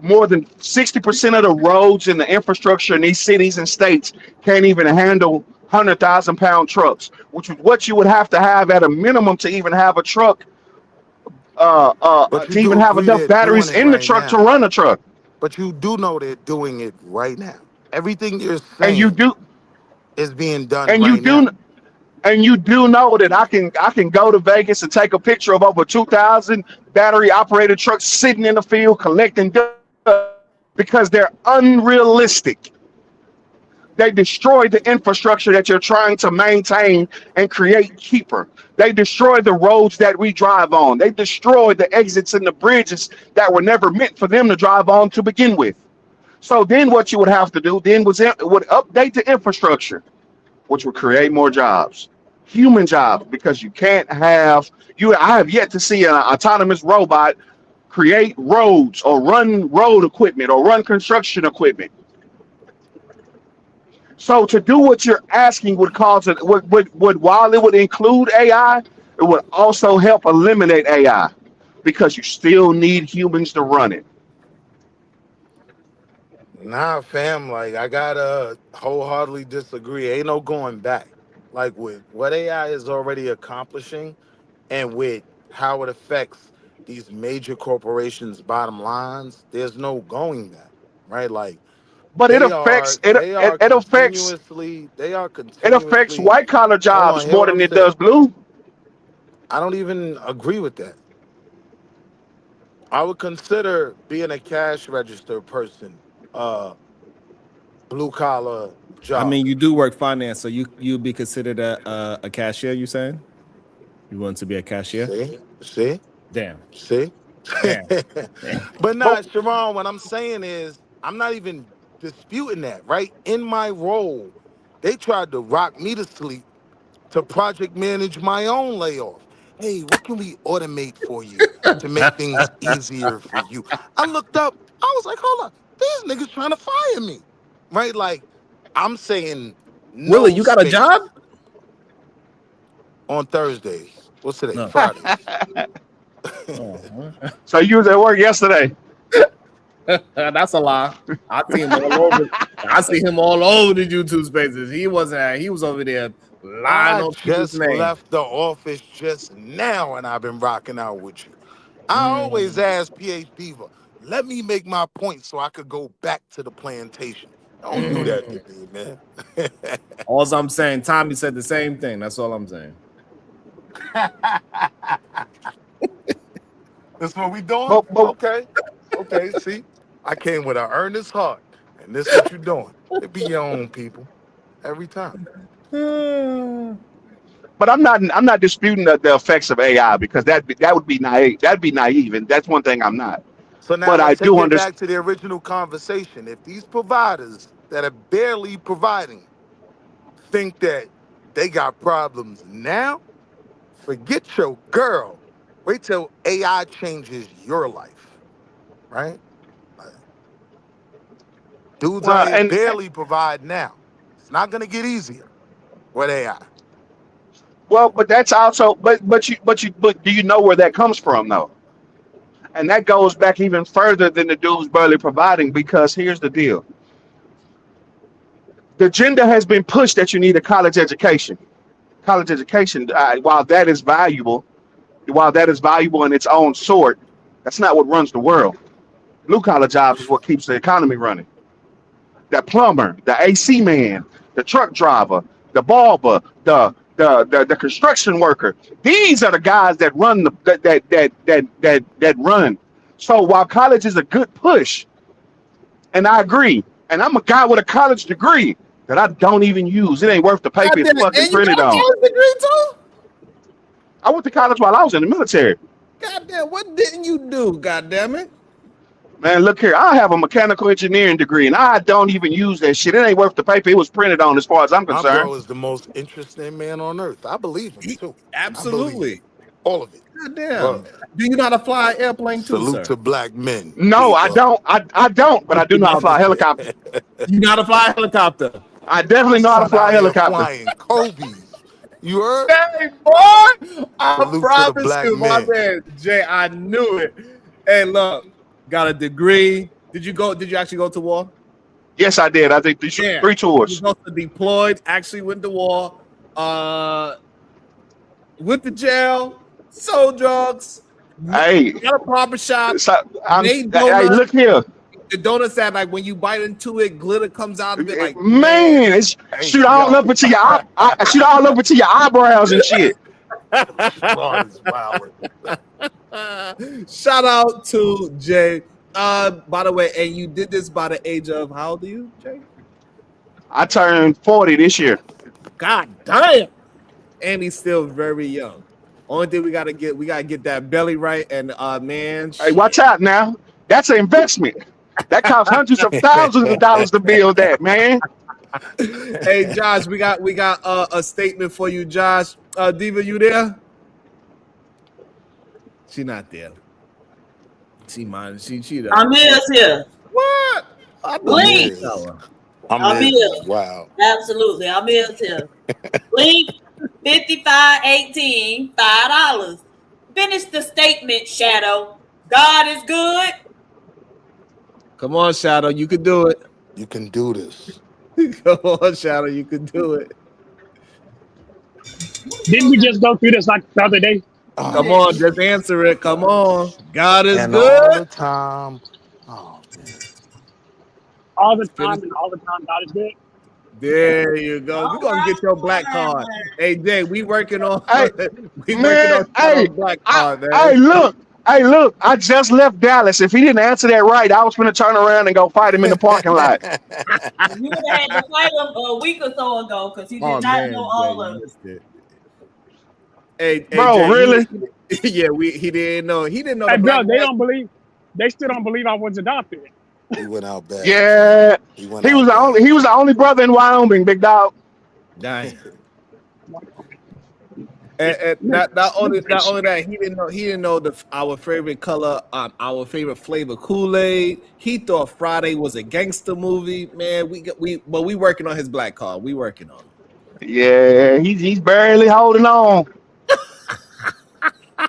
More than 60% of the roads and the infrastructure in these cities and states can't even handle 100,000-pound trucks, which is what you would have to have at a minimum to even have a truck, But you to even do have agree enough they're doing batteries it in the right truck to now. run a truck. But you do know they're doing it right now. Everything you're And you saying do, is being done and you right now. do, and you do know that I can go to Vegas and take a picture of over 2,000 battery operated trucks sitting in the field collecting dust because they're unrealistic. They destroy the infrastructure that you're trying to maintain and create cheaper. They destroy the roads that we drive on. They destroy the exits and the bridges that were never meant for them to drive on to begin with. So then what you would have to do then would update the infrastructure, which would create more jobs, human jobs, because you can't have you. I have yet to see an autonomous robot create roads or run road equipment or run construction equipment. So to do what you're asking would cause it would while it would include AI, it would also help eliminate AI because you still need humans to run it. Nah, fam, like I gotta wholeheartedly disagree. Ain't no going back. Like with what AI is already accomplishing and with how it affects these major corporations' bottom lines, there's no going back. Right? Like But they are they are continuously they are it affects continuously white collar hold on, jobs hear more what than I'm it saying. does blue. I don't even agree with that. I would consider being a cash register person, blue collar job. I mean, you do work finance, so you'd be considered a cashier. You saying you want to be a cashier? See, damn, see. damn. But nah, Sharon, what I'm saying is, I'm not even disputing that, right? In my role, they tried to rock me to sleep to project manage my own layoff. Hey, what can we automate for you to make things easier for you? I looked up, I was like, hold up, these niggas trying to fire me, right? Like, I'm saying no. Willie, you got a job? On Thursdays. What's today? No. Fridays. So you was at work yesterday? That's a lie. I see him all over. I see him all over the YouTube spaces. He wasn't. He was over there lying I on people's just name. left the office just now, and I've been rocking out with you. I always ask PH Diva, let me make my point so I could go back to the plantation. Don't do that to me, man. All I'm saying, Tommy said the same thing. That's all I'm saying. That's what we doing? Okay. Okay, see? I came with an earnest heart, and this what you doing. It be your own people every time. But I'm not disputing the effects of AI, because that would be naive. That'd be naive, and that's one thing I'm not. So now But I let's take do it understand. back to the original conversation. If these providers that are barely providing think that they got problems now, forget your girl. Wait till AI changes your life, right? Dudes Well, out here and barely provide now. It's not gonna get easier with AI. well, but that's also, but do you know where that comes from though? And that goes back even further than the dudes barely providing, because here's the deal. The agenda has been pushed that you need a college education. College education, while that is valuable in its own sort, that's not what runs the world. Blue collar jobs is what keeps the economy running. The plumber, the AC man, the truck driver, the barber, the construction worker. These are the guys that run that run. So while college is a good push, and I agree, and I'm a guy with a college degree that I don't even use. It ain't worth the paper it's fucking printed on. college degree too? I went to college while I was in the military. Goddamn, what didn't you do? Goddamn it. Man, look here. I have a mechanical engineering degree, and I don't even use that shit. It ain't worth the paper it was printed on, as far as I'm My concerned. bro is the most interesting man on earth. I believe him too. Absolutely. All of it. Goddamn. Do you know how to fly an airplane too, Salute sir? to black men. No, I don't. I don't, but I do know how to fly a helicopter. You know how to fly a helicopter? I definitely know how to fly a helicopter. Flying Kobe's. You heard? Hey, boy! I Salute to the promise black you, my men. man, Jay, I knew it. Hey, look, got a degree. Did you actually go to war? Yes, I did. I think three tours. You also deployed, actually went to war, went to jail, sold drugs, Hey, got a barber shop, made hey, donuts. look here. The donuts that, like, when you bite into it, glitter comes out of it. Like, Man, it's shoot all up into your shoot all up into your eyebrows and shit. Shout out to Jay. By the way, and you did this by the age of, how old are you, Jay? I turned 40 this year. God damn. And he's still very young. Only thing we gotta get that belly right. And man, Hey, watch out now. That's an investment. That costs hundreds of thousands of dollars to build that, man. Hey, Josh, we got a statement for you, Josh. Diva, you there? She not there. She mind. She Amir's here. What? Blink. I'm here. Wow. Absolutely. Amir's here. Blink 5518, $5. Finish the statement, Shadow. God is good. Come on, Shadow. You can do it. You can do this. Come on, Shadow. You can do it. Didn't we just go through this like the other day? Come on, just answer it. Come on. God is And good. all the time. Oh, man. All the time and all the time, God is good. There you go. We're gonna get your black card. Hey, Jay, we working on Hey, we man, working on hey, black card, man. Hey, look, Hey, look, I just left Dallas. If he didn't answer that right, I was gonna turn around and go fight him in the parking lot. You would have had to fight him a week or so ago because he Oh did not know man, Jay, all you of it. missed it. Hey, Bro, Jay, really? he didn't know. He didn't know Hey, the black bro, they man. don't believe. They still don't believe I was adopted. He went out bad. Yeah. He went He out was the bad. only brother in Wyoming, big dog. Damn. And not only that, he didn't know our favorite color, our favorite flavor Kool-Aid. He thought Friday was a gangster movie. Man, we working on his black card. We working on him. Yeah, he's barely holding on.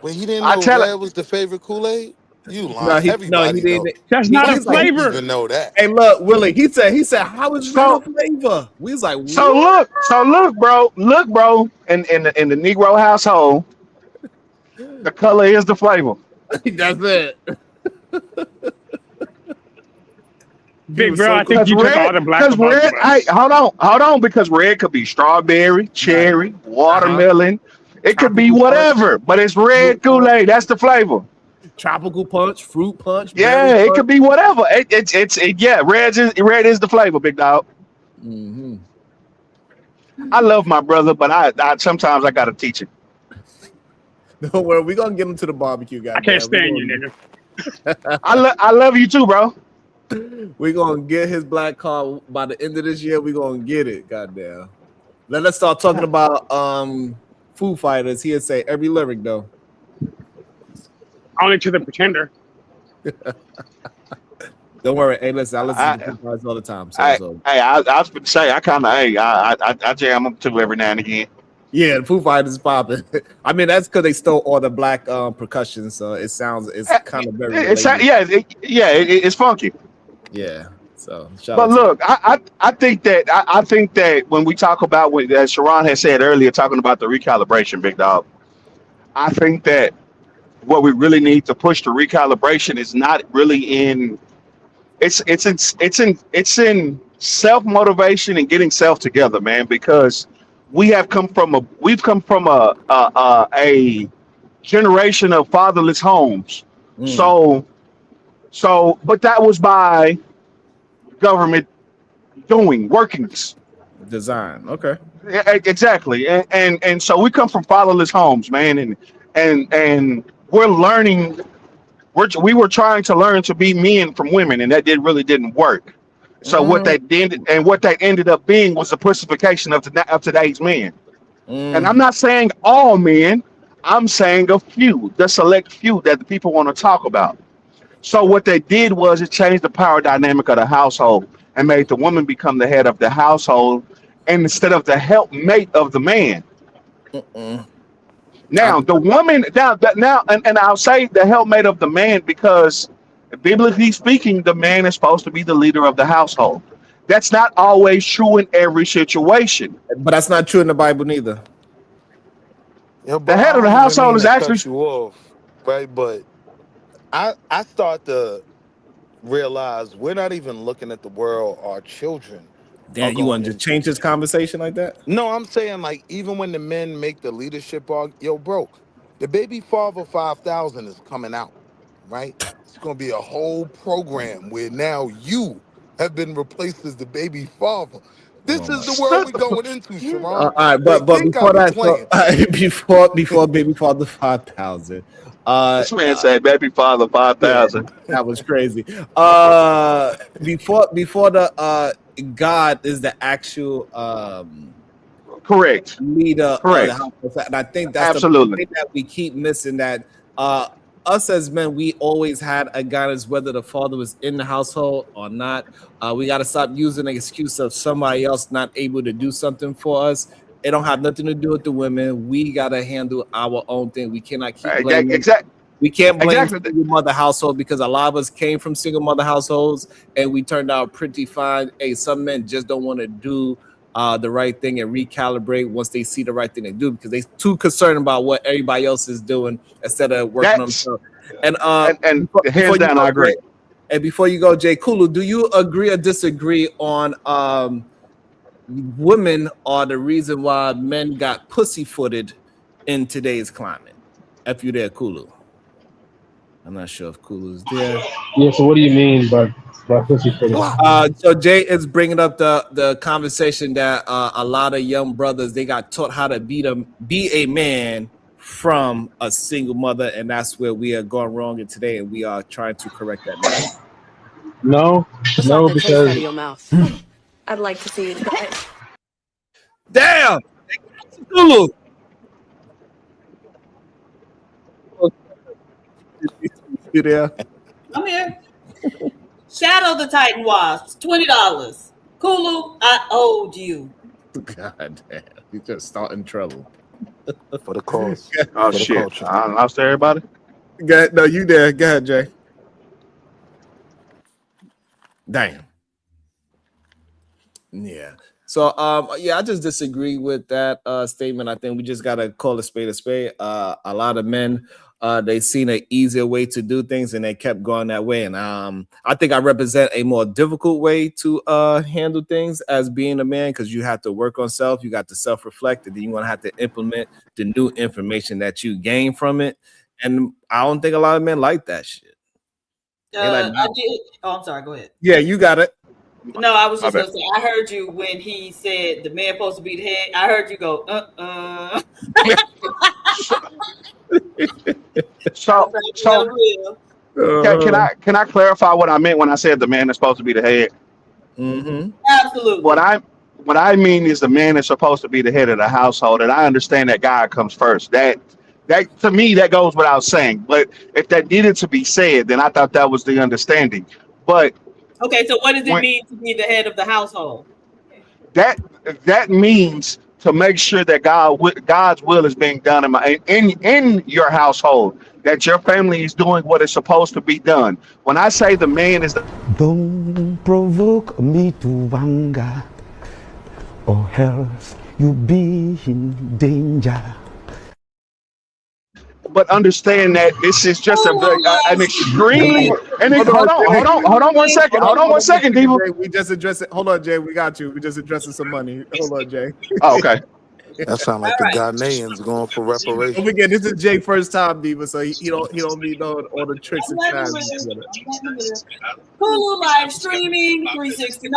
Wait, he didn't I know tell it. red was the favorite Kool-Aid? You No, lying. he Everybody know. didn't. That's not a He's like, He didn't flavor. even know that. hey, look, Willie. He said, how is red a So flavor? We was like, so what? look, bro. Look, bro. In the Negro household, the color is the flavor. That's it. He Big was bro, so I think Cause you took all red, the black cause from both of red. us. Hey, hold on, because red could be strawberry, cherry, watermelon. It could be Tropical punch, whatever, but it's fruit red punch, Kool-Aid. That's the flavor. tropical punch, fruit punch, berry Yeah, it punch. could be whatever. Yeah. Red is the flavor, big dog. Mm-hmm. I love my brother, but I sometimes I gotta teach him. Don't worry, we're gonna get him to the barbecue, I can't goddamn. stand you, nigga. I love you too, bro. We're gonna get his black card by the end of this year. We're gonna get it, goddamn. Let's start talking about Foo Fighters. He'll say every lyric though. Only to the pretender. Don't worry. Hey, listen, I listen to I Foo Fighters all the time. I So was gonna say I jam them too every now and again. yeah, the Foo Fighters is popping. I mean, that's because they stole all the black percussion, so it's kind of very It's related. it's funky. Yeah. So shout But out to look, I think that when we talk about what as Sharon had said earlier, talking about the recalibration, big dog, I think that what we really need to push the recalibration is not really in it's in self motivation and getting self together, man. Because we've come from a generation of fatherless homes. So but that was by government workings. design. Okay. Exactly, and so we come from fatherless homes, man, and we're learning. We were trying to learn to be men from women, and that really didn't work. So what that ended up being was the pussification of today's men. And I'm not saying all men. I'm saying a few, the select few that the people want to talk about. So what they did was it changed the power dynamic of the household and made the woman become the head of the household, and instead of the helpmate of the man. Now the woman and I'll say the helpmate of the man because biblically speaking, the man is supposed to be the leader of the household. That's not always true in every situation. But that's not true in the Bible neither. Yo, The bro, head I of the don't even household mean is to actually cut you off, right? But I start to realize we're not even looking at the world our children are Damn, you going want to just into. change this conversation like that? No, I'm saying like even when the men make the leadership yo, bro, the baby father 5,000 is coming out, right? It's gonna be a whole program where now you have been replaced as the baby father. This is the world we're going into, Sharon. All right, They but think I before be that, so, playing. before Baby Father 5,000, this man said baby father yeah, 5,000. that was crazy. Before the God is the actual Correct. leader of the Correct. house, and I think that's the Absolutely. thing that we keep missing. That us as men, we always had a guidance whether the father was in the household or not. We got to stop using the excuse of somebody else not able to do something for us. It don't have nothing to do with the women. We got to handle our own thing. We cannot keep blaming. We can't blame single mother household because a lot of us came from single mother households and we turned out pretty fine. Hey, some men just don't want to do the right thing and recalibrate once they see the right thing to do because they're too concerned about what everybody else is doing instead of working on themselves. And hands down, I agree. And before you go, Jay Kulu, do you agree or disagree on women are the reason why men got pussyfooted in today's climate? If you there, Kulu. I'm not sure if Kulu's there. Yeah. So what do you mean by pussy footed? So Jay is bringing up the conversation that a lot of young brothers, they got taught how to be a man from a single mother, and that's where we are going wrong in today, and we are trying to correct that now. No, Slap the taste out of because your mouth. I'd like to see you try it. Damn, Kulu. You there? I'm here. Shadow the Titan Wasp, $20. Kulu, I owed you. God damn, you just starting trouble. For the cause. Oh For the shit! culture. I lost everybody. Go ahead. No, you there. Go ahead, Jay. Damn. Yeah. So I just disagree with that statement. I think we just gotta call a spade a spade. A lot of men they seen an easier way to do things and they kept going that way. And I think I represent a more difficult way to handle things as being a man, because you have to work on self, you got to self-reflect, and then you're gonna have to implement the new information that you gain from it. And I don't think a lot of men like that shit. I did. Oh, I'm sorry. Go ahead. Yeah, you got it. No, I was just gonna say. I heard you when he said the man supposed to be the head. I heard you go, So can I clarify what I meant when I said the man is supposed to be the head? Mm-hmm. Absolutely. What I mean is the man is supposed to be the head of the household, and I understand that God comes first. That to me that goes without saying. But if that needed to be said, then I thought that was the understanding. But okay, so what does it mean to be the head of the household? That means to make sure that God's will is being done in your household, that your family is doing what is supposed to be done. When I say the man is Don't provoke me to anger, or else you'll be in danger. But understand that this is just an extremely. Hold on 1 second. Hold on 1 second, Diva. We just addressed it. Hold on, Jay. We got you. We just addressing some money. Hold on, Jay. Oh, okay. That sounds like the Ghanaians going for reparations. Don't forget, this is Jay's first time, Diva, so he don't need all the tricks and strategies. Hulu live streaming, $369,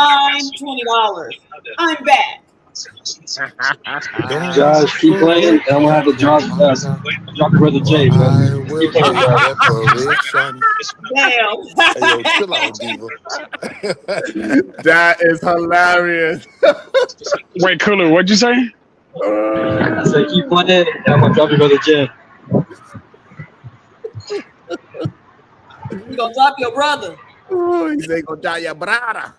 $20. I'm back. Josh, keep playing, and I'm gonna have to drop your brother Jay, man. I will take reparation. Damn. Hey, yo, chill out, Diva. That is hilarious. Wait, Kulu, what'd you say? I said keep playing, and I'm gonna drop your brother Jay. You gonna drop your brother? Oh, he's gonna drop your brother.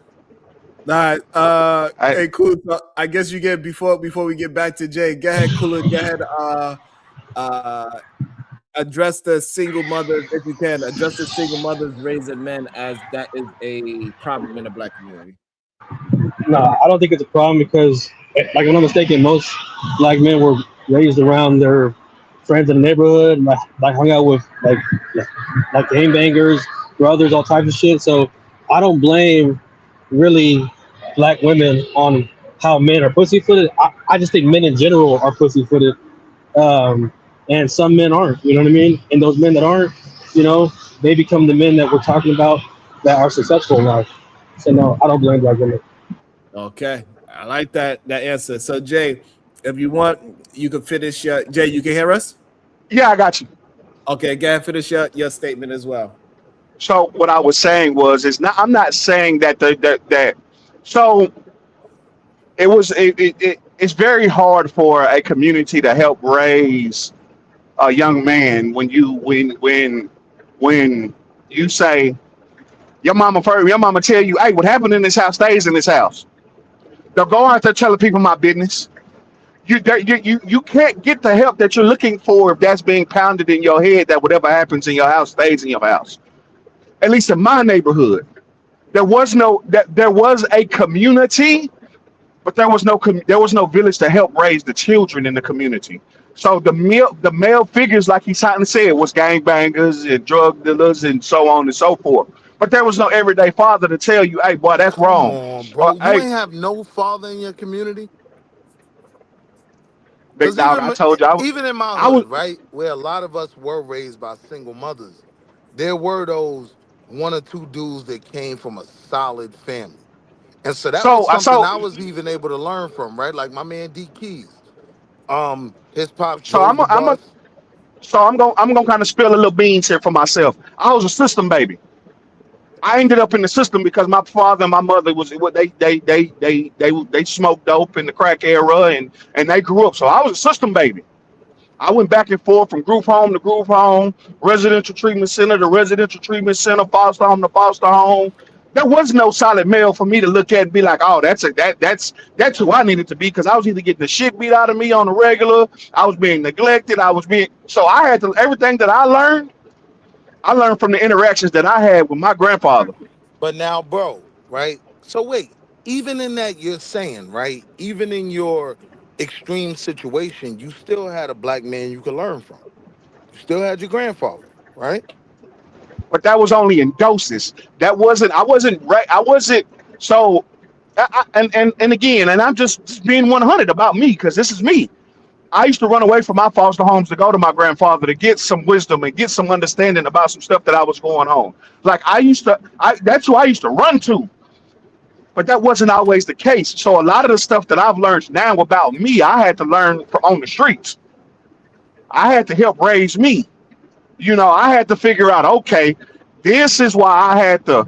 All right. Hey, cool. So I guess you get before we get back to Jay. Go ahead, Kulu. Go ahead. Address the single mothers if you can. Address the single mothers raising men, as that is a problem in the Black community. No, I don't think it's a problem because, like, I'm not mistaken, most Black men were raised around their friends in the neighborhood, like hung out with like gangbangers, brothers, all types of shit. So I don't blame really Black women on how men are pussyfooted. I just think men in general are pussyfooted, and some men aren't. You know what I mean? And those men that aren't, they become the men that we're talking about that are successful in life. So no, I don't blame Black women. Okay, I like that answer. So Jay, if you want, you can finish your. Jay, you can hear us? Yeah, I got you. Okay, go ahead, finish your statement as well. So what I was saying was, I'm not saying that so it's very hard for a community to help raise a young man when you say your mama tell you, hey, what happened in this house stays in this house. Don't go out there telling people my business. You can't get the help that you're looking for if that's being pounded in your head that whatever happens in your house stays in your house. At least in my neighborhood, there was a community, but there was no village to help raise the children in the community. So the male figures, like he said, was gangbangers and drug dealers and so on and so forth. But there was no everyday father to tell you, hey, boy, that's wrong. Come on, bro. You ain't have no father in your community? Big dog, I told you. Even in my hood, right, where a lot of us were raised by single mothers, there were those one or two dudes that came from a solid family. And so that was So I something so I was even able to learn from, right? Like my man D Keys. His pops so drove the bus. I'm gonna kind of spill a little beans here for myself. I was a system baby. I ended up in the system because my father and my mother was what they smoked dope in the crack era and they grew up. So I was a system baby. I went back and forth from group home to group home, residential treatment center to residential treatment center, foster home to foster home. There was no solid male for me to look at and be like, oh, that's who I needed to be, because I was either getting the shit beat out of me on the regular, I was being neglected, so I had to everything that I learned from the interactions that I had with my grandfather. But now, bro, right? So wait, even in that you're saying, right? Even in your extreme situation, you still had a black man you could learn from. You still had your grandfather, right? But that was only in doses. I wasn't right. I wasn't so. And again, and I'm just being 100 about me, because this is me. I used to run away from my foster homes to go to my grandfather to get some wisdom and get some understanding about some stuff that I was going on. Like that's who I used to run to. But that wasn't always the case. So a lot of the stuff that I've learned now about me, I had to learn on the streets. I had to help raise me. I had to figure out, okay, this is why I had to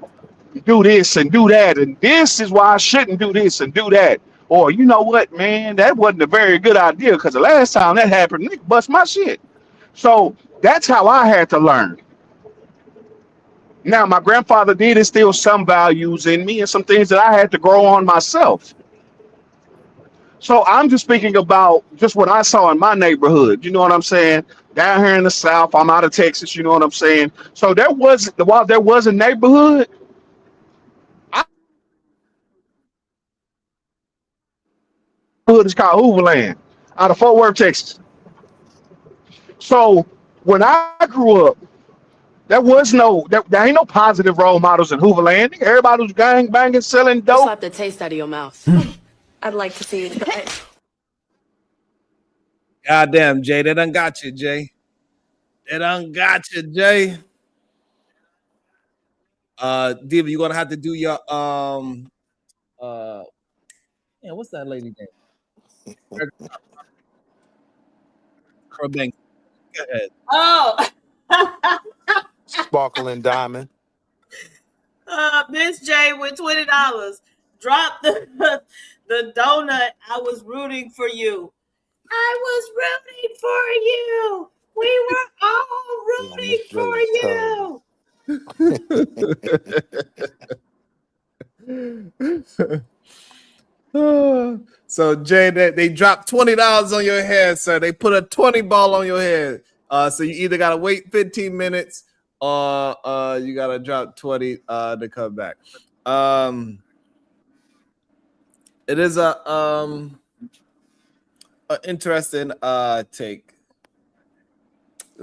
do this and do that, and this is why I shouldn't do this and do that. Or you know what, man, that wasn't a very good idea, because the last time that happened, Nick bust my shit. So that's how I had to learn. Now, my grandfather did instill some values in me and some things that I had to grow on myself. So I'm just speaking about just what I saw in my neighborhood. You know what I'm saying? Down here in the South, I'm out of Texas. You know what I'm saying? So while there was a neighborhood, it's called Hooverland, out of Fort Worth, Texas. So when I grew up, there ain't no positive role models in Hooverland. Everybody was gang banging, selling I'll dope. slap the taste out of your mouth. I'd like to see you try. Goddamn, Jay, they done got you, Jay. They done got you, Jay. Diva, you're gonna have to do your yeah, what's that lady name? Her bank. Go ahead. Oh, Sparkling diamond. Miss J with $20. Drop the donut. I was rooting for you. I was rooting for you. We were all Yeah, rooting Miss J for is terrible. you. So Jay, they dropped $20 on your head, sir. They put a 20 ball on your head. So you either gotta wait 15 minutes or you gotta drop 20 to come back. It is a interesting take,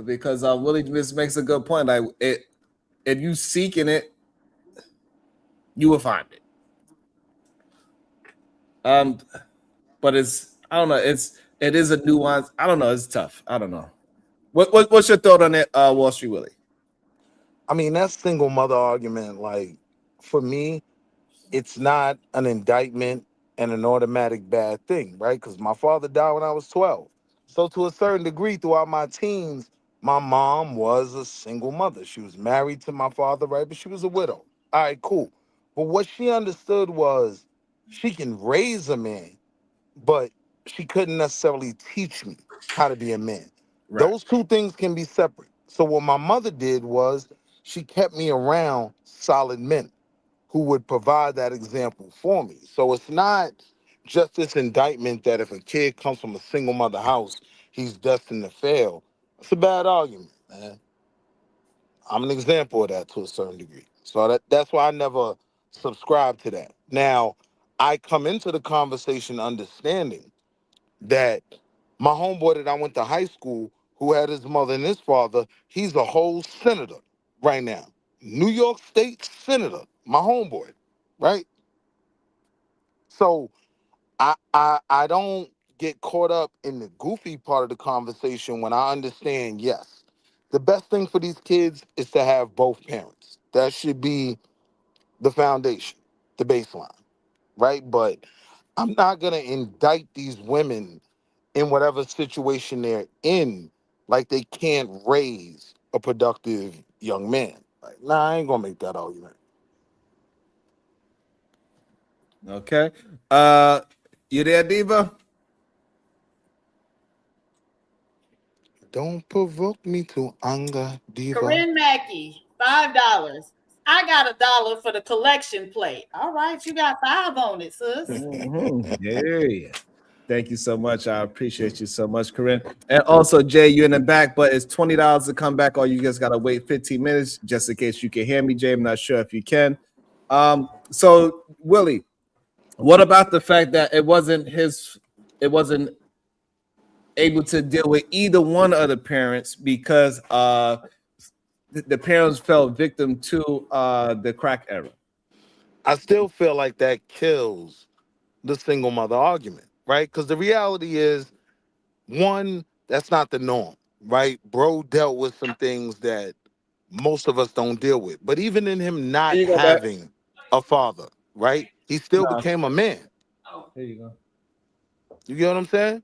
because Willie just makes a good point. Like, if you seeking it, you will find it. But I don't know. It is a nuance. I don't know. It's tough. I don't know. What's your thought on it, Wall Street Willie? I mean, that single mother argument, like, for me, it's not an indictment and an automatic bad thing, right? Because my father died when I was 12. So to a certain degree, throughout my teens, my mom was a single mother. She was married to my father, right? But she was a widow. All right, cool. But what she understood was she can raise a man, but she couldn't necessarily teach me how to be a man. Right. Those two things can be separate. So what my mother did was she kept me around solid men who would provide that example for me. So it's not just this indictment that if a kid comes from a single mother house, he's destined to fail. It's a bad argument, man. I'm an example of that to a certain degree. So that's why I never subscribe to that. Now, I come into the conversation understanding that my homeboy that I went to high school, who had his mother and his father, he's a whole senator right now. New York State senator, my homeboy, right? So I don't get caught up in the goofy part of the conversation when I understand, yes, The best thing for these kids is to have both parents. That should be the foundation, the baseline, right? But I'm not gonna indict these women in whatever situation they're in, like they can't raise a productive young man. Like, nah, I ain't gonna make that argument. Okay. You there, Diva? Don't provoke me to anger, Diva. Corinne Mackey, $5. I got $1 for the collection plate. All right, you got 5 on it, sis. Yeah. Thank you so much. I appreciate you so much, Corinne. And also, Jay, you're in the back, but it's $20 to come back, or you just gotta wait 15 minutes just in case you can hear me, Jay. I'm not sure if you can. So Willie, what about the fact that it wasn't able to deal with either one of the parents because the parents fell victim to the crack era? I still feel like that kills the single mother argument, right? Because the reality is, one, that's not the norm, right? Bro dealt with some things that most of us don't deal with. But even in him not Here you go, Dad. having a father, right? He still Nah. became a man. Here you go. You get what I'm saying?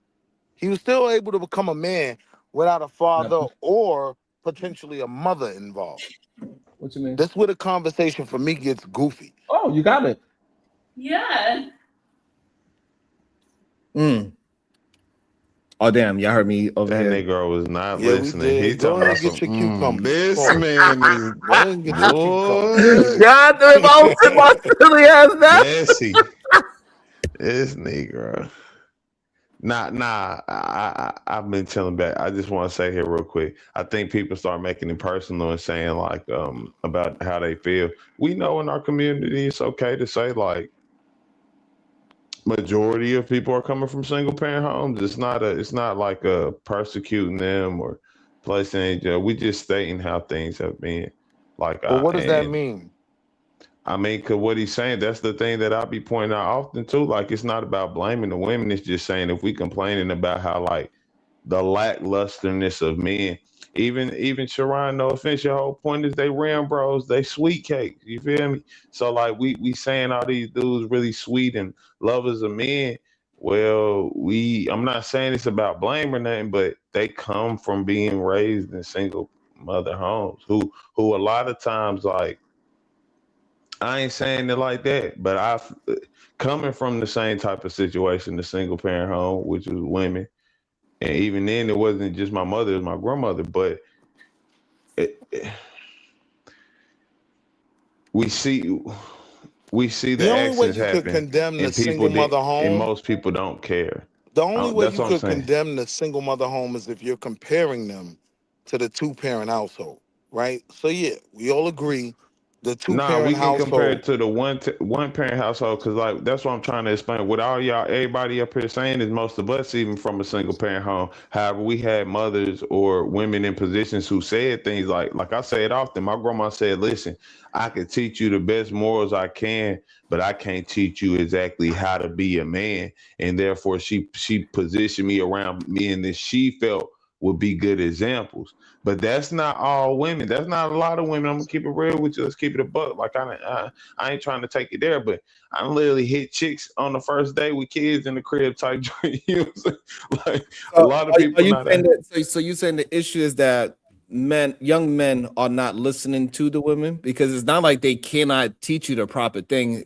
He was still able to become a man without a father or potentially a mother involved. What you mean? That's where the conversation for me gets goofy. Oh, you got it. Yeah. Oh, damn. Y'all heard me over That here. Negro was not Yeah, we listening. did. He Go talking ahead about and get your some, cucumbers. this Pause. man is Go ahead and get your cucumbers. God, my silly ass now. messy. This Negro. I've been chilling back. I just want to say here real quick. I think people start making it personal and saying like about how they feel. We know in our community it's okay to say like majority of people are coming from single parent homes. It's not like persecuting them or placing in jail. We just stating how things have been. Like But what does that and mean? I mean, cause what he's saying, that's the thing that I be pointing out often too. Like, it's not about blaming the women. It's just saying if we complaining about how like the lacklusterness of men, even Sharon, no offense, your whole point is they Rambros, they sweet cakes. You feel me? So like we saying all these dudes really sweet and lovers of men. Well, I'm not saying it's about blame or nothing, but they come from being raised in single mother homes who a lot of times like. I ain't saying it like that, but I've coming from the same type of situation, the single parent home, which was women, and even then it wasn't just my mother, it was my grandmother. But we see the The only way actions you could happen, condemn the and people single mother and home, most people don't care. the only way That's you what I'm could saying. condemn the single mother home is if you're comparing them to the 2-parent household, right? So yeah, we all agree the 2-parent We can compare household. it to the one parent household because like that's what I'm trying to explain. What all y'all, everybody up here saying is most of us even from a single parent home. However, we had mothers or women in positions who said things like I say it often. My grandma said, "Listen, I can teach you the best morals I can, but I can't teach you exactly how to be a man." And therefore, she positioned me around men that she felt would be good examples. But that's not all women. That's not a lot of women. I'm gonna keep it real with you. Let's keep it a buck. Like I ain't trying to take it there, but I literally hit chicks on the first day with kids in the crib type joint. You know what I'm saying? Like a lot of people Are you not saying that, so you saying the issue is that young men are not listening to the women because it's not like they cannot teach you the proper thing.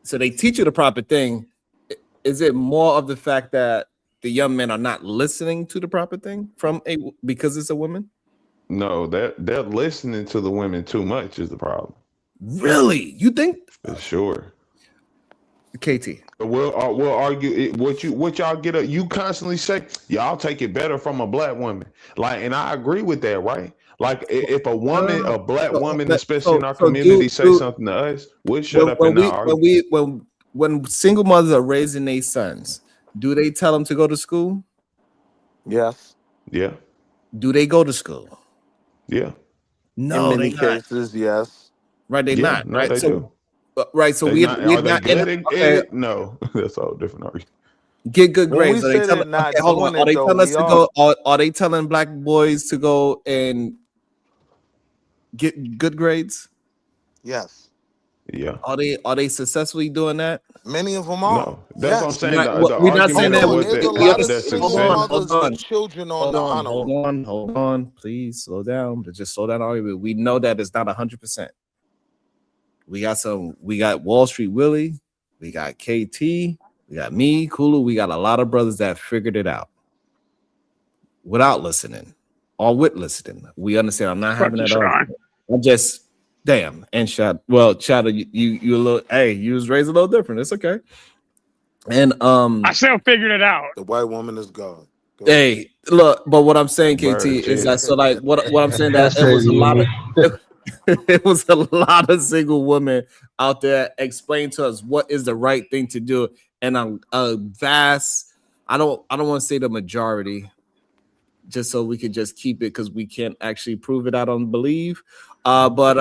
So they teach you the proper thing. Is it more of the fact that the young men are not listening to the proper thing because it's a woman? No, they're listening to the women too much is the problem. Really? You think? For sure. KT. We'll argue it, what y'all get up. You constantly say y'all take it better from a black woman, like, and I agree with that, right? Like if a woman, a black woman, especially in our community, say something to us, we'll shut up and not argue. When single mothers are raising their sons, do they tell them to go to school? Yes. Yeah. Do they go to school? Yeah. No, in many they not. cases, yes. Right, they not. No, right, they do. Right, so Are they good at it? No, that's all different argument. Get good When we grades. Are they say they're telling? Okay, not hold on. doing Are it they though, telling us we to are. go? Are they telling black boys to go and get good grades? Yes. Yeah. Are they successfully doing that? Many of them are. No, that's what I'm Yes. saying. The We're not saying argument Hold that of on. what There's the a we lot of their understand. single success. mothers with children on the honor roll. Hold on. Please slow down. Just slow down. Argument. We know that it's not 100%. We got Wall Street Willie. We got KT. We got me, Kulu. We got a lot of brothers that figured it out without listening or with listening. We understand. I'm not Fuck having you, that Sean. argument. I'm just damn and shot. Well, Shadow, you a little. Hey, you was raised a little different. It's okay. And I still figured it out. The white woman is God. Go ahead. hey, look. But what I'm saying, KT, Bird is that shit. so? Like what I'm saying that That's it was a crazy, lot of. Willie. It was a lot of single women out there explain to us what is the right thing to do, and a vast. I don't want to say the majority, just so we could just keep it because we can't actually prove it. I don't believe, but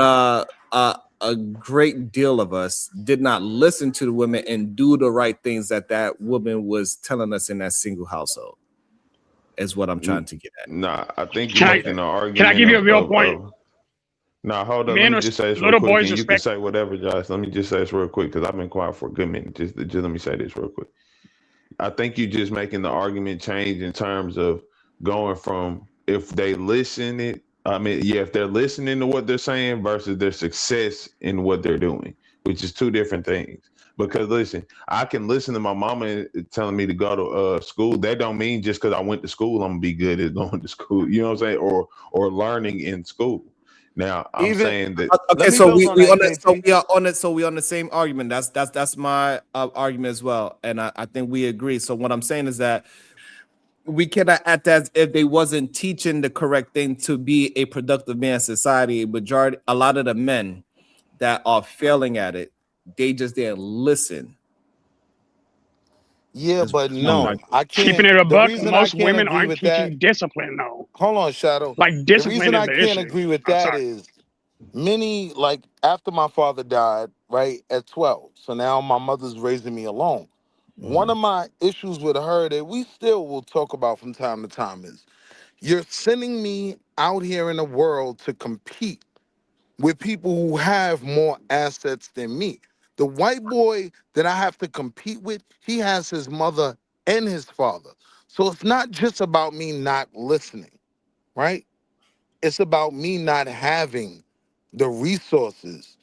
a great deal of us did not listen to the women and do the right things that woman was telling us in that single household. Is what I'm trying to get at. Nah, I think you're making an argument. Can I give you a real point? Nah, hold on. Men Let me or just say this real little quick, boys and you can respect. say whatever, Josh. Let me just say this real quick because I've been quiet for a good minute. Just let me say this real quick. I think you're just making the argument change in terms of going from if they listen it. I mean, yeah, if they're listening to what they're saying versus their success in what they're doing, which is two different things. Because listen, I can listen to my mama telling me to go to school. That don't mean just because I went to school, I'm gonna be good at going to school. You know what I'm saying? Or learning in school. Now I'm Even saying that. Okay, so we on that, so we are on it. So we on the same argument. That's my argument as well, and I think we agree. So what I'm saying is that we cannot act as if they wasn't teaching the correct thing to be a productive man in society. A lot of the men that are failing at it, they just didn't listen. Yeah, but no, But I keeping can't. it a The buck, reason I most can't women agree aren't with that. teaching discipline though. Hold on, Shadow. Like The discipline reason is I the can't issue. agree with I'm that sorry. is many, like after my father died, right, at 12. So now my mother's raising me alone. One of my issues with her that we still will talk about from time to time is you're sending me out here in the world to compete with people who have more assets than me. The white boy that I have to compete with, he has his mother and his father. So it's not just about me not listening, right? It's about me not having the resources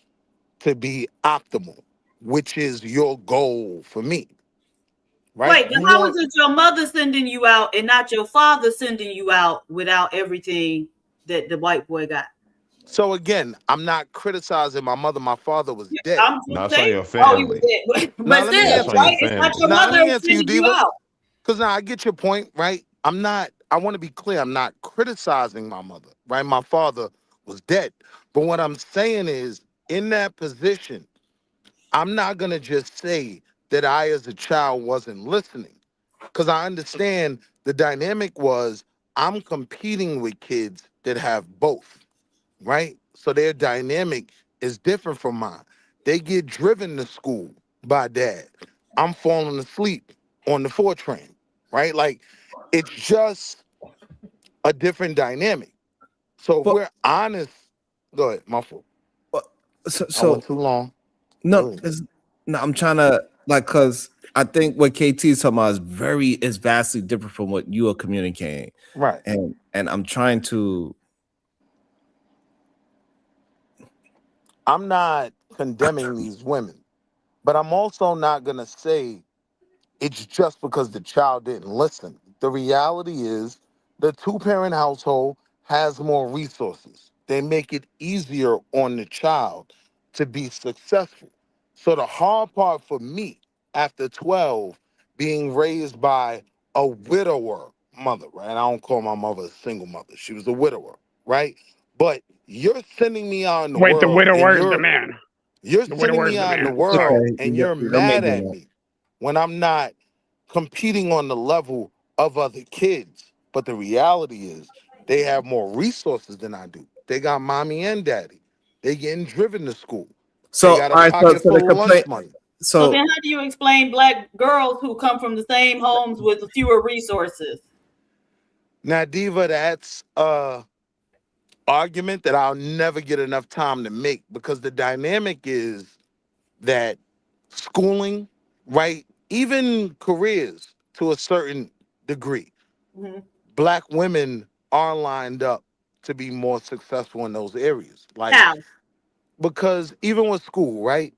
to be optimal, which is your goal for me, right? Wait, then You how is want it your mother sending you out and not your father sending you out without everything that the white boy got? so again, I'm not criticizing my mother. My father was dead. I'm just That's on saying. your Oh, you family. did. Now But let me still, That's answer on your you. right? It's not family. your Now let mother me answer you, sending you Diva. out. Because now I get your point, right? I want to be clear, I'm not criticizing my mother, right? My father was dead. But what I'm saying is, in that position, I'm not going to just say that I, as a child, wasn't listening. Because I understand the dynamic was I'm competing with kids that have both, right? So their dynamic is different from mine. They get driven to school by dad. I'm falling asleep on the 4 train, right? Like it's just a different dynamic. So if But we're honest, go ahead, my fault. I so went too long. no, Go ahead. no, I'm trying to like because I think what KT is talking about is vastly different from what you are communicating, Right. and I'm trying to. I'm not condemning these women, but I'm also not gonna say it's just because the child didn't listen. The reality is the 2-parent household has more resources. They make it easier on the child to be successful. So the hard part for me after 12 being raised by a widower mother, right? I don't call my mother a single mother. She was a widower, right? But you're sending me out in the Wait, the world and widower is the man. you're The sending widower me is the out in the man. It's Sorry. world okay. and you're Don't make mad me at mad. me when I'm not competing on the level of other kids. But the reality is they have more resources than I do. They got mommy and daddy. They getting driven to school. They So got a all right. pocket So the full of lunch complaint. money. So then how do you explain black girls who come from the same homes with fewer resources? Now, Diva, that's argument that I'll never get enough time to make, because the dynamic is that schooling, right, even careers to a certain degree, black women are lined up to be more successful in those areas. Like, How? because even with school, right,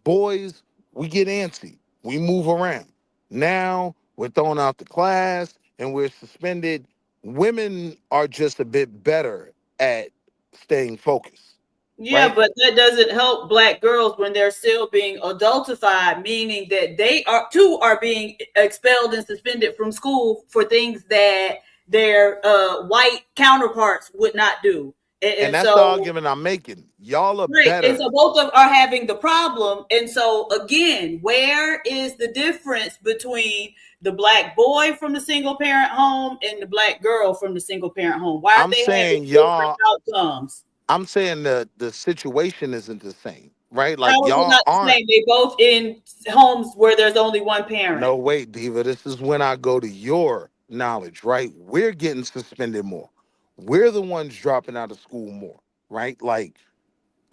boys, we get antsy, we move around. Now we're thrown out the class and we're suspended. Women are just a bit better at staying focused. Yeah, right? but that doesn't help black girls when they're still being adultified, meaning that they are being expelled and suspended from school for things that their white counterparts would not do. And And that's the so, argument I'm making. Y'all are right, and better. so both of them are having the problem. And so again, where is the difference between the black boy from the single parent home and the black girl from the single parent home? Why are I'm they saying having different y'all, outcomes? I'm saying the situation isn't the same, right? Like How is it y'all not the aren't. same? They both in homes where there's only one parent. No, wait, Diva. This is when I go to your knowledge, right? We're getting suspended more. We're the ones dropping out of school more, right? Like,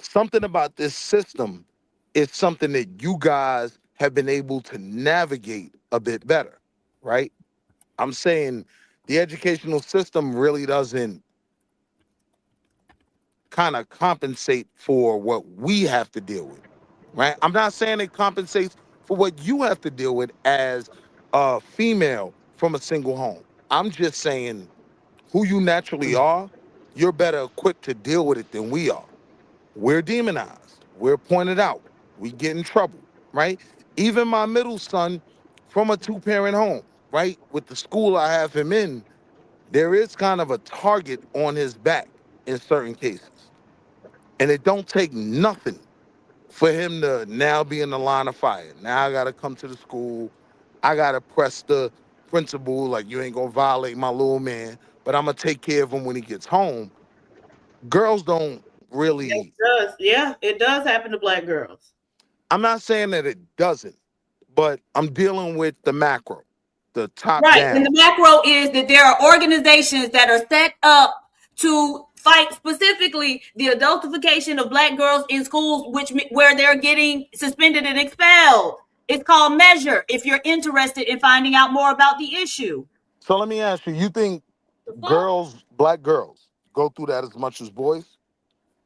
something about this system is something that you guys have been able to navigate a bit better, right? I'm saying the educational system really doesn't kind of compensate for what we have to deal with, right? I'm not saying it compensates for what you have to deal with as a female from a single home. I'm just saying who you naturally are, you're better equipped to deal with it than we are. We're demonized. We're pointed out. We get in trouble, right? Even my middle son from a two-parent home, right? With the school I have him in, there is kind of a target on his back in certain cases. And it don't take nothing for him to now be in the line of fire. Now I gotta come to the school. I gotta press the principal, like, you ain't gonna violate my little man, but I'm gonna take care of him when he gets home. Girls don't really. It does. Yeah, it does happen to black girls. I'm not saying that it doesn't, but I'm dealing with the macro, the top Right. And the down. macro is that there are organizations that are set up to fight specifically the adultification of black girls in schools, where they're getting suspended and expelled. It's called Measure, if you're interested in finding out more about the issue. So let me ask you, you think girls, black girls, go through that as much as boys?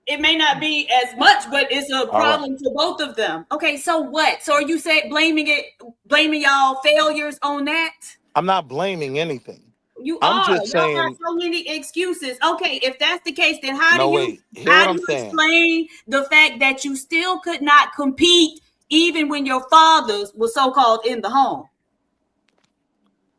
It may not be as much, but it's a All right. problem for both of them. Okay, so what? So are you blaming y'all failures on that? I'm not blaming anything. You I'm are. just Y'all got saying, so many excuses. Okay, if that's the case, then how no, do wait, hear what I'm you saying. explain the fact that you still could not compete even when your fathers were so-called in the home?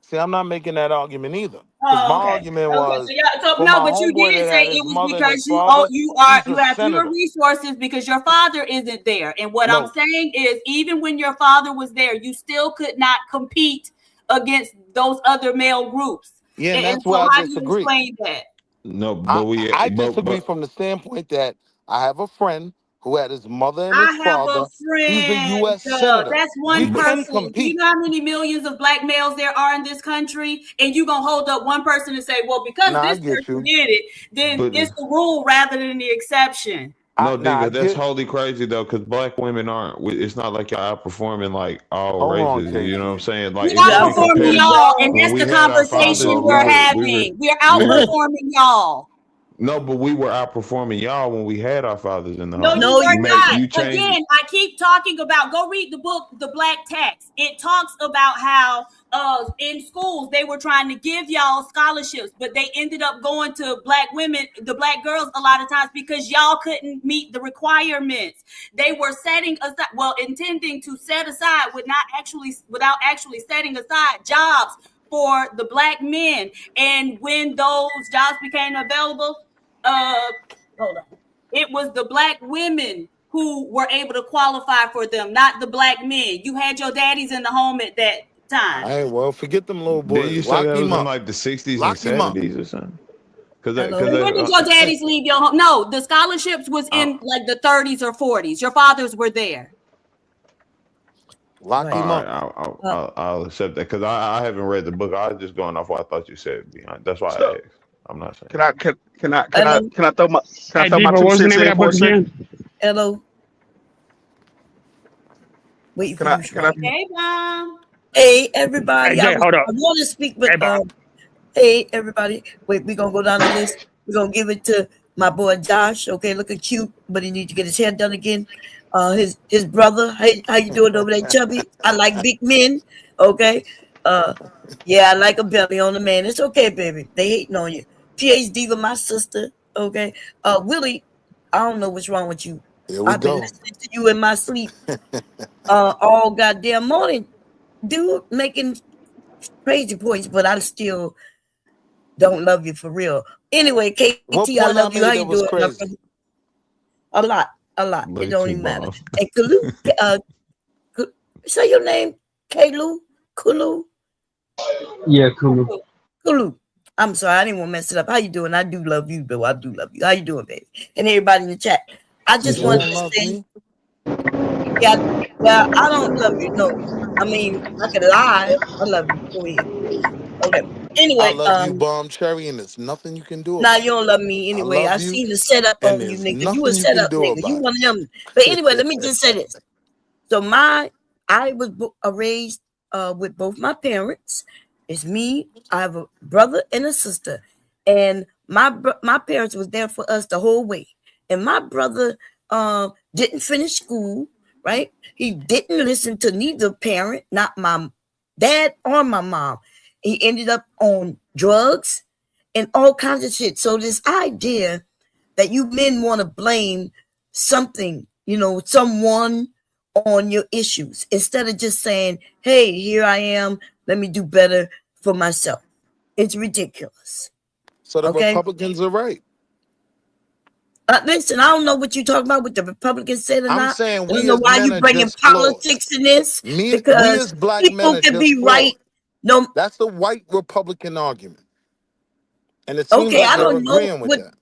See, I'm not making that argument either. Because Oh, my okay. argument Okay. was, So for my but you homeboy did that say had his it was mother and his because you father, he's a have fewer senator. resources because your father isn't there. And what I'm No. saying is, even when your father was there, you still could not compete against those other male groups. Yeah, and And that's where so I how do you disagree. explain that? No, but I disagree from the standpoint that I have a friend who had his mother and his I have a father. He's a friend. U.S. senator. That's We one can person. Do you compete. know how many millions of black males there are in this country? And you gonna hold up one person and say, "Well, because Nah, I this get person you. did it, then but it's the rule rather than the exception." no, I Diva, that's get. wholly crazy though, because black women aren't. It's not like y'all outperforming like all Hold on, races. You know what I'm KC. saying? We Like if we outperforming compare, y'all, and when that's we the had our conversation fathers, we're having. We're we were outperforming y'all. no, but we were outperforming y'all when we had our fathers in the No, home. you were not. You change. Again, I keep talking about, go read the book, The Black Text. It talks about how in schools they were trying to give y'all scholarships, but they ended up going to black women, the black girls, a lot of times because y'all couldn't meet the requirements. They were intending to set aside without actually setting aside jobs for the black men. And when those jobs became available, hold on. It was the black women who were able to qualify for them, not the black men. You had your daddies in the home at that time. Hey, well, forget them little Did boys. you say Lock that him was in up. like the 60s and Lock him up. 70s or something? Because And when did your daddies leave your home? No, the scholarships was in like the 30s or 40s. Your fathers were there. Lock All him right, up. I'll accept that because I haven't read the book. I was just going off what I thought you said. Behind. That's why I So asked. I'm not saying. can I can Hello, throw my Hey, 2 Devo, what was the cents name of in that for a book second? again? hello. Waiting for you, Can I Shalom. Hey, Mom. Hey, Hey, everybody. Jay, hold up. I want to speak, Hey, but Bob. hey, everybody. Wait, we're gonna go down the list. We're gonna give it to my boy Josh. Okay, looking cute, but he needs to get his hair done again. His brother. How you doing over there, Chubby? I like big men. Okay. Yeah, I like a belly on the man. It's okay, baby. They hating on you. PhD with my sister. Okay. Willie, I don't know what's wrong with you. Here we I've been go. listening to you in my sleep all goddamn morning, dude, making crazy points, but I still don't love you for real. Anyway, What KT, I point I love you. How made you that was doing, my crazy? brother? A lot, a lot. Look It at don't you, even matter. boss. And Kalu, say your name, Kulu. Yeah, cool. Kulu. I'm sorry, I didn't want to mess it up. How you doing? I do love you, though. I do love you. How you doing, baby? And everybody in the chat. I You just sure wanted don't to love say, me? yeah, well, I don't love you. No, I mean, I could lie. I love you. Go ahead. Okay. I Anyway, love you, Bomb Cherry, and there's nothing you can do now about you it. don't love me I anyway. I love you, seen the setup and on you, there's nigga. You a nothing you can setup do nigga. You about one of them. But anyway, let me just say this. So I was raised with both my parents. It's me. I have a brother and a sister, and my parents was there for us the whole way. And my brother didn't finish school, right? He didn't listen to neither parent, not my dad or my mom. He ended up on drugs and all kinds of shit. So this idea that you men want to blame something, someone on your issues instead of just saying, hey, here I am, let me do better for myself. It's ridiculous. So the Okay. Republicans are right. Listen, I don't know what you're talking about, what the Republicans said or I'm not. saying I don't we know as why men you are bringing just flawed. politics in this, We because as black men people are can just be right. flawed. No, That's the white Republican argument. And it seems okay, like I you're don't know agreeing with what. that.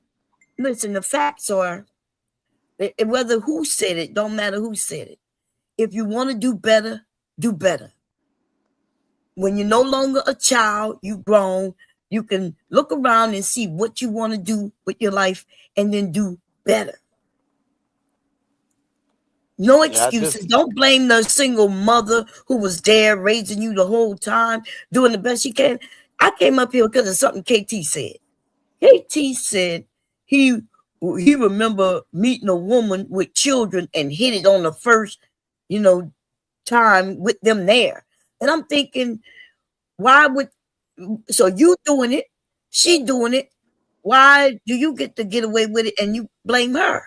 Listen, the facts are, whether who said it, don't matter who said it. If you want to do better, do better. When you're no longer a child, you grown, you can look around and see what you want to do with your life and then do better. No excuses. Don't blame the single mother who was there raising you the whole time, doing the best she can. I came up here because of something KT said. KT said he remember meeting a woman with children and hit it on the first, time with them there. And I'm thinking, so you doing it, she doing it. Why do you get to get away with it and you blame her?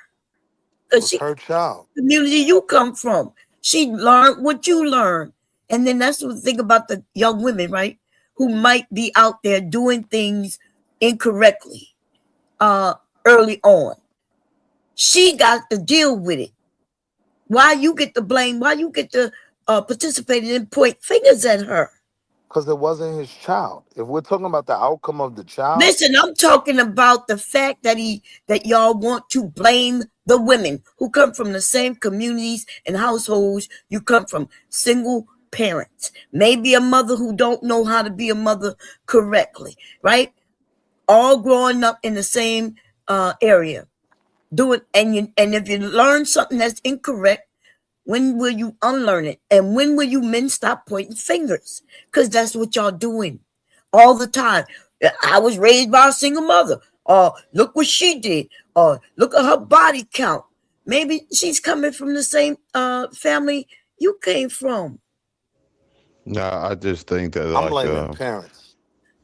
Because she, her child, community you come from, she learned what you learned. And then that's the thing about the young women, right? Who might be out there doing things incorrectly early on. She got to deal with it. Why you get to blame? Why you get to participate and point fingers at her? Because it wasn't his child. If we're talking about the outcome of the child. Listen, I'm talking about the fact that y'all want to blame the women who come from the same communities and households you come from. Single parents, maybe a mother who don't know how to be a mother correctly, right? All growing up in the same area. And if you learn something that's incorrect, when will you unlearn it? And when will you men stop pointing fingers? Because that's what y'all doing all the time. I was raised by a single mother. Look what she did. Look at her body count. Maybe she's coming from the same family you came from. No, I just think that I'm blaming parents.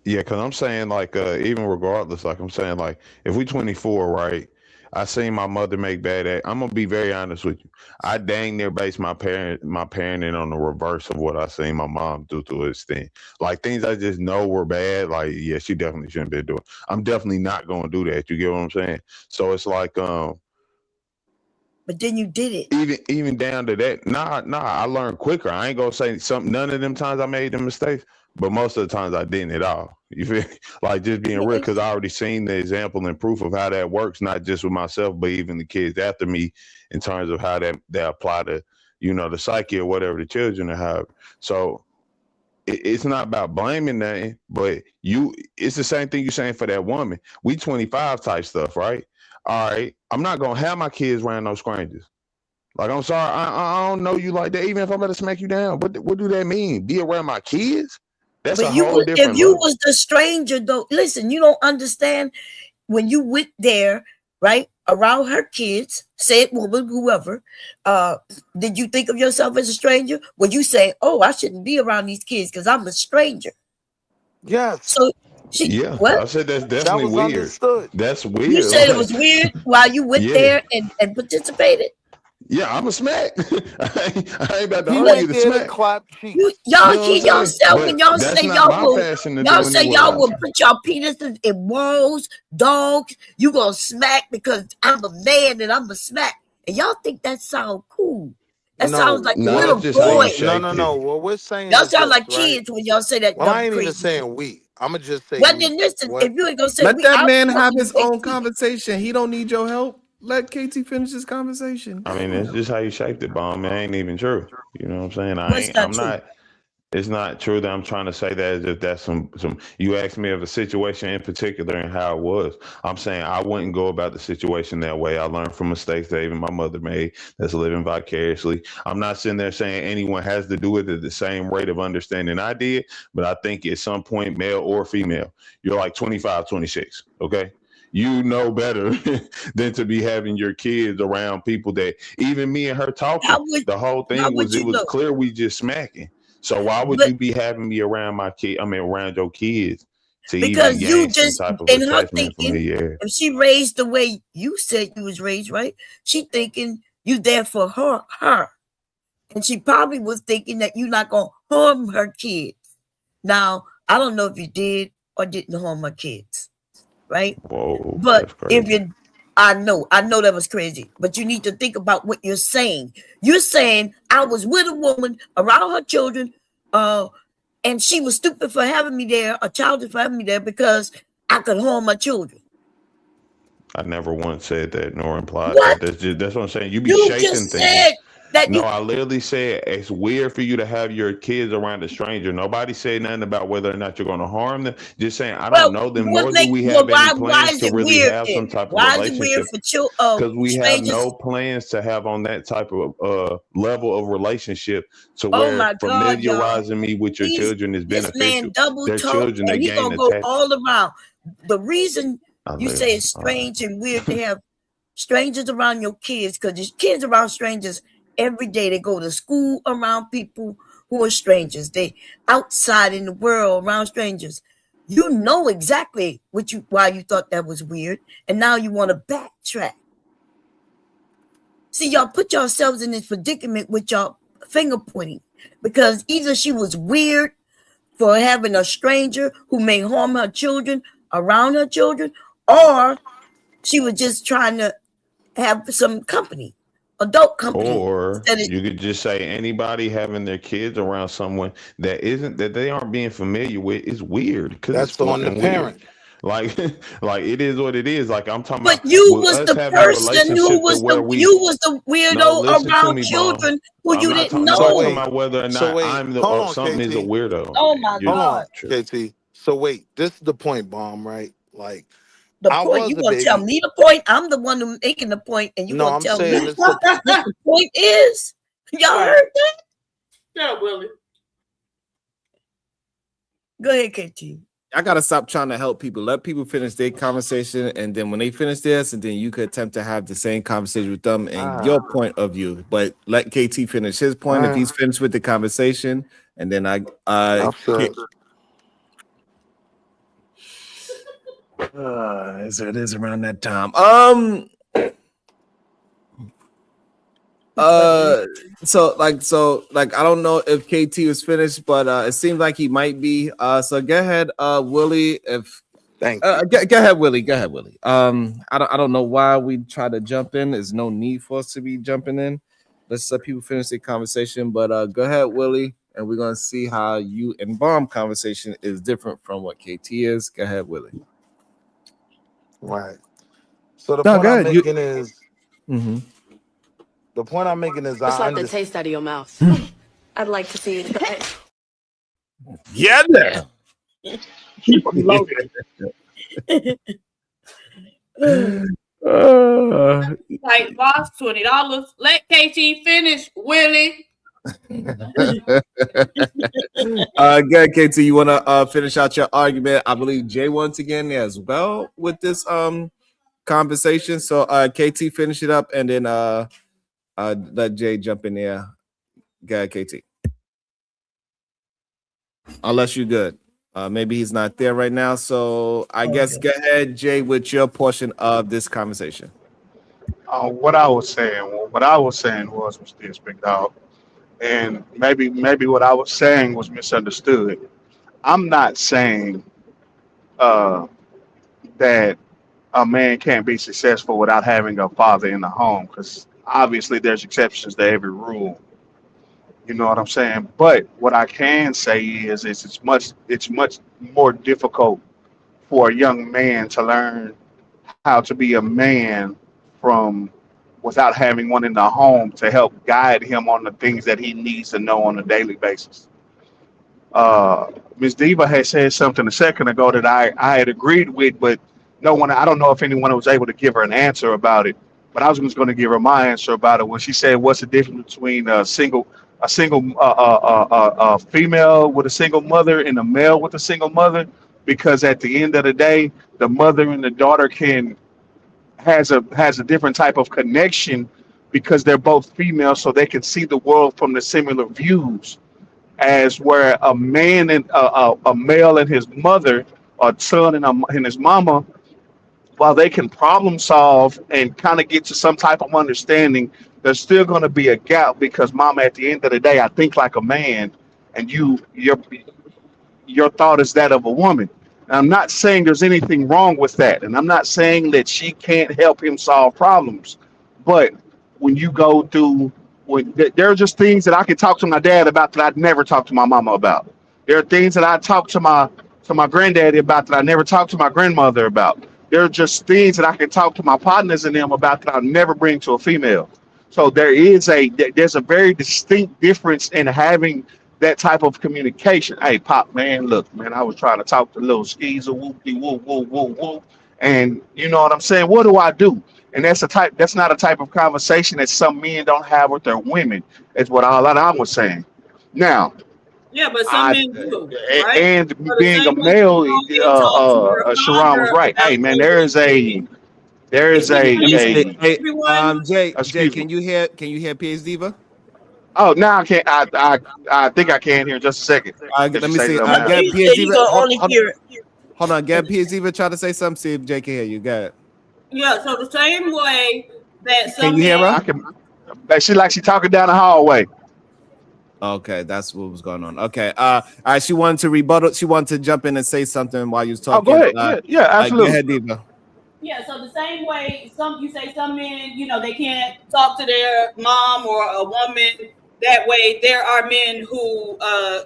Yeah, because I'm saying even regardless, I'm saying if we 24, right? I seen my mother make bad act. I'm gonna be very honest with you. I dang near base my parenting on the reverse of what I seen my mom do to an extent. Like things I just know were bad. Like, yeah, she definitely shouldn't be doing. I'm definitely not gonna do that. You get what I'm saying? So it's like But then you did it. Even down to that. Nah, I learned quicker. I ain't gonna say none of them times I made them mistakes, but most of the times I didn't at all. You feel me? Like just being real, because I already seen the example and proof of how that works, not just with myself, but even the kids after me, in terms of how that apply to you know, the psyche or whatever the children have. So it's not about blaming nothing, but it's the same thing you're saying for that woman. We 25 type stuff, right? All right, I'm not gonna have my kids around no strangers. Like, I'm sorry, I don't know you like that. Even if I'm gonna smack you down, what do that mean? Be around my kids? That's But a whole if different you level. was the stranger though, listen, you don't understand when you went there, right, around her kids, said woman, whoever, did you think of yourself as a stranger? Well, you say, oh, I shouldn't be around these kids because I'm a stranger. Yes. So Yeah, what? I said that's That definitely was weird. understood. That's You weird. said it Like, was weird while you went yeah. there and participated? Yeah, I'm a smack. I ain't about to He argue went the there to smack. clap cheeks. You Y'all know what I'm hear saying? yourself when But y'all that's say not my fashion to do y'all say y'all anyway. will put y'all penises in walls, dogs, you gonna smack because I'm a man and I'm a smack. And y'all think that sound cool. That sounds like a No, little that's just how you boy. shaped it. No. What we're saying Y'all is sound this, like right? kids when y'all say that Well, I dumb ain't even crazy shit. saying we. I'm gonna just say Well, we. then listen, What? if you ain't gonna say Let we, that I'll man tell have you his own KT. conversation. He don't need your help. Let KT finish his conversation. I mean, that's just how you shaped it, Bomb. It ain't even true. You know what I'm saying? What's not true? It's not true that I'm trying to say that as if that's some. You asked me of a situation in particular and how it was. I'm saying I wouldn't go about the situation that way. I learned from mistakes that even my mother made. That's living vicariously. I'm not sitting there saying anyone has to do it at the same rate of understanding I did, but I think at some point, male or female, you're like 25, 26. Okay. You know better than to be having your kids around people that even me and her talking. The whole thing was it was clear we just smacking. So why would you be having me around my kid? I mean, around your kids to even Because you gain some just type of in her attachment from thinking, here? if she raised the way you said you was raised, right? She thinking you there for her. And she probably was thinking that you're not gonna harm her kids. Now, I don't know if you did or didn't harm her kids, right? Whoa, But that's crazy. if you I know that was crazy, but you need to think about what you're saying. You're saying I was with a woman around her children, and she was stupid for having me there, or childish for having me there because I could harm my children. I never once said that nor implied What? that. That's what I'm saying. You be You shaping just things. said that No, I literally said it's weird for you to have your kids around a stranger. Nobody said nothing about whether or not you're going to harm them. Just saying I don't know them, nor do we have any why plans is to it really weird have then? some type of Why is it weird relationship. for Because we have strangers? no plans to have on that type of level of relationship to Oh where my God, y'all. familiarizing me with your children is This man beneficial. double Their talk children, they and he gain gonna go attachment. all around. The reason you say it's All right. strange and weird to have strangers around your kids, because there's kids around strangers every day. They go to school around people who are strangers. They outside in the world around strangers. You know exactly why you thought that was weird, and now you want to backtrack. See, y'all put yourselves in this predicament with y'all finger pointing, because either she was weird for having a stranger who may harm her children around her children, or she was just trying to have some company, adult company. Or you could just say anybody having their kids around someone that they aren't being familiar with is weird because it's That's on the fucking weird. parent. Like it is what it is. Like I'm talking But about you with was us the having a person who relationship to was where you was the weirdo listen to around me, Bomb. children who I'm you not didn't talking. No, I'm talking know. about whether or not I'm the Hold on, something is a KT. weirdo. Oh my You're Hold on, God. KT. So wait, this is the point, Bomb, right? Like The I point, was you a gonna tell baby. me the point? I'm the one who making the point, and you No, gonna I'm tell saying me it's the what the point is? Y'all heard that? Yeah, Willie. Go ahead, KT. I gotta stop trying to help people. Let people finish their conversation, and then when they finish theirs, and then you could attempt to have the same conversation with them and your point of view. But let KT finish his point if he's finished with the conversation, and then so it is around that time. So I don't know if KT was finished, but it seems like he might be. So go ahead, Willie. If Thank you. Go ahead, Willie. Go ahead, Willie. I don't know why we try to jump in. There's no need for us to be jumping in. Let's let people finish their conversation. But go ahead, Willie, and we're gonna see how you and Bomb conversation is different from what KT is. Go ahead, Willie. Right. So the point I'm making is The point I'm making is Just I like the understand. taste out of your mouth. I'd like to see it. Yeah, there. Keep them loaded. Like boss, $20. Let KT finish, Willie. Good, KT. You want to finish out your argument? I believe Jay once again as well with this conversation. So KT, finish it up, and then let Jay jump in there. Go ahead, KT. Unless you're good. Maybe he's not there right now. So I guess go ahead, Jay, with your portion of this conversation. What I was saying was this, big dog, and maybe what I was saying was misunderstood. I'm not saying that a man can't be successful without having a father in the home, because obviously there's exceptions to every rule. You know what I'm saying? But what I can say is it's much more difficult for a young man to learn how to be a man from without having one in the home to help guide him on the things that he needs to know on a daily basis. Ms. Diva had said something a second ago that I had agreed with, but I don't know if anyone was able to give her an answer about it. But I was just going to give her my answer about it when she said, "What's the difference between a single female with a single mother and a male with a single mother?" Because at the end of the day, the mother and the daughter has a different type of connection because they're both female, so they can see the world from the similar views. As where a man and a male and his mother, or son and his mama, while they can problem solve and kind of get to some type of understanding, there's still going to be a gap because mama, at the end of the day, I think like a man, and your thought is that of a woman. And I'm not saying there's anything wrong with that, and I'm not saying that she can't help him solve problems, but when you go through, there are just things that I can talk to my dad about that I'd never talk to my mama about. There are things that I talk to my granddaddy about that I never talked to my grandmother about. There are just things that I can talk to my partners and them about that I'll never bring to a female. So there's a very distinct difference in having that type of communication. Hey, Pop, man, look, man, I was trying to talk to little skeezer, whoopty whoop, whoop, whoop, whoop. And you know what I'm saying? What do I do? And that's not a type of conversation that some men don't have with their women, is what all that I was saying. Now, Yeah, but some men do, right? and So the being a same way male, you don't get to talk to your Sharon was father right. Hey, about man, things there is Let me say, a hey, everyone. Jay, excuse me. can you hear PS Diva? Oh, now I can't. I think I can here in just a second. If Let you me say see. something now. Get You PS said you Diva. gonna only hear it. Hold on. Get PS Diva. Try to say something. See if Jay can hear you. Got it. Yeah, so the same way that Can some you hear men her? I can. She talking down the hallway. Okay, that's what was going on. Okay. All right. She wanted to rebuttal. She wanted to jump in and say something while you was Oh, go talking. ahead. Yeah, Go absolutely. ahead, Diva. yeah, so the same way you say some men, they can't talk to their mom or a woman that way. There are men who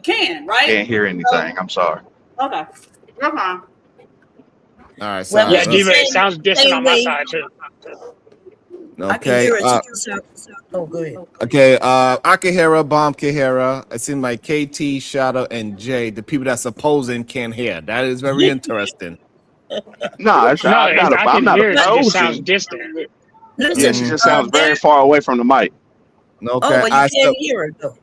can, right? Can't hear anything. I'm sorry. Okay. You're fine. All right. Well, Sorry. Yeah, it's the Diva, it sounds distant same on my way. side too. I can Okay. hear it. Oh, go ahead. Okay. Akihara, Bomb Kihara. It seems like KT, Shadow, and Jay, the people that's opposing, can't hear. That is very interesting. No, No, I I'm can not hear it. It just sounds opposing. distant. Yeah, Listen, she just sounds there. very far away from the mic. Okay. But you can't hear it though.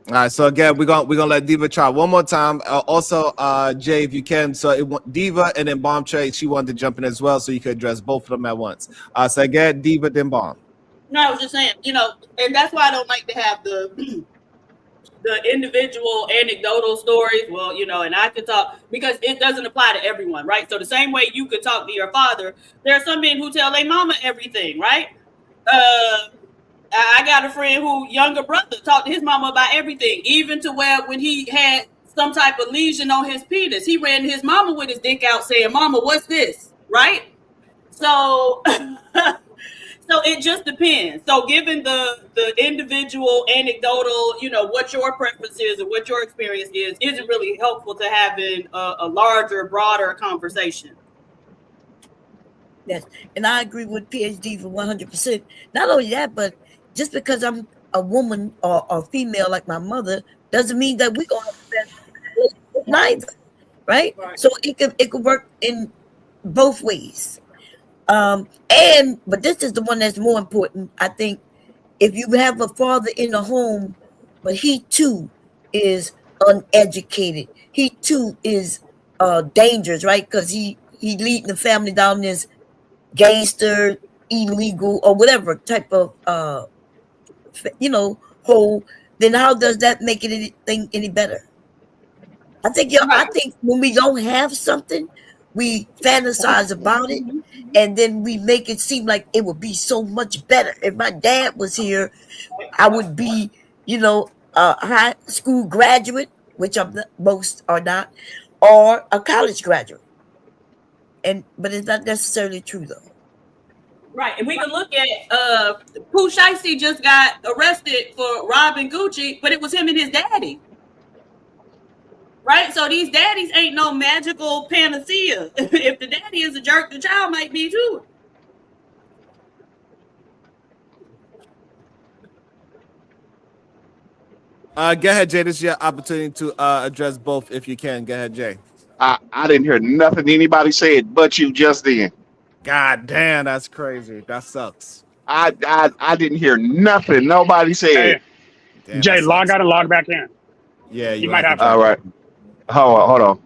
All right, so again, we're gonna let Diva try one more time. Also, Jay, if you can, so Diva and then Bomb Trade, she wanted to jump in as well, so you could address both of them at once. So again, Diva, then Bomb. No, I was just saying, and that's why I don't like to have the individual anecdotal stories. Well, and I could talk because it doesn't apply to everyone, right? So the same way you could talk to your father, there are some men who tell their mama everything, right? I got a friend who younger brother talked to his mama about everything, even to where when he had some type of lesion on his penis, he ran to his mama with his dick out saying, "Mama, what's this?" Right? So, so it just depends. So given the individual anecdotal, what your preference is and what your experience is it really helpful to having a larger, broader conversation. Yes, and I agree with PhD for 100%. Not only that, but just because I'm a woman or female like my mother doesn't mean that we're gonna have the best relationship neither, right? So it could work in both ways. But this is the one that's more important. I think if you have a father in the home, but he too is uneducated, he too is dangerous, right? Because he leading the family down this gangster, illegal, or whatever type of hole, then how does that make anything any better? I think when we don't have something, we fantasize about it, and then we make it seem like it would be so much better. If my dad was here, I would be, a high school graduate, which most are not, or a college graduate. But it's not necessarily true though. Right, and we can look at Pooh Shiesty just got arrested for robbing Gucci, but it was him and his daddy. Right, so these daddies ain't no magical panacea. If the daddy is a jerk, the child might be too. Go ahead, Jay. This is your opportunity to address both if you can. Go ahead, Jay. I didn't hear nothing anybody said but you just then. God damn, that's crazy. That sucks. I didn't hear nothing. Nobody said. Hey, damn, Jay, log out and log back in. Yeah, you might have to. All right. Hold on.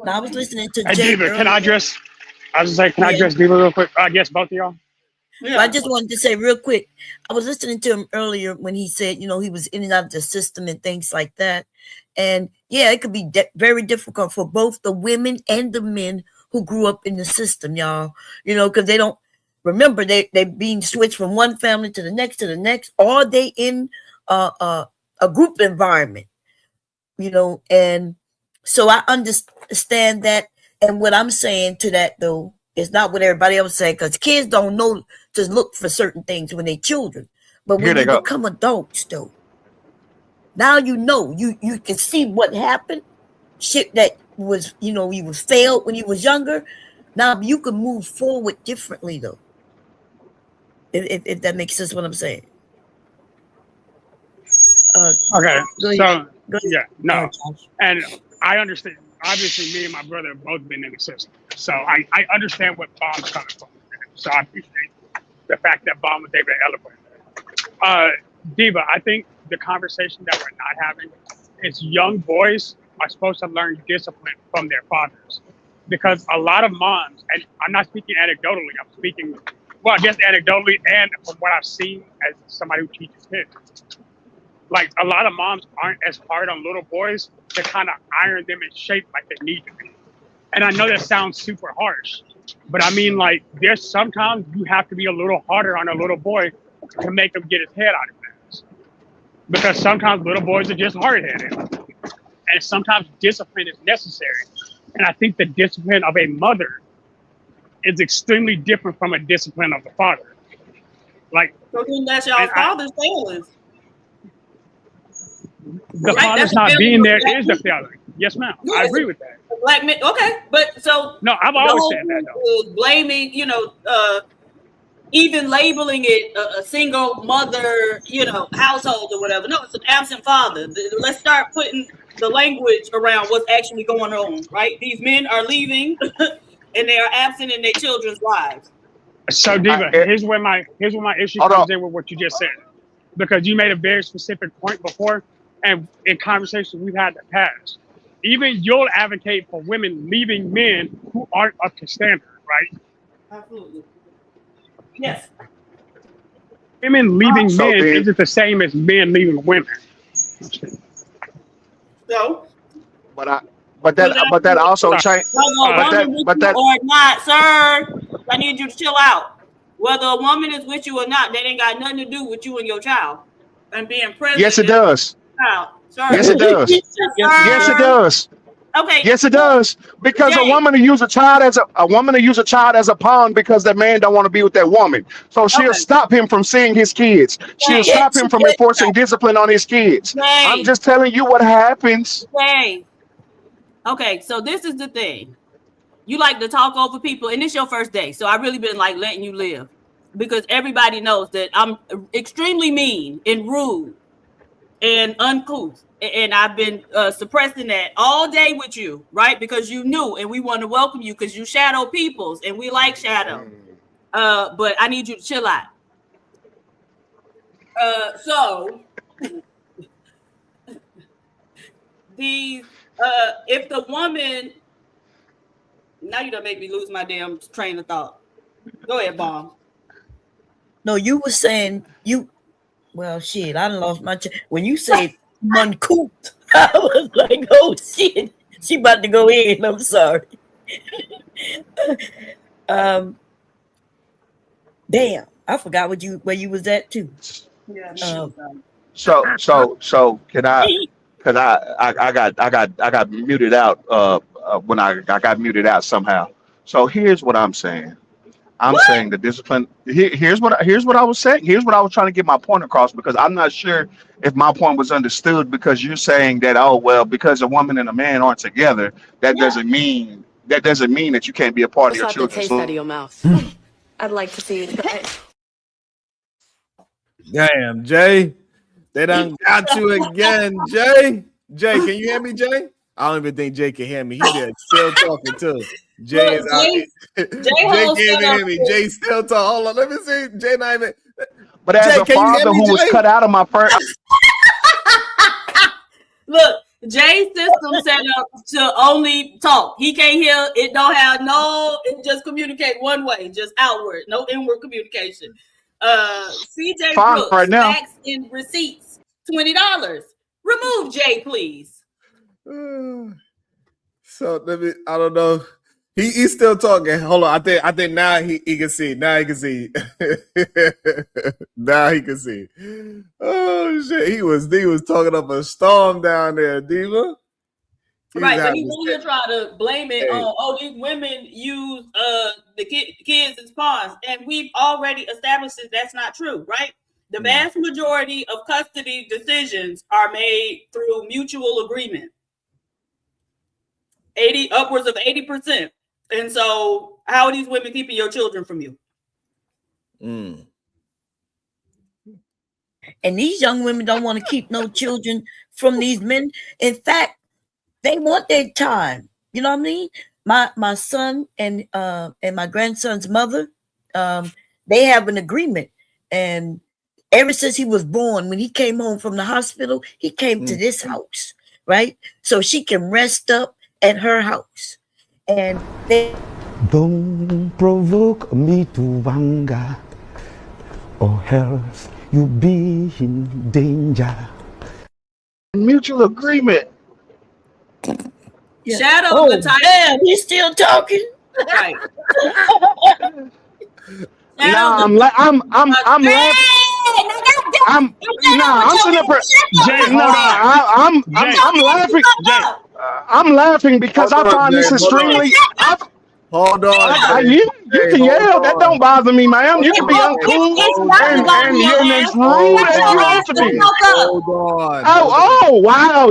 Now I was listening to Hey, Jay Diva, earlier. can I address Diva real quick? I guess both of y'all. Yeah. I just wanted to say real quick, I was listening to him earlier when he said, he was in and out of the system and things like that. And yeah, it could be very difficult for both the women and the men who grew up in the system, y'all, because they don't remember they being switched from one family to the next, or they in a group environment, and so I understand that. And what I'm saying to that though, it's not what everybody else saying, because kids don't know to look for certain things when they're children. But when they become adults, though, now you can see what happened. Shit that was, you was failed when you was younger. Now you can move forward differently, though. If that makes sense, what I'm saying. Okay, so yeah, no, and I understand. Obviously, me and my brother have both been in the system, so I understand what Bomb's coming from. So I appreciate the fact that Bomb was able to eloquent. Diva, I think the conversation that we're not having is young boys are supposed to learn discipline from their fathers, because a lot of moms, and I'm not speaking anecdotally, I'm speaking, well, I guess anecdotally and from what I've seen as somebody who teaches kids. Like, a lot of moms aren't as hard on little boys to kind of iron them in shape like they need to be. And I know that sounds super harsh, but I mean, like, there's sometimes you have to be a little harder on a little boy to make him get his head out of things. Because sometimes little boys are just hard-headed. And sometimes discipline is necessary. And I think the discipline of a mother is extremely different from a discipline of the father. Like, so then that's y'all father's failings. The father's not being there is the failure. Yes, ma'am. I agree with that. Black men, okay, but so no, I've always said that though. Blaming, even labeling it a single mother, household or whatever. No, it's an absent father. Let's start putting the language around what's actually going on. Right? These men are leaving, and they are absent in their children's lives. So, Diva, here's where my issue comes in with what you just said, because you made a very specific point before. And in conversations we've had in the past, even you'll advocate for women leaving men who aren't up to standard, right? Absolutely. Yes. Women leaving men isn't the same as men leaving women. So, but that also changed. But that or not, sir. I need you to chill out. Whether a woman is with you or not, that ain't got nothing to do with you and your child and being present. Yes, it does. Yes, it does. Yes, it does. Okay. Yes, it does. Because a woman to use a child as a pawn because that man don't want to be with that woman. So she'll stop him from seeing his kids. She'll stop him from enforcing discipline on his kids. I'm just telling you what happens. Okay, so this is the thing. You like to talk over people, and it's your first day. So I really been like letting you live because everybody knows that I'm extremely mean and rude and uncouth. And I've been suppressing that all day with you, right? Because you knew, and we want to welcome you because you shadow peoples, and we like shadow. But I need you to chill out. So these, if the woman, now you don't make me lose my damn train of thought. Go ahead, Bomb. No, you were saying you. Well, shit, I done lost my. When you say uncooped, I was like, oh shit, she about to go in. I'm sorry. Damn, I forgot where you was at too. Yeah. So can I? Because I got muted out when I got muted out somehow. So here's what I'm saying. I'm saying the discipline. Here's what I was saying. Here's what I was trying to get my point across, because I'm not sure if my point was understood, because you're saying that, oh well, because a woman and a man aren't together, that doesn't mean that you can't be a part of your Slap the children's taste out of your mouth. I'd like to see you try it. Damn, Jay. They done got you again, Jay. Jay, can you hear me, Jay? I don't even think Jay can hear me. He there still talking too. Jay is out. Jay can't even hear me. Jay still talking. Hold on, let me see. Jay not even. But as Jay, a father who was cut out of my first. Look, Jay's system set up to only talk. He can't hear. It don't have no. It just communicate one way, just outward. No inward communication. CJ Brooks, right now. facts and receipts, $20. Remove Jay, please. So let me. I don't know. He's still talking. Hold on. I think now he can see. Now he can see. Now he can see. Oh shit! He was talking up a storm down there, Diva. Right, but he really try to blame it on these women use the kids as pawns, and we've already established that that's not true, right? The vast majority of custody decisions are made through mutual agreement. Upwards of 80%. And so how are these women keeping your children from you? And these young women don't want to keep no children from these men. In fact, they want their time. You know what I mean? My son and my grandson's mother, they have an agreement. And ever since he was born, when he came home from the hospital, he came to this house, right? So she can rest up at her house. And they don't provoke me to anger, or else you'll be in danger. Mutual agreement. Yeah. Shadow the type. Damn, he's still talking. Right. I'm laughing. I'm sitting up. I'm laughing. I'm laughing because I find this extremely. Hold on. You can yell. That don't bother me, ma'am. You can be uncool and you're as rude as you want to be. Hold on. Oh, wow.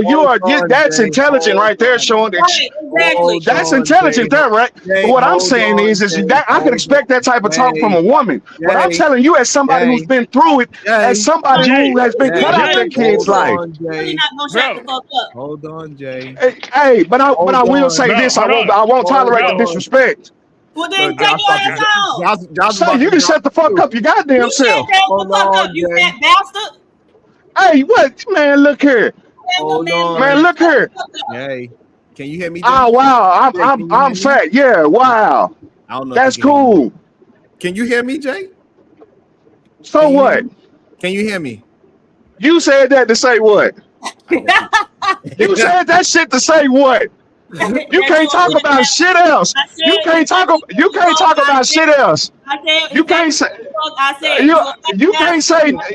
That's intelligent right there, showing that. Exactly. That's intelligent there, right? But what I'm saying is that I can expect that type of talk from a woman. But I'm telling you, as somebody who's been through it, as somebody who has been cut out their kid's life. Hold on, Jay. Hey, but I will say this. I won't tolerate the disrespect. Well, then take your ass out. So you can shut the fuck up, your goddamn self. Shut the fuck up, you fat bastard. Hey, what? Man, look here. Hold on. Man, look here. Hey, can you hear me? Jay? Oh, wow. I'm fat. Yeah, wow. I don't know. That's cool. Can you hear me, Jay? So what? Can you hear me? You said that to say what? You said that shit to say what? You can't talk about shit else. You can't talk about shit else. You can't say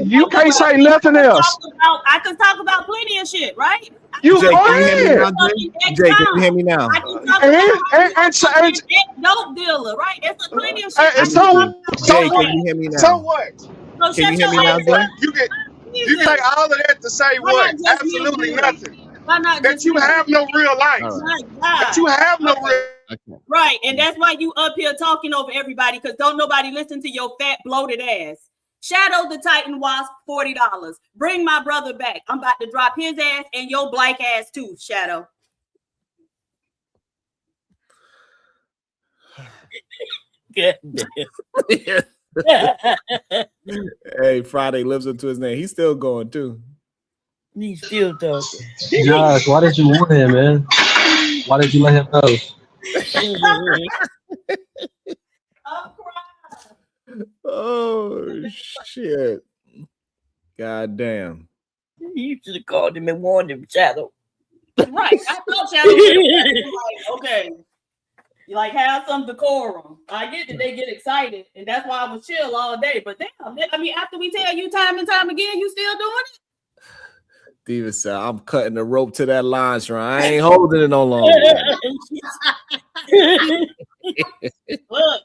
you can't say nothing else. I can talk about plenty of shit, right? You Jay, can you hear me now, Jay? Jay, can you hear me now? I can talk about dope dealer, right? It's plenty of shit. Jay, can you hear me now? So what? Can you hear me now, Jay? You can take all of that to say what? Absolutely nothing. That you have no real life. Right. That you have no real. Right, and that's why you up here talking over everybody, because don't nobody listen to your fat bloated ass. Shadow the Titan Wasp, $40. Bring my brother back. I'm about to drop his ass and your black ass too, Shadow. Good. Hey, Friday lives up to his name. He's still going too. He's still talking. Josh, why did you want him, man? Why did you let him go? Oh shit! God damn! You should have called him and warned him, Shadow. Right, I thought Shadow was like, okay, you like have some decorum. I get that they get excited, and that's why I was chill all day. But damn, I mean, after we tell you time and time again, you still doing it? Steven said, "I'm cutting the rope to that line, Sharon. I ain't holding it no longer." Look,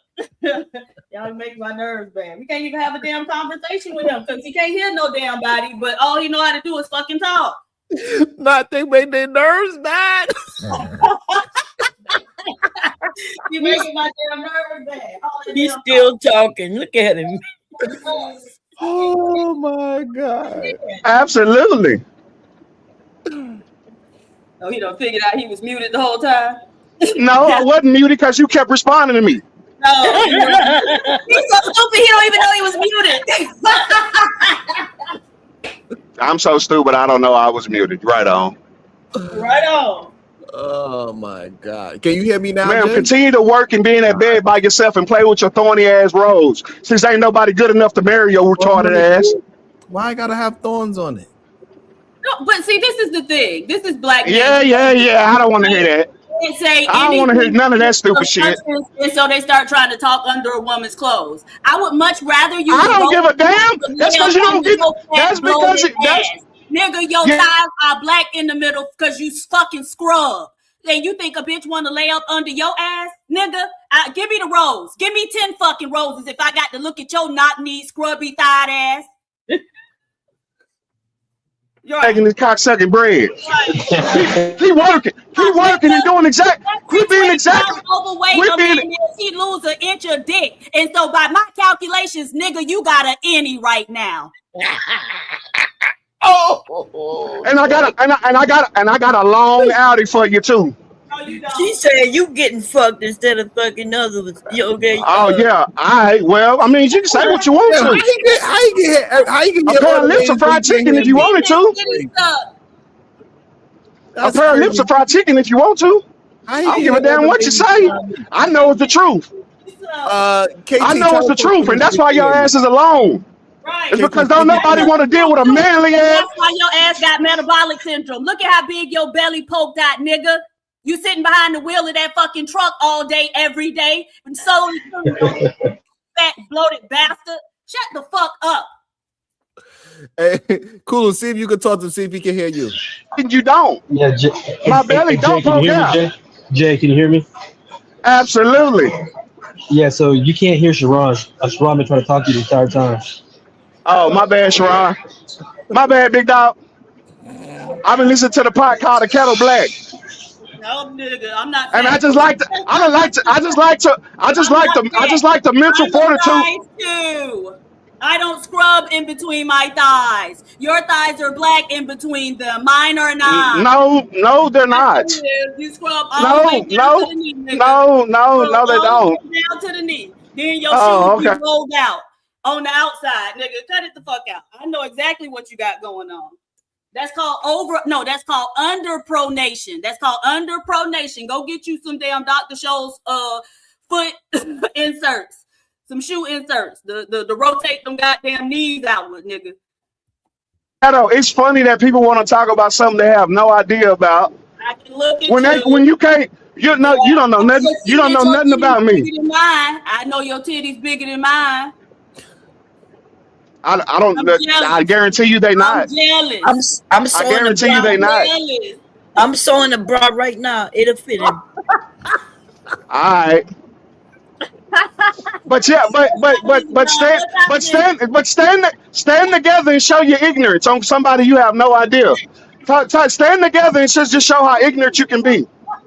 y'all make my nerves bad. We can't even have a damn conversation with him because he can't hear no damn body. But all he know how to do is fucking talk. Not they make their nerves bad. You making my damn nerves bad. He's still talking. Look at him. Oh my God! Absolutely. Oh, he done figured out he was muted the whole time. No, I wasn't muted because you kept responding to me. No, he's so stupid. He don't even know he was muted. I'm so stupid. I don't know I was muted. Right on. Right on. Oh my God! Can you hear me now, Man, Jay? continue to work and be in that bed by yourself and play with your thorny ass rose. Since ain't nobody good enough to marry your retarded ass. Why I gotta have thorns on it? No, but see, this is the thing. This is black. Yeah. I don't want to hear that. Say I don't want to hear none of that stupid shit. And so they start trying to talk under a woman's clothes. I would much rather you. I don't give a damn. That's because you don't get. That's because that's. Nigga, your thighs are black in the middle because you fucking scrub. And you think a bitch want to lay up under your ass? Nigga, give me the rose. Give me 10 fucking roses if I got to look at your knock-knee, scrubby thighed ass. Taking this cocksucking bread. Right. He working. He working and doing exactly. He being exactly. Overweight, he lose an inch of dick. And so by my calculations, nigga, you got an innie right now. Oh, and I got a long Audi for you too. She said you getting fucked instead of fucking others. You okay? Oh yeah. All right. Well, I mean, you can say what you want to. How you get a pair of lips of fried chicken if you wanted to. A pair of lips of fried chicken if you want to. I don't give a damn what you say. I know it's the truth. I know it's the truth, and that's why your ass is alone. Right. It's because don't nobody want to deal with a manly ass. That's why your ass got metabolic syndrome. Look at how big your belly poked out, nigga. You sitting behind the wheel of that fucking truck all day, every day. And so fat, bloated bastard. Shut the fuck up. Hey, cool. See if you can talk to him, see if he can hear you. You don't. Yeah, my belly don't poke out. Jay, can you hear me? Absolutely. Yeah, so you can't hear Sharon. Sharon been trying to talk to you the entire time. Oh, my bad, Sharon. My bad, big dog. I've been listening to the pot called The Kettle Black. No, nigga, I'm not. And I just like the mental fortitude. I don't scrub in between my thighs. Your thighs are black in between them. Mine are not. No, they're not. You scrub all the way down to the knee, nigga. No, they don't. Down to the knee. Then your shoes be rolled out on the outside, nigga. Cut it the fuck out. I know exactly what you got going on. That's called that's called underpronation. That's called underpronation. Go get you some damn Dr. Scholl's foot inserts. Some shoe inserts. The rotate them goddamn knees outward, nigga. It's funny that people want to talk about something they have no idea about. I can look at when you can't, you don't know nothing. You don't know nothing about me. I know your titties bigger than mine. I don't. I guarantee you they not. I'm jealous. I guarantee you they not. I'm sewing a bra right now. It'll fit him. All right. But yeah, stand together and show your ignorance on somebody you have no idea. Stand together and just show how ignorant you can be.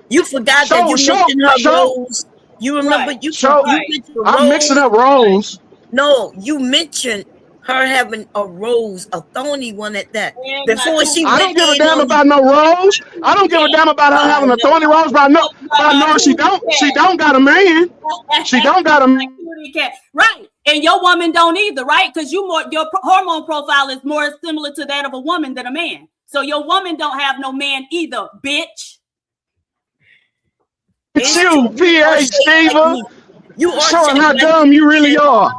You forgot that you mentioned her roles. You remember you mentioned I'm mixing up roles. No, you mentioned her having a rose, a thorny one at that. Before she I went don't give a in damn on about no rose. I don't give a damn about her having a thorny rose, but I know she don't got a man. She don't got a right. And your woman don't either, right? Because your hormone profile is more similar to that of a woman than a man. So your woman don't have no man either, bitch. It's you, PH Steven. You are showing how dumb you really are.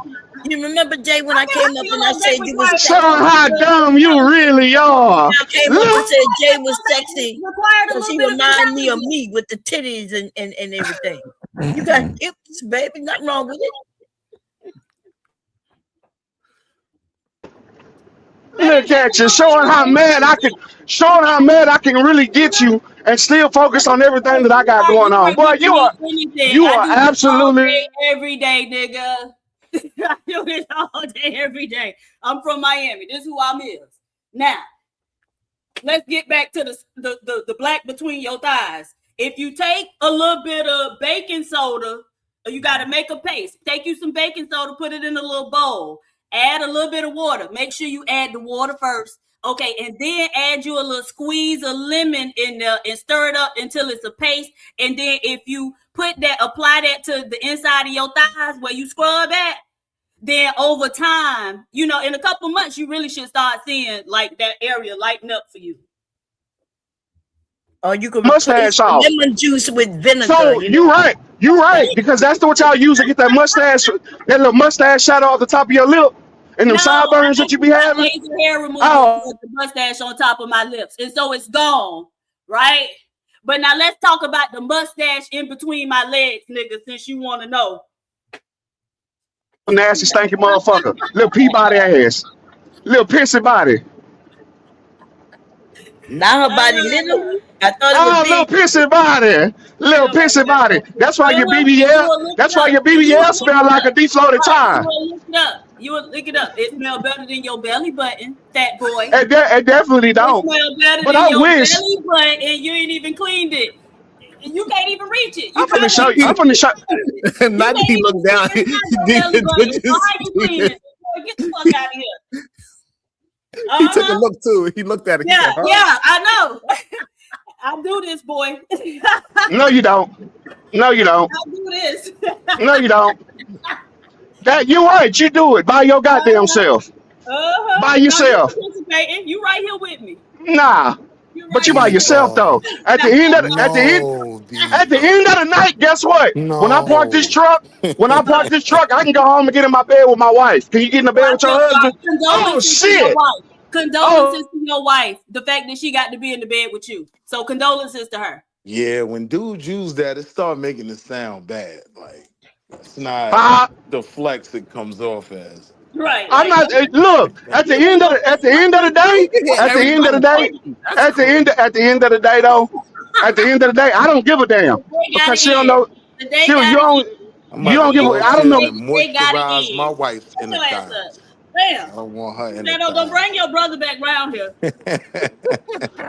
You remember, Jay, when I came up and I said you was sexy? Showing how dumb you really are. I came up and said Jay was sexy because he reminded me of me with the titties and everything. You got hips, baby. Nothing wrong with it. Look at you, showing how mad I can really get you and still focus on everything that I got going on. Boy, you are absolutely every day, nigga. I do it all day, every day. I'm from Miami. This is who I'm is. Now, let's get back to the black between your thighs. If you take a little bit of baking soda, you got to make a paste. Take you some baking soda, put it in a little bowl. Add a little bit of water. Make sure you add the water first. Okay, and then add you a little squeeze of lemon in there and stir it up until it's a paste. And then if you apply that to the inside of your thighs where you scrub at, then over time, in a couple months, you really should start seeing like that area lighten up for you. Or you can mustache off. Lemon juice with vinegar. So you're right, because that's what y'all use to get that little mustache shot off the top of your lip and them sideburns that you be having. Laser hair removal with the mustache on top of my lips, and so it's gone, right? But now let's talk about the mustache in between my legs, nigga. Since you want to know, nasty, stanky motherfucker, little Peabody ass, little pissy body. Now her body little. I thought it was little pissy body, little pissy body. That's why your BBL. That's why your BBL smell like a deflated tire. You will look it up. It smells better than your belly button, fat boy. It definitely don't. It smells better but than I your wish. belly button, and you ain't even cleaned it. You can't even reach it. I'm gonna show you. I'm gonna show. Not he looked down. Get the fuck out of here. He took a look too. He looked at it. Yeah, I know. I do this, boy. No, you don't. No, you don't. I do this. No, you don't. That you right. You do it by your goddamn self. By yourself. You right here with me. Nah. But you by yourself though. At the end of the night, guess what? No. When I park this truck, I can go home and get in my bed with my wife. Can you get in the bed with your husband? Oh shit! Condolences to your wife. The fact that she got to be in the bed with you. So condolences to her. Yeah, when dudes use that, it start making it sound bad. Like it's not the flex it comes off as. Right. I'm not. Look, at the end of the day, I don't give a damn because she don't know. You don't give a. I don't know. Moisturize my wife's inner thighs. Damn. I don't want her in Don't bring your brother back round here.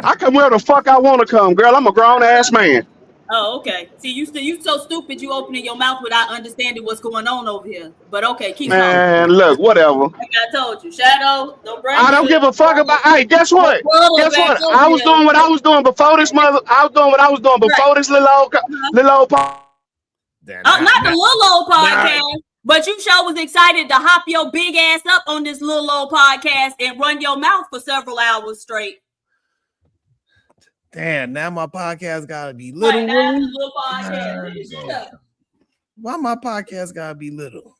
I come where the fuck I want to come, girl. I'm a grown ass man. Oh, okay. See, you so stupid. You opening your mouth without understanding what's going on over here. But okay, keep going. Man, look, whatever. Like I told you, Shadow. I don't give a fuck about. Hey, guess what? I was doing what I was doing before this mother. I was doing what I was doing before this little old not the little old podcast. But you sure was excited to hop your big ass up on this little old podcast and run your mouth for several hours straight. Damn, now my podcast gotta be little. Why my podcast gotta be little?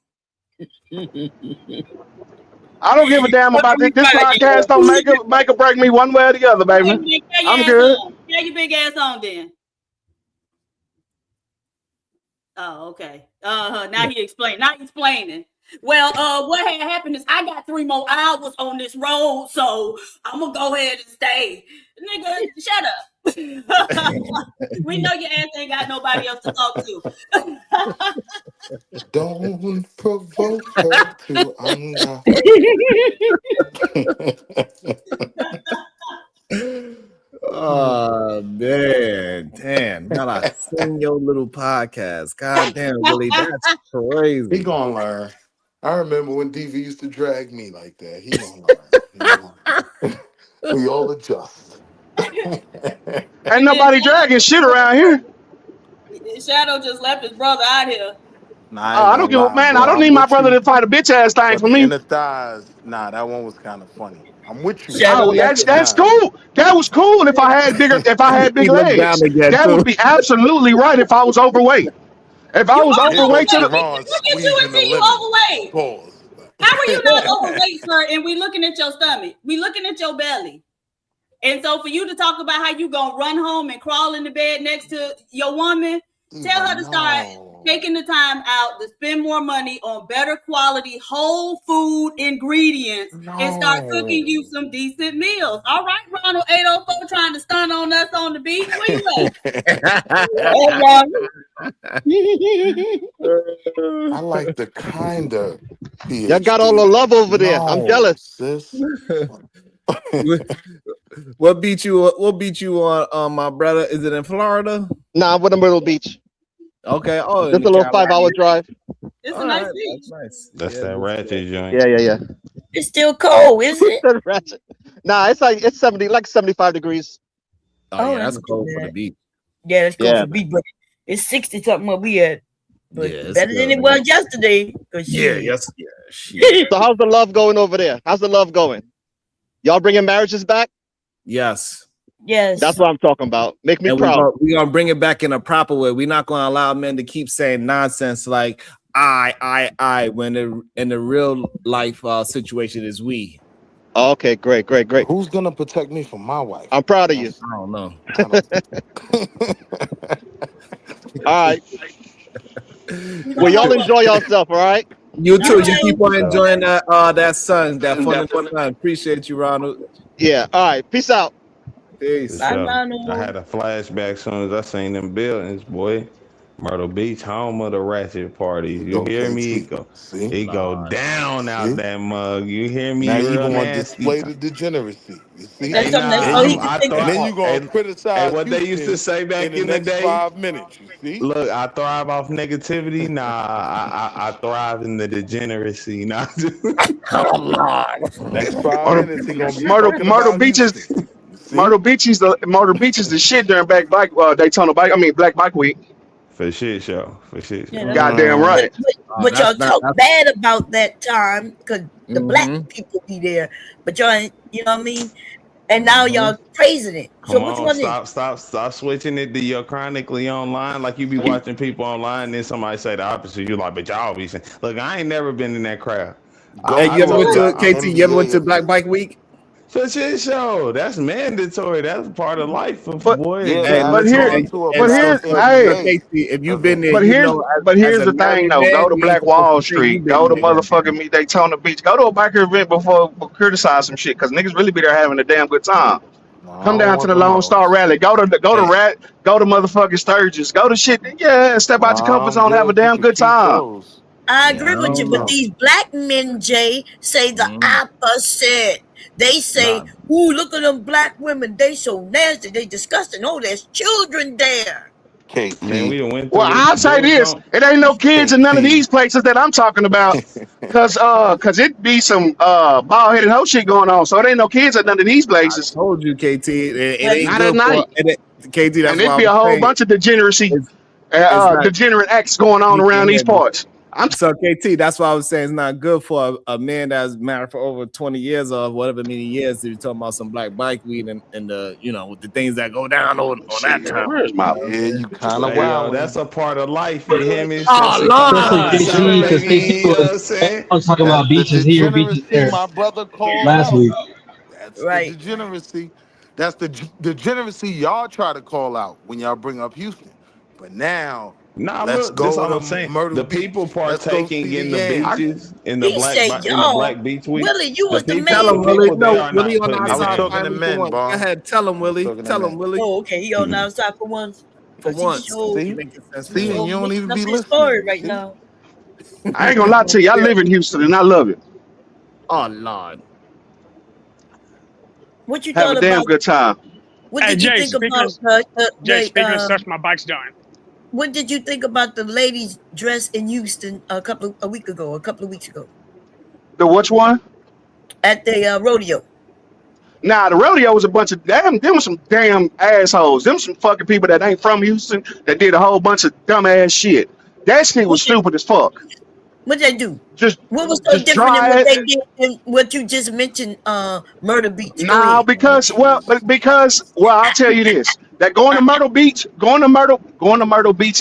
I don't give a damn about this. This podcast don't make or break me one way or the other, baby. I'm good. Yeah, your big ass on then. Oh, okay. Now he explained. Not explaining. Well, what had happened is I got 3 more hours on this road, so I'm gonna go ahead and stay. Nigga, shut up. We know your ass ain't got nobody else to talk to. Don't provoke her to anger. Oh man, damn! Now I seen your little podcast. God damn, Willie, that's He crazy. gonna learn. I remember when DV used to drag me like that. He gonna learn. He gonna learn. We all adjust. Ain't nobody dragging shit around here. Shadow just left his brother out here. Nah, I ain't I don't gonna give a lie, man. bro. I don't I'm need my with brother you. to fight a bitch ass thing But for the me. inner thighs, nah, that one was kind of funny. I'm with you. Shadow Oh, left his that's Nah. cool. That was cool if I had He big looked down legs. again That too. would be absolutely right if I was overweight. If I You was are Here goes overweight to overweight. the Sharon Look at you and squeezing the see you lemon. overweight. Pause. How are you not overweight, sir? And we looking at your stomach. We looking at your belly. And so for you to talk about how you gonna run home and crawl in the bed next to your woman, tell her to start taking the time out to spend more money on better quality whole food ingredients and start cooking you some decent meals. All right, Ronald 804 trying to stun on us on the beach. Where you at? I like the kinder Y'all got all the PhD. love over there. I'm No, jealous. sis. What beat you? What beat you on my brother? Is it in Florida? Nah, I'm with Myrtle Beach. Okay. Oh, Just a little 5-hour drive. It's a nice beach. That's nice. That's that ratchet joint. Yeah. It's still cold, isn't it? Ratchet. Nah, it's 70, like 75 degrees. Oh, yeah, that's not cold too for the bad. beach. Yeah, it's cold Yeah, for beach, but it's 60 something where we at. But Yeah, it's better than good, it was yesterday. Yeah, shit. So how's the love going over there? How's the love going? Y'all bringing marriages back? Yes. Yes. That's what I'm talking about. Make me And proud. we're gonna bring it back in a proper way. We're not gonna allow men to keep saying nonsense like I when in the real life situation is we. Okay, great. Who's gonna protect me from my wife? I'm proud of you. I don't know. All right. Well, y'all enjoy yourself, all right? You too. You keep on enjoying that sun, that fun in the sun. Appreciate you, Ronald. Yeah. All right. Peace out. Peace. For sure. I had a flashback as soon as I seen them buildings, boy. Myrtle Beach, home of the ratchet parties. You hear me? It go down out that mug. You hear me? Now you Real gonna nasty. display the degeneracy. You see? Hey, then you gonna criticize what they used to say back in the next day. 5 minutes. You see? Look, I thrive off negativity. Nah, I thrive in the degeneracy. Nah. Oh Lord. Next 5 minutes he gonna be Myrtle talking Beach about is Myrtle Beach is the shit during Daytona Bike. I mean Black Bike Week. For shit show. Yeah, Goddamn right. But y'all talk bad about that time because the black people be there. But y'all ain't, you know what I mean? And now y'all praising it. So Come which on, one is stop switching it to your chronically online. Like you be watching people online, and then somebody say the opposite. You like, but y'all be saying, look, I ain't never been in that crowd. Hey, you ever went to KT? You ever went to Black Bike Week? For shit show. That's mandatory. That's part of life, boy. But here's if you've been there, but you here's know. But here's as a the thing, married though. man, Go to you Black ain't supposed Wall to say you Street. been Go to there. motherfucking Daytona Beach. Go to a biker event before criticize some shit, cause niggas really be there having a damn good time. Come down to the Lone Star Rally. Go to motherfucking Sturgis. Go to shit. Yeah, step out your comfort zone. Have a damn good time. I agree with you, but these black men, Jay, say the opposite. They say, ooh, look at them black women. They so nasty. They disgusting. Oh, there's children there. Man, we done went Well, through I'll this. say this: it ain't no kids in none of these places that I'm talking about, cause it be some bald headed hoe shit going on. So it ain't no kids at none of these places. I told you, KT, it ain't Not at good for night. KT. That's And why it I be was a whole saying bunch of degeneracy, it's not. degenerate acts going on You around can these hear me. parts. So KT, that's why I was saying it's not good for a man that's married for over 20 years or whatever many years to be talking about some Black Bike Week and the with the things that go down on that time. Where's my you kind of Hey, yo, wild. that's a part of life. You hear me? Oh Especially KC, because Baby, KC you know what I'm was saying? talking That's about the beaches here, beaches degeneracy there my brother called last out. week. That's the degeneracy. That's the degeneracy y'all try to call out when y'all bring up Houston. But now, Nah, let's look, this go all to I'm saying. Myrtle The Beach. people Let's go partaking see the in the Yankees. beaches, in the He say, Black Beach Week. Willie, you The was the people, Tell man. him, the Willie. people, they No, are Willie not on putting I it was outside down. talking to finally for men, once. Go Bond. ahead, tell him, I was Willie. talking to Tell him, men. Willie. Oh, okay, he on outside for once. For Because he's once. so, You're See? making sense for See, and once. you don't mixing even up be his listening. story right See? now. I ain't gonna lie to you. I live in Houston and I love it. Oh Lord. What you Have a thought damn about good time. What Hey, did you Jay, think about speaking of such, my bike's done. what did you think about the ladies' dress in Houston a couple of weeks ago? The which one? At the rodeo. Nah, the rodeo was a bunch of them was some damn assholes. Them some fucking people that ain't from Houston that did a whole bunch of dumb ass shit. That shit was stupid as fuck. What they do? What was so Just different than dry what they it. did than what you just mentioned? Murder Beach. Go Nah, ahead. because I'll tell you this: that going to Myrtle Beach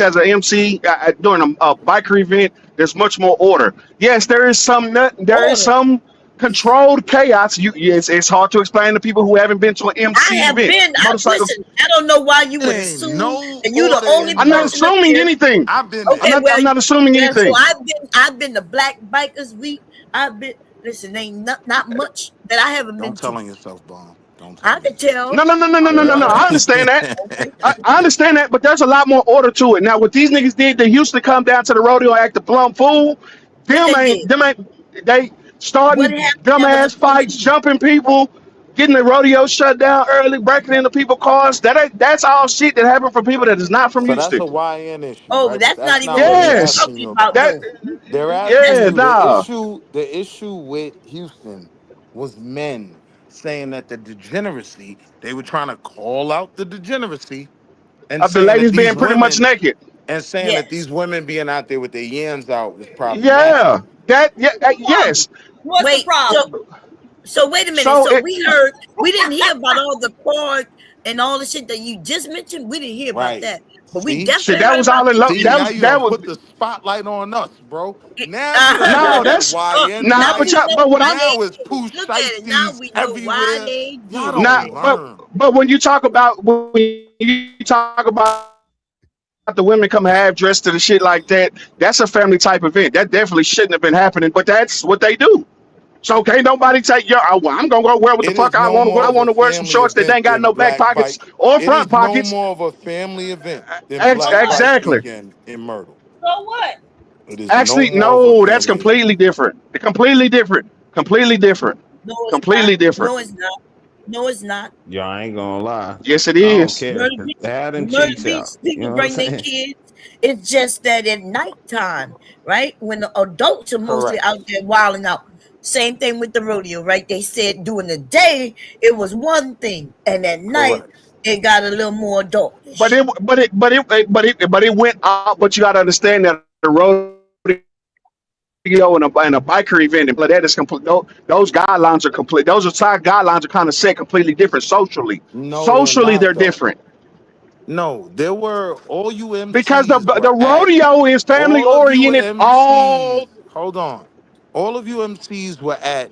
as an MC during a biker event, there's much more order. Yes, there is some controlled chaos. It's hard to explain to people who haven't been to an MC I have event. been. Motorcycle. Listen, I don't know why you would Ain't assume no and you the order only in I'm not person up assuming there. anything. I've been Okay, there. well, I'm not assuming yeah, anything. so I've been to Black Bikers Week. I've been. Listen, ain't not much that I haven't been Don't tell to. on yourself, Bomb. Don't tell I on can yourself. tell. No. I understand that. I understand that, but there's a lot more order to it. Now, what these niggas did, they used to come down to the rodeo and act a plum fool. They starting dumbass fights, jumping people, getting the rodeo shut down early, breaking into people's cars. That's all shit that happened for people that is not from So that's Houston. a YN issue, Oh, right? but But that's not that's even not what what we they're were Yes, asking talking you about, about. that though. They're asking yeah, you nah. the issue with Houston was men saying that the degeneracy, they were trying to call out the degeneracy and Of the saying that ladies being these pretty much women naked. Yes. being out there with their yams out was problematic. Yeah, yes. What's the Wait. problem? So wait a minute. So So it, we didn't hear about all the porn and all the shit that you just mentioned. We didn't hear about Right. that, but we See? shit, definitely that heard was about all in this love. See, shit. now you That don't was put the spotlight on us, bro. Now you done no, brought the that's YN nah, Now but we light. y'all, know but what why I'm they Now it's poo look at it. Now shiesties we know why everywhere. they Y'all did it. not, don't learn. but when you talk about the women come half dressed to the shit like that, that's a family type event. That definitely shouldn't have been happening, but that's what they do. So can't nobody take I'm gonna go wear what the It fuck is I no want to wear. more I of a want to wear some family shorts that event ain't got than no back Black pockets Bike. or It front is no pockets. more of a family event than Ex- Black Bike exactly. Weekend in Myrtle. So what? It is no Actually, more of a no, that's family event. completely different. Completely different. Completely different. No, it's not. Completely different. No, it's not. No, it's not. Yo, I ain't gonna lie. Yes, it I don't is. care. Murder Beach, Have them Murder cheeks Beach, out. You people know what I'm bring their saying? kids. It's just that at nighttime, right? When the adults are mostly Correct. out there wilding out. Same thing with the rodeo, right? They said during the day it was one thing, and at night Correct. it got a little more But adultish. it went out. But you got to understand that the rodeo and a biker event and that is complete. Those guidelines are complete. Those are guidelines are kind of set completely different socially. No, they're Socially, not they're though. different No, there were all you because MCs the were at. rodeo is family All of you oriented. MCs, hold on. All of you MCs were at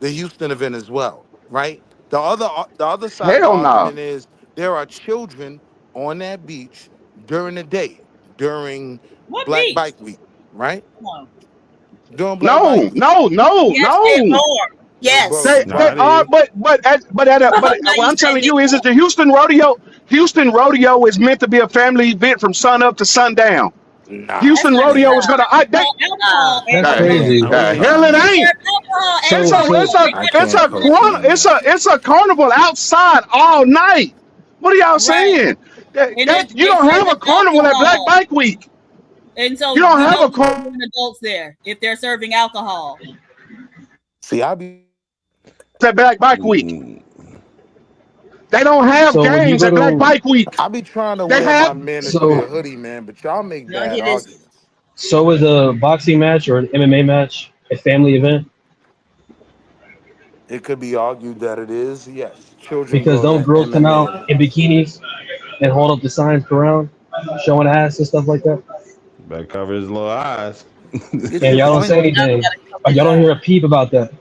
the Houston event as well, right? The other side of the Hell no. argument is there are children on that beach during the day, during What Black beach? Bike Week, right? No. During Black Bike No, Week. no, no, Yes, they no. are. Bro, Yes. They Nah, it are, is. but Now what you I'm saying telling they you is that are. the Houston rodeo. Houston rodeo is meant to be a family event from sun up to sundown. nah. That's Houston not true. rodeo is gonna. No, alcohol and That's I adults. crazy. can't The hell it co-sign They that. ain't. serve alcohol and It's So, a adults. so, it's a I it's can't a co-sign that. it's a carnival outside all night. What are y'all Right. saying? And You they don't have a serving carnival at Black alcohol. Bike Week. And so You don't you have know a there's car more adults there if they're serving alcohol. See, I be at Black Bike Week. Mm, They don't have so when you games go at Black to, Bike Week. I be trying to They wear my have manosphere so, hoodie, man, but y'all make Y'all bad hear this? arguments. so is a boxing match or an MMA match a family event? It could be argued that it is, yes. Children Because go don't to girls come MMA out in events. bikinis and hold up the signs around, showing ass and stuff like that? better cover his little eyes. Get And your y'all don't say point. Now we anything. gotta cover Or his y'all don't hear a eyes. peep about that.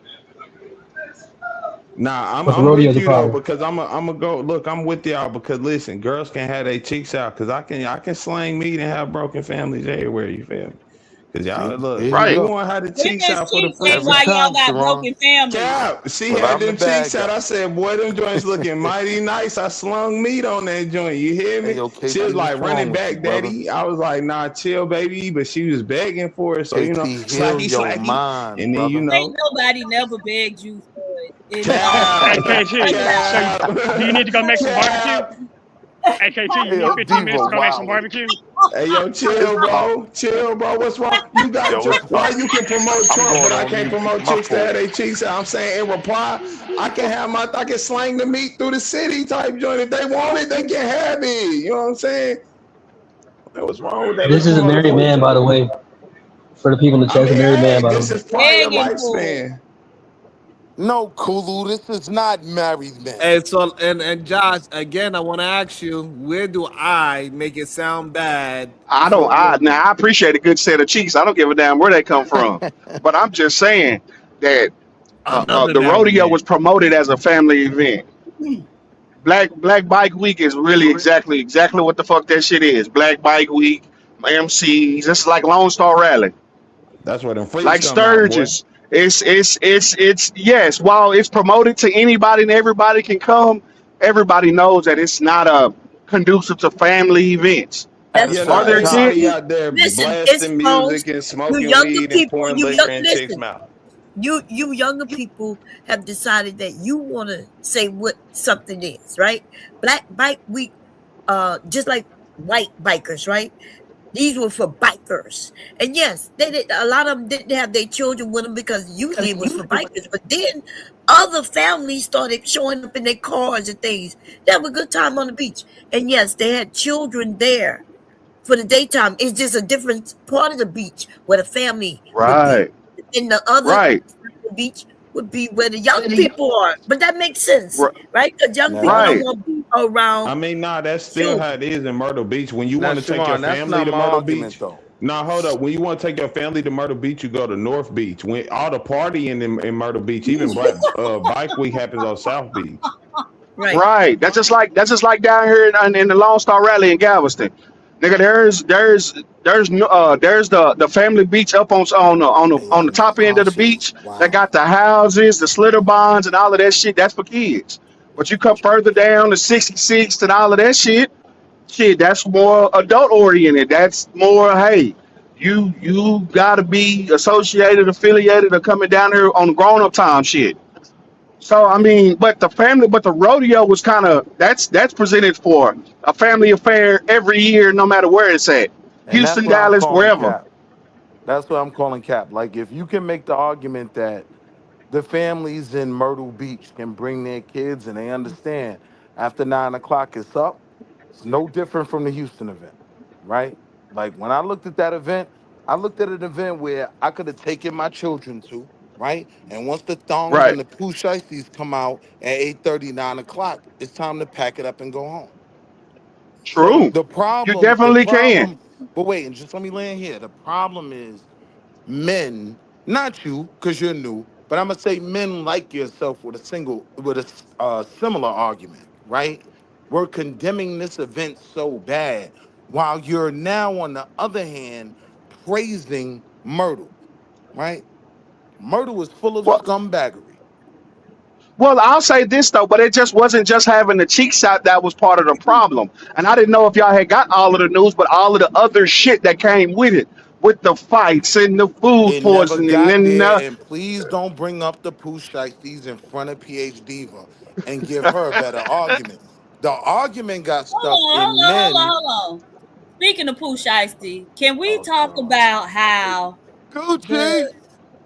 Nah, But the I'm with rodeo's a you though problem. because I'm go look. I'm with y'all because listen, girls can have their cheeks out because I can slang meat and have broken families everywhere. You feel me? Because y'all See, look, here you right. you go. want to have the cheeks Women's out for the cheeks ain't Every why pussy. y'all time, got Sharon. broken families. Cap, she But had I'm the them cheeks bad out. guy. I said, boy, them joints looking mighty nice. I slung meat on that joint. You hear Hey, me? yo, She was KT, like what's wrong running with you, back, brother? daddy. I was like, nah, chill, baby. But she was begging for it. So, KT, heal slacky, your slacky. mind, And then, brother. Ain't nobody never begged you for it. It Hey, don't. KT, so do you need to go make some barbecue? Hey, KT, you need 15 minutes to go make some barbecue? Hey, yo, chill, bro. Chill, bro. What's wrong? You got why you can promote I'm Trump, going but I on can't mute. promote My chicks that fault. have their cheeks out. I'm saying in reply, I can slang the meat through the city type joint. If they want it, they can have it. You know what I'm saying? What's wrong with that? This Let's is a promote it married for man, each by other. the way. For the people in the I chat, it's a mean, married man, hey, by the this way. is prior Begging for lifespan. No, Kulu, this is not married men. And so, and Josh, again, I want to ask you, where do I make it sound bad for women? I appreciate a good set of cheeks. I don't give a damn where they come from. But I'm just saying that Another the married rodeo was man. promoted as a family event. Black Bike Week is really exactly what the fuck that shit is. Black Bike Week, MCs. This is like Lone Star Rally, That's where them freaks like come out, boy. Sturgis. It's yes. While it's promoted to anybody and everybody can come, everybody knows that it's not a conducive to family events. Oh, That's yeah, Are nah, there true. kids? everybody out there Listen, it's blasting false. music and You smoking younger weed and people, pouring liquor in chicks' listen. mouth. You younger people have decided that you want to say what something is, right? Black Bike Week, just like white bikers, right? These were for bikers, and yes, they did. A lot of them didn't have their children with them because usually it was for bikers. But then other families started showing up in their cars and things. They have a good time on the beach, and yes, they had children there for the daytime. It's just a different part of the beach where the family would be. Right, And the other right, beach would be where the young people are. But that makes sense, right? Because young people Now, don't right. want to be around I mean, nah, that's still how children. it is in Myrtle Beach. When you now, want to take your Sharon, that's family not to my Myrtle argument, Beach, though. nah, hold up. When you want to take your family to Myrtle Beach, you go to North Beach. When all the partying in Myrtle Beach, even Black Bike Week happens on South Beach. Right. Right. That's just like down here in the Lone Star Rally in Galveston. Nigga, there's the family beach up Hey, on yo, the top end of the Natasha is beach that wild. got the houses, the slitter bonds, and all of that shit. That's for kids. But you come further down to 66 and all of that shit, that's more adult oriented. That's more, hey, you gotta be associated, affiliated, or coming down here on grown up time shit. So I mean, but the rodeo was kind of that's presented for a family affair every year, no matter where it's at, And that's Houston, what I'm Dallas, calling wherever. cap. That's what I'm calling cap. Like if you can make the argument that the families in Myrtle Beach can bring their kids and they understand after 9 o'clock it's up, it's no different from the Houston event, right? Like when I looked at that event, I looked at an event where I could have taken my children to, right? And once the thongs Right. and the poo shiesties come out at 8:30, 9 o'clock, it's time to pack it up and go home. So True. You the definitely can. problem, but wait, and just let me land here. The problem is men, not you, because you're new, but I'm gonna say men like yourself with a similar argument, right? We're condemning this event so bad, while you're now on the other hand praising Myrtle, right? Myrtle is full of Well, scumbaggery. well, I'll say this though, but it just wasn't just having the cheek shot that was part of the problem. And I didn't know if y'all had got all of the news, but all of the other shit that came with it, with the fights and the food It never poisoning got and there, and please don't bring up the poo shiesties in front of PH Diva and give her a better argument. The argument got stuck in men. Hold on. Speaking of Pooh Shiesty, can we Oh talk God, about how Gucci.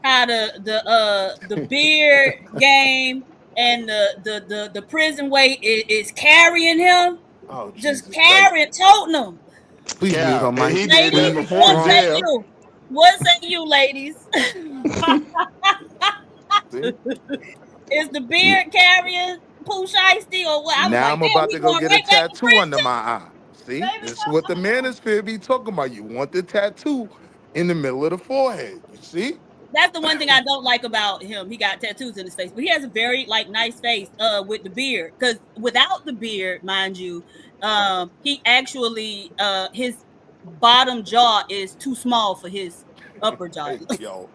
the beard game and the prison weight is carrying him? Oh Just Jesus, like carrying, toting him. please mute her, Cap, and Mike. he did that Ladies, Please, before what in say Sharon. jail. you? What say you, ladies? See? Is the beard carrying Pooh Shiesty or what? I was Now like, I'm damn, about he to go going get a right back to tattoo under my prison, eye. See, baby. this is what the manosphere be talking about. You want the tattoo in the middle of the forehead. You see? That's the one thing I don't like about him. He got tattoos in his face, but he has a very like nice face with the beard. Because without the beard, mind you, he actually his bottom jaw is too small for his upper jaw. Hey, yo.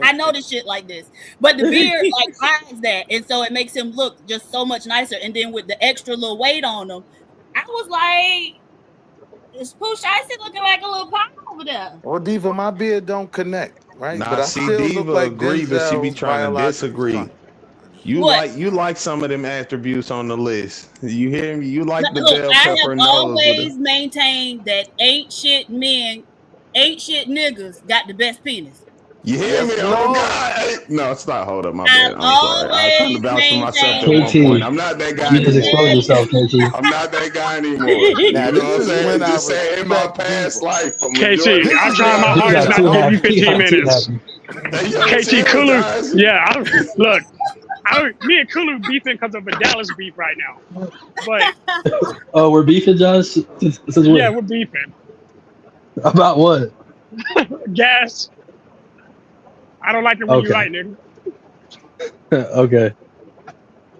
I noticed shit like this, but the beard like hides that, and so it makes him look just so much nicer. And then with the extra little weight on him, I was like, is Pooh Shiesty looking like a little pop over there? Well, Diva, my beard don't connect, right? But Nah, I see, still look Diva like agree, but she be Denzel's trying to biological disagree. son. You What? like some of them attributes on the list. You hear me? You like the Look, bell I have pepper nose. always maintained that ain't shit niggas got the best penis. You hear Yes, me? Oh Lord. God! No, stop. Hold up, my I've bad. I'm sorry. I was trying to always vouch for myself at maintained one point. KT, I'm not that guy you just anymore. exposed yourself, KT. I'm not that guy anymore. You Now, know this what I'm is saying? when I Just saying, in my respect past Diva. life, a KT, majority. This I'm is when trying I my He hardest got not respect to too give you happy. He 15 got too minutes. happy. Hey, yo, KT chill, Kulu, guys. yeah, look, me and Kulu beefing because of a Dallas beef right now. But Oh, we're beefing, Josh? Since yeah, when? we're beefing. About what? Gas. I don't like it when you Okay. right, nigga. Okay.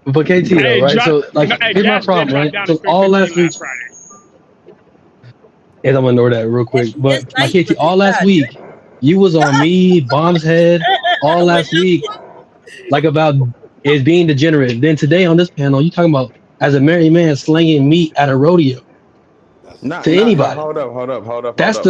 But KT though, Hey, right? So like hey, here's my Gas did problem, drop right? down to So all 15 last week, last Friday. and I'm gonna ignore that real quick. That's But like nice, KT, but all last week, you was on me, Bomb's head, all We're last week, not- like about it being degenerate. Then today on this panel, you talking about as a married man slinging meat at a rodeo No, to anybody. hold up. That's Pause. the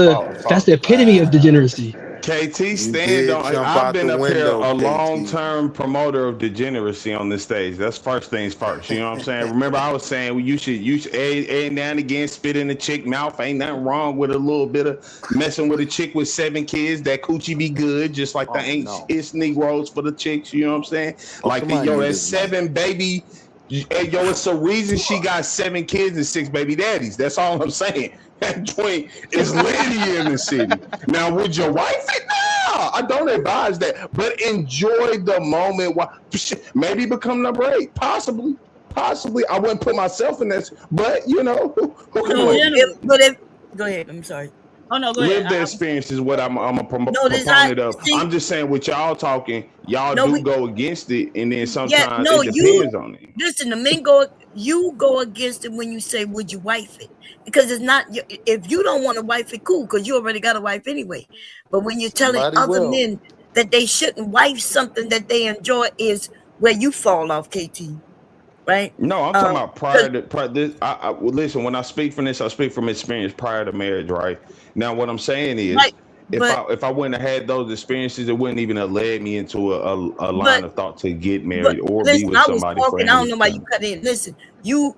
epitome of degeneracy. KT You stand did on. jump I've out the been up here window, a KT. long-term promoter of degeneracy on this stage. That's first things first. You know what I'm saying? Remember, I was saying well, you should every now and again spit in the chick mouth. Ain't nothing wrong with a little bit of messing with a chick with 7 kids. That coochie be good, just like the Oh, no. it's Negroes for the chicks. You know what I'm saying? Oh, Like somebody yo, mute that his mic. 7 baby. Hey, yo, it's a reason she got 7 kids and 6 baby daddies. That's all I'm saying. That joint is litty in the city. Now, would your wife it? No, I don't advise that. But enjoy the moment. While maybe become number 8. Possibly. I wouldn't put myself in this, but you know, who can blame me? Go ahead. I'm sorry. Oh no, go Live ahead. the experience is what I'm a No, this proponent of. I'm just saying with y'all talking, y'all do go against it, and then sometimes it depends on it. Listen, the men you go against it when you say, would you wife it? Because it's not, if you don't want to wife it, cool, because you already got a wife anyway. But when you're telling Somebody other will. men that they shouldn't wife something that they enjoy is where you fall off, KT. Right? No, I'm talking about prior to this. Well, listen, when I speak from this, I speak from experience prior to marriage, right? Now, what I'm saying is, right, if I wouldn't have had those experiences, it wouldn't even have led me into a line of thought to get married or be with somebody for any I don't know why time. you cut in. Listen, you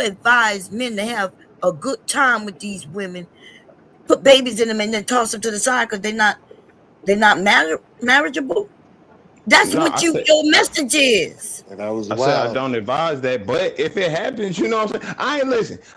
advise men to have a good time with these women, put babies in them, and then toss them to the side because they're not marriageable. That's what your message is. And that was I said I wild. don't advise that, but if it happens, you know what I'm saying?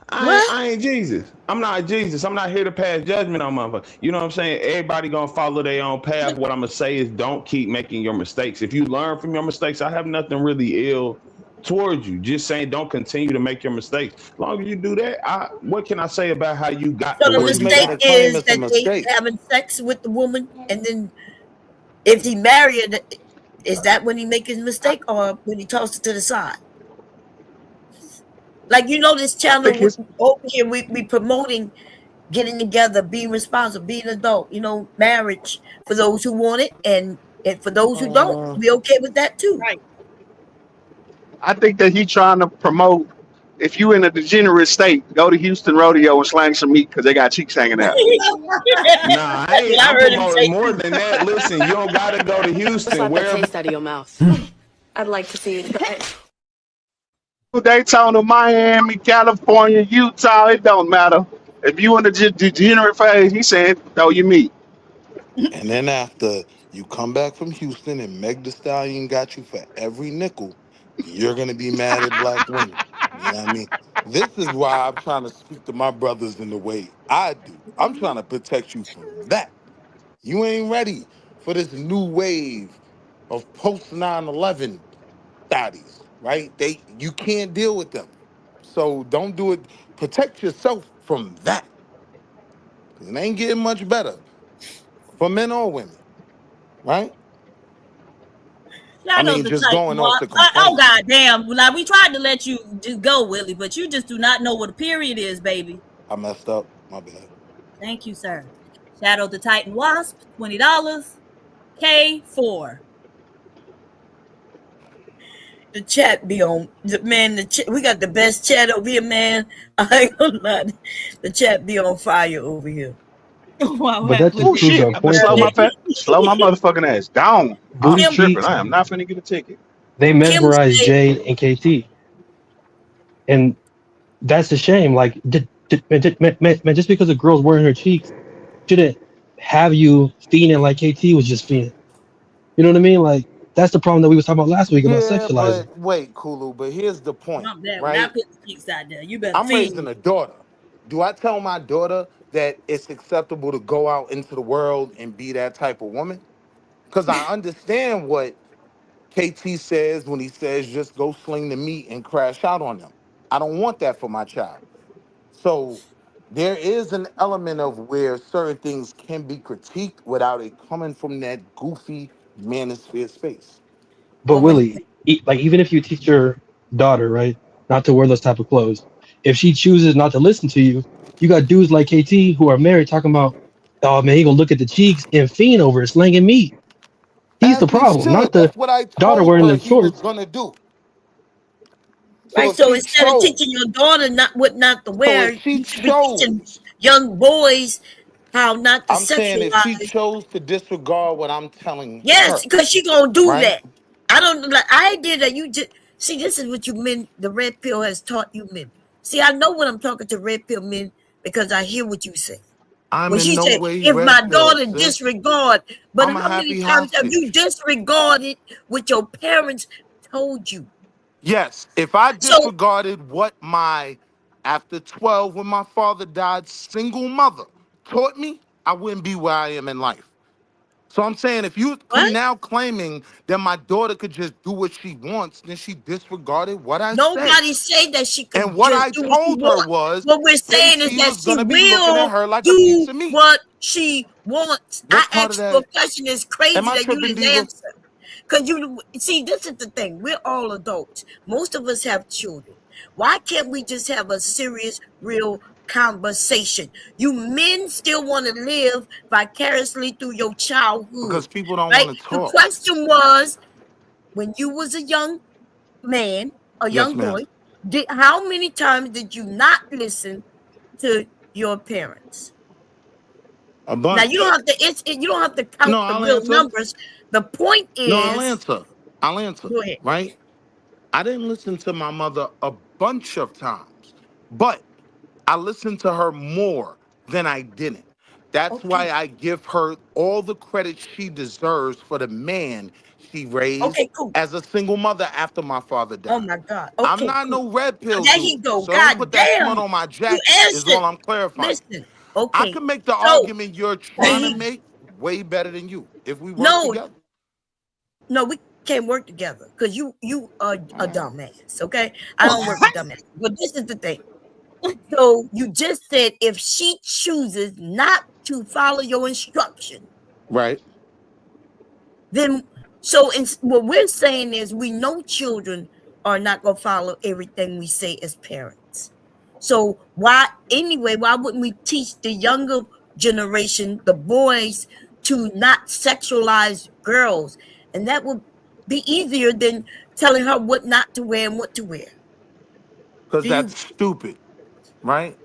I ain't Jesus. I'm not Jesus. I'm not here to pass judgment on motherfuckers. You know what I'm saying? Everybody gonna follow their own path. What I'm gonna say is don't keep making your mistakes. If you learn from your mistakes, I have nothing really ill towards you. Just saying don't continue to make your mistakes. As long as you do that, what can I say about how you got So to the where you mistake got? is that they having sex with the woman, and then if he married, is that when he make his mistake or when he toss it to the side? Like, this channel over here, we promoting getting together, being responsible, being adult, marriage for those who want it, and for those who don't, we okay with that too. Right. I think that he trying to promote. If you in a degenerate state, go to Houston Rodeo and slang some meat because they got cheeks hanging out. Nah, I'm promoting more than that. Listen, you don't gotta go to Houston. Slap the taste out of your mouth. I'd like to see you try. Daytona, Miami, California, Utah, it don't matter. If you in the degenerate phase, he said, throw your meat. And then after you come back from Houston and Meg Thee Stallion got you for every nickel, you're gonna be mad at black women. You know what I mean? This is why I'm trying to speak to my brothers in the way I do. I'm trying to protect you from that. You ain't ready for this new wave of post 9/11 thotties, right? You can't deal with them. So don't do it. Protect yourself from that. Because it ain't getting much better for men or women, right? I Shadow mean, the just Titan. going off the Oh complaints. goddamn! Like, we tried to let you go, Willie, but you just do not know what a period is, baby. I messed up. My bad. Thank you, sir. Shadow the Titan Wasp, $20. K4. The chat be on, man. We got the best chat over here, man. I ain't gonna lie. The chat be on fire over here. Wow, But that just Oh proves shit! our I'm gonna point, slow though. my motherfucking ass down. I'm Booty tripping. cheeks. I am not finna get a ticket. They Kim mesmerized said, Jay and KT, and that's a shame. Like, man, just because a girl's wearing her cheeks shouldn't have you fiending like KT was just fiending. You know what I mean? Like, that's the problem that we was talking about last week about Yeah, sexualizing. but wait, Kulu, but here's the point, Not that. When I right? put the cheeks out there, you better I'm feed raising me. a daughter. Do I tell my daughter that it's acceptable to go out into the world and be that type of woman? Because I understand what KT says when he says just go sling the meat and crash out on them. I don't want that for my child. So there is an element of where certain things can be critiqued without it coming from that goofy manosphere space. But Willie, like, even if you teach your daughter, right, not to wear those type of clothes, if she chooses not to listen to you, you got dudes like KT who are married talking about, oh man, he gonna look at the cheeks and fiend over it, slanging meat. He's the As he problem, not should. the That's what I daughter told wearing her the he was shorts. gonna do. So right? if So she instead of teaching chose, your daughter what not to so wear, if she you should be teaching chose, young boys how not to I'm saying if she sexualize. chose to disregard what I'm telling Yes, her, because she gonna do right? that. I don't like. I did that. You just see. This is what you men. The red pill has taught you men. See, I know when I'm talking to red pill men because I hear what you say. I'm When in she no said, way "If my red pill, daughter sis. disregard," but I'm a how many happy times have you hostage. disregarded what your parents told you? Yes, if I So disregarded what my, after 12, when my father died, single mother taught me, I wouldn't be where I am in life. So I'm saying if you what? now claiming that my daughter could just do what she wants, then she disregarded what I said. Nobody say that she And could what just I do what she told her wants. was What we're saying is KT that was she gonna be looking at will her like a piece do of meat. what she wants. I What part of asked you a that? question that's Am crazy I that you tripping, didn't Diva? answer. Because you see, this is the thing. We're all adults. Most of us have children. Why can't we just have a serious, real conversation? You men still want to live vicariously through your childhood, Because people don't right? want to The talk. question was, when you was a young man, a Yes, young ma'am. boy, how many times did you not listen to your parents? A Now you bunch. don't have to. You don't have to count No, the I'll real answer. numbers. The point No, I'll is, answer. I'll answer. go ahead. Right? I didn't listen to my mother a bunch of times, but I listened to her more than I didn't. That's Okay. why I give her all the credit she deserves for the man she raised Okay. Cool. as a single mother after my father Oh died. my God. I'm Okay. not Cool. no red pill There he dude, go. so don't God put that smut damn. on my You jacket, is answered. all I'm clarifying. Listen. I Okay. can make the So argument you're when trying to he make way better than you if we work no together. no we can't work together because you are a dumbass. Okay. I don't work with dumbass. But this is the thing. So you just said if she chooses not to follow your instruction, Right. then so what we're saying is we know children are not going to follow everything we say as parents. So why wouldn't we teach the younger generation, the boys, to not sexualize girls? And that would be easier than telling her what not to wear and what to wear. Because Do you that's stupid, right?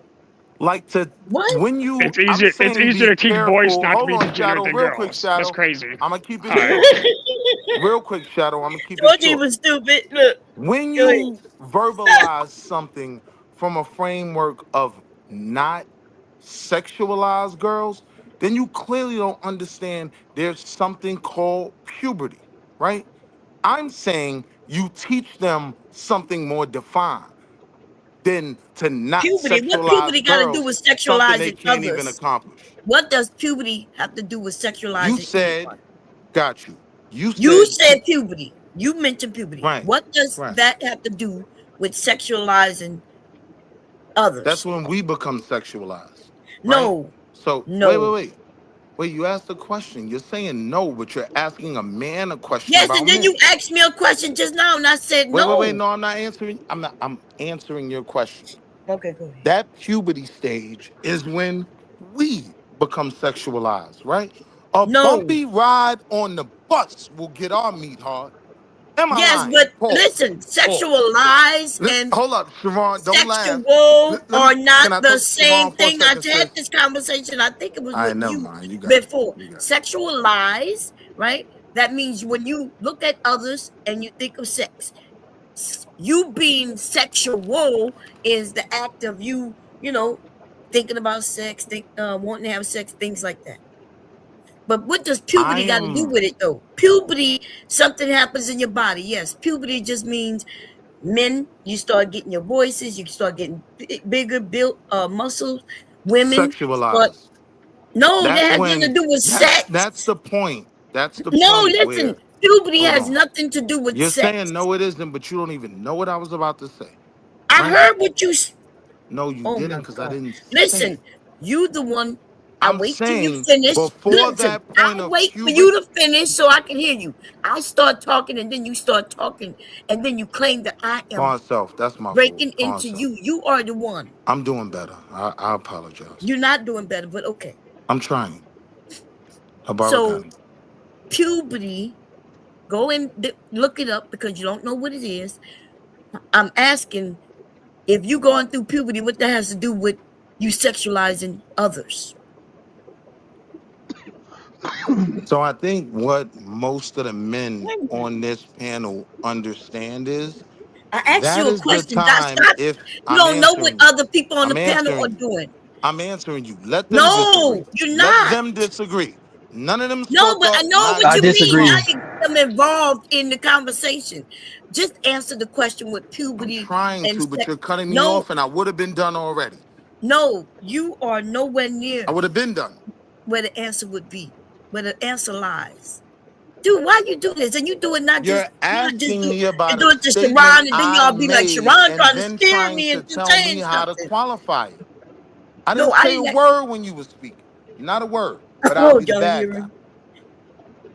Like to what? when you It's I'm easier. It's saying easier be to teach boys careful. not to Hold be on, degenerate Shadow, than real quick, girls. That's Shadow. crazy. I'm gonna keep it All right. short. Real quick, Shadow, I'm gonna keep it Georgie short. was stupid. Look, When go ahead. you verbalize something from a framework of not sexualize girls, then you clearly don't understand there's something called puberty, right? I'm saying you teach them something more defined than to not Puberty. What puberty sexualize got to do girls, with something they sexualizing can't even others? accomplish. What does puberty have to do with You sexualizing said, anyone? got you. You You said, said puberty. You mentioned puberty. right, What does right. that have to do with sexualizing That's others? when we become sexualized, right? No, So, no. wait, you asked a question. You're saying no, but you're asking a man a question Yes, about and then you men. asked me a question just now, and I said Wait. no. No, I'm not answering. I'm answering your question. Okay, go ahead. That puberty stage is when we become sexualized, right? A No. bumpy ride on the bus will get our meat hard. Am I Yes, lying? but Pause. listen, Pause. sexual lies and Hold up, Sharon. Don't laugh. sexual Let me. are not Can I the talk to same Sharon for a thing. I second, had sis? this conversation. I think it was I with never you mind. You got it. before. You got it. Sexual lies, right? That means when you look at others and you think of sex, you being sexual is the act of you, thinking about sex, wanting to have sex, things like that. But what does puberty got to do with it, though? Puberty, something happens in your body. Yes, puberty just means men, you start getting your voices, you start getting bigger, built muscles. Women, Sexualized. no, that That's has nothing to when do with sex. that's the point. That's the No, point listen, where puberty hold has on. nothing to do with You're sex. saying no, it isn't, but you don't even know what I was about to say. I Right? heard what you. No, you Oh didn't, my because I God! didn't say Listen, it. you the one. I I'm wait till you saying finish. before Listen, that I point of wait for puberty. you to finish so I can hear you. I start talking and then you start talking and then you claim that I am Pawn self, that's my fault. breaking Pawn into self. you. You are the one. I'm doing better. I apologize. You're not doing better, but okay. I'm trying. So puberty, go and look it up because you don't know what it is. I'm asking if you going through puberty, what that has to do with you sexualizing others. So I think what most of the men on this panel understand is I asked that you a is the question. time Stop. if You I'm don't know what answering you. other people on the I'm panel answering are you. doing. I'm answering you. Let them disagree. No, you're Let not. them disagree. None of them No, spoke but I up. know Not what I you you. mean. Now disagree. you get them involved in the conversation. Just answer the question with I'm puberty trying and to, but sex. you're cutting me No, off, and I would have been done already. no, you are nowhere near I would have been done. where the answer would be, where the answer lies. Dude, why you do this? And you do it not You're just asking do me about you a do it to statement Sharon, and then I y'all be like, made Sharon and trying to then scare trying me to into tell me saying how to something. qualify it. I No, didn't I say a didn't. word when you were speaking. Not a word. But I'll Oh, be the y'all bad guy hearing?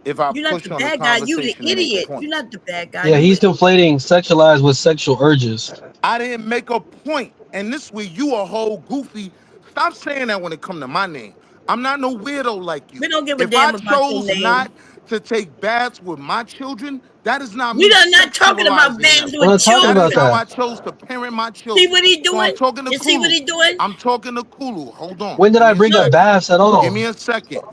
if I You're not push the on the bad guy. You the conversation and make a idiot. point. You're not the bad guy. Yeah, You he's the conflating sexualized with sexual urges. I didn't make a point. And this way you a whole goofy. Stop saying that when it come to my name. I'm not no weirdo like you. We don't give a If I damn about your chose name. not to take baths with my children, that is not We me are not talking about sexualizing bands them. We're with not talking That is about children. how I that. chose to parent my See children. what he So I'm doing? talking to You see what Kulu. he doing? I'm talking to Kulu. Hold on. When did Give I me a bring up No. second. baths at Give all? me a second.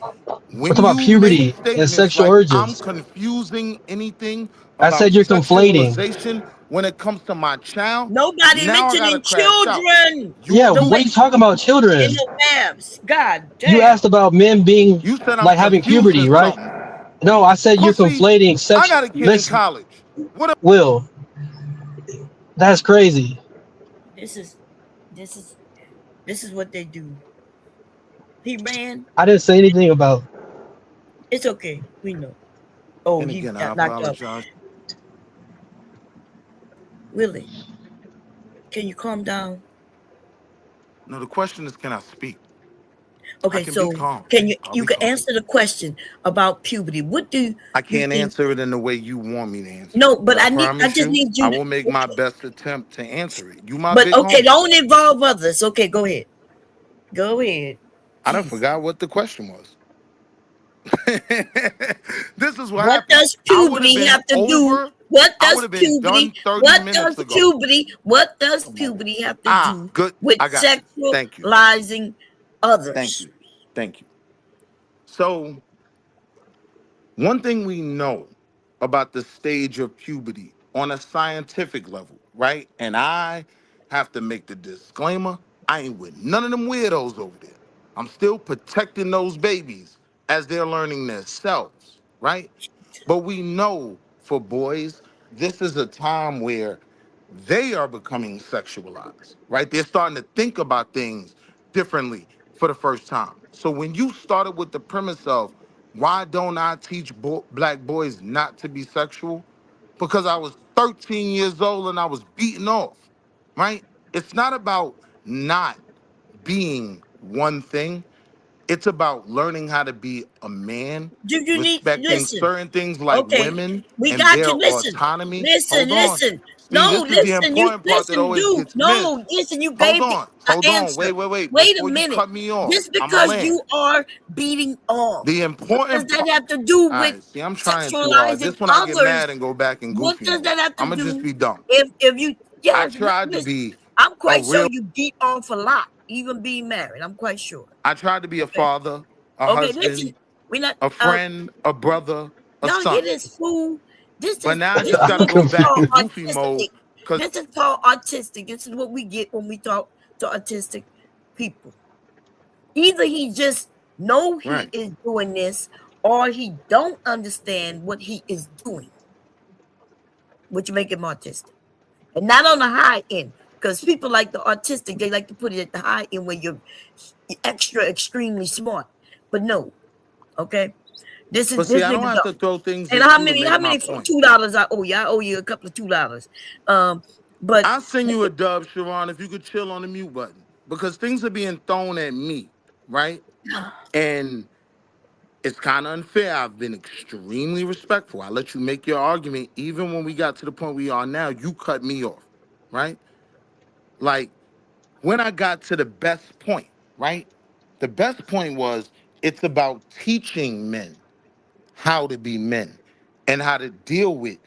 We're When talking about you make puberty and statements sexual like I'm urges. confusing anything I about said you're conflating. sexualization when it comes to my child, Nobody now I gotta mentioning crash out. children. You're Yeah, Don't what doing are you it. talking about, in children? no babs. God You damn. asked about men being You said I'm like having confusing puberty, right? something. No, I said you're Pussy, conflating I sex. got a kid in Listen, college. What Will, that's crazy. This is what they do. He ran. I didn't say anything about. It's okay. We know. Oh, and he again, I got knocked out. apologize. Willie, can you calm down? No, the question is, can I speak? I Okay, can be so calm. can I'll you be can calm. answer the question about puberty? What do I you can't think? answer it in the way you want me to answer No, it, but but I I promise just you, need I you to, will make my best attempt to answer it. You my but big okay, homie. don't involve others. Okay, go ahead. Go ahead. I done Jeez. forgot what the question was. This is what What happened. does I would have puberty been have to do? over. What I would does have been puberty? done 30 What minutes does ago. puberty? What does Come on. puberty have to do Good. with I got you. Thank you. sexualizing Thank others? you. Thank you. So, one thing we know about the stage of puberty on a scientific level, right? And I have to make the disclaimer, I ain't with none of them weirdos over there. I'm still protecting those babies as they're learning themselves, right? But we know for boys, this is a time where they are becoming sexualized, right? They're starting to think about things differently for the first time. So when you started with the premise of why don't I teach black boys not to be sexual? Because I was 13 years old and I was beaten off, right? It's not about not being one thing. It's about learning how to be a man, Do you need respecting listen? certain things like Okay, women we and got their you. Listen, autonomy. listen, Hold on. listen. See, No, this is the listen. You important part that listen, always dude. gets missed. No, listen. You Hold gave on. an Hold on. answer. Wait. Wait a Before you minute. cut me off, Just I'm a because land. you are beating off, The what does important that part. have to do All with right. See, I'm trying too hard. sexualizing This when I get others? mad and go back in What goofy does mode. that have to I'ma just do? be dumb. If you I yes, tried to listen. be I'm a quite sure real. you beat off a lot, even being married. I'm quite sure. I tried to be a Okay. father, a Okay. Listen, husband, we're not. a friend, a brother. a Y'all hear son. this fool? This But is now this he's is got to what go we back call to goofy mode autistic. because This is called autistic. This is what we get when we talk to autistic people. Either he just know he is doing this, or he don't understand what he is doing, which make him autistic. And not on the high end, because people like the autistic, they like to put it at the high end where you're extremely smart. But no, okay. This But see, I don't nigga have go. to throw things And at how you to many make my for point. $2 I owe you? I owe you a couple of $2. But I'll send you a dub, Sharon, if you could chill on the mute button. Because things are being thrown at me, right? And it's kind of unfair. I've been extremely respectful. I let you make your argument. Even when we got to the point we are now, you cut me off, right? Like, when I got to the best point, right? The best point was it's about teaching men how to be men and how to deal with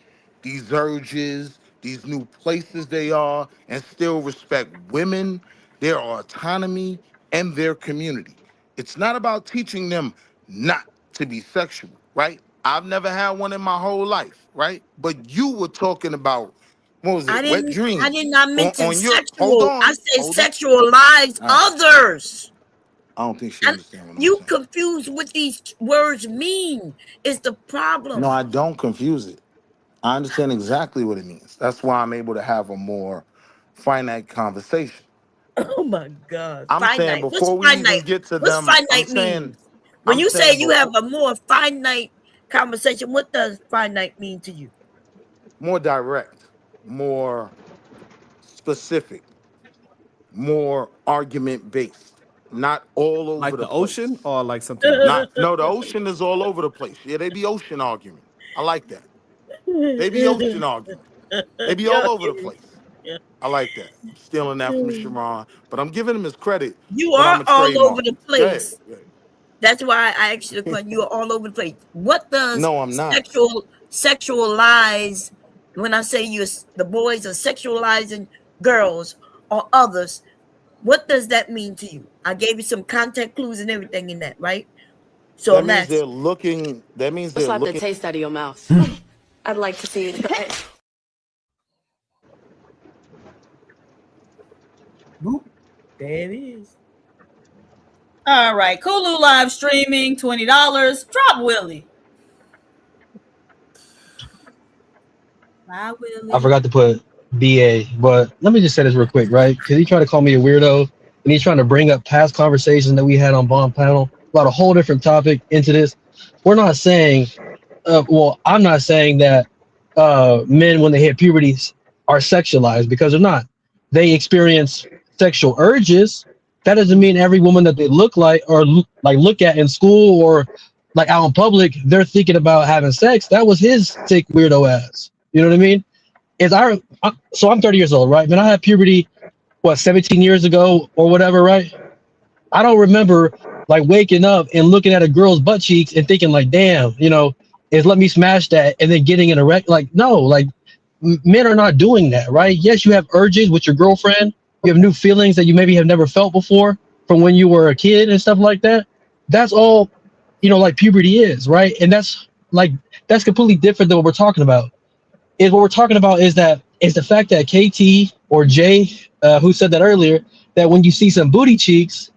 these urges, these new places they are, and still respect women, their autonomy, and their community. It's not about teaching them not to be sexual, right? I've never had one in my whole life, right? But you were talking about, what was I it, wet did dreams. not mention On your, hold sexual. I on, said hold on. sexualize All right. others. I don't think she And understands what I'm you saying. confused what these words mean is the problem. No, I don't confuse it. I understand exactly what it means. That's why I'm able to have a more finite conversation. Oh my God. I'm saying Finite. What's before we even finite? get to What's them, finite mean? When you say you have before a more finite conversation, what does finite mean to you? more direct, more specific, more argument based, not all over Like the the ocean place. or like something else? No, the ocean is all over the place. Yeah, they be ocean argument. I like that. They be ocean argument. They be all over the place. Yeah. I like that. I'm stealing that from Sharon, but I'm giving him his credit, You but I'm are a all over trademark the it. Go ahead. place. That's why I asked you the question. You are all over the place. What does No, I'm not. sexualize? When I say the boys are sexualizing girls or others, what does that mean to you? I gave you some contact clues and everything in that, right? So That I'm means asking. they're looking. That means they're Slap the looking. taste out of your mouth. I'd like to see you try it. There it is. All right. Kulu live streaming, $20. Drop Willie. Bye, Willie. I forgot to put BA, but let me just say this real quick, right? Because he tried to call me a weirdo, and he's trying to bring up past conversations that we had on Bond Panel about a whole different topic into this. We're not saying, well, I'm not saying that men, when they hit puberty, are sexualized, because they're not. They experience sexual urges. That doesn't mean every woman that they look like or look at in school or like out in public, they're thinking about having sex. That was his sick weirdo ass. You know what I mean? So I'm 30 years old, right? Man, I had puberty, 17 years ago or whatever, right? I don't remember like waking up and looking at a girl's butt cheeks and thinking like, damn, let me smash that, and then getting an erect. Like, no, like men are not doing that, right? Yes, you have urges with your girlfriend. You have new feelings that you maybe have never felt before from when you were a kid and stuff like that. That's all, like puberty is, right? And that's completely different than what we're talking about. What we're talking about is the fact that KT or Jay, who said that earlier, that when you see some booty cheeks,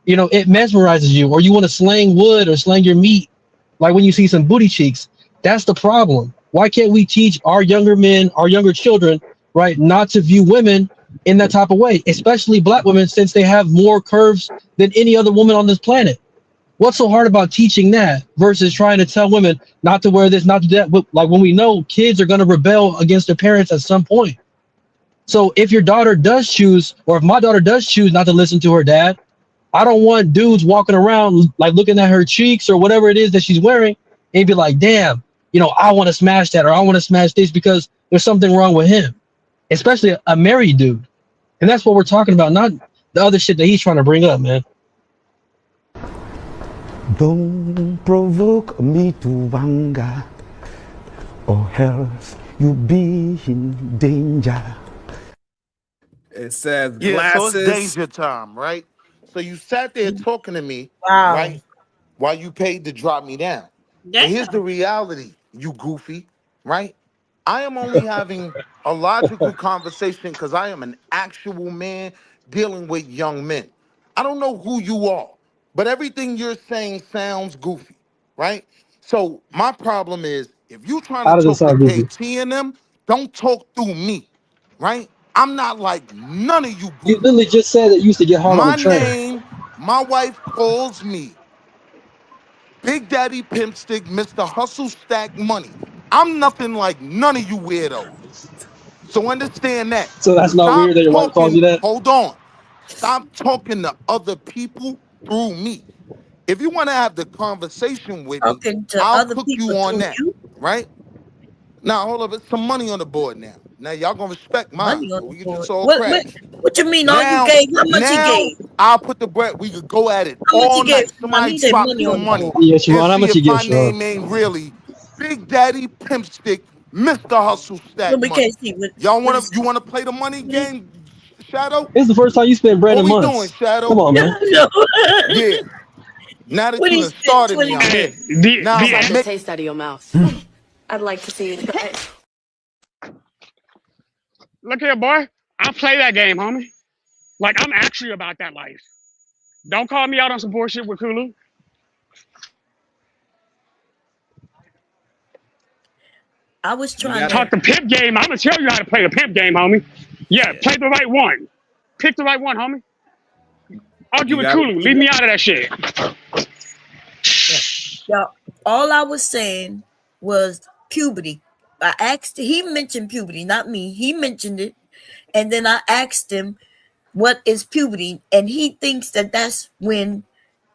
it mesmerizes you, or you want to slang wood or slang your meat, like when you see some booty cheeks. That's the problem. Why can't we teach our younger men, our younger children, right, not to view women in that type of way, especially black women, since they have more curves than any other woman on this planet? What's so hard about teaching that versus trying to tell women not to wear this, not to do that? Like, when we know kids are going to rebel against their parents at some point. So if your daughter does choose, or if my daughter does choose not to listen to her dad, I don't want dudes walking around like looking at her cheeks or whatever it is that she's wearing and be like, damn, I want to smash that, or I want to smash this because there's something wrong with him, especially a married dude. And that's what we're talking about, not the other shit that he's trying to bring up, man. Don't provoke me to anger, or else you'll be in danger. It says Yeah, so it's glasses. danger time, right? So you sat there talking to me, Wow. right, while you paid to drop me down. But here's the reality. you goofy, right? I am only having a logical conversation because I am an actual man dealing with young men. I don't know who you are, but everything you're saying sounds goofy, right? So my problem is if you trying to How does it talk to sound goofy? KT and them, don't talk through me, right? I'm not like none of you You goofies. literally just said that you used to get hard on the My train. name, my wife calls me Big Daddy Pimp Stick, Mr. Hustle Stack Money. I'm nothing like none of you weirdos. So understand that. So So that's not weird stop that your wife calls talking, you that? hold on. Stop talking to other people through me. If you want to have the conversation with me, Talking to I'll other cook people you on through that, you. right? Now, hold up, it's some money on the board now. Now, y'all gonna respect mine, Money on so the we can just board. all What crash. what you mean? All you Now, gave? How much he now, gave? I'll put the bread, we could go at it How much he all gave? night. Somebody He said drop money on some the money board. Yeah, and Sharon, how see much you if get, my Sharon? name ain't really Big Daddy Pimp Stick, Mr. Hustle No, Stack we Money. can't see Y'all what wanna, is. you wanna play the money game, Shadow? It's the first time you spent bread What in we doing, months. Come Shadow? on, man. No. Yeah. Now that What you he done spent started me, 20 I'm minutes. Hey, in. the Now the I'm Slap the make taste out of your mouth. I'd like to see you try. look here, boy. I play that game, homie. Like I'm actually about that life. Don't call me out on some bullshit with Kulu. I was You trying got to. Talk the pimp game. I'm gonna tell you how to play the pimp game, homie. Yeah, play the right one. Pick the right one, homie. Argue you with got Kulu. Leave me out of that shit. Yeah. All I was saying was puberty. I asked. He mentioned puberty, not me. He mentioned it, and then I asked him, "What is puberty?" And he thinks that that's when,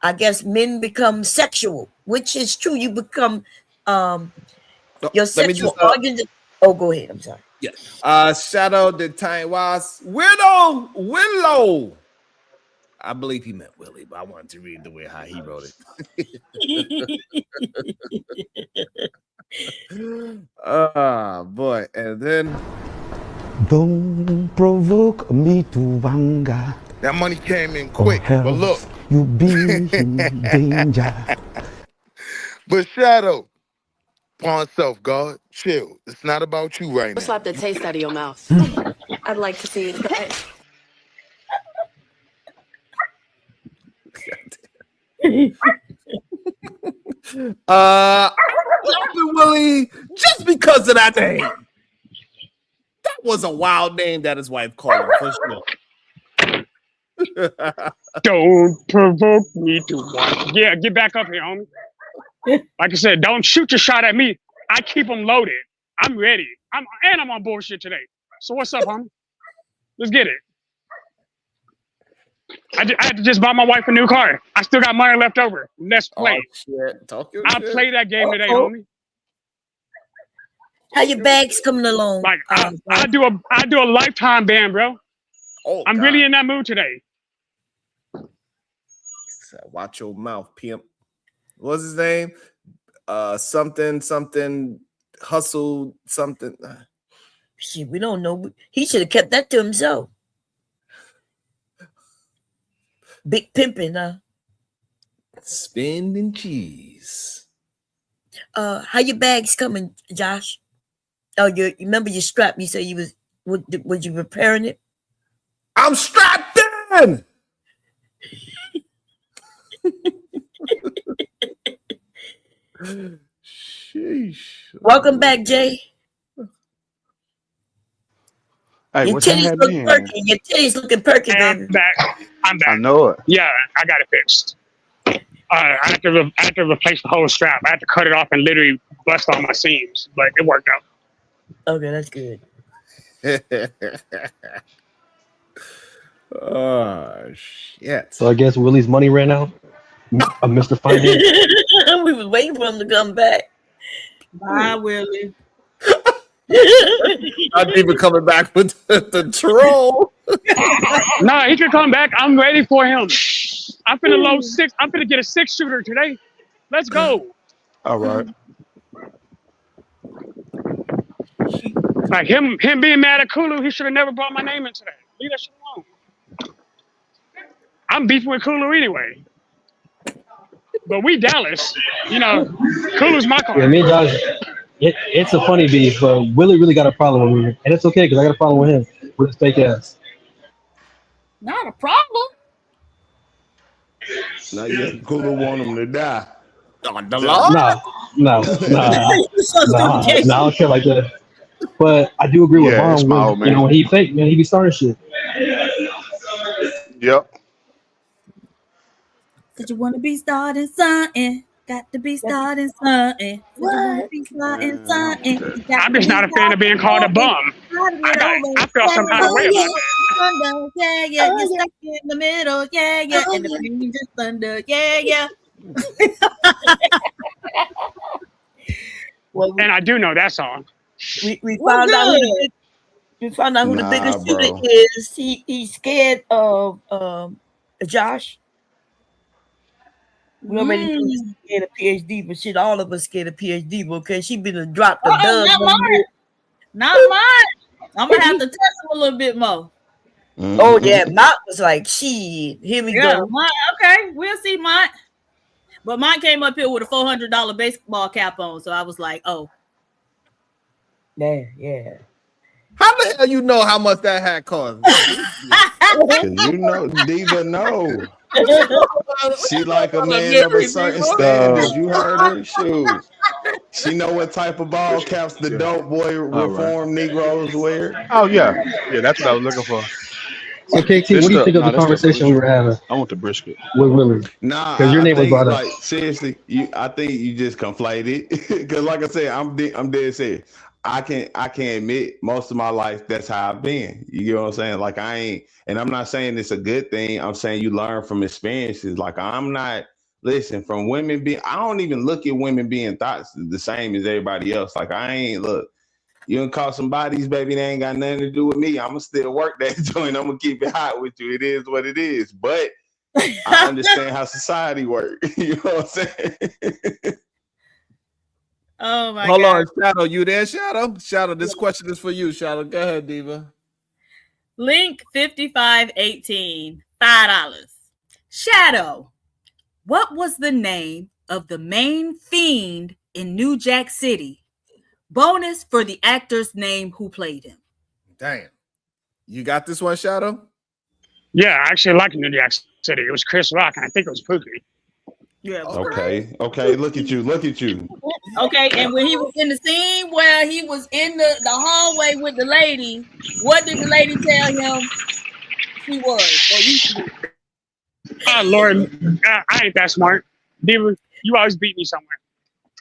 I guess, men become sexual, which is true. You become your let me just sexual organs. Oh, go ahead. I'm sorry. yeah. Shadow the Time was Willow. I believe he meant Willie, but I wanted to read the way how he wrote it. Boy, and then Don't provoke me to anger, that money came in or quick, but look. else you be in danger. But Shadow, pawn self, God, chill. It's not about you right now. Slap the taste out of your mouth. I'd like to see you try. I'm laughing, Willie, just because of that name. That was a wild name that his wife called him for sure. Don't provoke me to one. Yeah, get back up here, homie. Like I said, don't shoot your shot at me. I keep them loaded. I'm ready. I'm on bullshit today. So what's up, homie? Let's get it. I had to just buy my wife a new car. I still got money left over. Let's play. Oh shit! Talk your I'll shit. play that game today, homie. How your bags coming along? Like I do a lifetime ban, bro. Oh, I'm really in that mood today. Watch your mouth, pimp. What's his name? Something hustle something. Shit, we don't know. He should have kept that to himself. Big pimping, huh? Spending cheese. How your bags coming, Josh? Oh, you remember your strap? You said you was you repairing it? I'm strapped in. Sheesh. Welcome back, Jay. Hey, Your what's titties look happening? perky. Your titties looking perky, Hey, baby. I'm back. I know it. Yeah, I got it fixed. I had to replace the whole strap. I had to cut it off and literally bust all my seams, but it worked out. Okay, that's good. Oh shit! So I guess Willie's money ran out. Mr. Finance. We was waiting for him to come back. Bye, Willie. Not even coming back with the troll. Nah, he can come back. I'm ready for him. I'm finna load 6. I'm finna get a 6-shooter today. Let's go. All right. Like him being mad at Kulu, he should have never brought my name in today. Leave that shit alone. I'm beefing with Kulu anyway. But we Dallas, you know, Kulu's my car. Yeah, It's a funny beef, but Willie really got a problem with me, and it's okay because I got a problem with him with his fake ass. Not a problem. Now you Cooler want him to die. On the Lord? Nah, nah, I don't care like that. But I do agree with Yeah, it's Vaughn my when old man. when he fake, man, he be starting shit. Yep. Did you want to be starting something? Got to be starting something. Did you want to be starting something? I'm just not a fan of being called a bum. I felt some kind of way about that. Yeah, you're stuck in the middle. Yeah, and the green just thunder. Yeah. And I do know that song. We found out who the biggest shooter bro. is. He's scared of Josh. We already know he's scared of PhD, but shit, all of us scared of PhD because she been dropped the dub. Not mine. I'm gonna have to test him a little bit more. Oh yeah, Mark was like, "She, here we go." Mine, okay, we'll see mine. But mine came up here with a $400 baseball cap on, so I was like, "Oh, yeah." How the hell you know how much that hat cost? You know, Diva know. She like a man of a certain standard. You heard her? Shoot. She know what type of ball caps the dope boy reform Negroes wear. Oh yeah, that's what I was looking for. So KT, what do you think of the conversation we were having? I want the brisket with Willie. Nah, because your name was think, brought up. like seriously, I think you just conflated. Because like I said, I'm dead serious. I can admit most of my life that's how I've been. You know what I'm saying? Like I ain't, and I'm not saying it's a good thing. I'm saying you learn from experiences. Like I'm not from women being. I don't even look at women being thoughts the same as everybody else. Like I ain't look. You can call some bodies, baby. They ain't got nothing to do with me. I'ma still work that joint. I'm gonna keep it hot with you. It is what it is. But I understand how society works. You know what I'm saying? Oh my Hold God. on, Shadow. You there, Shadow? Shadow, this question is for you, Shadow. Go ahead, Diva. Link 5518, $5. Shadow, what was the name of the main fiend in New Jack City? Bonus for the actor's name who played him. Damn. You got this one, Shadow? Yeah, I actually like New Jack City. It was Chris Rock, and I think it was Pookie. Yeah. Okay. Look at you. Okay, and when he was in the scene where he was in the hallway with the lady, what did the lady tell him she was? Or used to be? Oh, Lord, I ain't that smart. Diva, you always beat me somewhere.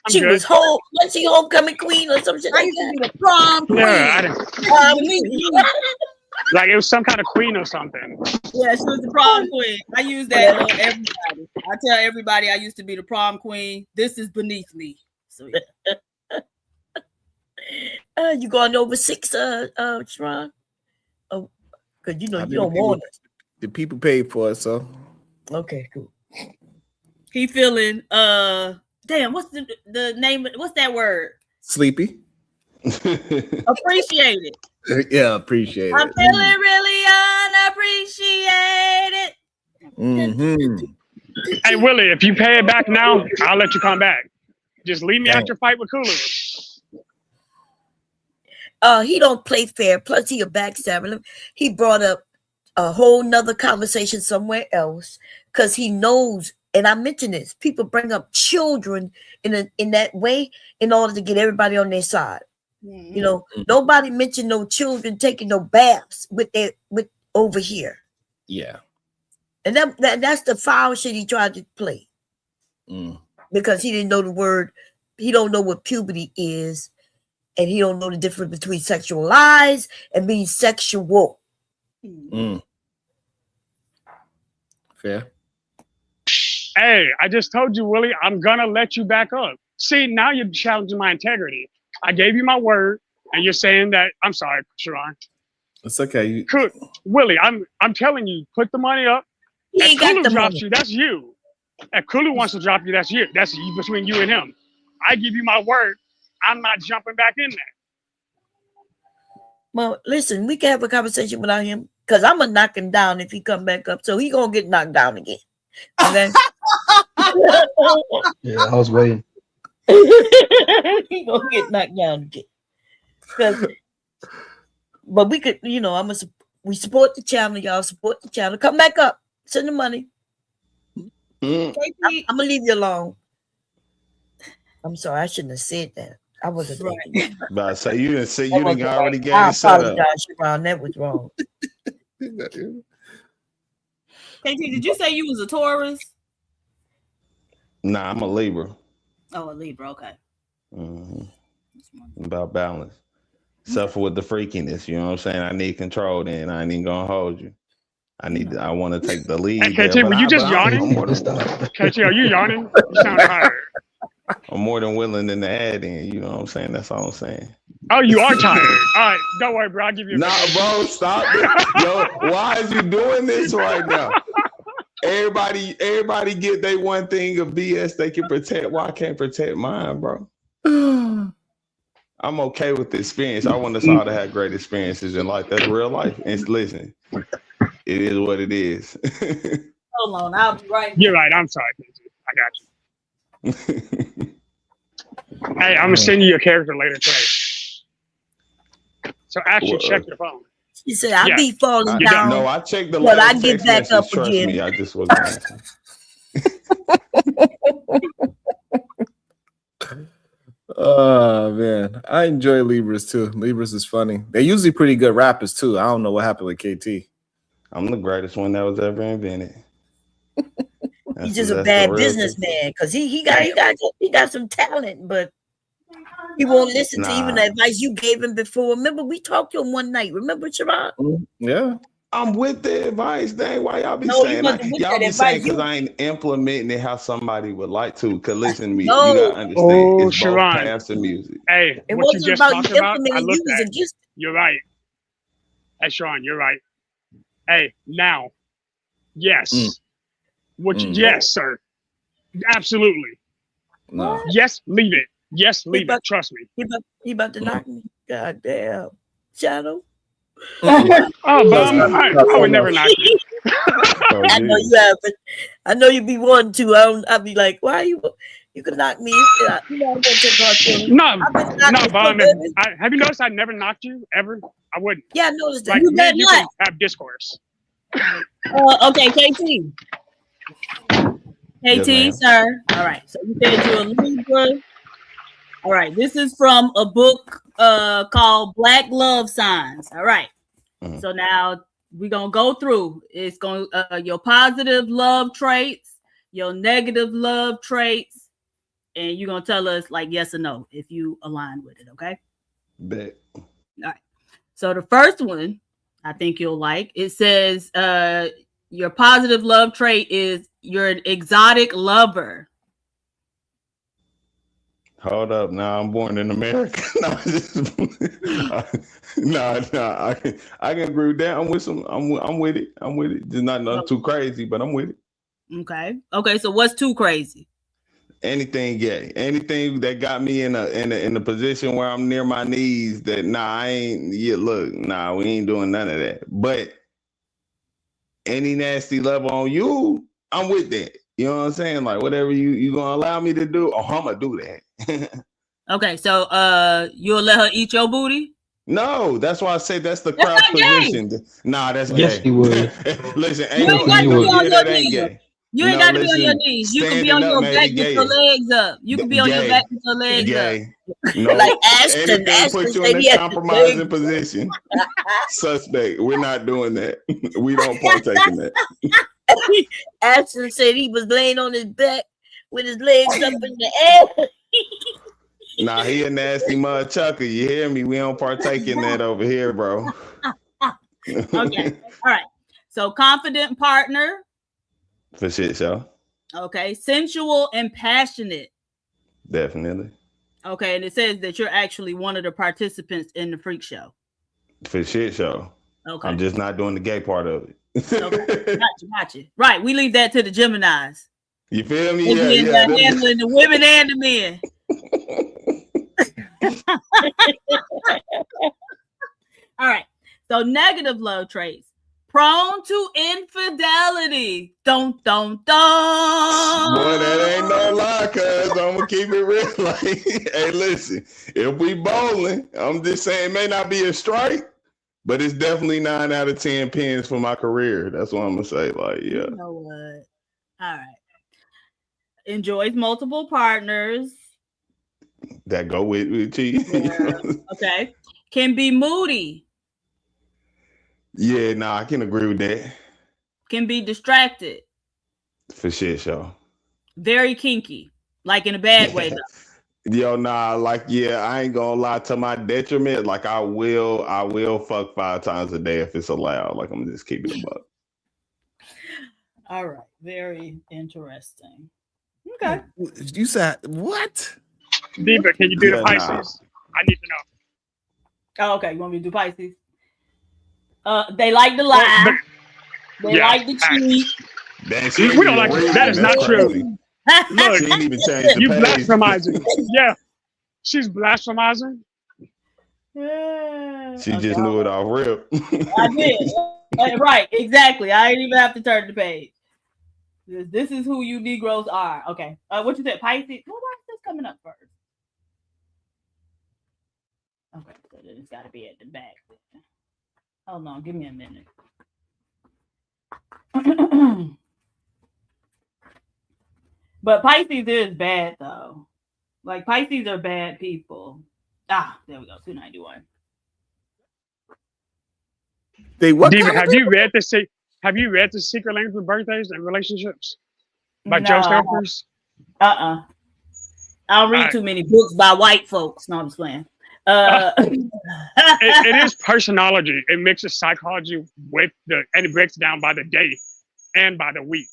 She was homecoming queen or some shit like that. The prom queen. Yeah, like it was some kind of queen or something. Yeah, she was the prom queen. I use that on everybody. I tell everybody I used to be the prom queen. This is beneath me. So yeah. You going over 6, Sharon? Oh, because you don't want it. The people paid for it, so okay, cool. He feeling damn, what's the name? What's that word? Sleepy. Appreciated. Yeah, appreciate I'm it. feeling really unappreciated. Hey, Willie, if you pay it back now, I'll let you come back. Just leave me after fight with Cooler. He don't play fair. Plus, he a backstabber. He brought up a whole nother conversation somewhere else because he knows. And I mentioned this. People bring up children in that way in order to get everybody on their side. Mm-hmm. You know, nobody mentioned no children taking no baths with over here. Yeah. And that's the foul shit he tried to play. Because he didn't know the word. He don't know what puberty is. And he don't know the difference between sexualized and being sexual. Fair. Hey, I just told you, Willie, I'm going to let you back up. See, now you're challenging my integrity. I gave you my word, and you're saying that. I'm sorry, Sharon. It's okay. Willie, I'm telling you, put the money up. If Kulu drops you, that's you. If Kulu wants to drop you, that's you. That's between you and him. I give you my word. I'm not jumping back in there. Well, listen, we can have a conversation without him because I'm going to knock him down if he come back up. So he going to get knocked down again. Okay? Yeah, I was waiting. He gonna get knocked down again. But we could, we support the channel, y'all. Support the channel. Come back up. Send the money. I'm gonna leave you alone. I'm sorry, I shouldn't have said that. I wasn't right. But I say you didn't say you didn't already get I it set up. apologize, Sharon. That was wrong. KT, did you say you was a Taurus? Nah, I'm a Libra. Oh, a Libra. Okay. About balance. Suffer with the freakiness. You know what I'm saying? I need control. Then I ain't even gonna hold you. I want to take the lead. Hey, KT, were you just yawning? KT, are you yawning? You sound tired. I'm more than willing to add in. You know what I'm saying? That's all I'm saying. Oh, you are tired. All right, don't worry, bro. I'll give you a bro, stop it. Yo, why is you doing this right now? Everybody get they one thing of BS they can protect. Why I can't protect mine, bro? I'm okay with the experience. I want us all to have great experiences in life. That's real life. And listen, it is what it is. Hold on, I'll be right. You're right. I'm sorry, KT. I got you. Hey, I'm gonna send you your character later today. So actually check your phone. She said, "I be falling down." No, I checked the but I last get text back message. up Trust again. me, I just wasn't answering. Oh man, I enjoy Libras too. Libras is funny. They're usually pretty good rappers too. I don't know what happened with KT. I'm the greatest one that was ever invented. He's just a bad businessman because he got some talent, but he won't listen to even the advice you gave him before. Remember, we talked to him one night. Remember, Sharon? Yeah. I'm with the advice. Dang, why y'all be saying that? Y'all be saying because I ain't implementing it how somebody would like to. Because listen to me, you gotta understand. It's both paths of music. Hey, it what you just talked about, I looked at. Just... You're right. Hey, Sharon, you're right. Hey, now, yes. Yes, sir. Absolutely. No. Yes, leave it. Yes, leave it. Trust me. He about to knock me. God damn. Shadow. I would never knock you. I know you haven't. I know you be wanting to. I'll be like, why you can knock me? I'm gonna take off your... No, Bum. Have you noticed I never knocked you ever? I wouldn't. Yeah, I noticed that. Like, you can have discourse. Okay, KT. Yes, sir. All right. So you said you're a Libra. All right. This is from a book called Black Love Signs. All right. So now we're gonna go through. It's going your positive love traits, your negative love traits, and you're gonna tell us like yes or no if you align with it. Okay. Bet. All right. So the first one I think you'll like. It says your positive love trait is you're an exotic lover. Hold up. Now I'm born in America. I can agree with that. I'm with some. I'm with it. I'm with it. Just not too crazy, but I'm with it. Okay. So what's too crazy? Anything gay, anything that got me in a position where I'm near my knees. That I ain't. Yeah, look, we ain't doing none of that. But any nasty level on you, I'm with that. You know what I'm saying? Like whatever you gonna allow me to do, I'm gonna do that. Okay, so you'll let her eat your booty? No, that's why I say that's the crouch position. Nah, that's gay. Yes, you would. Listen, you ain't got to be on your knees. Gay. You ain't got to be on your knees. You can be on your back with your legs up. You can be on your back with your legs up. No, like Ashton put you in a compromising position. Suspect. We're not doing that. We don't partake in that. Ashton said he was laying on his back with his legs up in the air. Nah, he a nasty mud chucker. You hear me? We don't partake in that over here, bro. Okay. All right. So confident partner. For shit show. Okay. Sensual and passionate. Definitely. Okay. And it says that you're actually one of the participants in the freak show. For shit show. Okay. I'm just not doing the gay part of it. Okay. Gotcha. Right. We leave that to the Geminis. You feel me? Handling the women and the men. All right. So negative love traits. Prone to infidelity. Dun, dun, dun. Boy, that ain't no lie, cuz I'm gonna keep it real. Like, hey, listen, if we bowling, I'm just saying it may not be a strike, but it's definitely 9 out of 10 pins for my career. That's what I'm gonna say. Like, yeah. You know what? All right. Enjoys multiple partners. That go with cheating. Yeah. Okay. Can be moody. Yeah, nah, I can agree with that. Can be distracted. For shit, show. Very kinky. Like in a bad way, though. Yo, nah, like, yeah, I ain't gonna lie, to my detriment. Like, I will fuck 5 times a day if it's allowed. Like, I'm just keeping it up. All right. Very interesting. Okay. You said what? Diva, can you do the Yeah, Pisces? nah. I need to know. Oh, okay. You want me to do Pisces? They like to lie. They like to cheat. We don't like it. That is not true. Look, she didn't even change the you page. blasphemizing. Yeah, she's blasphemizing. She just knew it off rip. I did. Right, exactly. I didn't even have to turn the page. This is who you Negroes are. Okay. What you said, Pisces? Well, why is this coming up first? Okay, so then it's got to be at the back. Hold on, give me a minute. But Pisces is bad though. Like Pisces are bad people. Ah, there we go. 291. They what? Diva, have you read the Secret Language of Birthdays and Relationships by Joe Stelkers? I don't read too many books by white folks. No, I'm just playing. It is personality. It mixes psychology with and it breaks it down by the day and by the week.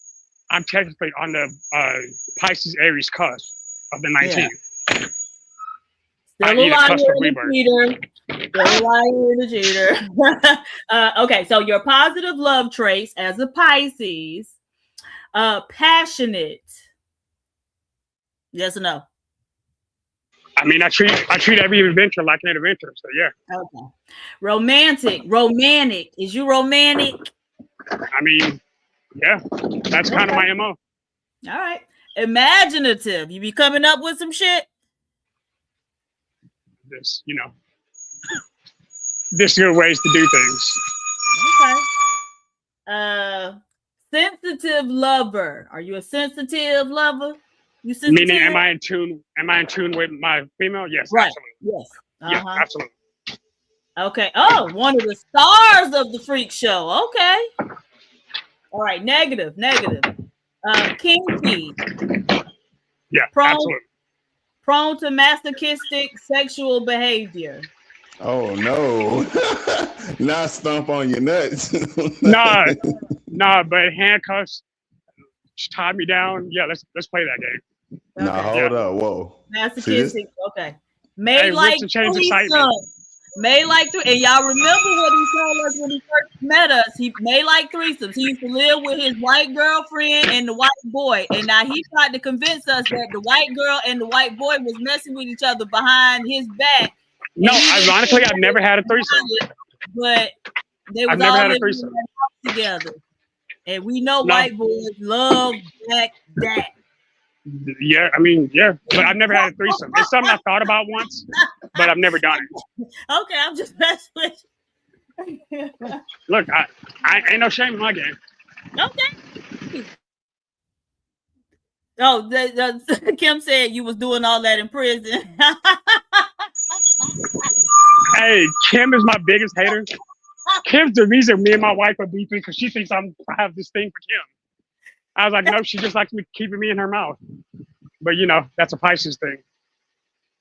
I'm technically on the Pisces Aries cusp of the 19th. Yeah. Still a liar and a cheater. Still a liar and a cheater. Okay, so your positive love traits as a Pisces, passionate. Yes or no? I mean, I treat every adventure like an adventure. So yeah. Okay. Romantic. Is you romantic? I mean, yeah, that's kind of my MO. All right. Imaginative. You be coming up with some shit. There's good ways to do things. Okay. Sensitive lover. Are you a sensitive lover? You sensitive? Meaning, am I in tune with my female? Yes, right. Absolutely. Yes. Yeah, absolutely. Okay. Oh, one of the stars of the freak show. Okay. All right. Negative. Kinky. Yeah, absolutely. Prone to masochistic sexual behavior. Oh no. Not stomp on your nuts. Nah, but handcuffs tied me down. Yeah, let's play that game. Okay. Nah, hold up. Whoa. Masochistic. Okay. May like threesomes. May like three, and y'all remember what he told us when he first met us. He may like threesomes. He used to live with his white girlfriend and the white boy, and now he tried to convince us that the white girl and the white boy was messing with each other behind his back. No, ironically, I've never had a threesome. But they was all living in the house together, and we know white boys love that. Yeah, I mean, yeah, but I've never had a threesome. It's something I thought about once, but I've never done it. Okay, I'm just messing with you. Look, I ain't no shame in my game. Okay. Oh, Kim said you was doing all that in prison. Hey, Kim is my biggest hater. Kim's the reason me and my wife are beefing because she thinks I have this thing for Kim. I was like, no, she just likes me keeping me in her mouth. But that's a Pisces thing.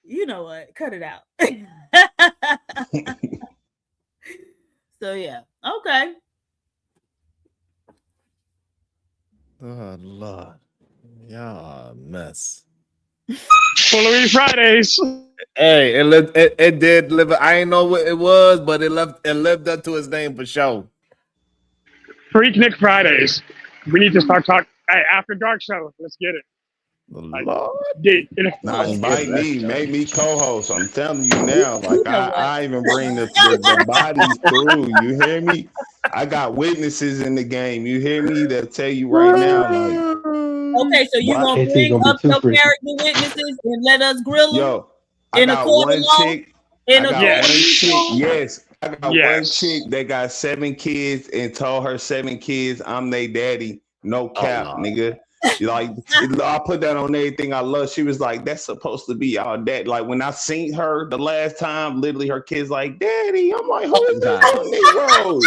You know what? Cut it out. So yeah. Okay. Oh Lord. Y'all a mess. Foolery Fridays. Hey, it did live. I ain't know what it was, but it lived up to its name for sure. Freaknik Fridays. We need to start talking. Hey, after dark show. Let's get it. Nah, invite me, make me co-host. I'm telling you now. Like I even bring the bodies through. You hear me? I got witnesses in the game. You hear me? They'll tell you right now. Like, Okay, so you what? gonna KT bring gonna be up too your freaky. character witnesses and let us grill them Yo, I in a got court of one law? chick. In I a got court one of chick. law? Yes, I got one Yes. chick that got 7 kids and told her 7 kids I'm their daddy. No cap, nigga. Like, I put that on everything I love. She was like, "That's supposed to be our dad." Like, when I seen her the last time, literally her kids like, "Daddy." I'm like, "Who is this little Negroes?"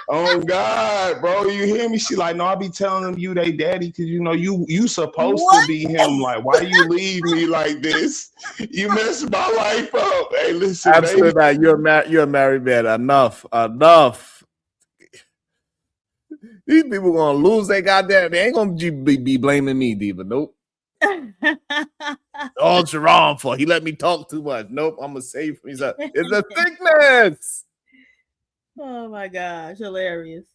Oh God, bro, you hear me? She like, "No, I be telling them you they daddy because you know you supposed to be him. Like, why you leave me like this? You messed my life up." Hey, listen, Absolutely baby. not. You're a married man. Enough. These people gonna lose their goddamn. They ain't gonna be blaming me, Diva. Nope. All Jerome for he let me talk too much. Nope. I'm gonna save him. It's a thickness. Oh my gosh, hilarious.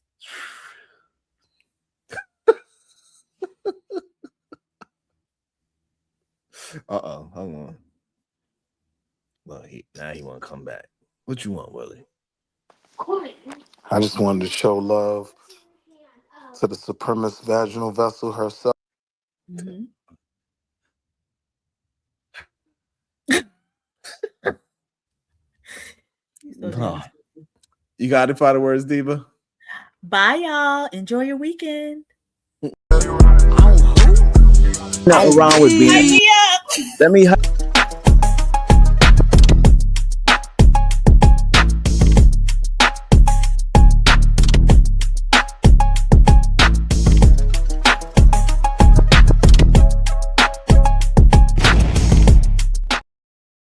Hold on. Well, now he want to come back. What you want, Willie? I just wanted to show love to the supremacist vaginal vessel herself. Mm-hmm. You got the final words, Diva? Bye, y'all. Enjoy your weekend. Nothing wrong with being. Let me.